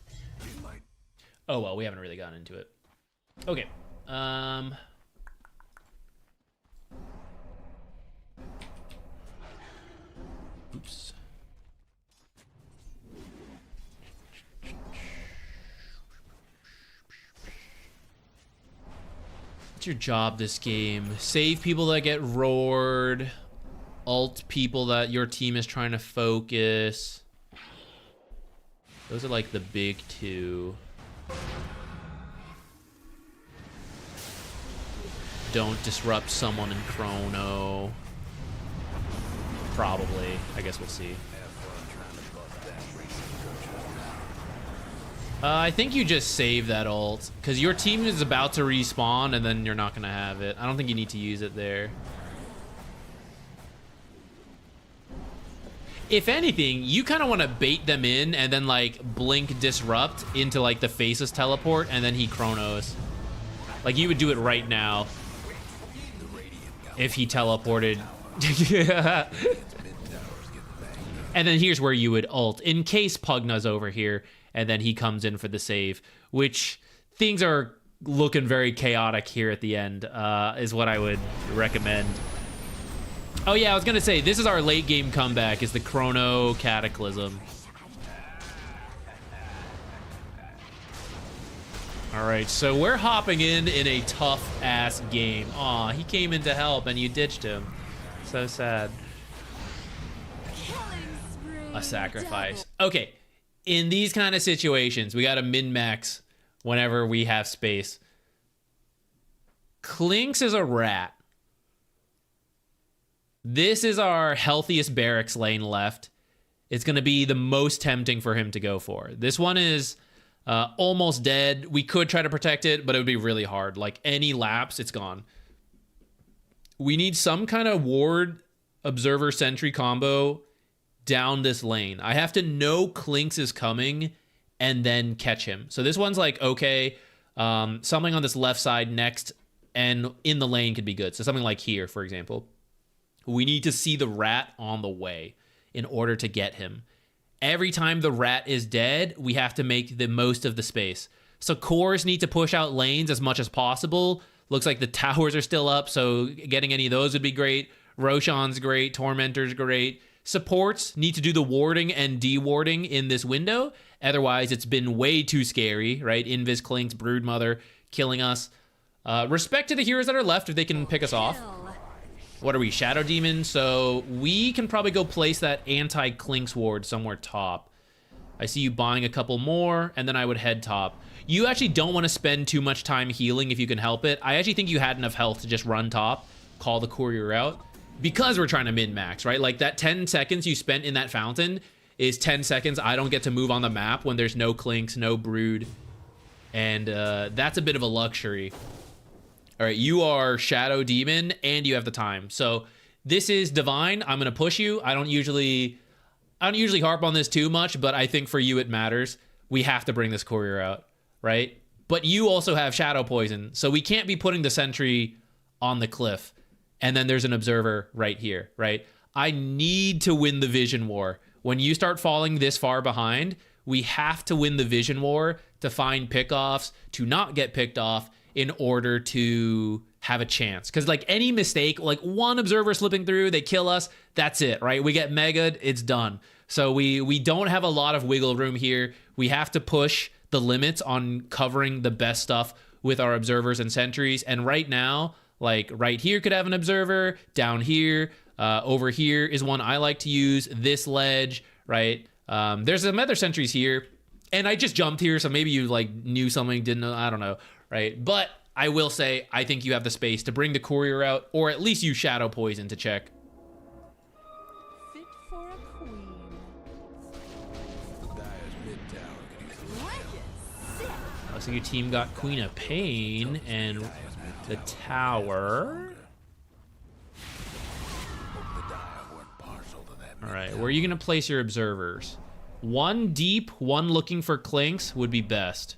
Oh, well, we haven't really gotten into it. Okay. Oops. What's your job this game? Save people that get roared. Ult people that your team is trying to focus. Those are like the big 2. Don't disrupt someone in chrono. Probably. I guess we'll see. I think you just save that ult, because your team is about to respawn and then you're not going to have it. I don't think you need to use it there. If anything, you kind of want to bait them in and then like blink disrupt into like the faceless teleport and then he chronos. Like you would do it right now if he teleported. And then here's where you would ult in case Pugna's over here and then he comes in for the save, which things are looking very chaotic here at the end, is what I would recommend. Oh yeah, I was gonna say, this is our late game comeback, is the Chrono Cataclysm. All right, so we're hopping in a tough-ass game. Aw, he came in to help and you ditched him. So sad. A sacrifice. Okay, in these kind of situations, we gotta min-max whenever we have space. Clinks is a rat. This is our healthiest barracks lane left. It's gonna be the most tempting for him to go for. This one is almost dead. We could try to protect it, but it would be really hard. Like, any lapse, it's gone. We need some kind of ward observer sentry combo down this lane. I have to know Clinks is coming and then catch him. So this one's like, okay, something on this left side next and in the lane could be good. So something like here, for example. We need to see the rat on the way in order to get him. Every time the rat is dead, we have to make the most of the space. So cores need to push out lanes as much as possible. Looks like the towers are still up, so getting any of those would be great. Roshan's great, Tormentor's great. Supports need to do the warding and dewarding in this window. Otherwise, it's been way too scary, right? Invis, Clinks, Broodmother killing us. Respect to the heroes that are left if they can pick us off. What are we, Shadow Demon? So we can probably go place that anti-Clinks ward somewhere top. I see you buying a couple more, and then I would head top. You actually don't want to spend too much time healing if you can help it. I actually think you had enough health to just run top, call the courier out, because we're trying to min-max, right? Like, that 10 seconds you spent in that fountain is 10 seconds I don't get to move on the map when there's no Clinks, no Brood, and that's a bit of a luxury. All right, you are Shadow Demon, and you have the time. So this is Divine. I'm gonna push you. I don't usually harp on this too much, but I think for you it matters. We have to bring this courier out, right? But you also have Shadow Poison, so we can't be putting the sentry on the cliff. And then there's an observer right here, right? I need to win the vision war. When you start falling this far behind, we have to win the vision war to find pickoffs, to not get picked off, in order to have a chance. Because, like, any mistake, like one observer slipping through, they kill us, that's it, right? We get mega'd, it's done. So we don't have a lot of wiggle room here. We have to push the limits on covering the best stuff with our observers and sentries. And right now, like, right here could have an observer, down here, over here is one I like to use, this ledge, right? There's some other sentries here, and I just jumped here, so maybe you, like, knew something, didn't know, I don't know. Right, but I will say, I think you have the space to bring the courier out, or at least use Shadow Poison to check. Fit for a queen. Oh, so your team got Queen of Pain and the tower. All right, where are you gonna place your observers? One deep, one looking for Clinks would be best.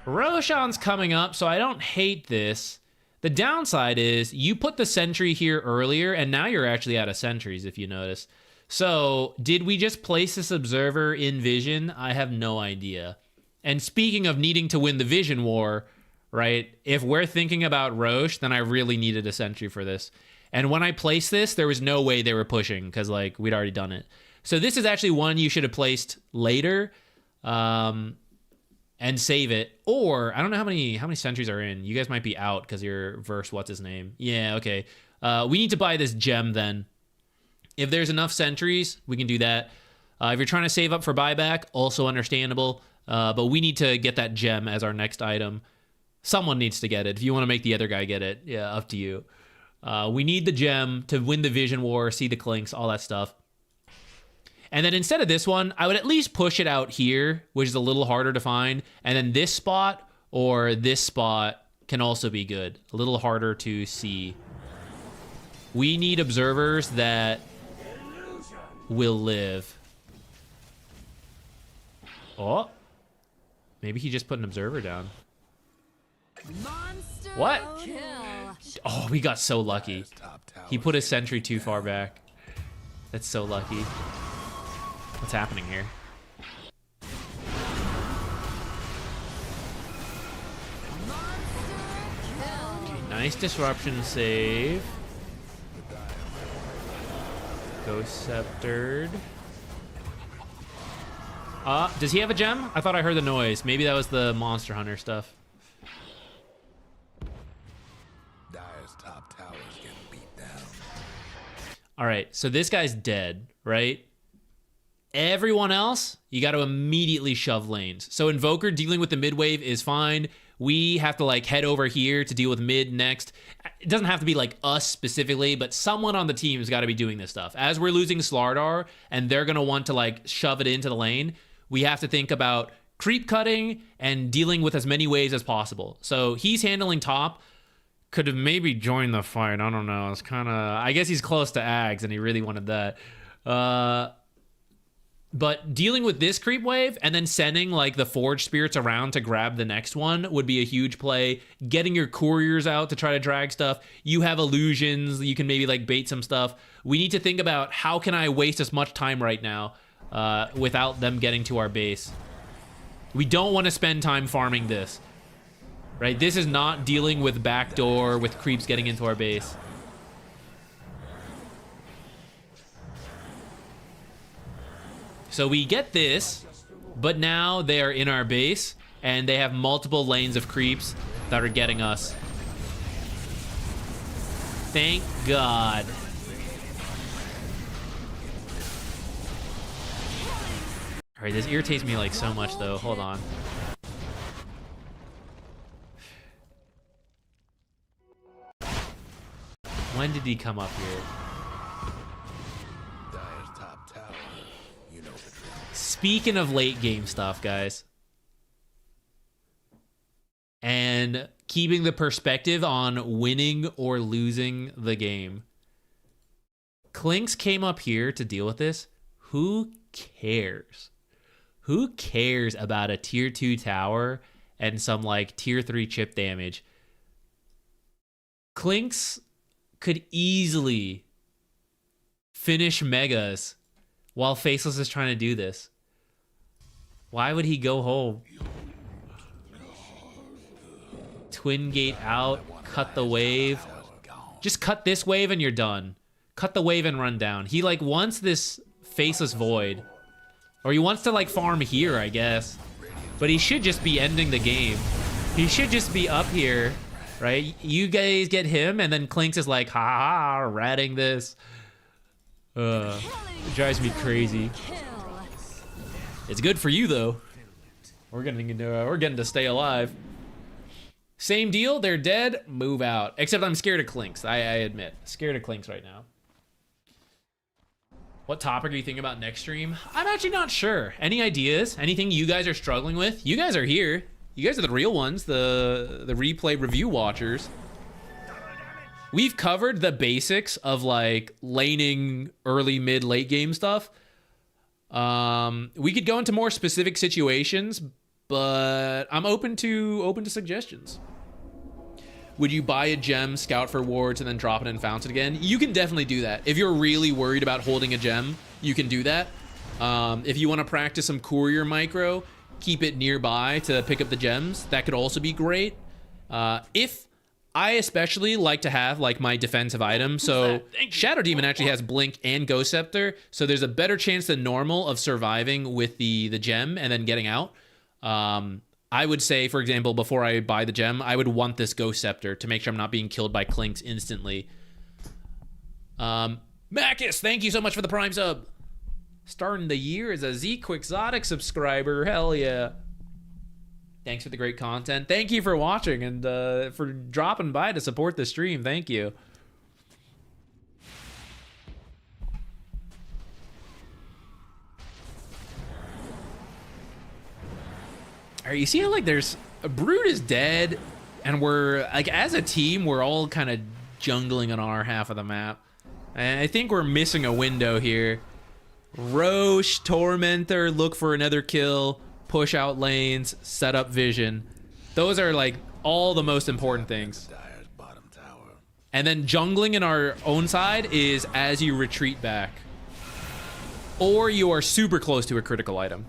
Roshan's coming up, so I don't hate this. The downside is you put the sentry here earlier, and now you're actually out of sentries, if you notice. So, did we just place this observer in vision? I have no idea. And speaking of needing to win the vision war, right, if we're thinking about Roche, then I really needed a sentry for this. And when I placed this, there was no way they were pushing, because, like, we'd already done it. So this is actually one you should have placed later, and save it. Or I don't know how many sentries are in. You guys might be out because you're verse what's his name. Yeah, okay. We need to buy this gem then. If there's enough sentries, we can do that. If you're trying to save up for buyback, also understandable. But we need to get that gem as our next item. Someone needs to get it. If you want to make the other guy get it, yeah, up to you. We need the gem to win the vision war, see the Clinks, all that stuff. And then instead of this one, I would at least push it out here, which is a little harder to find. And then this spot or this spot can also be good. A little harder to see. We need observers that will live. Oh. Maybe he just put an observer down. Monster What? kill. Oh, we got so lucky. He put his sentry too far back. That's so lucky. What's happening here? Okay, nice disruption save. Ghost Sceptered. Does he have a gem? I thought I heard the noise. Maybe that was the Monster Hunter stuff. Dyer's top tower is getting beat down. All right, so this guy's dead, right? Everyone else, you got to immediately shove lanes. So Invoker dealing with the mid wave is fine. We have to like head over here to deal with mid next. It doesn't have to be like us specifically, but someone on the team has got to be doing this stuff. As we're losing Slardar and they're going to want to like shove it into the lane, we have to think about creep cutting and dealing with as many waves as possible. So he's handling top. Could have maybe joined the fight. I don't know. It's kind of... I guess he's close to Ags and he really wanted that. But dealing with this creep wave and then sending like the Forge Spirits around to grab the next one would be a huge play. Getting your couriers out to try to drag stuff. You have illusions. You can maybe like bait some stuff. We need to think about how can I waste as much time right now without them getting to our base. We don't want to spend time farming this. Right? This is not dealing with backdoor, with creeps getting into our base. So we get this, but now they are in our base, and they have multiple lanes of creeps that are getting us. Thank God. All right, this irritates me like so much, though. Hold on. When did he come up here? Dyer's top tower. You know the drill. Speaking of late game stuff, guys, and keeping the perspective on winning or losing the game, Clinks came up here to deal with this. Who cares? Who cares about a tier 2 tower and some like tier 3 chip damage? Clinks could easily finish megas while Faceless is trying to do this. Why would he go home? Twin gate out, cut the wave. Just cut this wave and you're done. Cut the wave and run down. He like wants this Faceless Void. Or he wants to like farm here, I guess. But he should just be ending the game. He should just be up here, right? You guys get him and then Clinks is like, ha ha, ratting this. It drives me crazy. It's good for you though. We're getting to stay alive. Same deal, they're dead, move out. Except I'm scared of Clinks, I admit. Scared of Clinks right now. What topic are you thinking about next stream? I'm actually not sure. Any ideas? Anything you guys are struggling with? You guys are here. You guys are the real ones, the replay review watchers. We've covered the basics of like laning early, mid, late game stuff. We could go into more specific situations, but I'm open to suggestions. Would you buy a gem, scout for wards, and then drop it in Fountain again? You can definitely do that. If you're really worried about holding a gem, you can do that. If you want to practice some courier micro, keep it nearby to pick up the gems. That could also be great. If I especially like to have like my defensive item. So Shadow Demon actually has Blink and Ghost Scepter. So there's a better chance than normal of surviving with the gem and then getting out. I would say, for example, before I buy the gem, I would want this Ghost Scepter to make sure I'm not being killed by Clinks instantly. Macus, thank you so much for the Prime sub. Starting the year as a ZQuixotix subscriber. Hell yeah. Thanks for the great content. Thank you for watching and for dropping by to support the stream. Thank you. All right, you see how like there's a Brood is dead, and we're like as a team we're all kind of jungling on our half of the map. And I think we're missing a window here. Roche, Tormentor, look for another kill, push out lanes, set up vision. Those are like all the most important things. Dyer's bottom tower. And then jungling in our own side is as you retreat back. or you are super close to a critical item.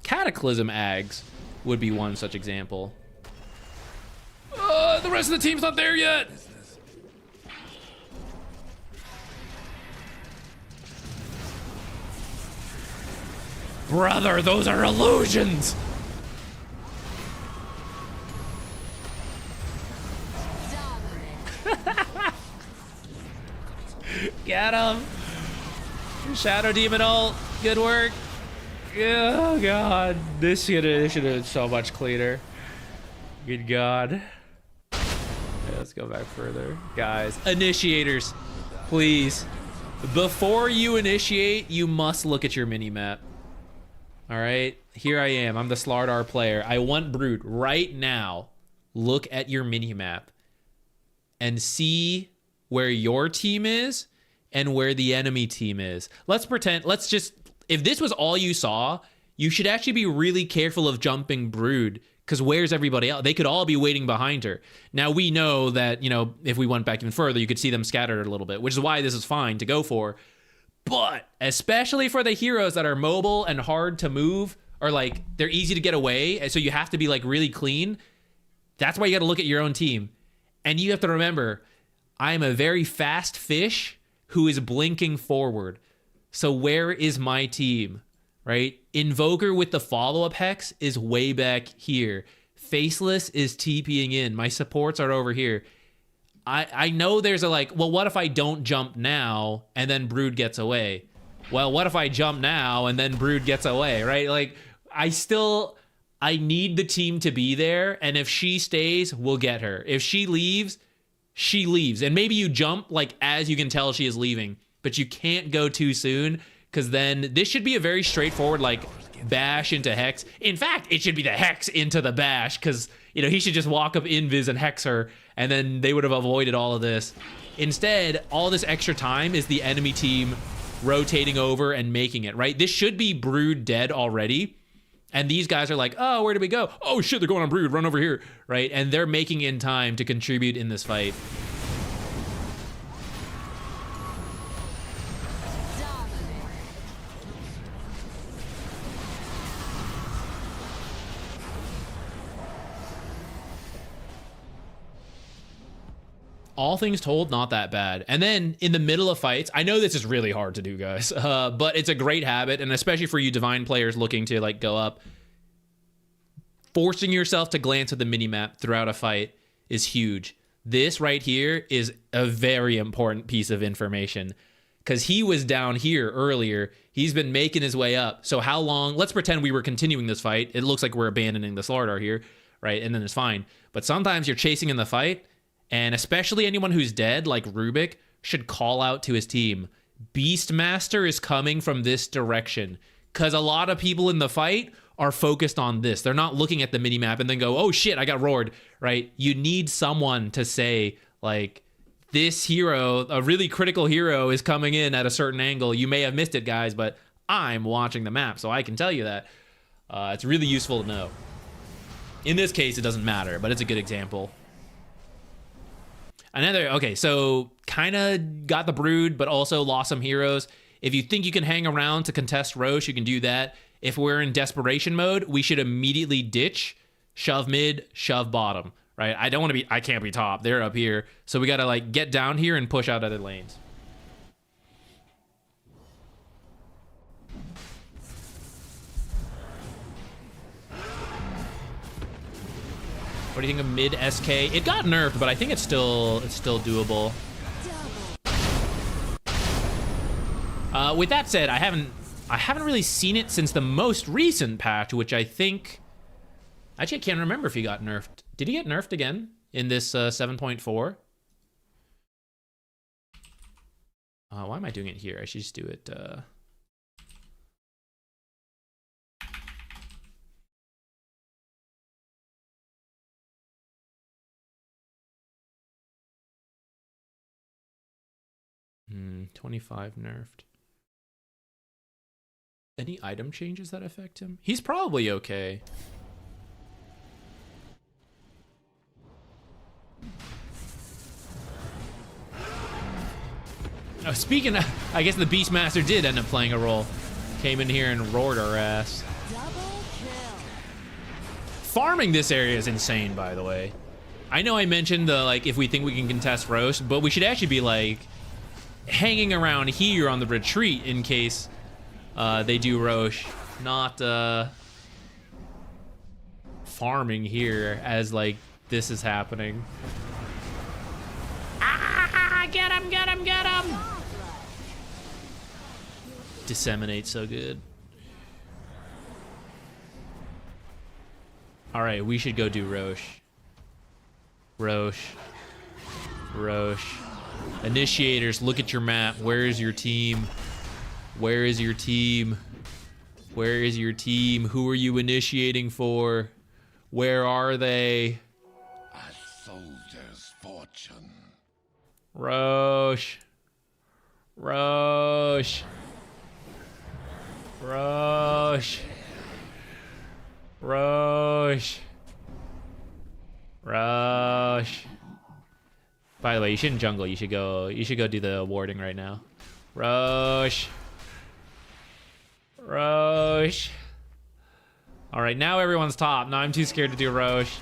Cataclysm Ags would be one such example. The rest of the team's not there yet. Brother, those are illusions. Get him. Shadow Demon ult. Good work. Oh god. This should have been so much cleaner. Good god. Okay, let's go back further. Guys, initiators, please. Before you initiate, you must look at your mini-map. Alright? Here I am. I'm the Slardar player. I want Brood right now. Look at your mini-map and see where your team is and where the enemy team is. Let's pretend, if this was all you saw, you should actually be really careful of jumping Brood, because where's everybody else? They could all be waiting behind her. Now we know that, you know, if we went back even further, you could see them scattered a little bit, which is why this is fine to go for. But especially for the heroes that are mobile and hard to move, or like they're easy to get away, so you have to be like really clean. That's why you got to look at your own team. And you have to remember, I am a very fast fish who is blinking forward. So where is my team, right? Invoker with the follow-up hex is way back here. Faceless is TPing in. My supports are over here. I know there's a like, well, what if I don't jump now and then Brood gets away? Well, what if I jump now and then Brood gets away, right? Like, I need the team to be there, and if she stays, we'll get her. If she leaves, she leaves. And maybe you jump like as you can tell she is leaving, but you can't go too soon, because then this should be a very straightforward like bash into hex. In fact, it should be the hex into the bash, because you know he should just walk up invis and hex her, and then they would have avoided all of this. Instead, all this extra time is the enemy team rotating over and making it, right? This should be Brood dead already. And these guys are like, oh, where did we go? Oh shit, they're going on Brood, run over here, right? And they're making in time to contribute in this fight. All things told, not that bad. And then in the middle of fights, I know this is really hard to do, guys, but it's a great habit, and especially for you Divine players looking to like go up, forcing yourself to glance at the minimap throughout a fight is huge. This right here is a very important piece of information, because he was down here earlier. He's been making his way up. So how long? Let's pretend we were continuing this fight. It looks like we're abandoning the Slardar here, right? And then it's fine. But sometimes you're chasing in the fight, and especially anyone who's dead, like Rubik, should call out to his team. Beastmaster is coming from this direction. Because a lot of people in the fight are focused on this. They're not looking at the minimap and then go, oh shit, I got roared, right? You need someone to say, like, this hero, a really critical hero, is coming in at a certain angle. You may have missed it, guys, but I'm watching the map, so I can tell you that. It's really useful to know. In this case, it doesn't matter, but it's a good example. Okay, so kind of got the Brood, but also lost some heroes. If you think you can hang around to contest Roche, you can do that. If we're in desperation mode, we should immediately ditch, shove mid, shove bottom, right? I can't be top. They're up here. So we got to like get down here and push out other lanes. What do you think of mid SK? It got nerfed, but I think it's still doable. With that said, I haven't really seen it since the most recent patch, which I think, actually I can't remember if he got nerfed. Did he get nerfed again in this 7.4? Why am I doing it here? I should just do it. Hmm, 25 nerfed. Any item changes that affect him? He's probably okay. Oh, speaking of, I guess the Beastmaster did end up playing a role. Came in here and roared our ass. Double kill. Farming this area is insane, by the way. I know I mentioned the, like, if we think we can contest Roche, but we should actually be, like, hanging around here on the retreat in case they do Roche. Not farming here as, like, this is happening. Ah! Get him, get him, get him! Disseminate so good. Alright, we should go do Roche. Roche. Roche. Initiators, look at your map. Where is your team? Where is your team? Where is your team? Who are you initiating for? Where are they? A soldier's fortune. Roche. Roche. Roche. Roche. Roche. By the way, you shouldn't jungle. You should go do the warding right now. Roche. Roche. All right, now everyone's top. Now I'm too scared to do Roche.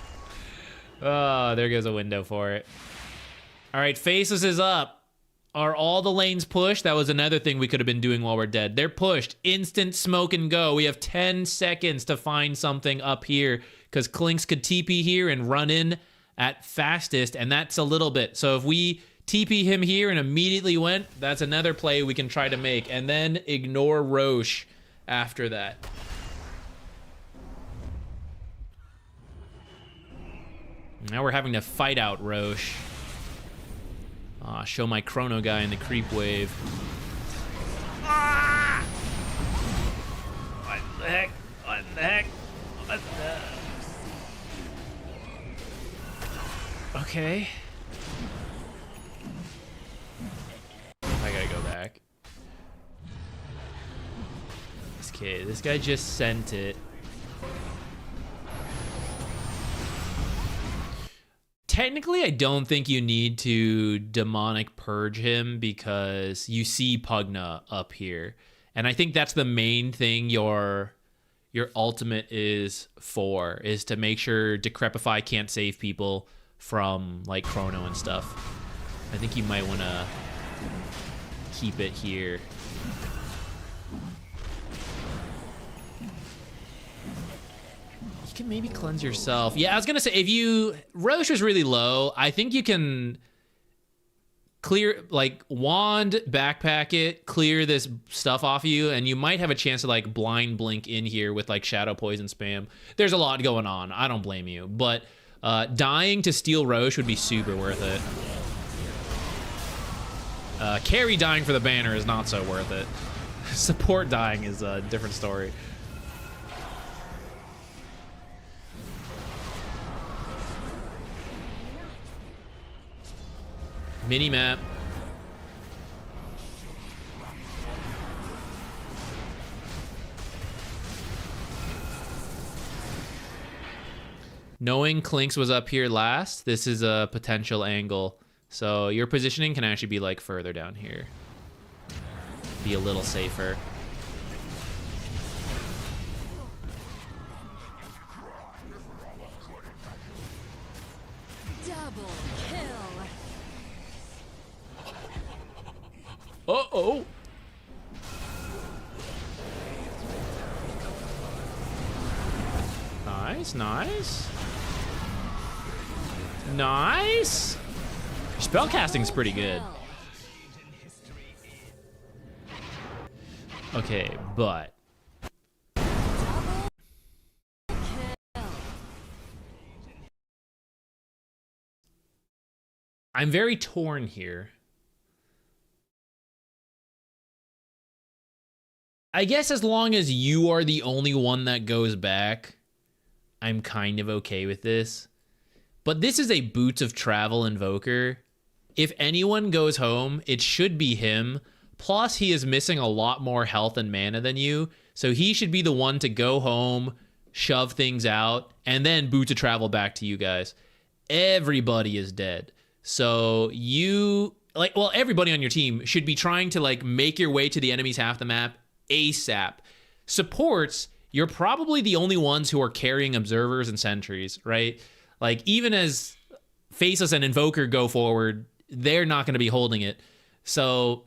Oh, there goes a window for it. All right, Faceless is up. Are all the lanes pushed? That was another thing we could have been doing while we're dead. They're pushed. Instant smoke and go. We have 10 seconds to find something up here because Clinks could TP here and run in at fastest, and that's a little bit. So if we TP him here and immediately went, that's another play we can try to make, and then ignore Roche after that. Now we're having to fight out Roche. Show my chrono guy in the creep wave. Ah! What the heck? What the heck? What the... Okay. I gotta go back. Okay, this guy just sent it. Technically, I don't think you need to demonic purge him because you see Pugna up here. And I think that's the main thing your ultimate is for, is to make sure Decrepify can't save people from, like, Chrono and stuff. I think you might want to keep it here. You can maybe cleanse yourself. Yeah, I was gonna say, if you... Roche is really low. I think you can clear, like, wand, backpack it, clear this stuff off you, and you might have a chance to, like, blind blink in here with, like, shadow poison spam. There's a lot going on. I don't blame you. But dying to steal Roche would be super worth it. Carry dying for the banner is not so worth it. Support dying is a different story. Mini-map. Knowing Clinks was up here last, this is a potential angle. So your positioning can actually be, like, further down here. Be a little safer. Double kill. Uh-oh. Nice, nice. Nice. Spellcasting's pretty good. Okay, but... I'm very torn here. I guess as long as you are the only one that goes back, I'm kind of okay with this. But this is a Boots of Travel Invoker. If anyone goes home, it should be him. Plus, he is missing a lot more health and mana than you. So he should be the one to go home, shove things out, and then Boots of Travel back to you guys. Everybody is dead. So you, like, well, everybody on your team should be trying to, like, make your way to the enemy's half the map ASAP. supports, you're probably the only ones who are carrying observers and sentries, right? Like, even as Faceless and Invoker go forward, they're not going to be holding it. So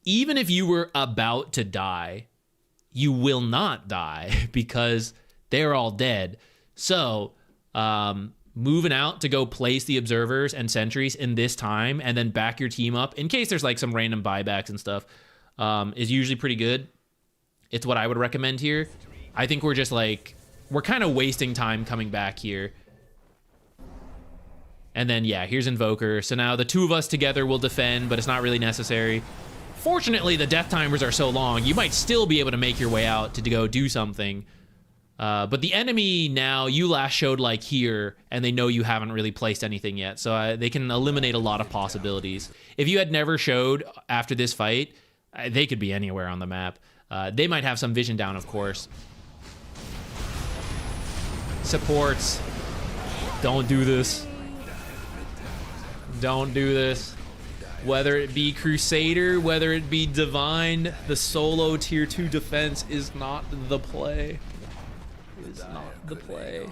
even if you were about to die, you will not die because they're all dead. So moving out to go place the observers and sentries in this time and then back your team up in case there's like some random buybacks and stuff is usually pretty good. It's what I would recommend here. I think we're just like, we're kind of wasting time coming back here. And then, yeah, here's Invoker. So now the two of us together will defend, but it's not really necessary. Fortunately, the death timers are so long, you might still be able to make your way out to go do something. But the enemy now, you last showed like here, and they know you haven't really placed anything yet. So they can eliminate a lot of possibilities. If you had never showed after this fight, they could be anywhere on the map. They might have some vision down, of course. Supports. Don't do this. Don't do this. Whether it be Crusader, whether it be Divine, the solo tier 2 defense is not the play. Is not the play.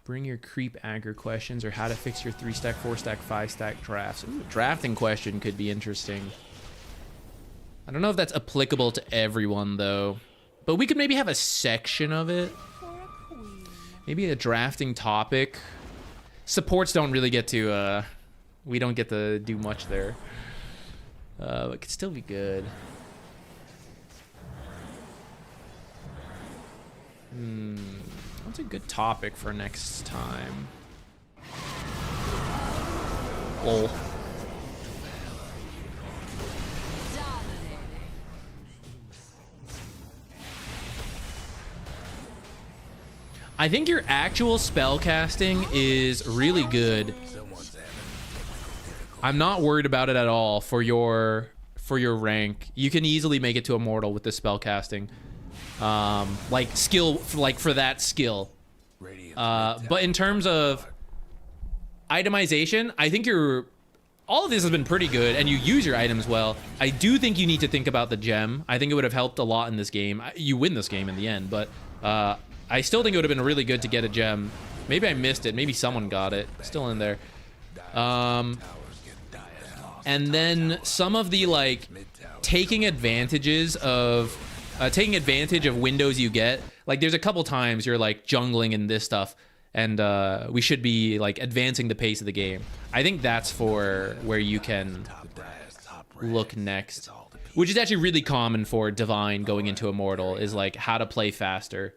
Bring your creep aggro questions or how to fix your 3-stack, 4-stack, 5-stack drafts. Ooh, drafting question could be interesting. I don't know if that's applicable to everyone though, but we could maybe have a section of it. Maybe a drafting topic. Supports don't really get to, we don't get to do much there. It could still be good. What's a good topic for next time? Lol. I think your actual spell casting is really good. I'm not worried about it at all for your rank. You can easily make it to Immortal with the spell casting. Like skill, like for that skill. But in terms of itemization, I think all of this has been pretty good, and you use your items well. I do think you need to think about the gem. I think it would have helped a lot in this game. You win this game in the end, but I still think it would have been really good to get a gem. Maybe I missed it. Maybe someone got it. Still in there. And then some of the like taking advantage of windows you get. Like there's a couple times you're like jungling in this stuff, and we should be like advancing the pace of the game. I think that's for where you can look next, which is actually really common for Divine going into Immortal, is like how to play faster.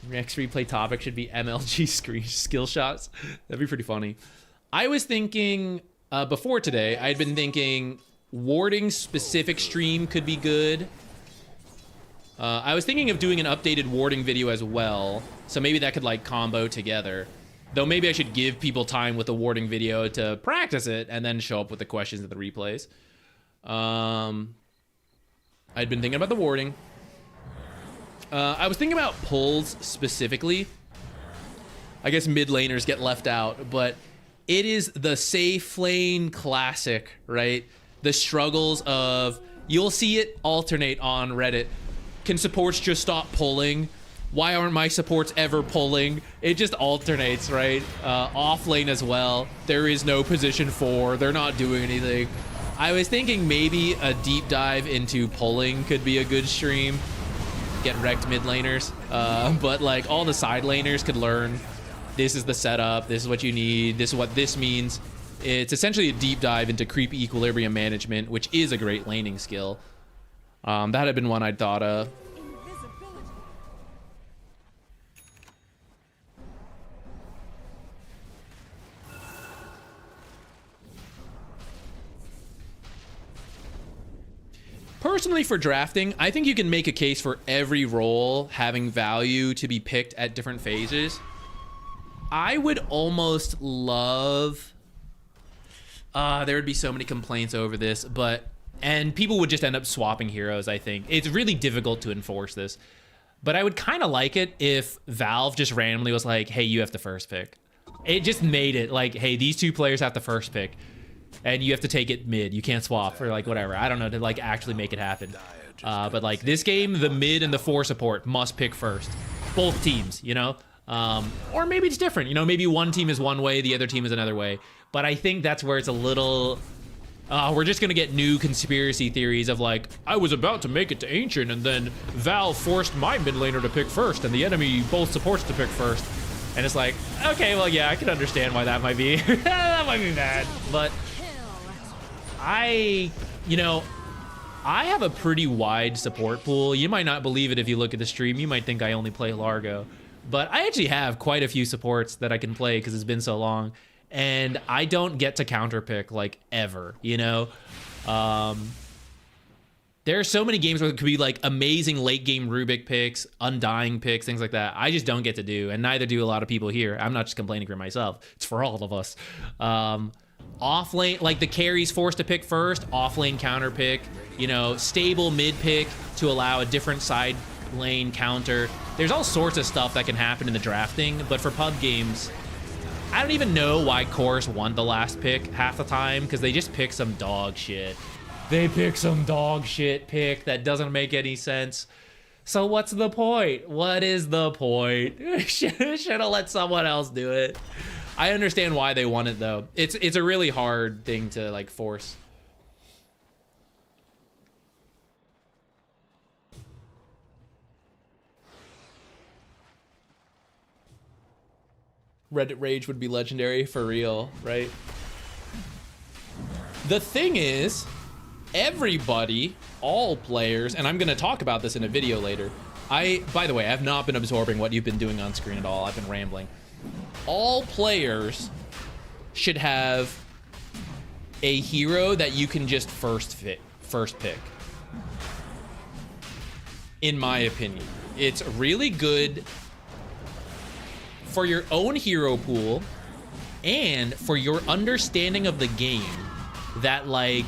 Next replay topic should be MLG skill shots. That'd be pretty funny. I was thinking, before today, I'd been thinking warding specific stream could be good. I was thinking of doing an updated warding video as well, so maybe that could like combo together. Though maybe I should give people time with the warding video to practice it and then show up with the questions of the replays. I'd been thinking about the warding. I was thinking about pulls specifically. I guess mid laners get left out, but it is the safe lane classic, right? The struggles of, you'll see it alternate on Reddit. Can supports just stop pulling? Why aren't my supports ever pulling? It just alternates, right? Off lane as well. There is no position 4. They're not doing anything. I was thinking maybe a deep dive into pulling could be a good stream. Get wrecked mid laners. But like all the side laners could learn, this is the setup, this is what you need, this is what this means. It's essentially a deep dive into creep equilibrium management, which is a great laning skill. That had been one I'd thought of. Personally, for drafting, I think you can make a case for every role having value to be picked at different phases. I would almost love... there would be so many complaints over this, but And people would just end up swapping heroes, I think. It's really difficult to enforce this. But I would kind of like it if Valve just randomly was like, hey, you have the first pick. It just made it like, hey, these two players have the first pick. And you have to take it mid. You can't swap or like whatever. I don't know, to like actually make it happen. But like this game, the mid and the 4 support must pick first. Both teams, you know? Or maybe it's different. You know, maybe one team is one way, the other team is another way. But I think that's where it's a little... we're just gonna get new conspiracy theories of like, I was about to make it to Ancient and then Valve forced my mid laner to pick first and the enemy both supports to pick first. And it's like, okay, well, yeah, I can understand why that might be, that might be bad. But you know, I have a pretty wide support pool. You might not believe it if you look at the stream. You might think I only play Largo. But I actually have quite a few supports that I can play because it's been so long. And I don't get to counterpick, like, ever, you know? There are so many games where it could be, like, amazing late-game Rubik picks, Undying picks, things like that. I just don't get to do, and neither do a lot of people here. I'm not just complaining for myself. It's for all of us. Off-lane, like, the carry's forced to pick first, off-lane counterpick, you know, stable mid-pick to allow a different side lane counter. There's all sorts of stuff that can happen in the drafting, but for pub games... I don't even know why Chorus won the last pick half the time, because they just pick some dog shit. They pick some dog shit pick that doesn't make any sense. So what's the point? What is the point? Should have let someone else do it. I understand why they won it, though. It's a really hard thing to, like, force. Reddit Rage would be legendary for real, right? The thing is, everybody, all players, and I'm gonna talk about this in a video later. By the way, I have not been absorbing what you've been doing on screen at all. I've been rambling. All players should have a hero that you can just first pick. In my opinion. It's really good for your own hero pool and for your understanding of the game, that like,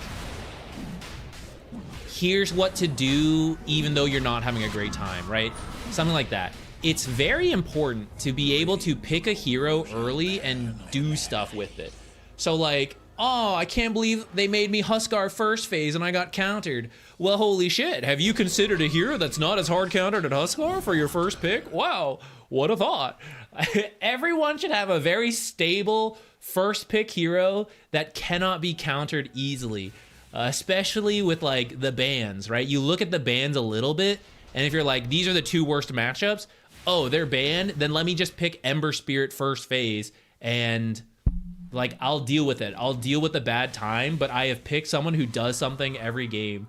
here's what to do even though you're not having a great time, right? Something like that. It's very important to be able to pick a hero early and do stuff with it. So like, oh, I can't believe they made me Huskar first phase and I got countered. Well, holy shit, have you considered a hero that's not as hard countered at Huskar for your first pick? Wow, what a thought. Everyone should have a very stable first pick hero that cannot be countered easily, especially with like the bans, right? You look at the bans a little bit, and if you're like, these are the two worst matchups, oh, they're banned, then let me just pick Ember Spirit first phase, and like, I'll deal with it. I'll deal with the bad time, but I have picked someone who does something every game.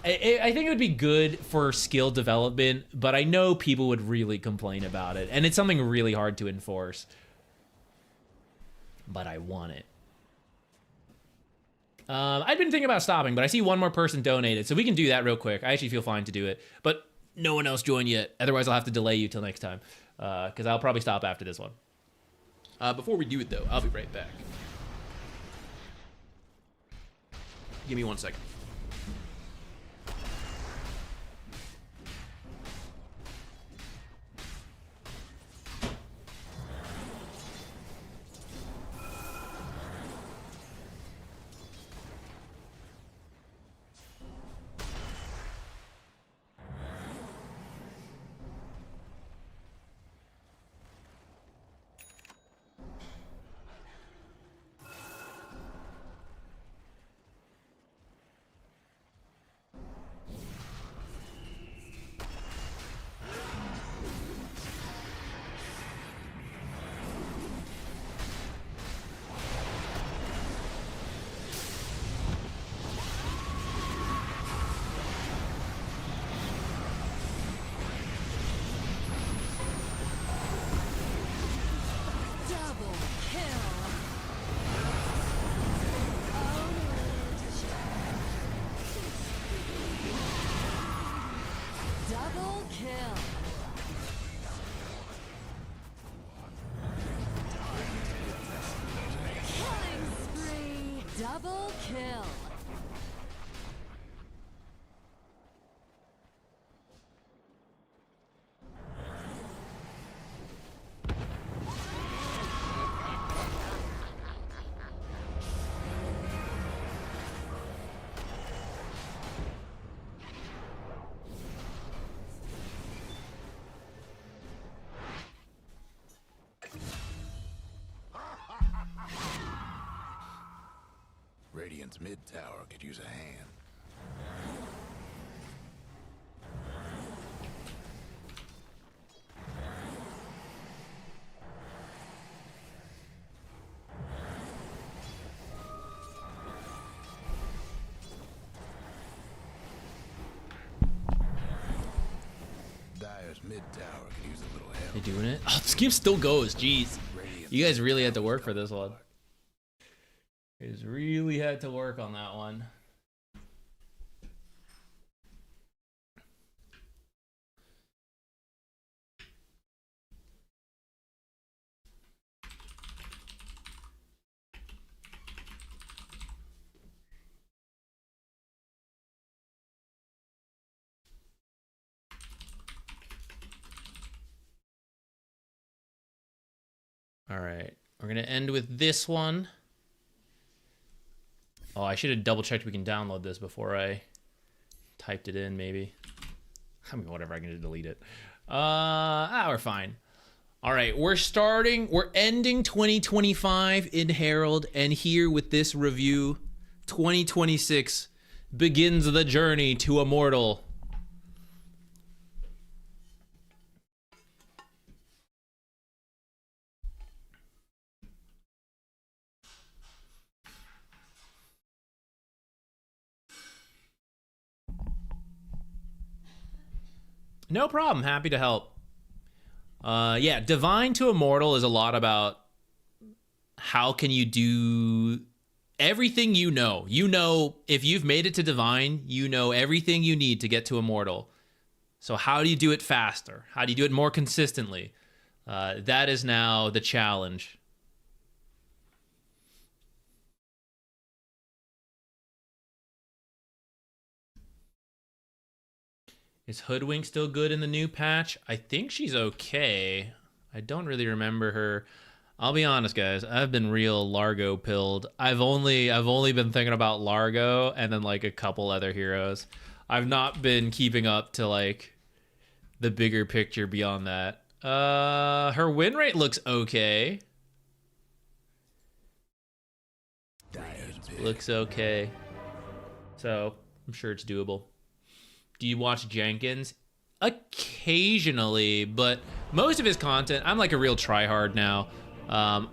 I think it would be good for skill development, but I know people would really complain about it, and it's something really hard to enforce. But I want it. I've been thinking about stopping, but I see one more person donated, so we can do that real quick. I actually feel fine to do it, but no one else joined yet. Otherwise, I'll have to delay you till next time, because I'll probably stop after this one. Before we do it, though, I'll be right back. Give me 1 second. Radiant's mid tower could use a hand. Dyer's mid tower could use a little help. They doing it? Oh, this game still goes. Jeez. You guys really had to work for this one. You guys really had to work on that one. All right, we're gonna end with this one. Oh, I should have double checked we can download this before I typed it in, maybe. I mean, whatever, I can just delete it. We're fine. All right, we're ending 2025 in Herald, and here with this review, 2026 begins the journey to Immortal. No problem. Happy to help. Yeah, Divine to Immortal is a lot about how can you do everything you know. You know, if you've made it to Divine, you know everything you need to get to Immortal. So how do you do it faster? How do you do it more consistently? That is now the challenge. Is Hoodwink still good in the new patch? I think she's okay. I don't really remember her. I'll be honest, guys. I've been real Largo pilled. I've only been thinking about Largo and then like a couple other heroes. I've not been keeping up to like the bigger picture beyond that. Her win rate looks okay. Looks okay. So I'm sure it's doable. Do you watch Jenkins? Occasionally, but most of his content, I'm like a real tryhard now.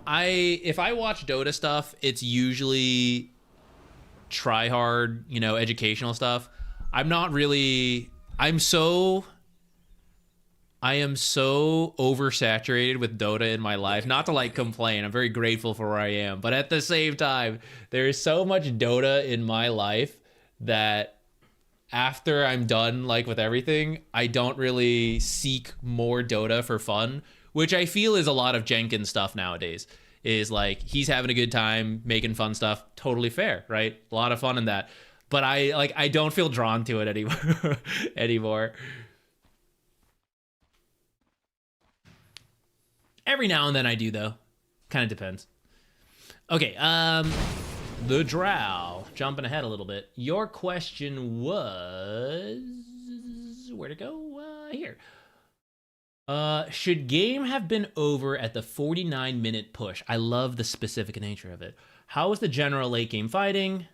If I watch Dota stuff, it's usually tryhard, you know, educational stuff. I am so oversaturated with Dota in my life. Not to like complain, I'm very grateful for where I am, but at the same time, there is so much Dota in my life that after I'm done like with everything, I don't really seek more Dota for fun, which I feel is a lot of Jenkins stuff nowadays. Is like he's having a good time making fun stuff, totally fair, right? A lot of fun in that. But I don't feel drawn to it anymore. Every now and then I do though. Kind of depends. Okay, the Drow. Jumping ahead a little bit. Your question was... Where'd it go? Here. Should game have been over at the 49-minute push? I love the specific nature of it. How was the general late game fighting?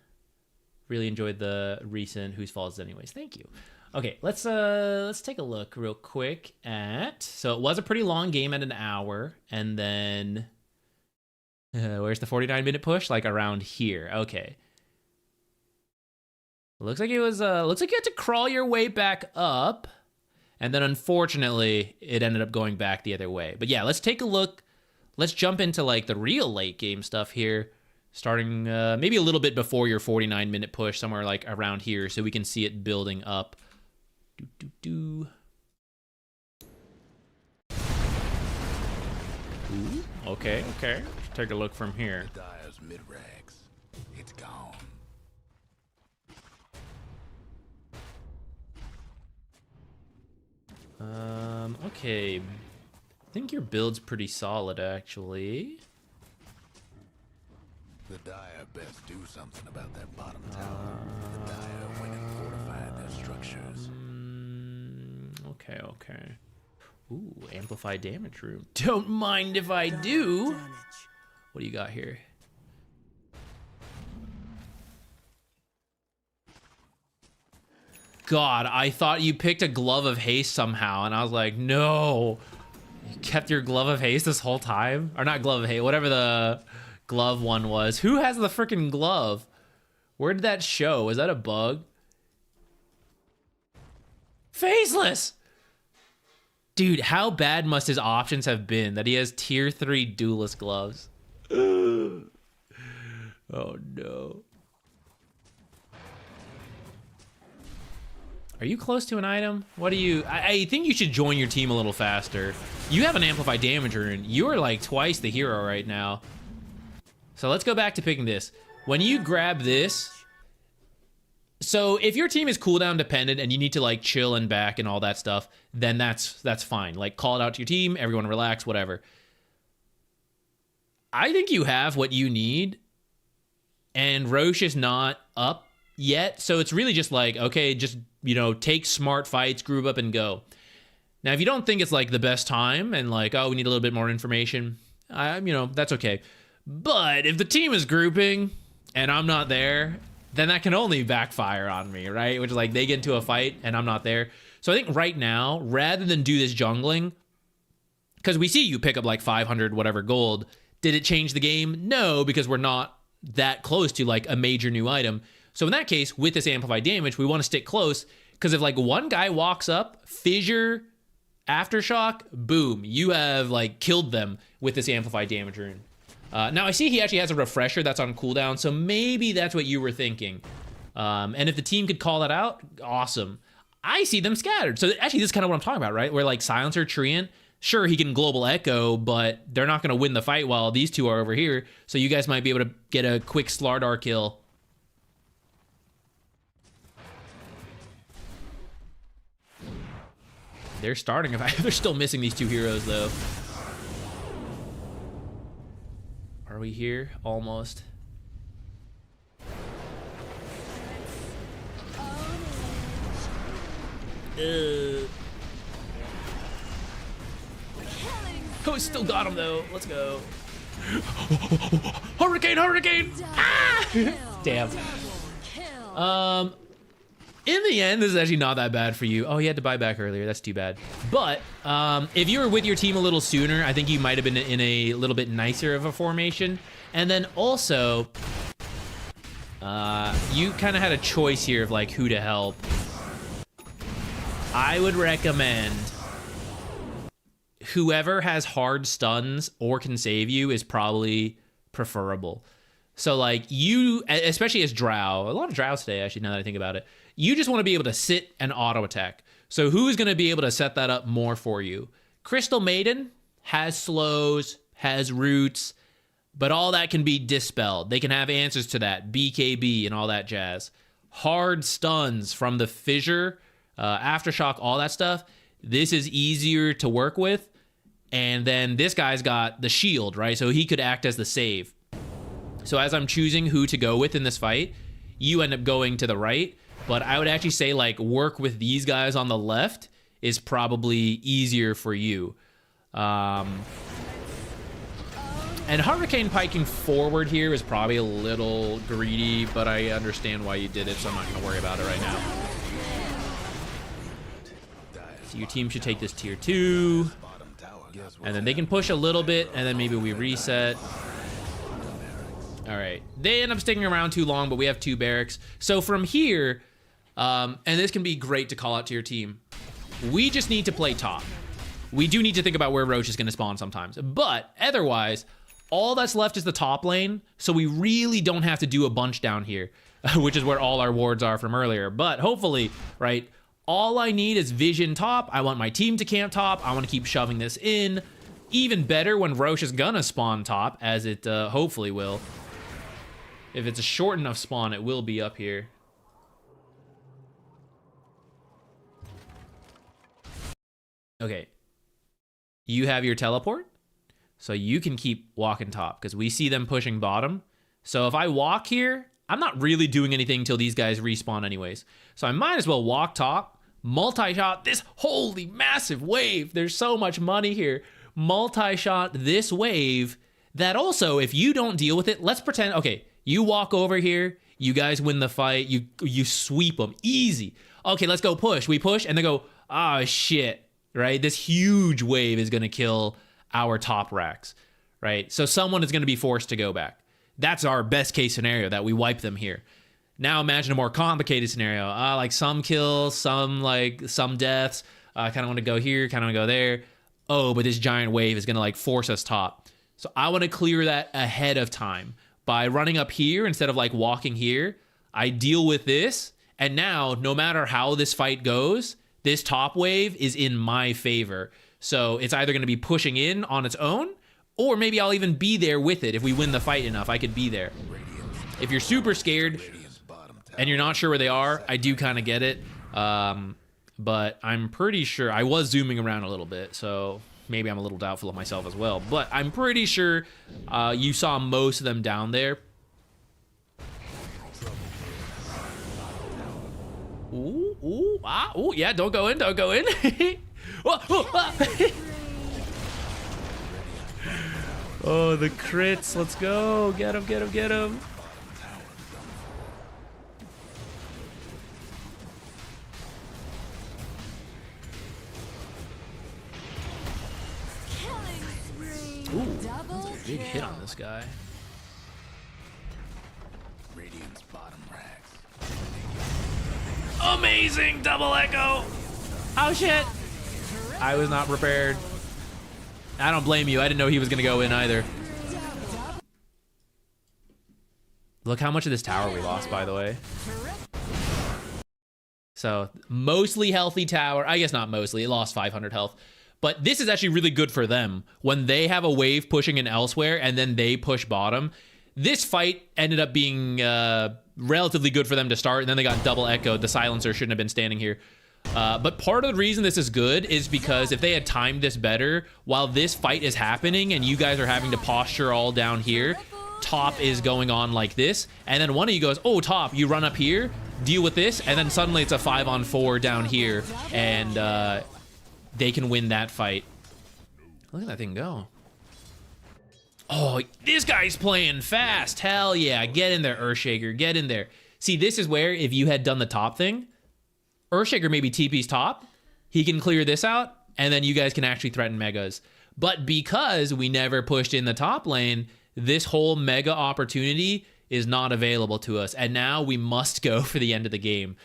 Really enjoyed the recent Whose Fault Is It Anyways. Thank you. Okay, let's take a look real quick at... So it was a pretty long game at an hour, and then... where's the 49-minute push? Like around here. Okay. Looks like it was. Looks like you had to crawl your way back up, and then unfortunately, it ended up going back the other way. But yeah, let's take a look. Let's jump into like the real late game stuff here, starting maybe a little bit before your 49-minute push, somewhere like around here, so we can see it building up. Ooh, okay. Take a look from here. Dyer's mid-rags. It's gone. Okay. I think your build's pretty solid, actually. The Dyer best do something about that bottom tower. The Dyer went and fortified their structures. Okay. Ooh, amplify damage room. Don't mind if I do. What do you got here? God, I thought you picked a Glove of Haste somehow, and I was like, no. You kept your Glove of Haste this whole time? Or not Glove of Haste, whatever the glove one was. Who has the freaking glove? Where did that show? Was that a bug? Faceless! Dude, how bad must his options have been that he has tier 3 duelist gloves? Oh no. Are you close to an item? What do you... I think you should join your team a little faster. You have an amplified damage rune. You're like twice the hero right now. So let's go back to picking this. When you grab this... So if your team is cooldown dependent and you need to like chill and back and all that stuff, then that's fine. Like call it out to your team, everyone relax, whatever. I think you have what you need, and Roche is not up yet, so it's really just like, okay, just, you know, take smart fights, group up, and go. Now, if you don't think it's like the best time and like, oh, we need a little bit more information, you know, that's okay. But if the team is grouping and I'm not there, then that can only backfire on me, right? Which is like they get into a fight and I'm not there. So I think right now, rather than do this jungling, because we see you pick up like 500 whatever gold, did it change the game? No, because we're not that close to like a major new item. So in that case, with this amplified damage, we want to stick close, because if like one guy walks up, fissure, aftershock, boom, you have like killed them with this amplified damage rune. Now I see he actually has a refresher that's on cooldown, so maybe that's what you were thinking. And if the team could call that out, awesome. I see them scattered. So actually this is kind of what I'm talking about, right? Where like Silencer, Treant, sure, he can global echo, but they're not going to win the fight while these two are over here. So you guys might be able to get a quick Slardar kill. They're starting. They're still missing these two heroes, though. Are we here? Almost. Oh, still got him though. Let's go. Hurricane! Hurricane! Ah! Damn. In the end, this is actually not that bad for you. Oh, you had to buy back earlier. That's too bad. But if you were with your team a little sooner, I think you might have been in a little bit nicer of a formation. And then also, you kind of had a choice here of like who to help. I would recommend whoever has hard stuns or can save you is probably preferable. So like you, especially as Drow, a lot of Drows today actually, now that I think about it, you just want to be able to sit and auto attack. So who's going to be able to set that up more for you? Crystal Maiden has slows, has roots, but all that can be dispelled. They can have answers to that, BKB and all that jazz. Hard stuns from the fissure, aftershock, all that stuff. This is easier to work with. And then this guy's got the shield, right? So he could act as the save. So as I'm choosing who to go with in this fight, you end up going to the right. But I would actually say like work with these guys on the left is probably easier for you. And Hurricane piking forward here is probably a little greedy, but I understand why you did it, so I'm not going to worry about it right now. So your team should take this tier 2. And then they can push a little bit, and then maybe we reset. All right. They end up sticking around too long, but we have 2 barracks. So from here, and this can be great to call out to your team, we just need to play top. We do need to think about where Roche is going to spawn sometimes. But otherwise, all that's left is the top lane, so we really don't have to do a bunch down here, which is where all our wards are from earlier. But hopefully, right, all I need is vision top. I want my team to camp top. I want to keep shoving this in. Even better when Roche is going to spawn top, as it hopefully will. If it's a short enough spawn, it will be up here. Okay. You have your teleport, so you can keep walking top, because we see them pushing bottom. So if I walk here, I'm not really doing anything until these guys respawn anyways. So I might as well walk top, multi-shot this holy massive wave. There's so much money here. Multi-shot this wave that also, if you don't deal with it, let's pretend, okay, you walk over here, You guys win the fight. You sweep them. Easy. Okay, let's go push. We push, and they go, oh, shit, right? This huge wave is going to kill our top racks, right? So someone is going to be forced to go back. That's our best case scenario, that we wipe them here. Now imagine a more complicated scenario. Like some kills, some deaths. I kind of want to go here, kind of want to go there. Oh, but this giant wave is going to like force us top. So I want to clear that ahead of time by running up here instead of like walking here. I deal with this, and now no matter how this fight goes, this top wave is in my favor. So it's either going to be pushing in on its own, or maybe I'll even be there with it. If we win the fight enough, I could be there. If you're super scared and you're not sure where they are, I do kind of get it. But I'm pretty sure I was zooming around a little bit, so maybe I'm a little doubtful of myself as well. But I'm pretty sure you saw most of them down there. Ooh, ooh, ah, ooh, yeah, don't go in, don't go in. Oh, the crits, let's go. Get him, get him, get him. Ooh, that's a big hit on this guy. Radiant's bottom racks. Amazing double echo. Oh shit. I was not prepared. I don't blame you. I didn't know he was gonna go in either. Look how much of this tower we lost, by the way. So mostly healthy tower. I guess not mostly. It lost 500 health. But this is actually really good for them. When they have a wave pushing in elsewhere and then they push bottom, this fight ended up being relatively good for them to start, and then they got double echoed. The silencer shouldn't have been standing here. But part of the reason this is good is because if they had timed this better, while this fight is happening and you guys are having to posture all down here, top is going on like this, and then one of you goes, oh, top, you run up here, deal with this, and then suddenly it's a 5-on-4 down here, and they can win that fight. Look at that thing go. Oh, this guy's playing fast. Hell yeah. Get in there, Earthshaker. Get in there. See, this is where if you had done the top thing, Earthshaker maybe TP's top. He can clear this out, and then you guys can actually threaten megas. But because we never pushed in the top lane, this whole mega opportunity is not available to us. And now we must go for the end of the game.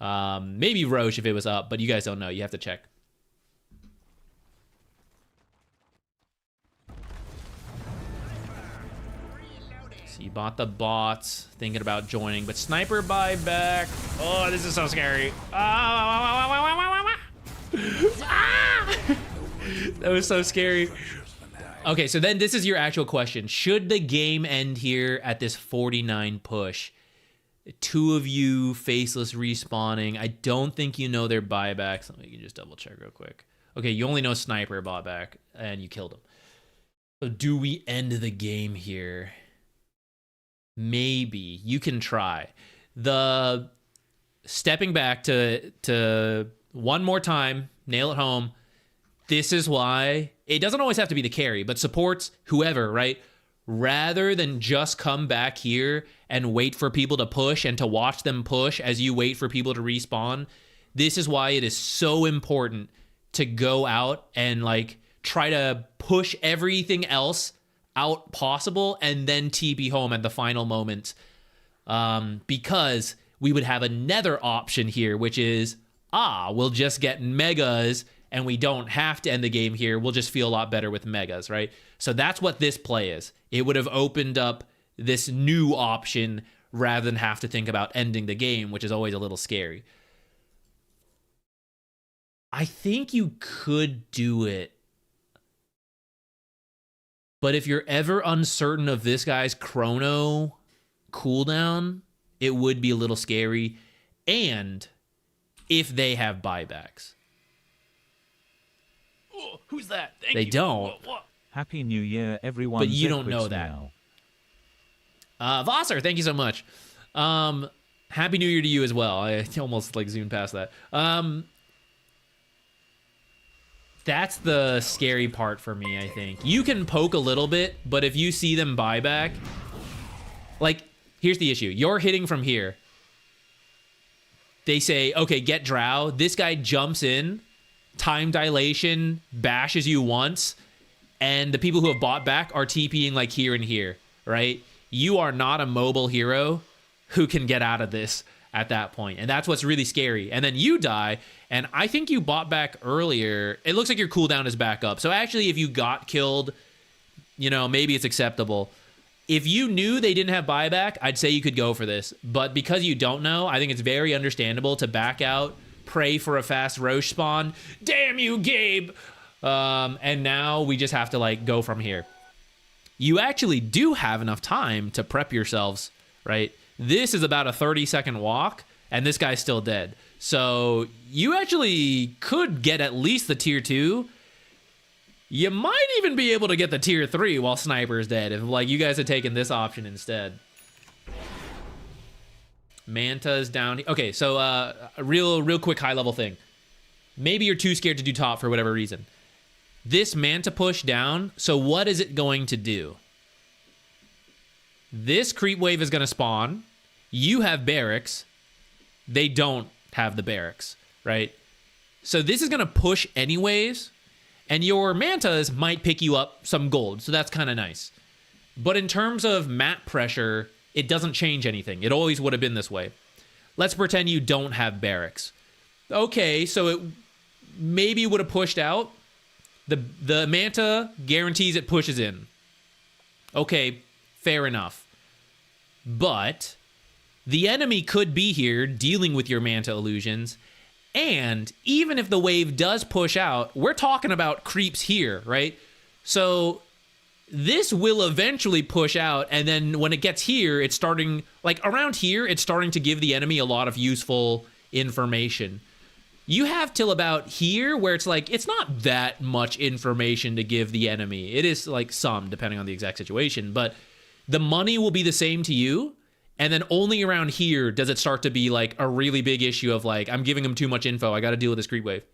Maybe Roche if it was up, but you guys don't know. You have to check. You bought the bots, thinking about joining, but sniper buyback. Oh, this is so scary. Ah! That was so scary. Okay, so then this is your actual question. Should the game end here at this 49 push? Two of you faceless respawning. I don't think you know their buybacks. Let me just double check real quick. Okay, you only know sniper bought back and you killed him. So do we end the game here? Maybe. You can try. The stepping back to one more time, nail it home. This is why it doesn't always have to be the carry, but supports whoever, right? Rather than just come back here and wait for people to push and to watch them push as you wait for people to respawn. This is why it is so important to go out and like try to push everything else out possible and then TP home at the final moment, because we would have another option here, which is we'll just get megas and we don't have to end the game here. We'll just feel a lot better with megas, right? So that's what this play is. It would have opened up this new option rather than have to think about ending the game, which is always a little scary. I think you could do it. But if you're ever uncertain of this guy's chrono cooldown, it would be a little scary. And if they have buybacks. Oh, who's that? Thank you. They don't. What? Happy New Year, everyone. But you don't know that. Vosser, thank you so much. Happy New Year to you as well. I almost like zoomed past that. That's the scary part for me, I think. You can poke a little bit, but if you see them buy back, like, here's the issue. You're hitting from here. They say, okay, get Drow. This guy jumps in, time dilation, bashes you once, and the people who have bought back are TPing like here and here, right? You are not a mobile hero who can get out of this at that point. And that's what's really scary. And then you die, and I think you bought back earlier. It looks like your cooldown is back up. So actually, if you got killed, you know, maybe it's acceptable. If you knew they didn't have buyback, I'd say you could go for this. But because you don't know, I think it's very understandable to back out, pray for a fast Roche spawn. Damn you, Gabe! And now we just have to, like, go from here. You actually do have enough time to prep yourselves, right? This is about a 30-second walk, and this guy's still dead. So you actually could get at least the tier 2. You might even be able to get the tier 3 while Sniper's dead, if, like, you guys had taken this option instead. Manta's down here. Okay, so a real quick high-level thing. Maybe you're too scared to do top for whatever reason. This Manta push down, so what is it going to do? This creep wave is going to spawn. You have barracks. They don't have the barracks, right? So this is going to push anyways, and your Mantas might pick you up some gold, so that's kind of nice. But in terms of map pressure, it doesn't change anything. It always would have been this way. Let's pretend you don't have barracks. Okay, so it maybe would have pushed out. The Manta guarantees it pushes in. Okay, fair enough. But the enemy could be here dealing with your Manta illusions. And even if the wave does push out, we're talking about creeps here, right? So this will eventually push out. And then when it gets here, it's starting, like around here, it's starting to give the enemy a lot of useful information. You have till about here where it's like, it's not that much information to give the enemy. It is like some, depending on the exact situation, but the money will be the same to you. And then only around here does it start to be like a really big issue of like, I'm giving them too much info. I got to deal with this creep wave.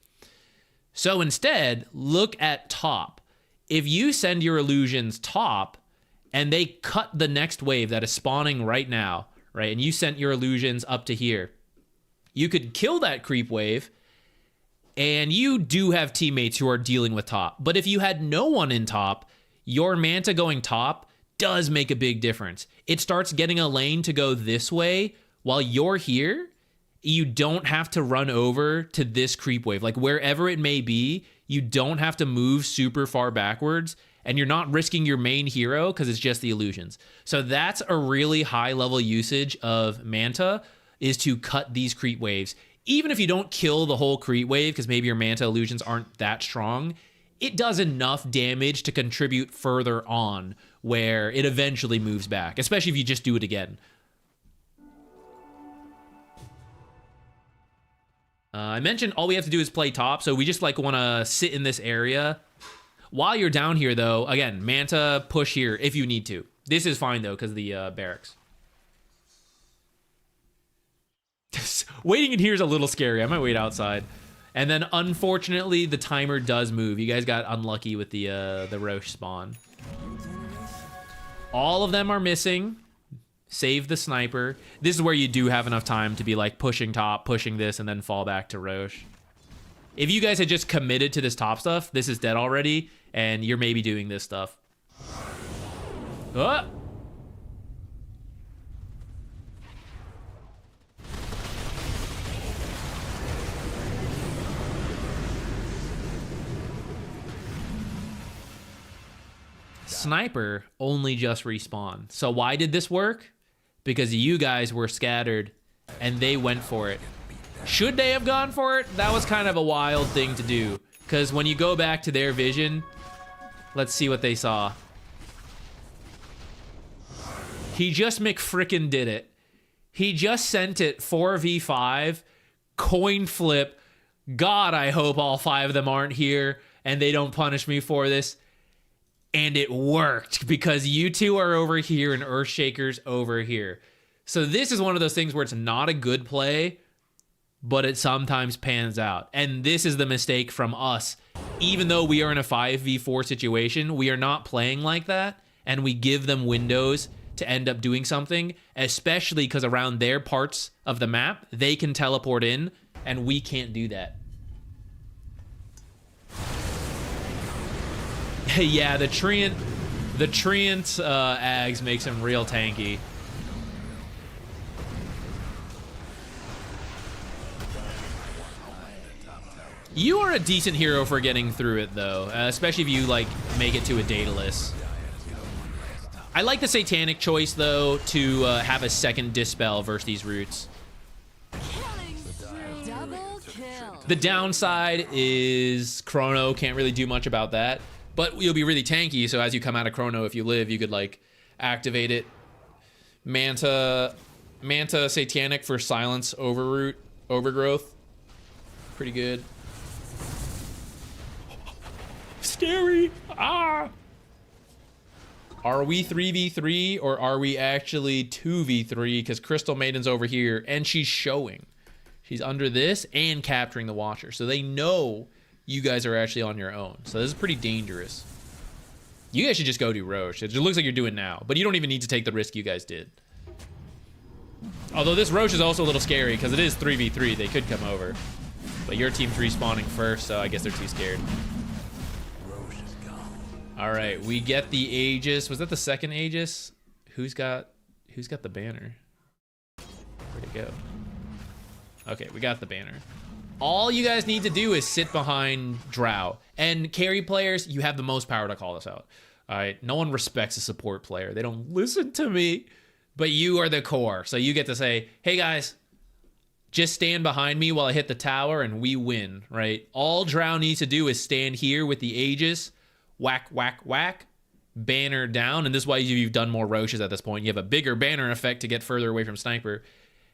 So instead, look at top. If you send your illusions top and they cut the next wave that is spawning right now, right? And you sent your illusions up to here, you could kill that creep wave. And you do have teammates who are dealing with top. But if you had no one in top, your Manta going top does make a big difference. It starts getting a lane to go this way while you're here. You don't have to run over to this creep wave. Like wherever it may be, you don't have to move super far backwards. And you're not risking your main hero because it's just the illusions. So that's a really high level usage of Manta, is to cut these creep waves. Even if you don't kill the whole creep wave, because maybe your Manta illusions aren't that strong, it does enough damage to contribute further on where it eventually moves back, especially if you just do it again. I mentioned all we have to do is play top, so we just like want to sit in this area. While you're down here, though, again, Manta push here if you need to. This is fine, though, because of the barracks. Waiting in here is a little scary. I might wait outside. And then, unfortunately, the timer does move. You guys got unlucky with the Roche spawn. All of them are missing. Save the sniper. This is where you do have enough time to be like pushing top, pushing this, and then fall back to Roche. If you guys had just committed to this top stuff, this is dead already, and you're maybe doing this stuff. Oh! Sniper only just respawned. So why did this work? Because you guys were scattered and they went for it. Should they have gone for it? That was kind of a wild thing to do. Because when you go back to their vision, let's see what they saw. He just McFrickin' did it. He just sent it 4v5, coin flip. God, I hope all 5 of them aren't here and they don't punish me for this. And it worked because you two are over here and Earthshaker's over here. So this is one of those things where it's not a good play, but it sometimes pans out. And this is the mistake from us. Even though we are in a 5v4 situation, we are not playing like that. And we give them windows to end up doing something, especially because around their parts of the map, they can teleport in, and we can't do that. Yeah, the Treant Ags makes him real tanky. You are a decent hero for getting through it, though, especially if you, like, make it to a Daedalus. I like the Satanic choice, though, to have a second Dispel versus these roots. Double kill. The downside is Chrono can't really do much about that, but you'll be really tanky, so as you come out of Chrono, if you live, you could, like, activate it. Manta Satanic for Silence Overgrowth. Pretty good. Scary. Ah. Are we 3v3 or are we actually 2v3? Because Crystal Maiden's over here and she's showing. She's under this and capturing the Watcher. So they know you guys are actually on your own. So this is pretty dangerous. You guys should just go do Roche. It just looks like you're doing now. But you don't even need to take the risk you guys did. Although this Roche is also a little scary because it is 3v3. They could come over. But your team's respawning first, so I guess they're too scared. All right, we get the Aegis. Was that the second Aegis? Who's got the banner? Where'd it go? Okay, we got the banner. All you guys need to do is sit behind Drow. And carry players, you have the most power to call this out. All right, no one respects a support player. They don't listen to me, but you are the core. So you get to say, hey guys, just stand behind me while I hit the tower and we win, right? All Drow needs to do is stand here with the Aegis, whack, whack, whack, banner down. And this is why you've done more Roches at this point. You have a bigger banner effect to get further away from Sniper.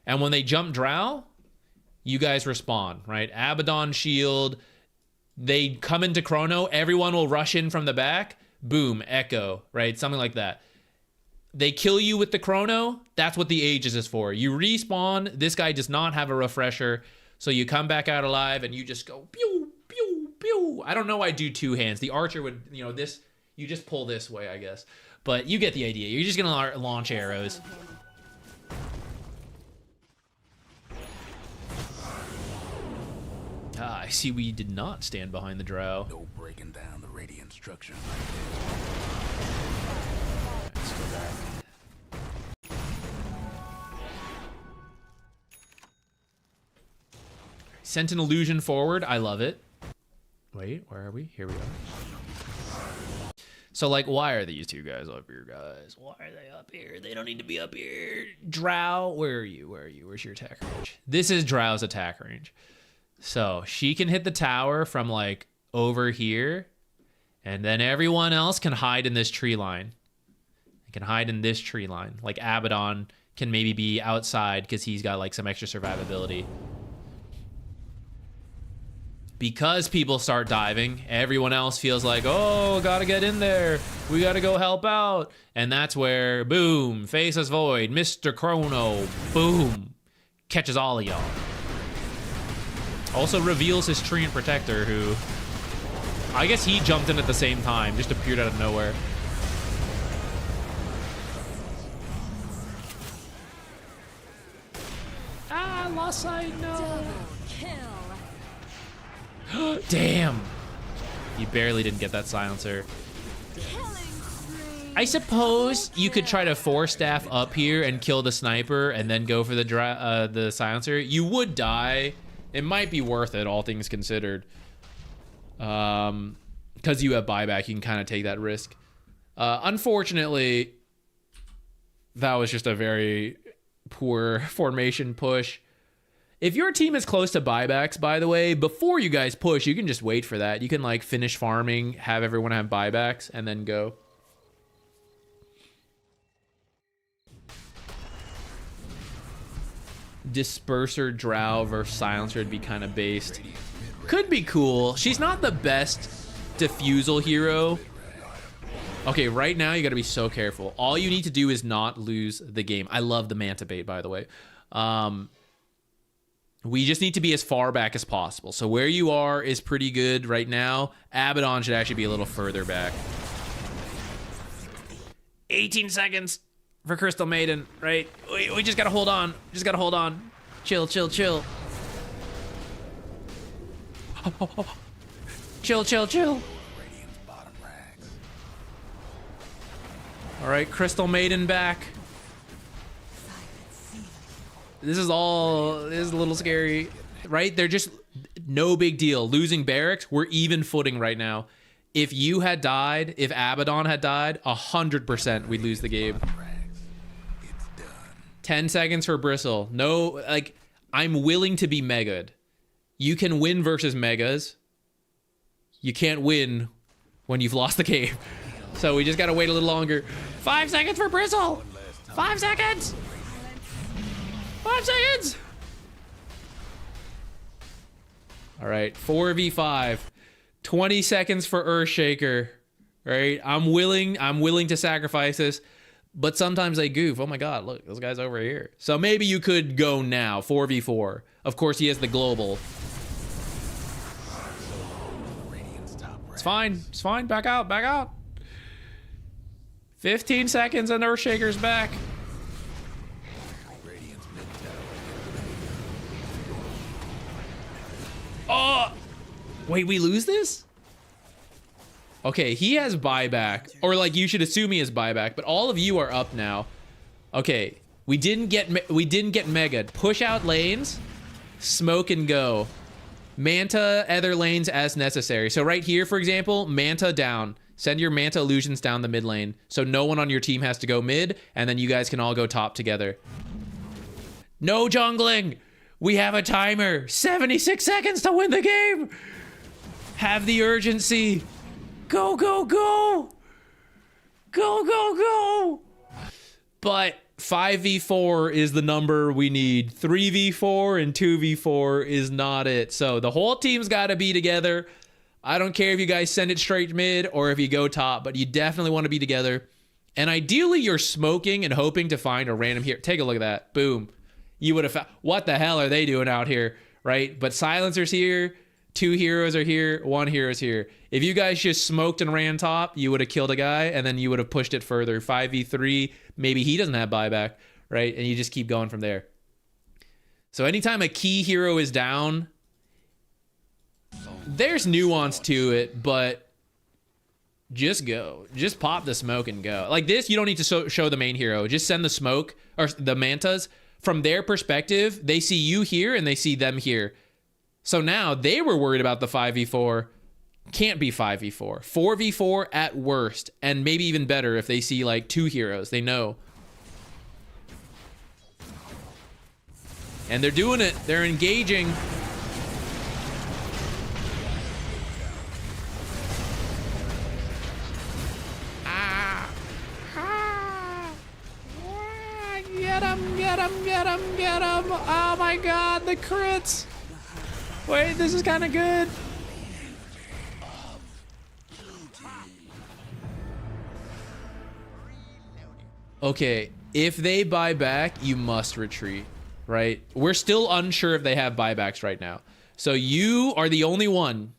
And when they jump Drow, you guys respond, right? Abaddon shield, they come into Chrono, everyone will rush in from the back, boom, Echo, right? Something like that. They kill you with the Chrono, that's what the Aegis is for. You respawn, this guy does not have a refresher, so you come back out alive and you just go pew, pew, pew. I don't know why I do two hands. The Archer would, you know, this, you just pull this way, I guess. But you get the idea. You're just gonna launch arrows. Ah, I see we did not stand behind the Drow. No breaking down the radiant structure. Let's go back. Sent an illusion forward. I love it. Wait, where are we? Here we are. So, like, why are these two guys up here, guys? Why are they up here? They don't need to be up here. Drow, where are you? Where are you? Where's your attack range? This is Drow's attack range. So she can hit the tower from like over here, and then everyone else can hide in this tree line. They can hide in this tree line. Like Abaddon can maybe be outside because he's got like some extra survivability. Because people start diving, everyone else feels like, oh, gotta get in there. We gotta go help out. And that's where, boom, Faceless Void, Mr. Chrono, boom, catches all of y'all. Also reveals his Treant Protector, who I guess he jumped in at the same time, just appeared out of nowhere. Ah, lost sight, no. Double kill. Damn. You barely didn't get that silencer. Killing spree. I suppose you could try to Force Staff up here and kill the Sniper and then go for the silencer. You would die. It might be worth it, all things considered. Because you have buyback, you can kind of take that risk. Unfortunately, that was just a very poor formation push. If your team is close to buybacks, by the way, before you guys push, you can just wait for that. You can like finish farming, have everyone have buybacks, and then go. Disperser Drow versus Silencer would be kind of based. Could be cool. She's not the best defusal hero. Okay, right now you gotta be so careful. All you need to do is not lose the game. I love the Manta bait, by the way. We just need to be as far back as possible. So where you are is pretty good right now. Abaddon should actually be a little further back. 18 seconds. for Crystal Maiden, right? We just gotta hold on. Just gotta hold on. Chill, chill, chill. Chill, chill, chill. All right, Crystal Maiden back. This is a little scary, right? They're just no big deal. Losing barracks, we're even footing right now. If you had died, if Abaddon had died, 100% we'd lose the game. 10 seconds for Bristle. No, like, I'm willing to be mega'd. You can win versus megas. You can't win when you've lost the game. So we just gotta wait a little longer. 5 seconds for Bristle. 5 seconds. 5 seconds. All right, 4v5. 20 seconds for Earthshaker. Right? I'm willing to sacrifice this, but sometimes they goof. Oh my god, look, those guys over here. So maybe you could go now, 4v4. Of course, he has the global. It's fine. It's fine. Back out. Back out. 15 seconds and Earthshaker's back. Oh! Wait, we lose this? Okay, he has buyback. Or, like, you should assume he has buyback, but all of you are up now. Okay, we didn't get mega'd. Push out lanes, smoke and go. Manta other lanes as necessary. So right here, for example, Manta down. Send your Manta illusions down the mid lane. So no one on your team has to go mid, and then you guys can all go top together. No jungling! We have a timer. 76 seconds to win the game! Have the urgency. Go, go, go! Go, go, go! But 5v4 is the number we need. 3v4 and 2v4 is not it. So the whole team's got to be together. I don't care if you guys send it straight mid or if you go top, but you definitely want to be together. And ideally, you're smoking and hoping to find a random hero. Take a look at that. Boom. You would have found... What the hell are they doing out here, right? But Silencer's here. 2 heroes are here. 1 hero's here. If you guys just smoked and ran top, you would have killed a guy, and then you would have pushed it further. 5v3, maybe he doesn't have buyback, right? And you just keep going from there. So anytime a key hero is down, there's nuance to it, but just go. Just pop the smoke and go. Like this, you don't need to show the main hero. Just send the smoke, or the mantas. From their perspective, they see you here and they see them here. So now they were worried about the 5v4. Can't be 5v4. 4v4 at worst, and maybe even better if they see like 2 heroes. They know. And they're doing it. They're engaging. Get him, get him, get him, get him. Oh my god, the crits. Wait, this is kind of good. Okay, if they buy back, you must retreat, right? We're still unsure if they have buybacks right now. So you are the only one.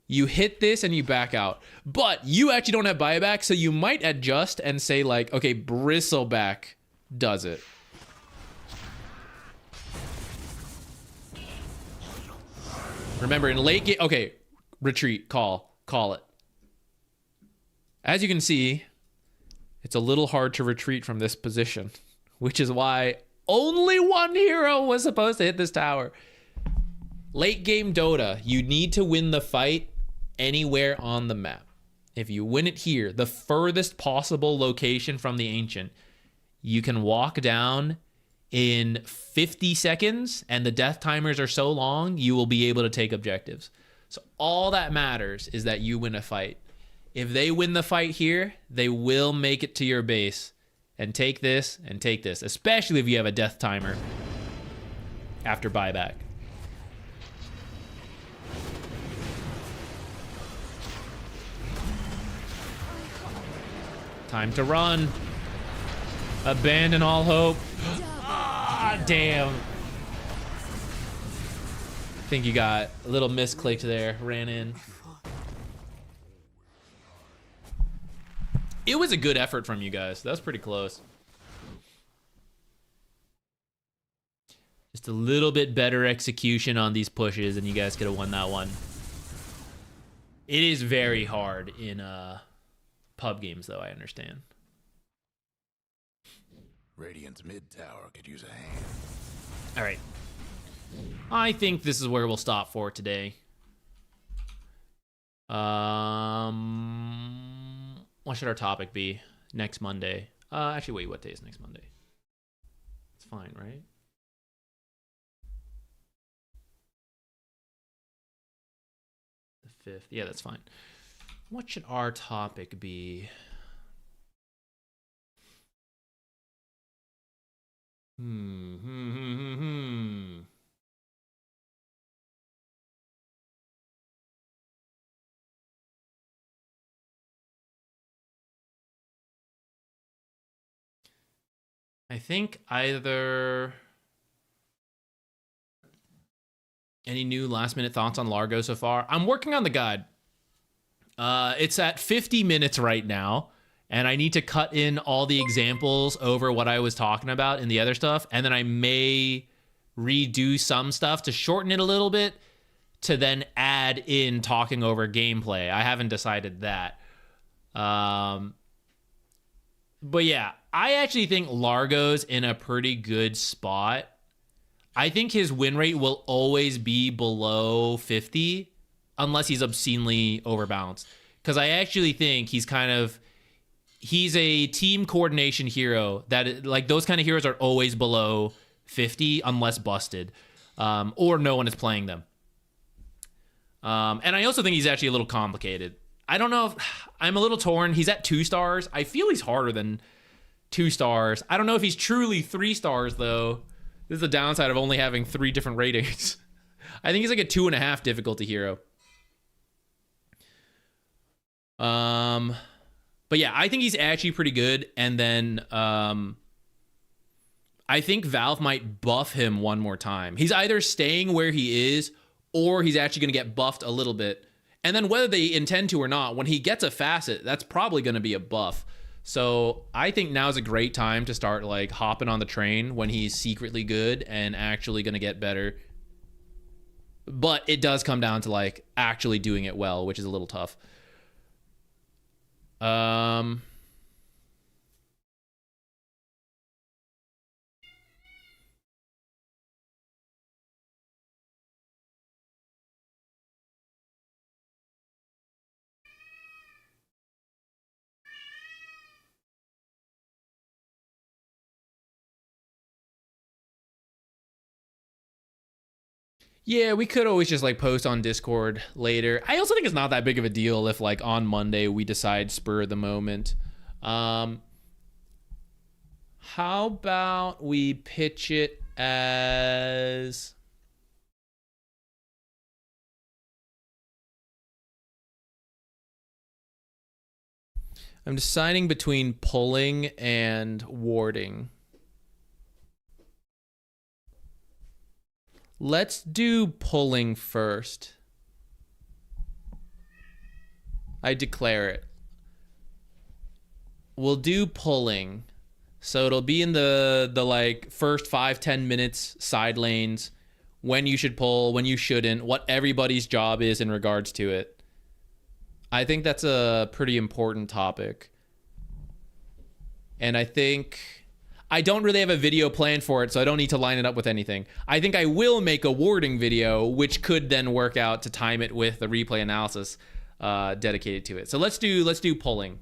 You hit this and you back out. But you actually don't have buyback, so you might adjust and say like, okay, Bristleback does it. Remember, in late game... Okay, retreat, call it. As you can see, it's a little hard to retreat from this position, which is why only 1 hero was supposed to hit this tower. Late game Dota, you need to win the fight anywhere on the map. If you win it here, the furthest possible location from the Ancient, you can walk down in 50 seconds, and the death timers are so long, you will be able to take objectives. So all that matters is that you win a fight. If they win the fight here, they will make it to your base and take this, especially if you have a death timer after buyback. Time to run. Abandon all hope. Ah, damn. I think you got a little misclicked there. Ran in. It was a good effort from you guys. That was pretty close. Just a little bit better execution on these pushes, and you guys could have won that one. It is very hard in pub games, though, I understand. Radiant's mid tower could use a hand. All right. I think this is where we'll stop for today. What should our topic be next Monday? Actually, wait, what day is next Monday? It's fine, right? The 5th. Yeah, that's fine. What should our topic be? I think either any new last minute thoughts on Largo so far? I'm working on the guide. It's at 50 minutes right now, and I need to cut in all the examples over what I was talking about in the other stuff, and then I may redo some stuff to shorten it a little bit to then add in talking over gameplay. I haven't decided that. But yeah, I actually think Largo's in a pretty good spot. I think his win rate will always be below 50 unless he's obscenely overbalanced. Because I actually think he's a team coordination hero that, like, those kind of heroes are always below 50 unless busted, or no one is playing them. And I also think he's actually a little complicated. I don't know if I'm a little torn. He's at 2 stars. I feel he's harder than 2 stars. I don't know if he's truly 3 stars, though. This is the downside of only having 3 different ratings. I think he's like a 2.5 difficulty hero. But yeah, I think he's actually pretty good. And then I think Valve might buff him one more time. He's either staying where he is, or he's actually going to get buffed a little bit. And then whether they intend to or not, when he gets a facet, that's probably going to be a buff. So I think now's a great time to start, like, hopping on the train when he's secretly good and actually going to get better. But it does come down to, like, actually doing it well, which is a little tough. Yeah, we could always just, like, post on Discord later. I also think it's not that big of a deal if, like, on Monday we decide spur of the moment. How about we pitch it as... I'm deciding between pulling and warding. Let's do pulling first. I declare it. We'll do pulling. So it'll be in the like first 5-10 minutes side lanes, when you should pull, when you shouldn't, what everybody's job is in regards to it. I think that's a pretty important topic. And I think I don't really have a video planned for it, so I don't need to line it up with anything. I think I will make a warding video, which could then work out to time it with the replay analysis dedicated to it. So let's do pulling.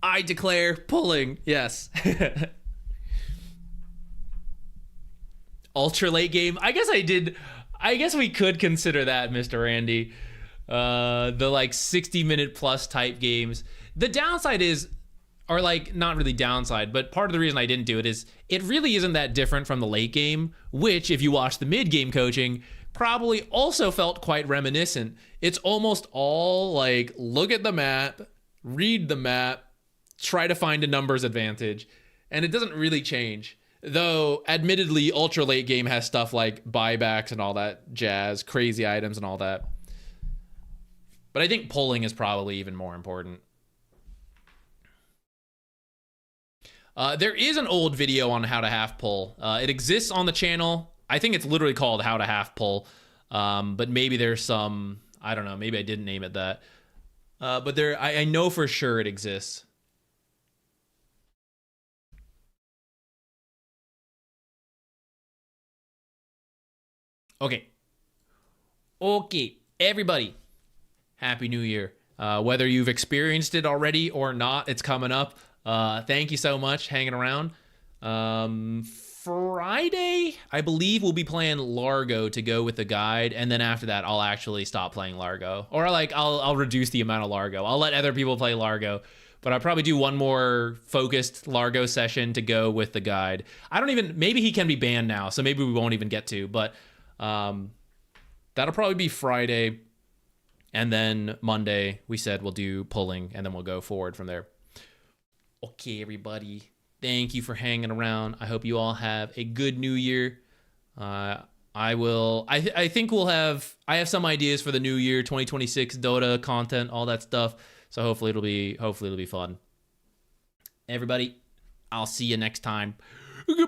I declare pulling. Yes. Ultra late game. I guess we could consider that, Mr. Randy. The like 60-minute plus type games. The downside is, or like not really downside, but part of the reason I didn't do it is it really isn't that different from the late game, which if you watch the mid game coaching, probably also felt quite reminiscent. It's almost all like, look at the map, read the map, try to find a numbers advantage, and it doesn't really change. Though, admittedly, ultra late game has stuff like buybacks and all that jazz, crazy items and all that. But I think pulling is probably even more important. There is an old video on how to half pull. It exists on the channel. I think it's literally called how to half pull. But maybe there's some, I don't know, maybe I didn't name it that. But there, I know for sure it exists. Okay. Okay, everybody. Happy New Year. Whether you've experienced it already or not, it's coming up. Thank you so much hanging around. Friday, I believe we'll be playing Largo to go with the guide, and then after that, I'll actually stop playing Largo, or like I'll reduce the amount of Largo. I'll let other people play Largo, but I'll probably do one more focused Largo session to go with the guide. I don't even, maybe he can be banned now, so maybe we won't even get to, but that'll probably be Friday, and then Monday we said we'll do pulling, and then we'll go forward from there. Okay, everybody. Thank you for hanging around. I hope you all have a good new year. I think I have some ideas for the new year, 2026 Dota content, all that stuff. So hopefully it'll be fun. Everybody, I'll see you next time. Goodbye.